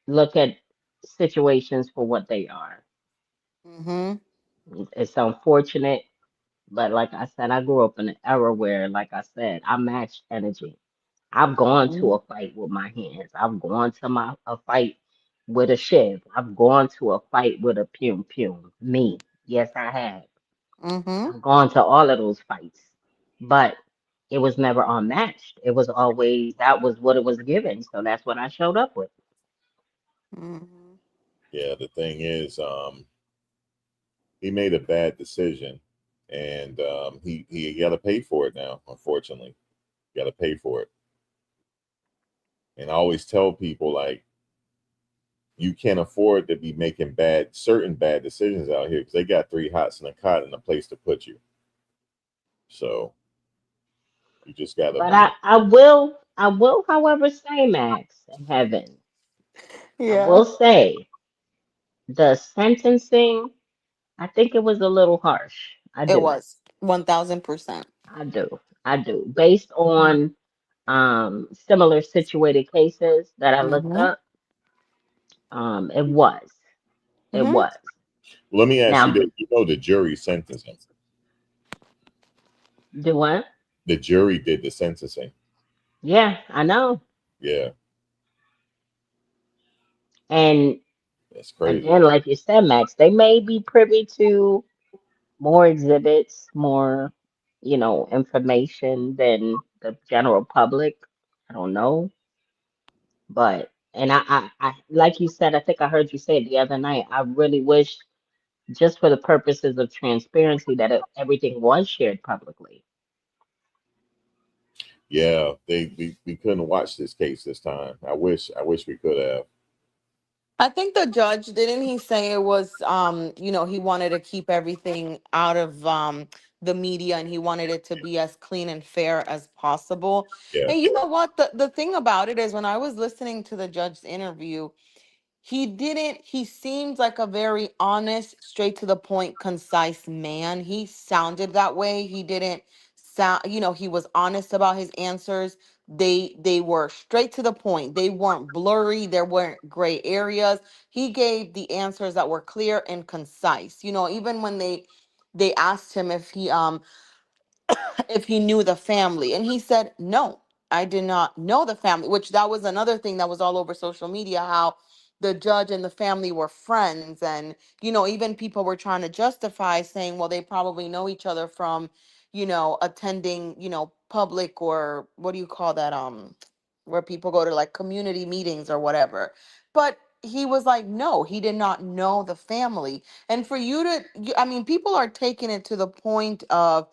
Speaker 5: look at situations for what they are.
Speaker 3: Mhm.
Speaker 5: It's unfortunate, but like I said, I grew up in an era where, like I said, I matched energy. I've gone to
Speaker 3: Mhm.
Speaker 5: a fight with my hands. I've gone to a fight with a shiv. I've gone to a fight with a pum pum. Me. Yes, I have.
Speaker 3: Mm-hmm.
Speaker 5: I've gone to all of those fights. But it was never unmatched. It was always that was what it was given. So that's what I showed up with.
Speaker 3: Mm-hmm.
Speaker 1: Yeah, the thing is, he made a bad decision, and he got to pay for it now. Unfortunately, got to pay for it. And I always tell people like you can't afford to be making certain bad decisions out here because they got three hots and a cot and a place to put you. So you just got to
Speaker 5: But
Speaker 1: be.
Speaker 5: I will, however, say, Max and Heaven, I
Speaker 3: Yeah.
Speaker 5: will say the sentencing, I think it was a little harsh. I
Speaker 3: It
Speaker 5: do.
Speaker 3: was 1000%.
Speaker 5: I do. I do. Based on similar situated cases that I looked
Speaker 3: Mm-hmm.
Speaker 5: up, it was. It
Speaker 3: Mm-hmm.
Speaker 5: was.
Speaker 1: Let me ask you
Speaker 5: Now,
Speaker 1: that. You know, the jury sentenced him.
Speaker 5: do what?
Speaker 1: The jury did the sentencing.
Speaker 5: Yeah, I know.
Speaker 1: Yeah,
Speaker 5: And
Speaker 1: that's crazy.
Speaker 5: again, like you said, Max, they may be privy to more exhibits, more, information than the general public. I don't know. But, and like you said, I think I heard you say it the other night. I really wish, just for the purposes of transparency, that everything was shared publicly.
Speaker 1: Yeah, we couldn't watch this case this time. I wish we could have.
Speaker 3: I think the judge, didn't he say it was, he wanted to keep everything out of the media, and he wanted it to be as clean and fair as possible.
Speaker 1: Yeah,
Speaker 3: And you know what? The thing about it is, when I was listening to the judge's interview, he seemed like a very honest, straight to the point, concise man. He sounded that way. He didn't sound, he was honest about his answers. They were straight to the point. They weren't blurry, there weren't gray areas. He gave the answers that were clear and concise. Even when they asked him if he knew the family, and he said no, I did not know the family, which that was another thing that was all over social media, how the judge and the family were friends. And even people were trying to justify, saying, well, they probably know each other from attending public, or what do you call that, where people go to like community meetings or whatever. But he was like, no, he did not know the family. And for you to I mean, people are taking it to the point of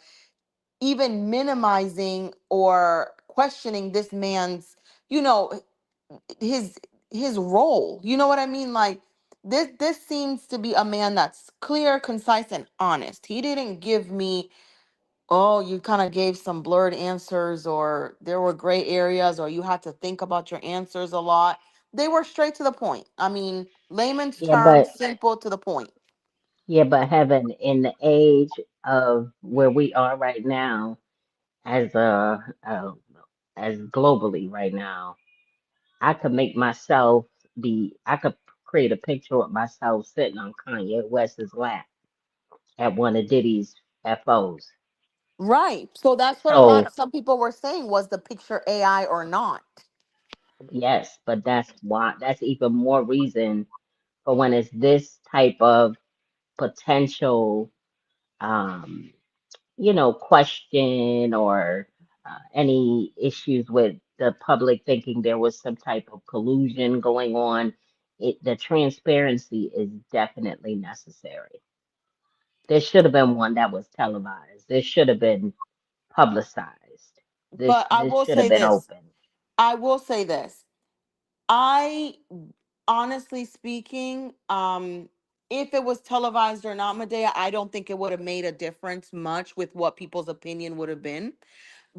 Speaker 3: even minimizing or questioning this man's, you know his his role. You know what I mean? Like, this seems to be a man that's clear, concise, and honest. He didn't give me, oh, you kind of gave some blurred answers, or there were gray areas, or you had to think about your answers a lot. They were straight to the point. I mean, layman's
Speaker 5: Yeah,
Speaker 3: terms,
Speaker 5: but
Speaker 3: simple to the point.
Speaker 5: Heaven, in the age of where we are right now, as as globally right now, I could make myself I could create a picture of myself sitting on Kanye West's lap at one of Diddy's FOs.
Speaker 3: Right. So that's what a lot
Speaker 5: So
Speaker 3: of some people were saying, was the picture AI or not.
Speaker 5: yes, but that's even more reason for when it's this type of potential, um, question or any issues with the public thinking there was some type of collusion going on. The transparency is definitely necessary. There should have been one that was televised. This should have been publicized. This
Speaker 3: But I
Speaker 5: this
Speaker 3: will
Speaker 5: should have
Speaker 3: say
Speaker 5: been
Speaker 3: this.
Speaker 5: open.
Speaker 3: I will say this. I honestly speaking, if it was televised or not, Medea, I don't think it would have made a difference much with what people's opinion would have been,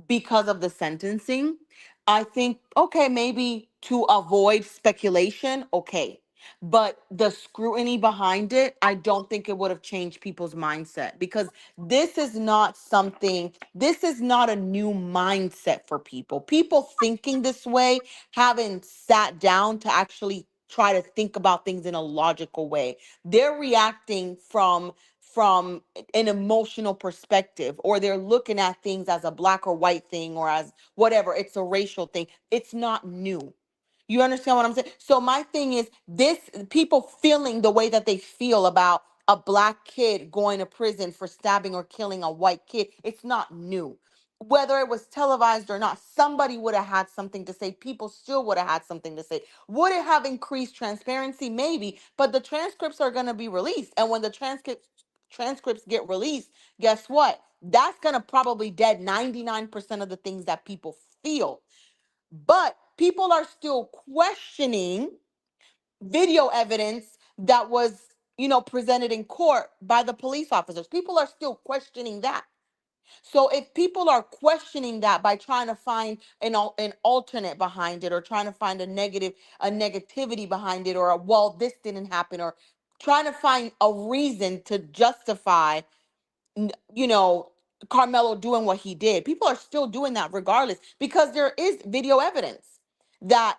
Speaker 3: because of the sentencing. I think, okay, maybe to avoid speculation, okay. But the scrutiny behind it, I don't think it would have changed people's mindset, because this is not a new mindset for people. People thinking this way haven't sat down to actually try to think about things in a logical way. They're reacting from an emotional perspective, or they're looking at things as a black or white thing, or as whatever, it's a racial thing. It's not new. You understand what I'm saying? So my thing is this, people feeling the way that they feel about a black kid going to prison for stabbing or killing a white kid, it's not new. Whether it was televised or not, somebody would have had something to say. People still would have had something to say. Would it have increased transparency? Maybe, but the transcripts are going to be released. And when the transcripts get released, guess what? That's going to probably dead 99% of the things that people feel. But people are still questioning video evidence that was, presented in court by the police officers. People are still questioning that. So if people are questioning that by trying to find an alternate behind it, or trying to find a negativity behind it, or a, well, this didn't happen, or trying to find a reason to justify, you know, Carmelo doing what he did. People are still doing that regardless, because there is video evidence that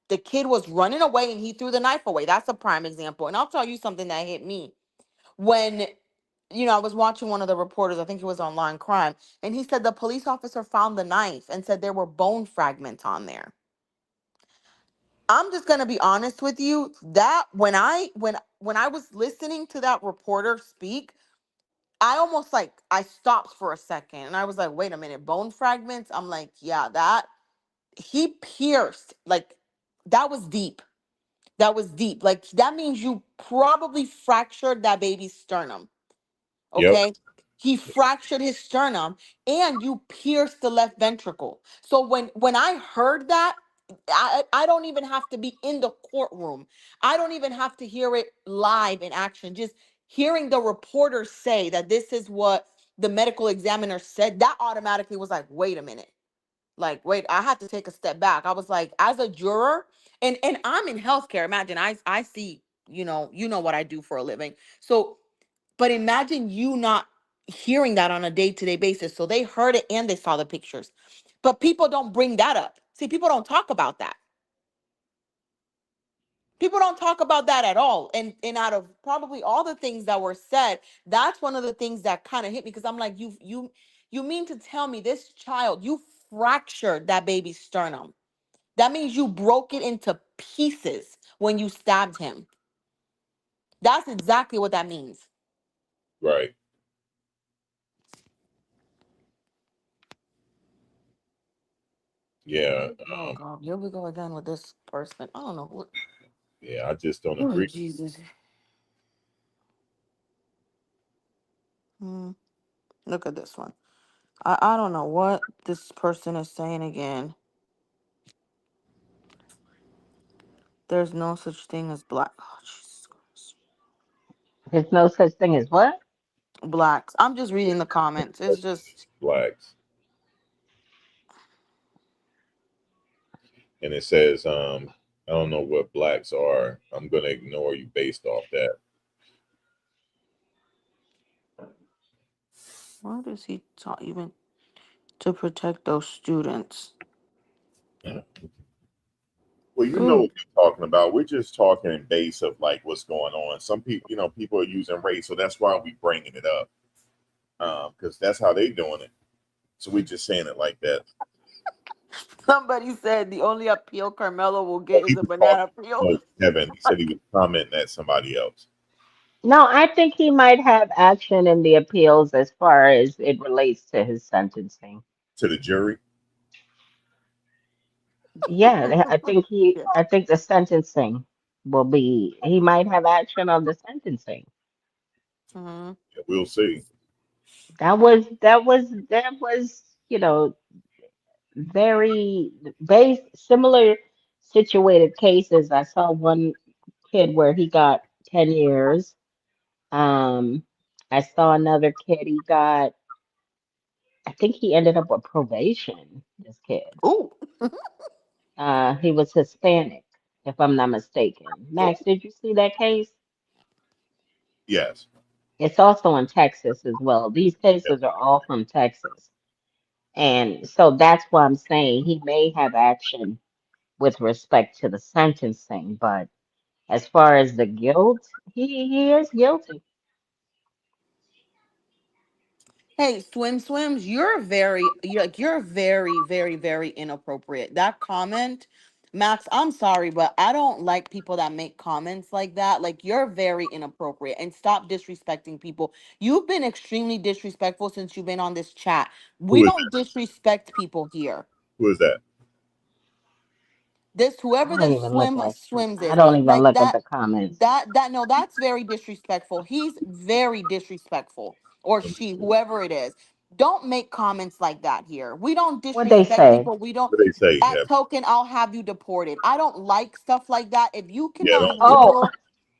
Speaker 3: the kid was running away and he threw the knife away. That's a prime example. And I'll tell you something that hit me when, I was watching one of the reporters, I think it was on Line Crime, and he said the police officer found the knife and said there were bone fragments on there. I'm just going to be honest with you, that when I was listening to that reporter speak, I almost, like, I stopped for a second and I was like, wait a minute, bone fragments? I'm like, yeah, that he pierced, like, that was deep. That was deep. Like, that means you probably fractured that baby's sternum.
Speaker 1: Yep.
Speaker 3: Okay. He fractured his sternum and you pierced the left ventricle. So when I heard that, I don't even have to be in the courtroom. I don't even have to hear it live in action. Just hearing the reporter say that this is what the medical examiner said, that automatically was like, wait a minute. Like, wait, I had to take a step back. I was like, as a juror, and I'm in healthcare. Imagine I see, you know what I do for a living. So, but imagine you not hearing that on a day-to-day basis. So they heard it and they saw the pictures. But people don't bring that up. See, people don't talk about that. People don't talk about that at all. And out of probably all the things that were said, that's one of the things that kind of hit me, because I'm like, you mean to tell me this child, you fractured that baby's sternum? That means you broke it into pieces when you stabbed him. That's exactly what that means.
Speaker 1: Right. Yeah.
Speaker 3: Oh God, here we go again with this person. I don't know what.
Speaker 1: Yeah. I just don't
Speaker 3: Oh
Speaker 1: agree.
Speaker 3: Jesus. Hmm. Look at this one. I don't know what this person is saying again. There's no such thing as black. Oh, Jesus Christ.
Speaker 5: There's no such thing as what?
Speaker 3: Blacks. I'm just reading the comments. It's just
Speaker 1: Blacks. And it says, I don't know what blacks are. I'm gonna ignore you based off that.
Speaker 3: what is he even to protect those students?
Speaker 1: Well, you know
Speaker 3: Ooh.
Speaker 1: what we're talking about. We're just talking in base of like what's going on. Some people, people are using race, so that's why we bringing it up, because that's how they doing it. So we just saying it like that.
Speaker 3: Somebody said the only appeal Carmelo will
Speaker 1: Oh,
Speaker 3: get
Speaker 1: he
Speaker 3: is a
Speaker 1: was talking.
Speaker 3: banana peel.
Speaker 1: Oh, Kevin. He said he was commenting at somebody else,
Speaker 5: No, I think he might have action in the appeals as far as it relates to his sentencing.
Speaker 1: to the jury.
Speaker 5: Yeah,
Speaker 3: Yeah.
Speaker 5: I think the sentencing will be, he might have action on the sentencing.
Speaker 3: Hmm.
Speaker 1: Yeah, we'll see.
Speaker 5: That was, you know, very base similar situated cases. I saw one kid where he got 10 years. Um, I saw another kid, he got, I think he ended up with probation, this kid.
Speaker 3: Ooh.
Speaker 5: He was Hispanic, if I'm not mistaken.
Speaker 1: Oh,
Speaker 5: Max, did you see that case?
Speaker 1: yes.
Speaker 5: It's also in Texas as well. These
Speaker 1: Yeah.
Speaker 5: cases are all from Texas. And so that's why I'm saying he may have action with respect to the sentencing, but as far as the guilt, he is guilty.
Speaker 3: Hey, swims, you're very, very, very inappropriate. That comment Max, I'm sorry, but I don't like people that make comments like that. Like, you're very inappropriate and stop disrespecting people. You've been extremely disrespectful since you've been on this chat. We
Speaker 1: Who is
Speaker 3: don't disrespect people here.
Speaker 1: who is that?
Speaker 3: This
Speaker 5: I
Speaker 3: whoever
Speaker 5: don't
Speaker 3: this
Speaker 5: even look at.
Speaker 3: swims
Speaker 5: I
Speaker 3: is
Speaker 5: don't even
Speaker 3: like
Speaker 5: look at the comments.
Speaker 3: that no, that's very disrespectful. He's very disrespectful, or
Speaker 1: Let me
Speaker 3: she,
Speaker 1: see.
Speaker 3: whoever it is. Don't make comments like that here. We don't
Speaker 5: What they
Speaker 3: disrespect
Speaker 5: say?
Speaker 3: people. We don't.
Speaker 1: What they say?
Speaker 3: At
Speaker 1: Have
Speaker 3: token, I'll have you deported. I don't like stuff like that. If you
Speaker 1: yeah,
Speaker 3: cannot
Speaker 1: don't
Speaker 5: Oh,
Speaker 3: handle,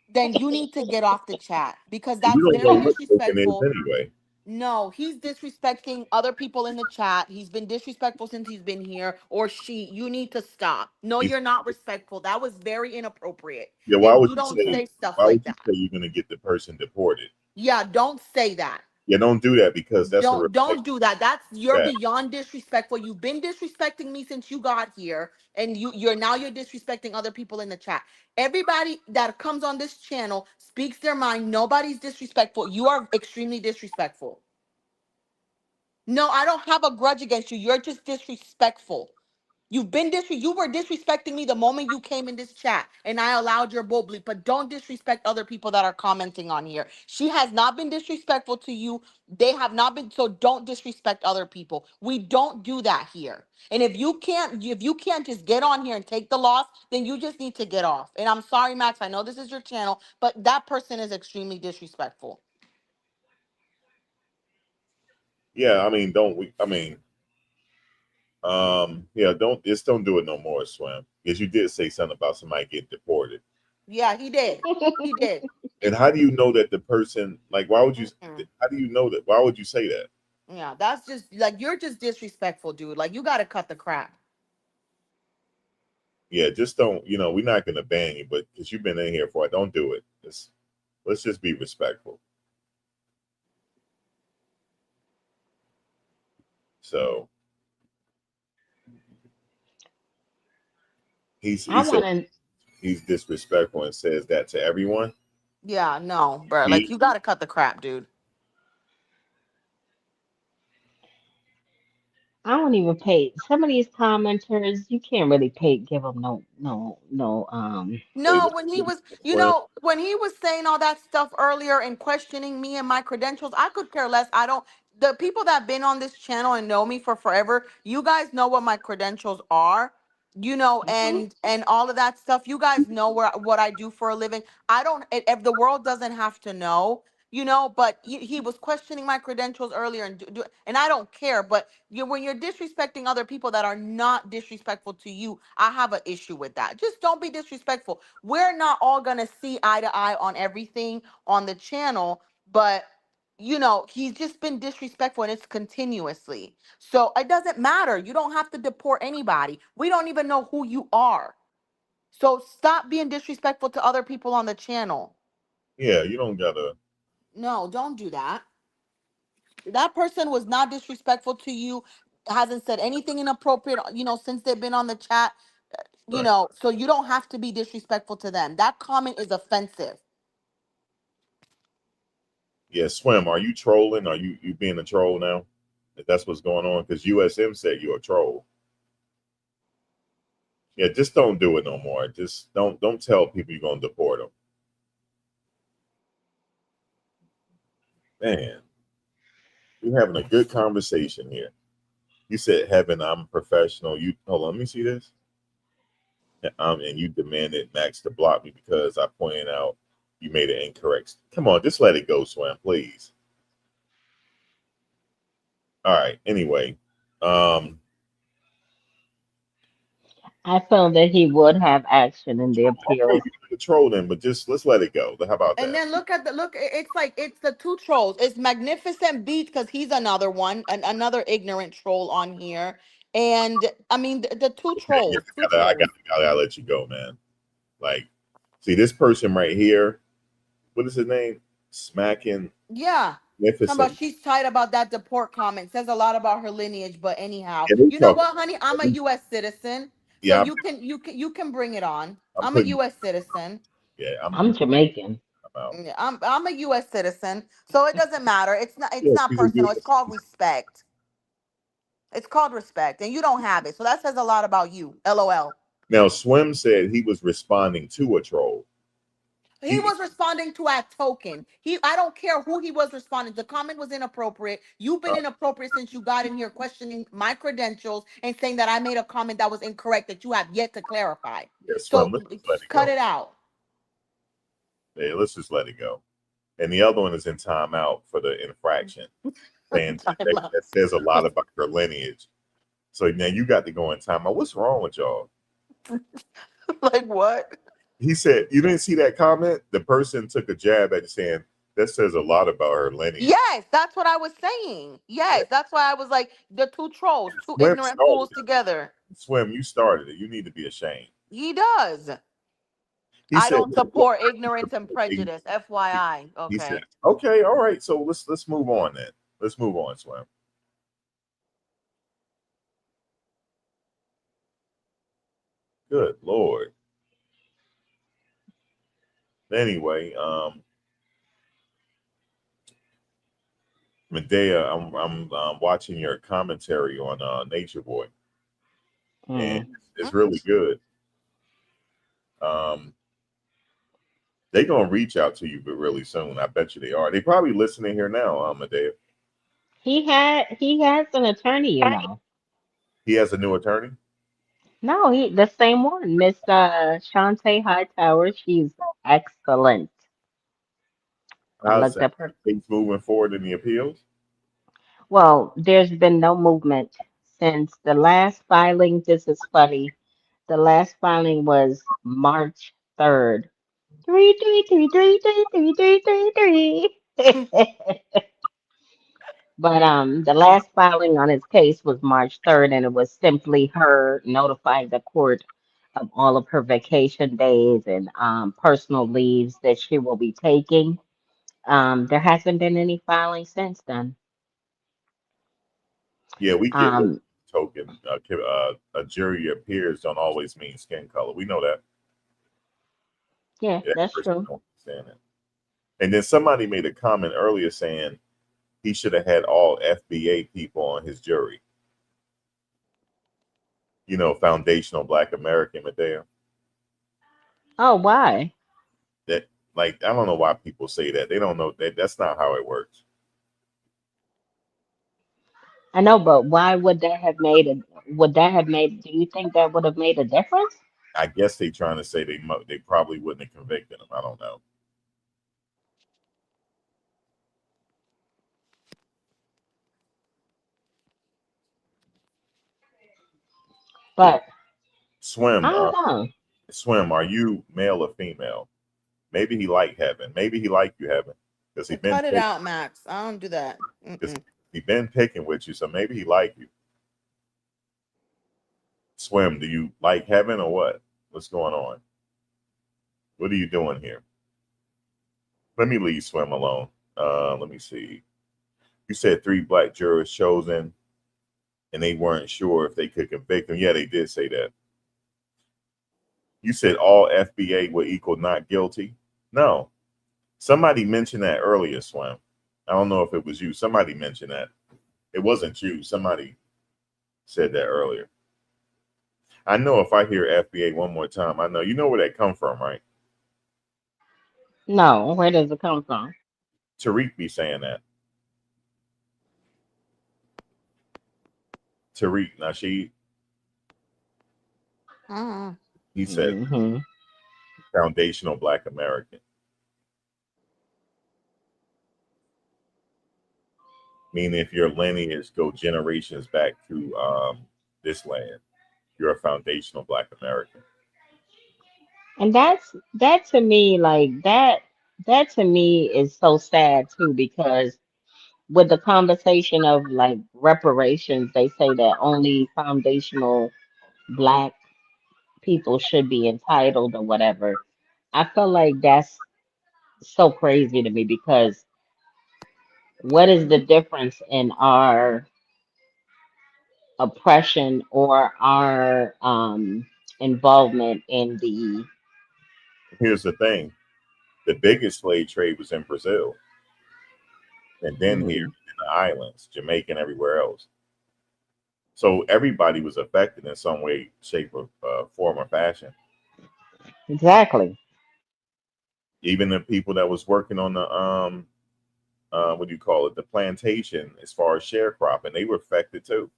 Speaker 3: then you need to get off the chat because
Speaker 1: you
Speaker 3: that's
Speaker 1: don't know
Speaker 3: very
Speaker 1: what token is
Speaker 3: disrespectful.
Speaker 1: anyway.
Speaker 3: No, he's disrespecting other people in the chat. He's been disrespectful since he's been here. Or she, you need to stop. No,
Speaker 1: He's
Speaker 3: you're not respectful. That was very inappropriate.
Speaker 1: yeah.
Speaker 3: And you don't say stuff
Speaker 1: Why would
Speaker 3: like
Speaker 1: you
Speaker 3: that.
Speaker 1: say you're gonna get the person deported?
Speaker 3: Yeah, don't say that.
Speaker 1: Yeah, don't do that because that's a
Speaker 3: Don't
Speaker 1: reflection
Speaker 3: do that. That's you're
Speaker 1: back.
Speaker 3: beyond disrespectful. You've been disrespecting me since you got here, and you're disrespecting other people in the chat. Everybody that comes on this channel speaks their mind. Nobody's disrespectful. You are extremely disrespectful. No, I don't have a grudge against you. You're just disrespectful. You were disrespecting me the moment you came in this chat and I allowed your bull bleep, but don't disrespect other people that are commenting on here. She has not been disrespectful to you. They have not been, so don't disrespect other people. We don't do that here. And if you can't just get on here and take the loss, then you just need to get off. And I'm sorry, Max, I know this is your channel, but that person is extremely disrespectful.
Speaker 1: Yeah, I mean, don't we? I mean, yeah, don't do it no more, Swim. Because you did say something about somebody getting deported.
Speaker 3: Yeah, he did. He did.
Speaker 1: And how do you know that the person like? Why would you?
Speaker 3: Mm-mm.
Speaker 1: How do you know that? Why would you say that?
Speaker 3: Yeah, that's just like you're just disrespectful, dude. Like you got to cut the crap.
Speaker 1: Yeah, just don't. You know, we're not gonna ban you, but because you've been in here for it, don't do it. Let's just be respectful. So he
Speaker 5: I
Speaker 1: said
Speaker 5: want to.
Speaker 1: he's disrespectful and says that to everyone.
Speaker 3: Yeah, no, bro. Like
Speaker 1: He,
Speaker 3: you got to cut the crap, dude.
Speaker 5: I don't even pay some of these commenters. You can't really pay. Give them no.
Speaker 1: wait,
Speaker 3: No, when he was,
Speaker 1: Swim?
Speaker 3: when he was saying all that stuff earlier and questioning me and my credentials, I could care less. I don't, the people that been on this channel and know me for forever, you guys know what my credentials are,
Speaker 5: Mhm.
Speaker 3: and all of that stuff. You guys know what I do for a living. I don't, if the world doesn't have to know, but he was questioning my credentials earlier and I don't care, but when you're disrespecting other people that are not disrespectful to you, I have an issue with that. Just don't be disrespectful. We're not all gonna see eye to eye on everything on the channel, but he's just been disrespectful and it's continuously. So it doesn't matter. You don't have to deport anybody. We don't even know who you are. So stop being disrespectful to other people on the channel.
Speaker 1: Yeah, you don't gotta.
Speaker 3: No, don't do that. That person was not disrespectful to you, hasn't said anything inappropriate, since they've been on the chat,
Speaker 1: Right.
Speaker 3: so you don't have to be disrespectful to them. That comment is offensive.
Speaker 1: Yeah, Swim. Are you trolling? Are you being a troll now? If that's what's going on, because USM said you're a troll. Yeah, just don't do it no more. Just don't tell people you're gonna deport them. Man, we're having a good conversation here. You said, "Heaven, I'm a professional." You hold on, let me see this. And you demanded Max to block me because I pointed out you made it incorrect. Come on, just let it go, Swam, please. All right. Anyway, um,
Speaker 5: I feel that he would have action in the
Speaker 1: okay,
Speaker 5: appeals.
Speaker 1: you can control them, but just let's let it go. How about
Speaker 3: And
Speaker 1: that?
Speaker 3: then it's like it's the two trolls. It's Magnificent Beast because he's another one, another ignorant troll on here. And I mean the two
Speaker 1: Okay, yeah,
Speaker 3: trolls, two
Speaker 1: I
Speaker 3: trolls.
Speaker 1: gotta let you go, man. Like, see this person right here. What is his name? Smacking
Speaker 3: Yeah. Talking about
Speaker 1: Magnificent.
Speaker 3: she's tight about that deport comment. Says a lot about her lineage, but anyhow.
Speaker 1: Yeah, they
Speaker 3: You know
Speaker 1: talking.
Speaker 3: what, honey? I'm a US citizen. So
Speaker 1: Yeah,
Speaker 3: you can bring it on.
Speaker 1: I'm
Speaker 3: I'm a
Speaker 1: putting.
Speaker 3: US citizen.
Speaker 1: Yeah,
Speaker 5: I'm Jamaican.
Speaker 1: I'm out.
Speaker 3: Yeah, I'm a US citizen. So it doesn't matter. It's
Speaker 1: Yeah,
Speaker 3: not
Speaker 1: she's a
Speaker 3: personal. It's
Speaker 1: U.S.
Speaker 3: called respect. It's called respect. And you don't have it. So that says a lot about you. LOL.
Speaker 1: Now, Swim said he was responding to a troll.
Speaker 3: He was responding to a token. I don't care who he was responding. The comment was inappropriate. You've been
Speaker 1: Uh,
Speaker 3: inappropriate since you got in here questioning my credentials and saying that I made a comment that was incorrect that you have yet to clarify.
Speaker 1: yeah, Swim,
Speaker 3: So
Speaker 1: let's just let it
Speaker 3: cut
Speaker 1: go.
Speaker 3: it out.
Speaker 1: Yeah, let's just let it go. And the other one is in timeout for the infraction, saying
Speaker 3: Time out.
Speaker 1: that says a lot about your lineage. So now you got to go in timeout. What's wrong with y'all?
Speaker 3: Like what?
Speaker 1: He said, you didn't see that comment? The person took a jab at you saying, that says a lot about her lineage.
Speaker 3: Yes, that's what I was saying. Yes, that's why I was like the two trolls, two
Speaker 1: Swim
Speaker 3: ignorant
Speaker 1: started
Speaker 3: fools
Speaker 1: it.
Speaker 3: together.
Speaker 1: Swim, you started it. You need to be ashamed.
Speaker 3: He does.
Speaker 1: He
Speaker 3: I
Speaker 1: said,
Speaker 3: don't support ignorance and prejudice. FYI.
Speaker 1: he said,
Speaker 3: Okay.
Speaker 1: okay, all right. So let's move on then. Let's move on, Swim. Good Lord. Anyway, Medea, I'm watching your commentary on Nature Boy, and
Speaker 5: Mm.
Speaker 1: it's really good. Um, they're gonna reach out to you, but really soon. I bet you they are. They probably listening here now, Medea.
Speaker 5: He has an attorney, you know.
Speaker 1: He has a new attorney.
Speaker 5: No, he the same one, Miss Shantae Hightower. She's excellent. I
Speaker 1: How's
Speaker 5: looked
Speaker 1: that?
Speaker 5: up her.
Speaker 1: Things moving forward in the appeals?
Speaker 5: Well, there's been no movement since the last filing. This is funny. The last filing was March 3rd. Three, three, three, three, three, three, three, three, three. But the last filing on his case was March 3rd, and it was simply her notifying the court of all of her vacation days and personal leaves that she will be taking. There hasn't been any filing since then.
Speaker 1: Yeah, we get what
Speaker 5: Um,
Speaker 1: token. A jury of peers don't always mean skin color. We know that.
Speaker 5: yeah,
Speaker 1: That
Speaker 5: that's
Speaker 1: person
Speaker 5: true.
Speaker 1: don't understand it. And then somebody made a comment earlier saying he should have had all FBA people on his jury. You know, foundational Black American Medea.
Speaker 5: Oh, why?
Speaker 1: That like I don't know why people say that. They don't know that that's not how it works.
Speaker 5: I know, but why would that have made a? Would that have made? Do you think that would have made a difference?
Speaker 1: I guess they trying to say they probably wouldn't have convicted him. I don't know. Yeah.
Speaker 5: But I
Speaker 1: Swim,
Speaker 5: don't know.
Speaker 1: swim. Are you male or female? Maybe he like Heaven. Maybe he like you, Heaven, because
Speaker 3: Cut it out, Max. I don't do that.
Speaker 1: because
Speaker 3: Mm-mm.
Speaker 1: he been picking with you. So maybe he like you. Swim. Do you like Heaven or what? What's going on? What are you doing here? Let me leave Swim alone. Let me see. You said 3 Black jurors chosen, and they weren't sure if they could convict him. Yeah, they did say that. You said all FBA would equal not guilty. No, somebody mentioned that earlier, Swim. I don't know if it was you. Somebody mentioned that. It wasn't you. Somebody said that earlier. I know if I hear FBA one more time, I know you know where that come from, right?
Speaker 5: No, where does it come from?
Speaker 1: Tariq be saying that. Tariq Nasheed,
Speaker 3: Uh-uh.
Speaker 1: he said
Speaker 5: Hmm.
Speaker 1: foundational Black American, meaning if your lineage go generations back to this land, you're a foundational Black American.
Speaker 5: And that to me, like that to me is so sad too, because with the conversation of like reparations, they say that only foundational black people should be entitled or whatever. I feel like that's so crazy to me because what is the difference in our oppression or our involvement in the
Speaker 1: Here's the thing: the biggest slave trade was in Brazil, and then here
Speaker 5: mm,
Speaker 1: in the islands, Jamaica, and everywhere else. So everybody was affected in some way, shape, or form or fashion.
Speaker 5: Exactly.
Speaker 1: Even the people that was working on the what do you call it, the plantation, as far as sharecropping, they were affected too.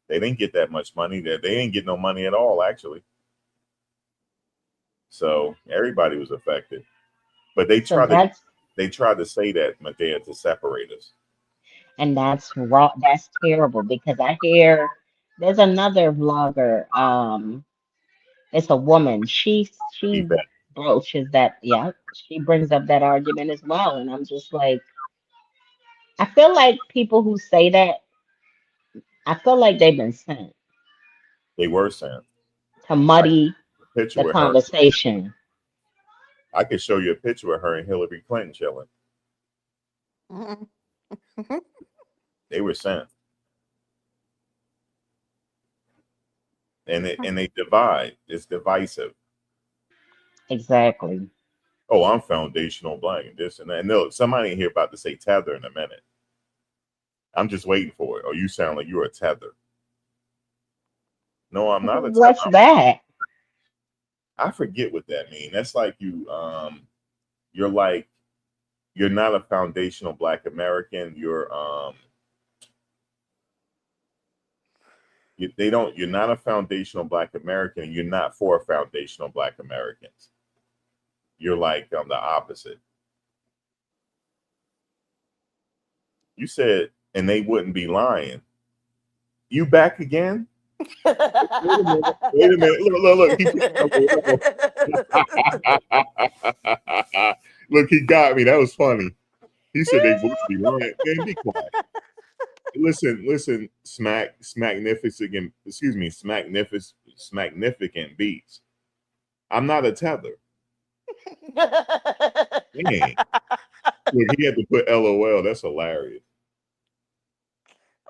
Speaker 1: They didn't get that much money. That they didn't get no money at all, actually. So everybody was affected. But
Speaker 5: So that's
Speaker 1: they tried to say that Medea to separate us.
Speaker 5: and that's raw. That's terrible because I hear there's another vlogger. It's a woman.
Speaker 1: He
Speaker 5: She
Speaker 1: bet
Speaker 5: broaches that. Yeah, she brings up that argument as well, and I'm just like, I feel like people who say that, I feel like they've been sent
Speaker 1: they were sent.
Speaker 5: to
Speaker 1: I
Speaker 5: muddy
Speaker 1: a picture
Speaker 5: the
Speaker 1: with her.
Speaker 5: conversation.
Speaker 1: I could show you a picture with her and Hillary Clinton chilling.
Speaker 3: Mhm.
Speaker 1: They were sent, and they divide. It's divisive.
Speaker 5: Exactly.
Speaker 1: Oh, I'm foundational black and this and that. No, somebody in here about to say tether in a minute. I'm just waiting for it. Oh, you sound like you're a tether. No, I'm not a tether.
Speaker 5: What's that?
Speaker 1: I forget what that means. That's like you're like you're not a foundational black American. They don't you're not a foundational black American. You're not for foundational black Americans. You're like the opposite. You said, and they wouldn't be lying. You back again? Wait a minute. Wait a minute. Look. He look, he got me. That was funny. He said they would be lying. Man, be quiet. Listen. Smacknificent. Excuse me. Smacknificent beats. I'm not a tether. Man, look, he had to put LOL. That's hilarious.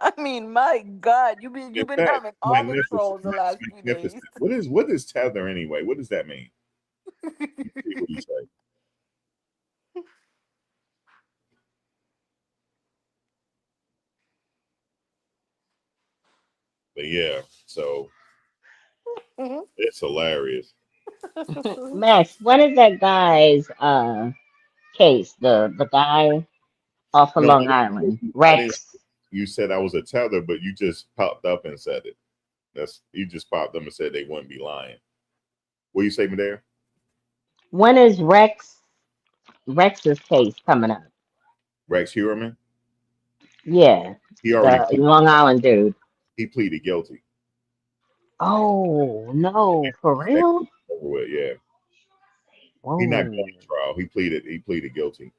Speaker 3: I mean, my God,
Speaker 1: In
Speaker 3: you've been
Speaker 1: fact,
Speaker 3: having all the
Speaker 1: magnificent.
Speaker 3: trolls the last few days.
Speaker 1: Magnificent. What is tether anyway? What does that mean? See what he say. But yeah, so
Speaker 3: Mhm.
Speaker 1: it's hilarious.
Speaker 5: Max, what is that guy's case? The guy off of
Speaker 1: No,
Speaker 5: Long Island,
Speaker 1: I didn't.
Speaker 5: Rex.
Speaker 1: You said I was a tether, but you just popped up and said it. That's you just popped up and said they wouldn't be lying. What you say me there?
Speaker 5: When is Rex's case coming up?
Speaker 1: Rex Heuerman?
Speaker 5: Yeah,
Speaker 1: He already
Speaker 5: the Long Island dude.
Speaker 1: he pleaded guilty.
Speaker 5: Oh no, for
Speaker 1: That
Speaker 5: real?
Speaker 1: over with, yeah. He not going
Speaker 5: Whoa.
Speaker 1: to trial. He pleaded guilty.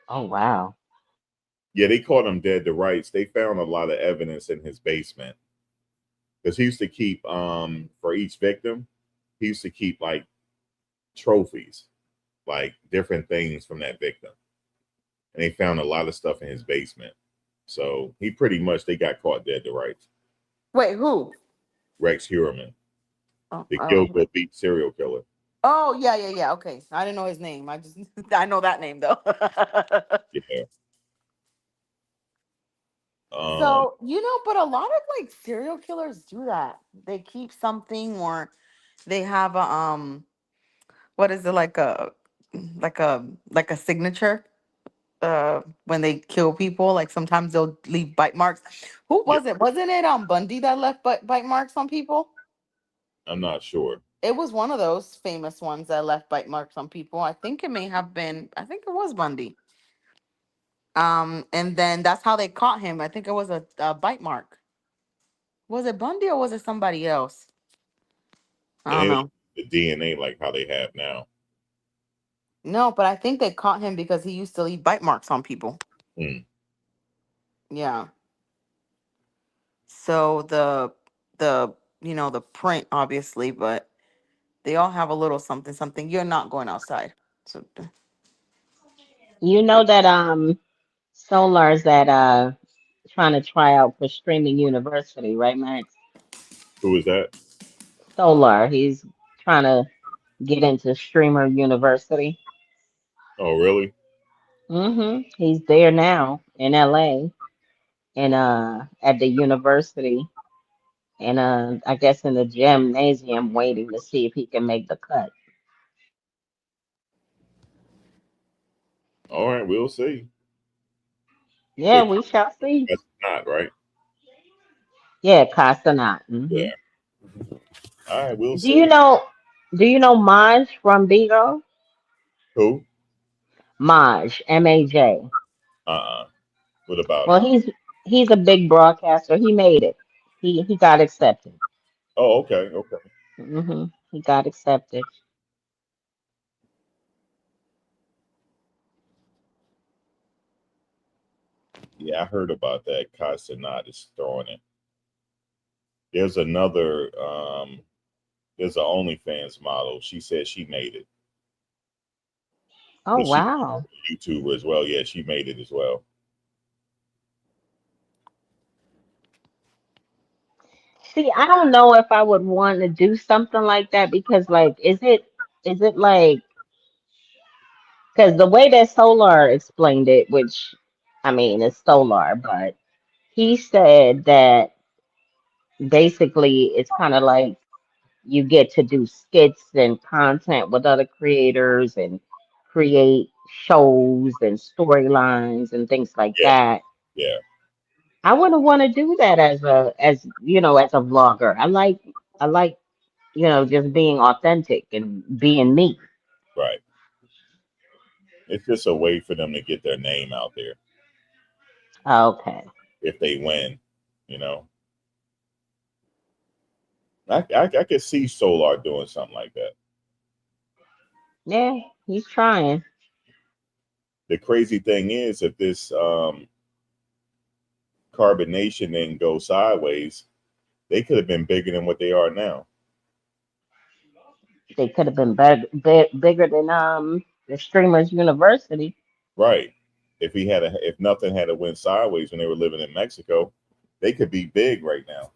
Speaker 5: Oh wow.
Speaker 1: Yeah, they caught him dead to rights. They found a lot of evidence in his basement because he used to keep for each victim, he used to keep like trophies, like different things from that victim, and they found a lot of stuff in his basement. So he pretty much they got caught dead to rights.
Speaker 3: Wait, who?
Speaker 1: Rex Heuerman,
Speaker 3: Oh,
Speaker 1: the
Speaker 3: oh,
Speaker 1: Gilgo Beat serial killer.
Speaker 3: oh, yeah, yeah, yeah. Okay, I didn't know his name. I just I know that name though.
Speaker 1: Yeah. Um,
Speaker 3: So but a lot of like serial killers do that. They keep something, or they have a what is it, like a like a signature when they kill people. Like sometimes they'll leave bite marks. Who
Speaker 1: yeah,
Speaker 3: was it? Wasn't it Bundy that left bite marks on people?
Speaker 1: I'm not sure.
Speaker 3: It was one of those famous ones that left bite marks on people. I think it may have been. I think it was Bundy. And then that's how they caught him. I think it was a bite mark. Was it Bundy or was it somebody else? I don't
Speaker 1: It was
Speaker 3: know.
Speaker 1: the DNA like how they have now.
Speaker 3: No, but I think they caught him because he used to leave bite marks on people.
Speaker 1: Hmm.
Speaker 3: Yeah. So the the print obviously, but they all have a little something something. You're not going outside. So
Speaker 5: You know that Solar's at trying to try out for streaming university, right, Max?
Speaker 1: Who is that?
Speaker 5: Solar, he's trying to get into streamer university.
Speaker 1: Oh, really?
Speaker 5: He's there now in LA, in at the university, and I guess in the gymnasium, waiting to see if he can make the cut.
Speaker 1: All right, we'll see.
Speaker 5: Yeah,
Speaker 1: But
Speaker 5: we shall see.
Speaker 1: that's not right.
Speaker 5: Yeah, Castanot.
Speaker 1: Yeah. All right, we'll
Speaker 5: Do you
Speaker 1: see.
Speaker 5: know? Do you know Maj from Bigo?
Speaker 1: Who?
Speaker 5: Maj, M-A-J.
Speaker 1: Uh-uh. What about
Speaker 5: Well,
Speaker 1: him?
Speaker 5: he's a big broadcaster. He made it. He got accepted.
Speaker 1: Oh, okay, okay.
Speaker 5: He got accepted.
Speaker 1: Yeah, I heard about that. Castanat is throwing it. There's another there's an OnlyFans model. She said she made it.
Speaker 5: Oh
Speaker 1: But she's
Speaker 5: wow.
Speaker 1: a YouTuber as well. Yeah, she made it as well.
Speaker 5: See, I don't know if I would want to do something like that because, like, is it like because the way that Solar explained it, which I mean is Solar, but he said that basically it's kind of like you get to do skits and content with other creators and create shows and storylines and things like
Speaker 1: Yeah,
Speaker 5: that.
Speaker 1: yeah,
Speaker 5: I wouldn't want to do that as a vlogger. I like just being authentic and being me.
Speaker 1: right. It's just a way for them to get their name out there
Speaker 5: Okay.
Speaker 1: if they win, you know. I could see Solar doing something like that.
Speaker 5: Yeah, he's trying.
Speaker 1: The crazy thing is, if this carbonation didn't go sideways, they could have been bigger than what they are now.
Speaker 5: They could have been bigger than the Streamers University.
Speaker 1: Right. If nothing had to went sideways when they were living in Mexico, they could be big right now.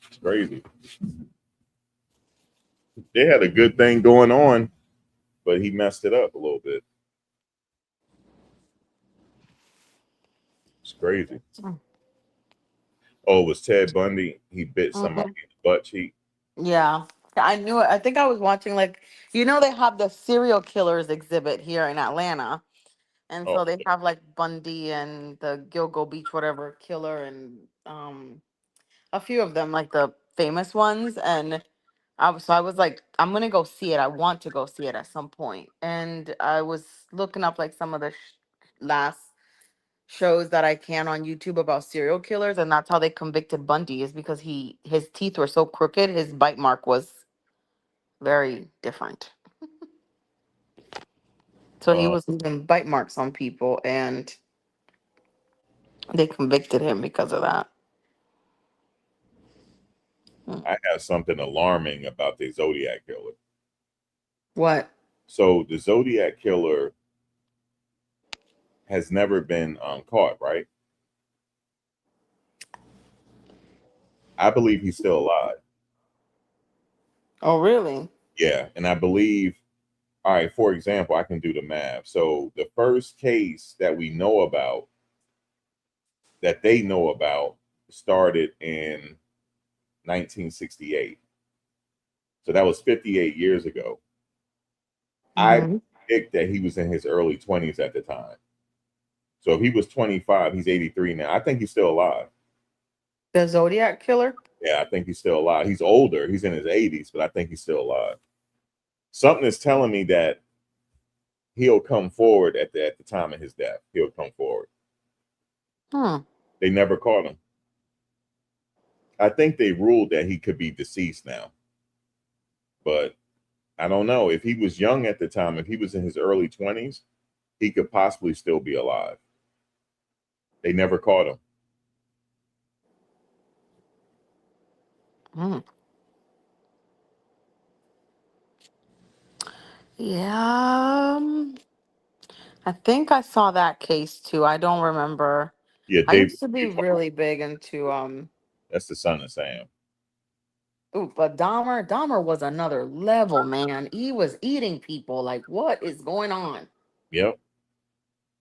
Speaker 1: It's crazy. They had a good thing going on, but he messed it up a little bit. It's crazy. Oh, it was Ted Bundy. He bit somebody
Speaker 3: Mhm.
Speaker 1: in the butt cheek.
Speaker 3: Yeah, I knew it. I think I was watching, like, they have the serial killers exhibit here in Atlanta. And
Speaker 1: Oh,
Speaker 3: so they have like Bundy and the Gilgo Beach, whatever killer, and a few of them, like the famous ones. And I was like, I'm gonna go see it. I want to go see it at some point. And I was looking up like some of the last shows that I can on YouTube about serial killers, and that's how they convicted Bundy, is because his teeth were so crooked, his bite mark was very different. So he
Speaker 1: uh,
Speaker 3: was leaving bite marks on people, and they convicted him because of that. Hmm.
Speaker 1: I have something alarming about the Zodiac killer.
Speaker 3: What?
Speaker 1: So the Zodiac killer has never been caught, right? I believe he's still alive.
Speaker 3: Oh, really?
Speaker 1: Yeah, and I believe. All right, for example, I can do the math. So the first case that we know about, that they know about, started in 1968. So that was 58 years ago. I
Speaker 3: Hmm.
Speaker 1: predict that he was in his early 20s at the time. So if he was 25, he's 83 now. I think he's still alive.
Speaker 3: The Zodiac killer?
Speaker 1: Yeah, I think he's still alive. He's older. He's in his 80s, but I think he's still alive. Something is telling me that he'll come forward at the time of his death. He'll come forward.
Speaker 3: Hmm.
Speaker 1: They never caught him. I think they ruled that he could be deceased now, but I don't know. If he was young at the time, if he was in his early 20s, he could possibly still be alive. They never caught him.
Speaker 3: Hmm. Yeah. I think I saw that case too. I don't remember.
Speaker 1: Yeah,
Speaker 3: I
Speaker 1: David.
Speaker 3: used to be really big into
Speaker 1: That's the son of Sam.
Speaker 3: ooh, but Dahmer was another level, man. He was eating people. Like, what is going on?
Speaker 1: Yep.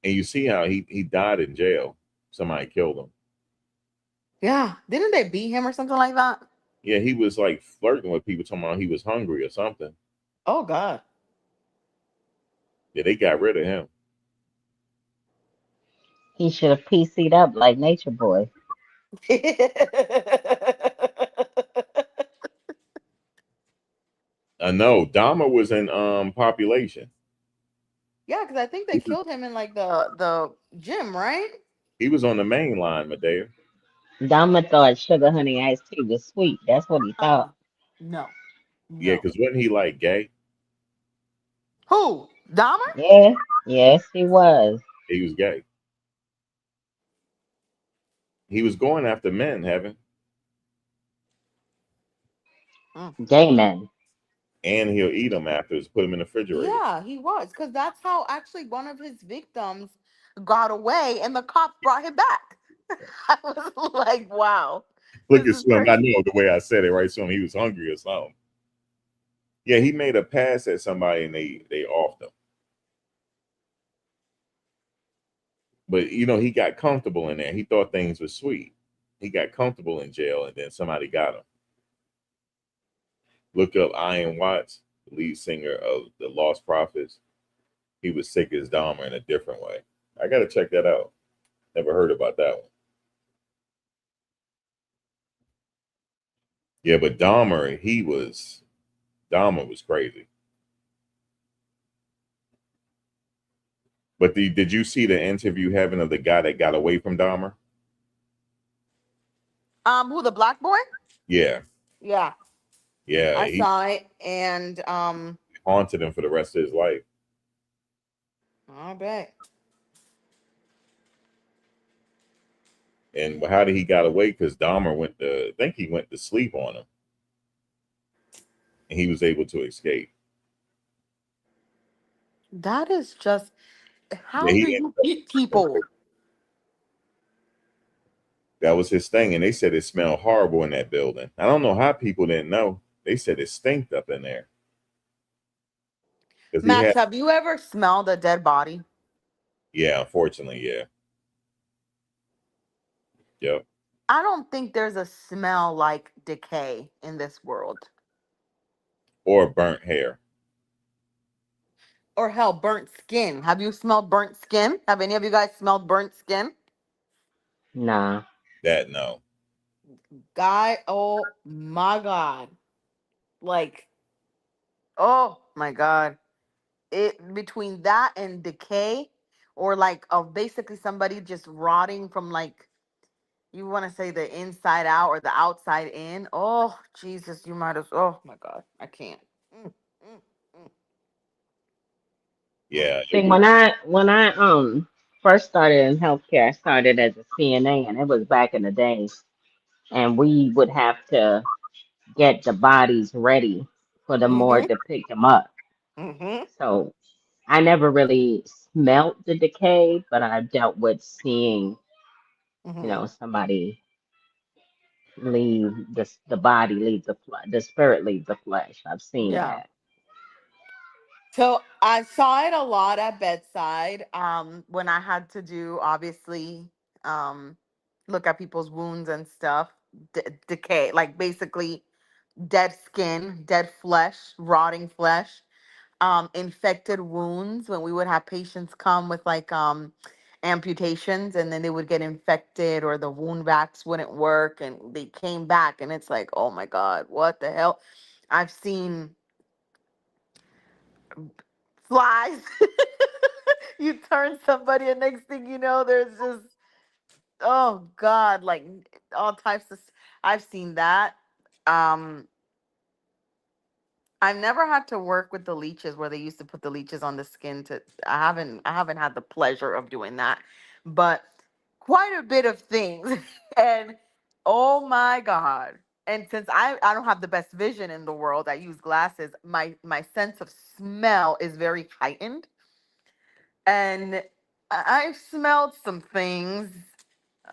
Speaker 1: And you see how he died in jail. Somebody killed him.
Speaker 3: Yeah. Didn't they beat him or something like that?
Speaker 1: Yeah, he was like flirting with people, talking about he was hungry or something.
Speaker 3: Oh God.
Speaker 1: Yeah, they got rid of him.
Speaker 5: He should have PC'd up like Nature Boy.
Speaker 1: I know Dahmer was in population.
Speaker 3: Yeah, because I think they
Speaker 1: He was,
Speaker 3: killed him in like the gym, right?
Speaker 1: he was on the main line, Medea.
Speaker 5: Dama thought sugar honey iced tea was sweet. That's what he
Speaker 3: Uh-uh.
Speaker 5: thought.
Speaker 3: No.
Speaker 1: Yeah,
Speaker 3: No.
Speaker 1: because wasn't he like gay?
Speaker 3: Who? Dahmer?
Speaker 5: Yeah, yes, he was.
Speaker 1: He was gay. He was going after men, heaven,
Speaker 3: Mm.
Speaker 5: Gay men.
Speaker 1: and he'll eat them afterwards, put them in the refrigerator.
Speaker 3: Yeah, he was. Because that's how actually one of his victims got away and the cops brought him back. I was like, wow,
Speaker 1: Look
Speaker 3: this
Speaker 1: at
Speaker 3: is
Speaker 1: Slim. I
Speaker 3: crazy.
Speaker 1: know the way I said it, right? Slim, he was hungry or something. Yeah, he made a pass at somebody and they offed him. But he got comfortable in there. He thought things were sweet. He got comfortable in jail, and then somebody got him. Look up Ian Watts, the lead singer of the Lost Prophets. He was sick as Dahmer in a different way. I got to check that out. Never heard about that one. Yeah, but Dahmer was crazy. But did you see the interview having of the guy that got away from Dahmer?
Speaker 3: Who, the black boy?
Speaker 1: Yeah,
Speaker 3: Yeah,
Speaker 1: yeah,
Speaker 3: I
Speaker 1: he
Speaker 3: saw it, and
Speaker 1: haunted him for the rest of his life.
Speaker 3: I bet.
Speaker 1: And how did he got away? Because Dahmer I think he went to sleep on him, and he was able to escape.
Speaker 3: That is just,
Speaker 1: Yeah,
Speaker 3: how
Speaker 1: he
Speaker 3: do
Speaker 1: ended
Speaker 3: you
Speaker 1: up
Speaker 3: beat people?
Speaker 1: that was his thing, and they said it smelled horrible in that building. I don't know how people didn't know. They said it stinked up in there because he
Speaker 3: Max,
Speaker 1: had.
Speaker 3: have you ever smelled a dead body?
Speaker 1: Yeah, unfortunately, yeah, yep.
Speaker 3: I don't think there's a smell like decay in this world.
Speaker 1: Or burnt hair.
Speaker 3: Or hell, burnt skin. Have you smelled burnt skin? Have any of you guys smelled burnt skin?
Speaker 5: Nah.
Speaker 1: That no.
Speaker 3: Guy, oh my God. Like, oh my God. It between that and decay, or like of basically somebody just rotting from like, you want to say the inside out or the outside in. Oh Jesus, you might as, oh my God, I can't. Mm, mm, mm, mm.
Speaker 1: Yeah,
Speaker 5: See,
Speaker 1: it was.
Speaker 5: when I first started in healthcare, I started as a CNA, and it was back in the days, and we would have to get the bodies ready for the
Speaker 3: Mm-hmm.
Speaker 5: morgue to pick them up.
Speaker 3: Mm-hmm.
Speaker 5: So I never really smelt the decay, but I dealt with seeing,
Speaker 3: Mm-hmm.
Speaker 5: somebody leave the body leave the spirit leave the flesh. I've seen
Speaker 3: Yeah.
Speaker 5: that.
Speaker 3: So I saw it a lot at bedside. When I had to do, obviously, um, look at people's wounds and stuff, decay, like basically dead skin, dead flesh, rotting flesh, infected wounds. When we would have patients come with like amputations, and then they would get infected, or the wound vacs wouldn't work, and they came back, and it's like, oh my God, what the hell? I've seen flies. You turn somebody, and next thing you know, there's just, oh God, like all types of. I've seen that. Um, I've never had to work with the leeches where they used to put the leeches on the skin. To I haven't had the pleasure of doing that, but quite a bit of things. And oh my God. And since I don't have the best vision in the world, I use glasses. My sense of smell is very heightened, and I've smelled some things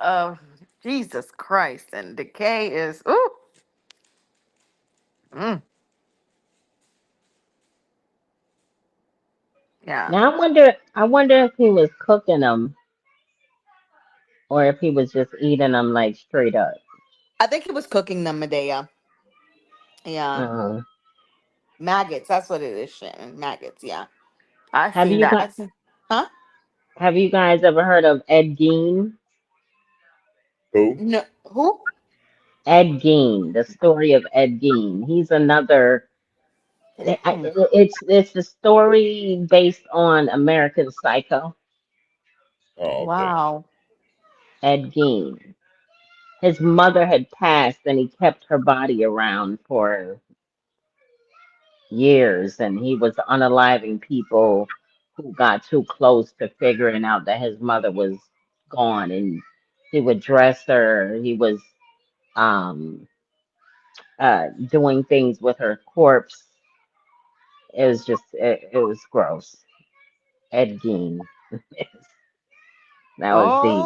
Speaker 3: of Jesus Christ, and decay is, ooh, mm, Yeah.
Speaker 5: Now I wonder if he was cooking them or if he was just eating them like straight up.
Speaker 3: I think he was cooking them, Medea. Yeah.
Speaker 5: Uh,
Speaker 3: Maggots. That's what it is, Shannon. Maggots. Yeah. I've
Speaker 5: have
Speaker 3: seen
Speaker 5: you
Speaker 3: that.
Speaker 5: got
Speaker 3: Huh?
Speaker 5: have you guys ever heard of Ed Gein?
Speaker 1: Who?
Speaker 3: No. Who?
Speaker 5: Ed Gein, the story of Ed Gein. He's another.
Speaker 3: Mm-mm.
Speaker 5: It's the story based on American Psycho.
Speaker 1: Oh, okay.
Speaker 3: Wow.
Speaker 5: Ed Gein. His mother had passed, and he kept her body around for years, and he was unaliving people who got too close to figuring out that his mother was gone, and he would dress her. He was um, doing things with her corpse. It was gross. Ed Gein. That was deep.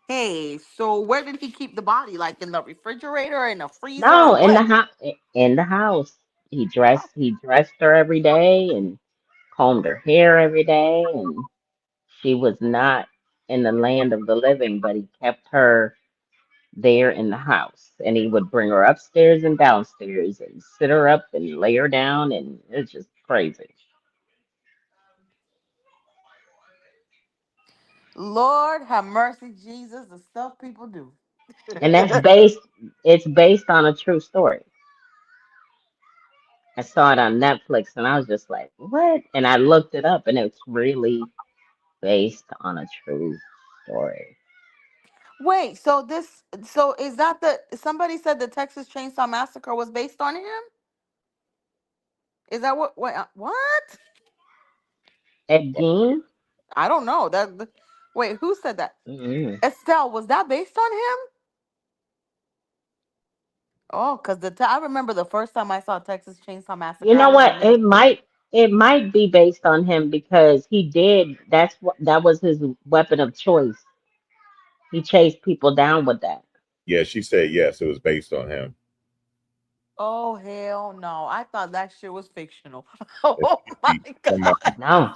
Speaker 3: Okay. So where did he keep the body? Like in the refrigerator, in the freezer?
Speaker 5: No,
Speaker 3: What?
Speaker 5: in the house. He dressed her every day and combed her hair every day, and she was not in the land of the living, but he kept her there in the house. And he would bring her upstairs and downstairs and sit her up and lay her down, and it's just crazy.
Speaker 3: Lord have mercy, Jesus, the stuff people do.
Speaker 5: And it's based on a true story. I saw it on Netflix and I was just like, what? And I looked it up and it's really based on a true story.
Speaker 3: Wait, so is that the somebody said the Texas Chainsaw Massacre was based on him? Is that what? Wait, what?
Speaker 5: Ed Gein?
Speaker 3: I don't know. Wait, who said that?
Speaker 5: Mm.
Speaker 3: Estelle, was that based on him? Oh, because I remember the first time I saw Texas Chainsaw
Speaker 5: You
Speaker 3: Massacre, I
Speaker 5: know
Speaker 3: was
Speaker 5: what?
Speaker 3: in middle school.
Speaker 5: It might be based on him because that was his weapon of choice. He chased people down with that.
Speaker 1: Yeah, she said yes. It was based on him.
Speaker 3: Oh hell no! I thought that shit was fictional.
Speaker 1: And
Speaker 3: Oh my god!
Speaker 5: No.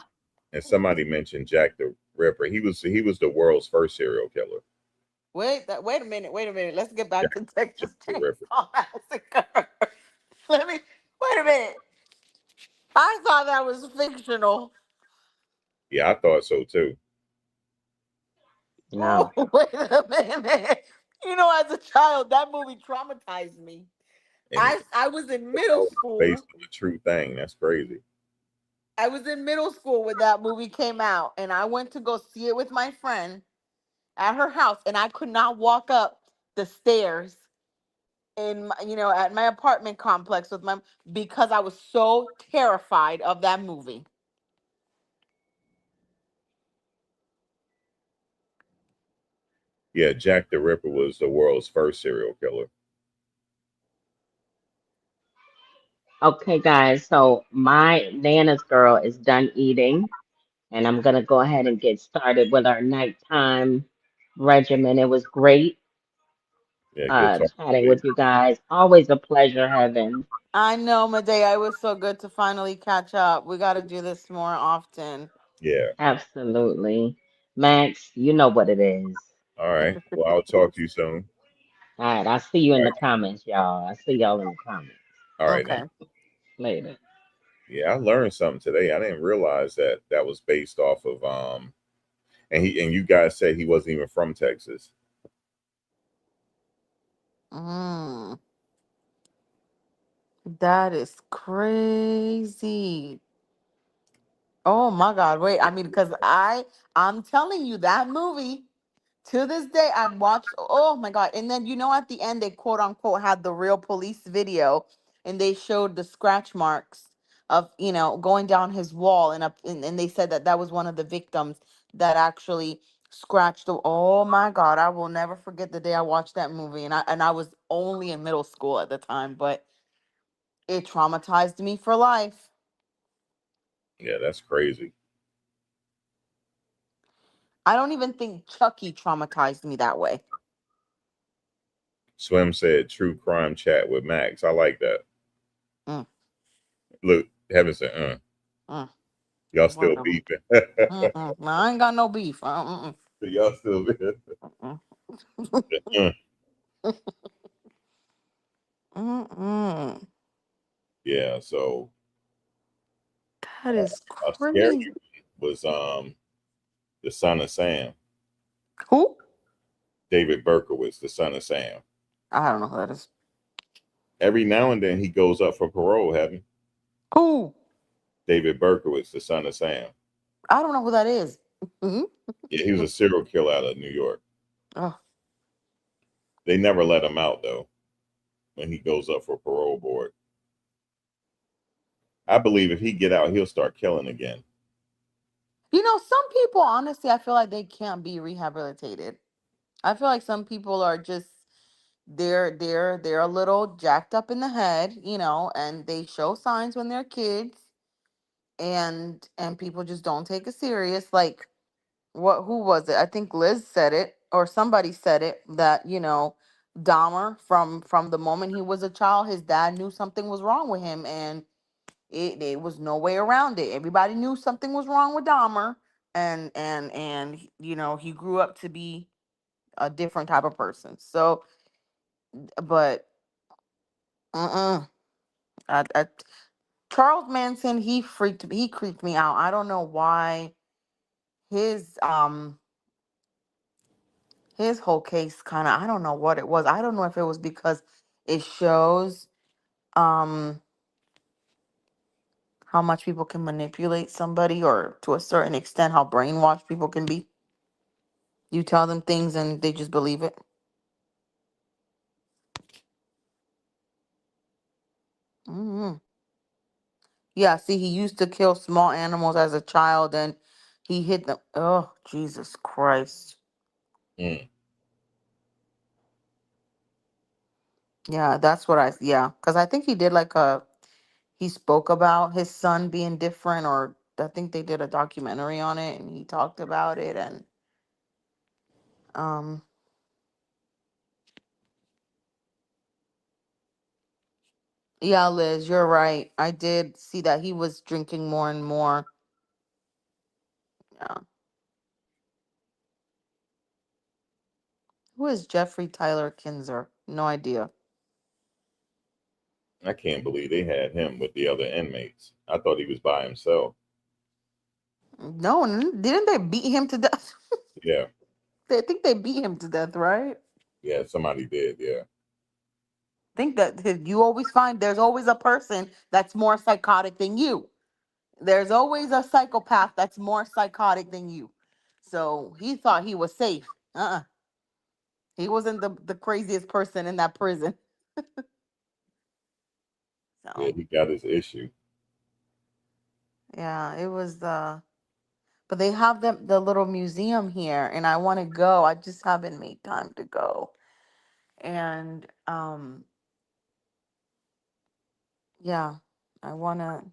Speaker 1: somebody mentioned Jack the Ripper. He was the world's first serial killer.
Speaker 3: Wait a minute. Wait a minute. Let's get back
Speaker 1: Jack,
Speaker 3: to
Speaker 1: Jack
Speaker 3: Texas
Speaker 1: the Ripper.
Speaker 3: Chainsaw Massacre. Let me wait a minute. I thought that was fictional.
Speaker 1: Yeah, I thought so too.
Speaker 3: Oh,
Speaker 5: No.
Speaker 3: wait a minute. You know, as a child, that movie traumatized me.
Speaker 1: And
Speaker 3: I was in middle
Speaker 1: based
Speaker 3: school.
Speaker 1: on the true thing. That's crazy.
Speaker 3: I was in middle school when that movie came out, and I went to go see it with my friend at her house, and I could not walk up the stairs at my apartment complex with my because I was so terrified of that movie.
Speaker 1: Yeah, Jack the Ripper was the world's first serial killer.
Speaker 5: Okay, guys. So my Nana's girl is done eating, and I'm gonna go ahead and get started with our nighttime regimen. It was great
Speaker 1: Yeah, good talking
Speaker 5: chatting
Speaker 1: to you.
Speaker 5: with you guys. Always a pleasure, Heaven.
Speaker 3: I know, Medea. It was so good to finally catch up. We got to do this more often.
Speaker 1: Yeah.
Speaker 5: Absolutely. Max, you know what it is.
Speaker 1: All right. Well, I'll talk to you soon.
Speaker 5: All right, I'll see you
Speaker 1: All
Speaker 5: in the
Speaker 1: right.
Speaker 5: comments, y'all. I'll see y'all in the comments
Speaker 1: All right now.
Speaker 3: Okay.
Speaker 5: later.
Speaker 1: Yeah, I learned something today. I didn't realize that that was based off of and you guys said he wasn't even from Texas.
Speaker 3: Mm, that is crazy. Oh my God. Wait, I mean, because I'm telling you that movie to this day I've watched. Oh my God. And then at the end they quote unquote had the real police video and they showed the scratch marks of going down his wall and they said that that was one of the victims that actually scratched the oh my God. I will never forget the day I watched that movie and I was only in middle school at the time, but it traumatized me for life.
Speaker 1: Yeah, that's crazy.
Speaker 3: I don't even think Chucky traumatized me that way.
Speaker 1: Swim said true crime chat with Max. I like that.
Speaker 3: Mm,
Speaker 1: Look, heaven said,
Speaker 3: mm.
Speaker 1: Y'all still
Speaker 3: Whatever.
Speaker 1: beefing.
Speaker 3: Mm-mm. No, I ain't got no beef.
Speaker 1: Y'all still beefing.
Speaker 3: Mm-mm.
Speaker 1: Mm,
Speaker 3: Mm-mm.
Speaker 1: yeah. So
Speaker 3: That is
Speaker 1: a scary
Speaker 3: crazy.
Speaker 1: one was the son of Sam,
Speaker 3: Who?
Speaker 1: David Berkowitz, the son of Sam.
Speaker 3: I don't know who that is.
Speaker 1: Every now and then he goes up for parole. Having
Speaker 3: Who?
Speaker 1: David Berkowitz, the son of Sam.
Speaker 3: I don't know who that is. Mm-hmm.
Speaker 1: Yeah, he was a serial killer out of New York.
Speaker 3: Oh,
Speaker 1: They never let him out though when he goes up for parole board. I believe if he get out, he'll start killing again.
Speaker 3: some people, honestly, I feel like they can't be rehabilitated. I feel like some people are just they're a little jacked up in the head, and they show signs when they're kids, and people just don't take it serious. Like, who was it? I think Liz said it, or somebody said it, that Dahmer, from the moment he was a child, his dad knew something was wrong with him, and it was no way around it. Everybody knew something was wrong with Dahmer, and he grew up to be a different type of person. So, but uh-uh. I, Charles Manson, he creeped me out. I don't know why his um his whole case kind of, I don't know what it was. I don't know if it was because it shows um how much people can manipulate somebody, or to a certain extent how brainwashed people can be. You tell them things and they just believe it. Hmm. Yeah, see, he used to kill small animals as a child, and he hit them. Oh, Jesus Christ.
Speaker 1: Mm.
Speaker 3: Yeah, yeah, because I think he did he spoke about his son being different, or I think they did a documentary on it and he talked about it. And um yeah, Liz, you're right. I did see that he was drinking more and more. Yeah. Who is Jeffrey Tyler Kinzer? No idea.
Speaker 1: I can't believe they had him with the other inmates. I thought he was by himself.
Speaker 3: No, didn't they beat him to death?
Speaker 1: Yeah,
Speaker 3: I think they beat him to death, right?
Speaker 1: yeah, somebody did. Yeah,
Speaker 3: Think that you always find there's always a person that's more psychotic than you. There's always a psychopath that's more psychotic than you. So he thought he was safe. He wasn't the craziest person in that prison.
Speaker 1: yeah,
Speaker 3: So
Speaker 1: he got his issue.
Speaker 3: yeah, it was but they have the little museum here, and I want to go. I just haven't made time to go. And yeah, I wanna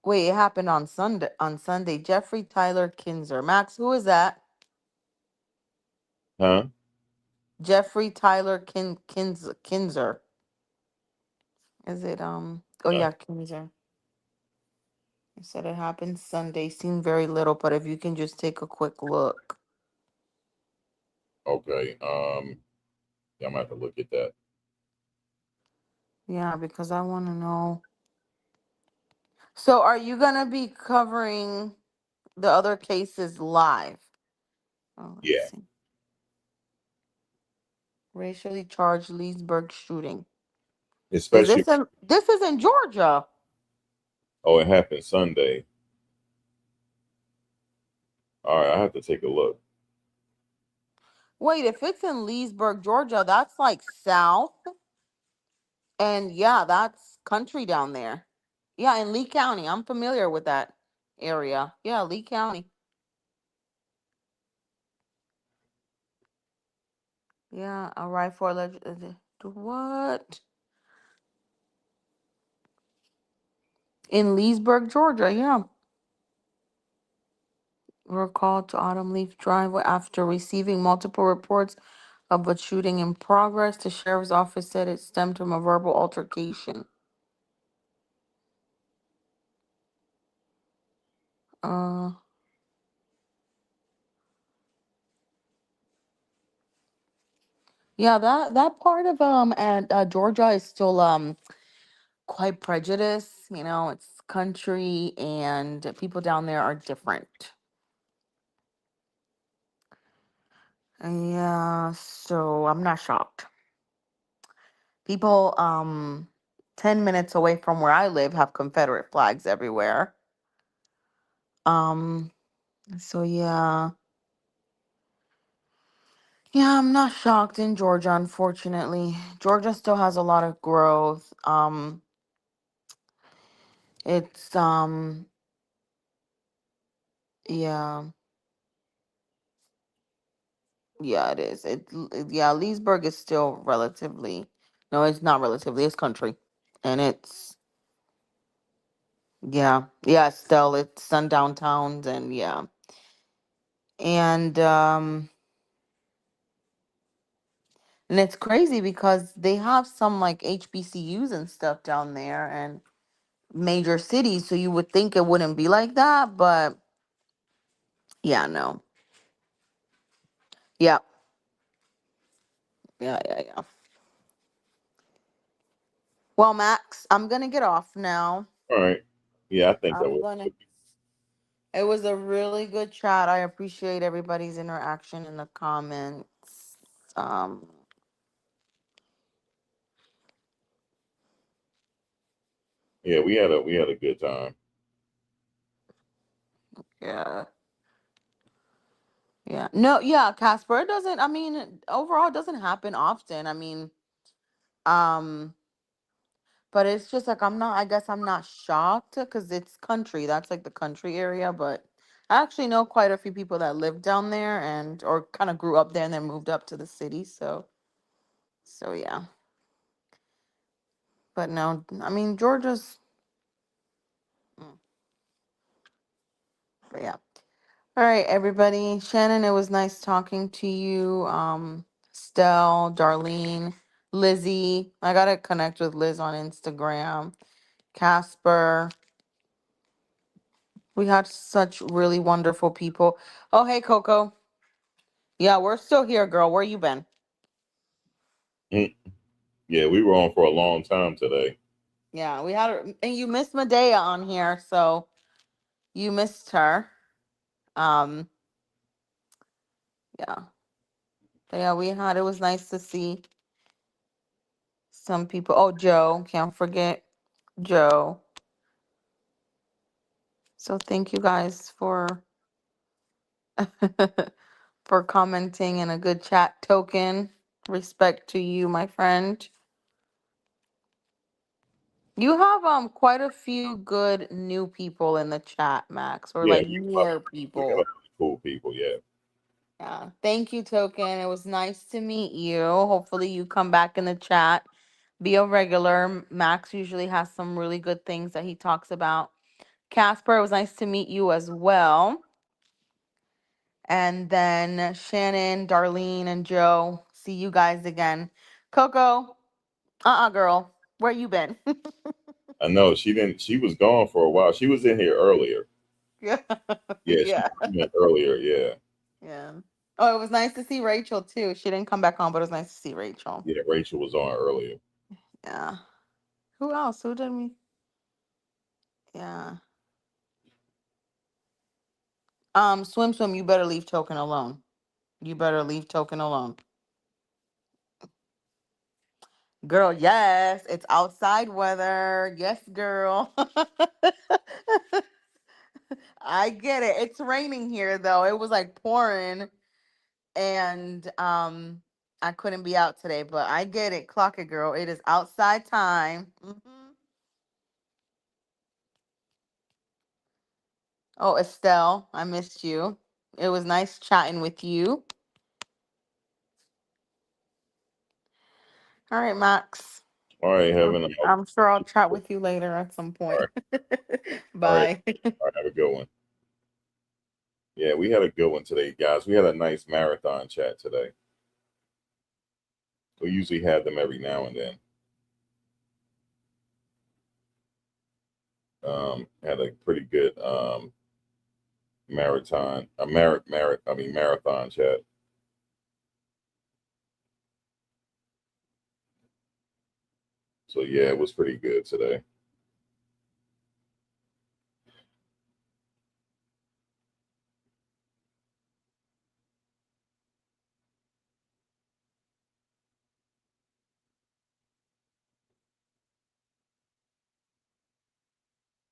Speaker 3: wait, it happened on Sunday. Jeffrey Tyler Kinzer. Max, who is that?
Speaker 1: Huh?
Speaker 3: Jeffrey Tyler Kinzer. Is it oh
Speaker 1: Uh,
Speaker 3: yeah, Kinzer. It said it happened Sunday. Seemed very little, but if you can just take a quick look.
Speaker 1: okay. Yeah, I'm gonna have to look at that.
Speaker 3: Yeah, because I want to know. So are you gonna be covering the other cases live? Oh, let's
Speaker 1: Yeah,
Speaker 3: see. Racially charged Leesburg shooting. Is
Speaker 1: especially.
Speaker 3: this is in Georgia?
Speaker 1: Oh, it happened Sunday. All right, I have to take a look.
Speaker 3: Wait, if it's in Leesburg, Georgia, that's like south. And yeah, that's country down there. Yeah, in Lee County. I'm familiar with that area. Yeah, Lee County. Yeah, a rifle alleged. What? In Leesburg, Georgia. Yeah. Were called to Autumn Leaf Drive after receiving multiple reports of a shooting in progress. The sheriff's office said it stemmed from a verbal altercation. Uh, yeah, that part of and Georgia is still quite prejudiced. You know, it's country, and people down there are different. Yeah, so I'm not shocked. People 10 minutes away from where I live have Confederate flags everywhere. Um so yeah. Yeah, I'm not shocked in Georgia, unfortunately. Georgia still has a lot of growth. It's yeah, yeah, it is. Yeah, Leesburg is still relatively, no, it's not relatively, it's country. And it's yeah, yeah, still it's sundown towns and yeah. And and it's crazy because they have some like HBCUs and stuff down there and major cities, so you would think it wouldn't be like that, but yeah, no. Yeah, yeah. Well, Max, I'm gonna get off now.
Speaker 1: All right. Yeah, I think that
Speaker 3: I'm
Speaker 1: was.
Speaker 3: gonna. It was a really good chat. I appreciate everybody's interaction in the comments. Um,
Speaker 1: Yeah, we had a good time.
Speaker 3: yeah, yeah. No, yeah, Casper. It doesn't. I mean, overall, it doesn't happen often. I mean, um, but it's just like I'm not. I guess I'm not shocked because it's country. That's like the country area. But I actually know quite a few people that live down there and or kind of grew up there and then moved up to the city. So yeah. But no, I mean Georgia's. Mm, but yeah. All right, everybody. Shannon, it was nice talking to you. Stell, Darlene, Lizzie. I gotta connect with Liz on Instagram. Casper. We had such really wonderful people. Oh, hey, Coco. Yeah, we're still here, girl. Where you been?
Speaker 1: Mm. Yeah, we were on for a long time today.
Speaker 3: Yeah, we had and you missed Medea on here, so you missed her. Um, yeah. But yeah, we had it was nice to see some people. Oh, Joe, can't forget Joe. So thank you guys for for commenting and a good chat token. Respect to you, my friend. You have quite a few good new people in the chat, Max, or
Speaker 1: Yeah,
Speaker 3: like newer
Speaker 1: we got a lot
Speaker 3: people.
Speaker 1: of cool people. Yeah.
Speaker 3: Yeah. Thank you, Token. It was nice to meet you. Hopefully you come back in the chat. Be a regular. Max usually has some really good things that he talks about. Casper, it was nice to meet you as well. And then Shannon, Darlene, and Joe. See you guys again. Coco, girl. Where you been?
Speaker 1: I know she didn't. She was gone for a while. She was in here earlier.
Speaker 3: Yeah.
Speaker 1: Yeah, she
Speaker 3: Yeah.
Speaker 1: came in earlier. Yeah,
Speaker 3: Yeah. Oh, it was nice to see Rachel too. She didn't come back on, but it was nice to see Rachel.
Speaker 1: yeah. Rachel was on earlier.
Speaker 3: Yeah. Who else? Who did we? Yeah. Swim Swim, you better leave Token alone. You better leave Token alone. Girl, yes, it's outside weather. Yes, girl. I get it. It's raining here though. It was like pouring and I couldn't be out today, but I get it. Clock it, girl. It is outside time. Oh, Estelle, I missed you. It was nice chatting with you. All right, Max.
Speaker 1: All right,
Speaker 3: I'm,
Speaker 1: Heaven.
Speaker 3: I'm sure I'll chat with you later at some
Speaker 1: All
Speaker 3: point.
Speaker 1: right, all right,
Speaker 3: Bye.
Speaker 1: all right. Have a good one. Yeah, we had a good one today, guys. We had a nice marathon chat today. We usually have them every now and then. Had a pretty good marathon chat. So yeah, it was pretty good today.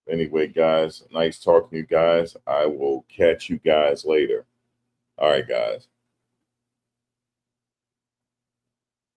Speaker 1: Anyway, guys, nice talking to you guys. I will catch you guys later. All right, guys.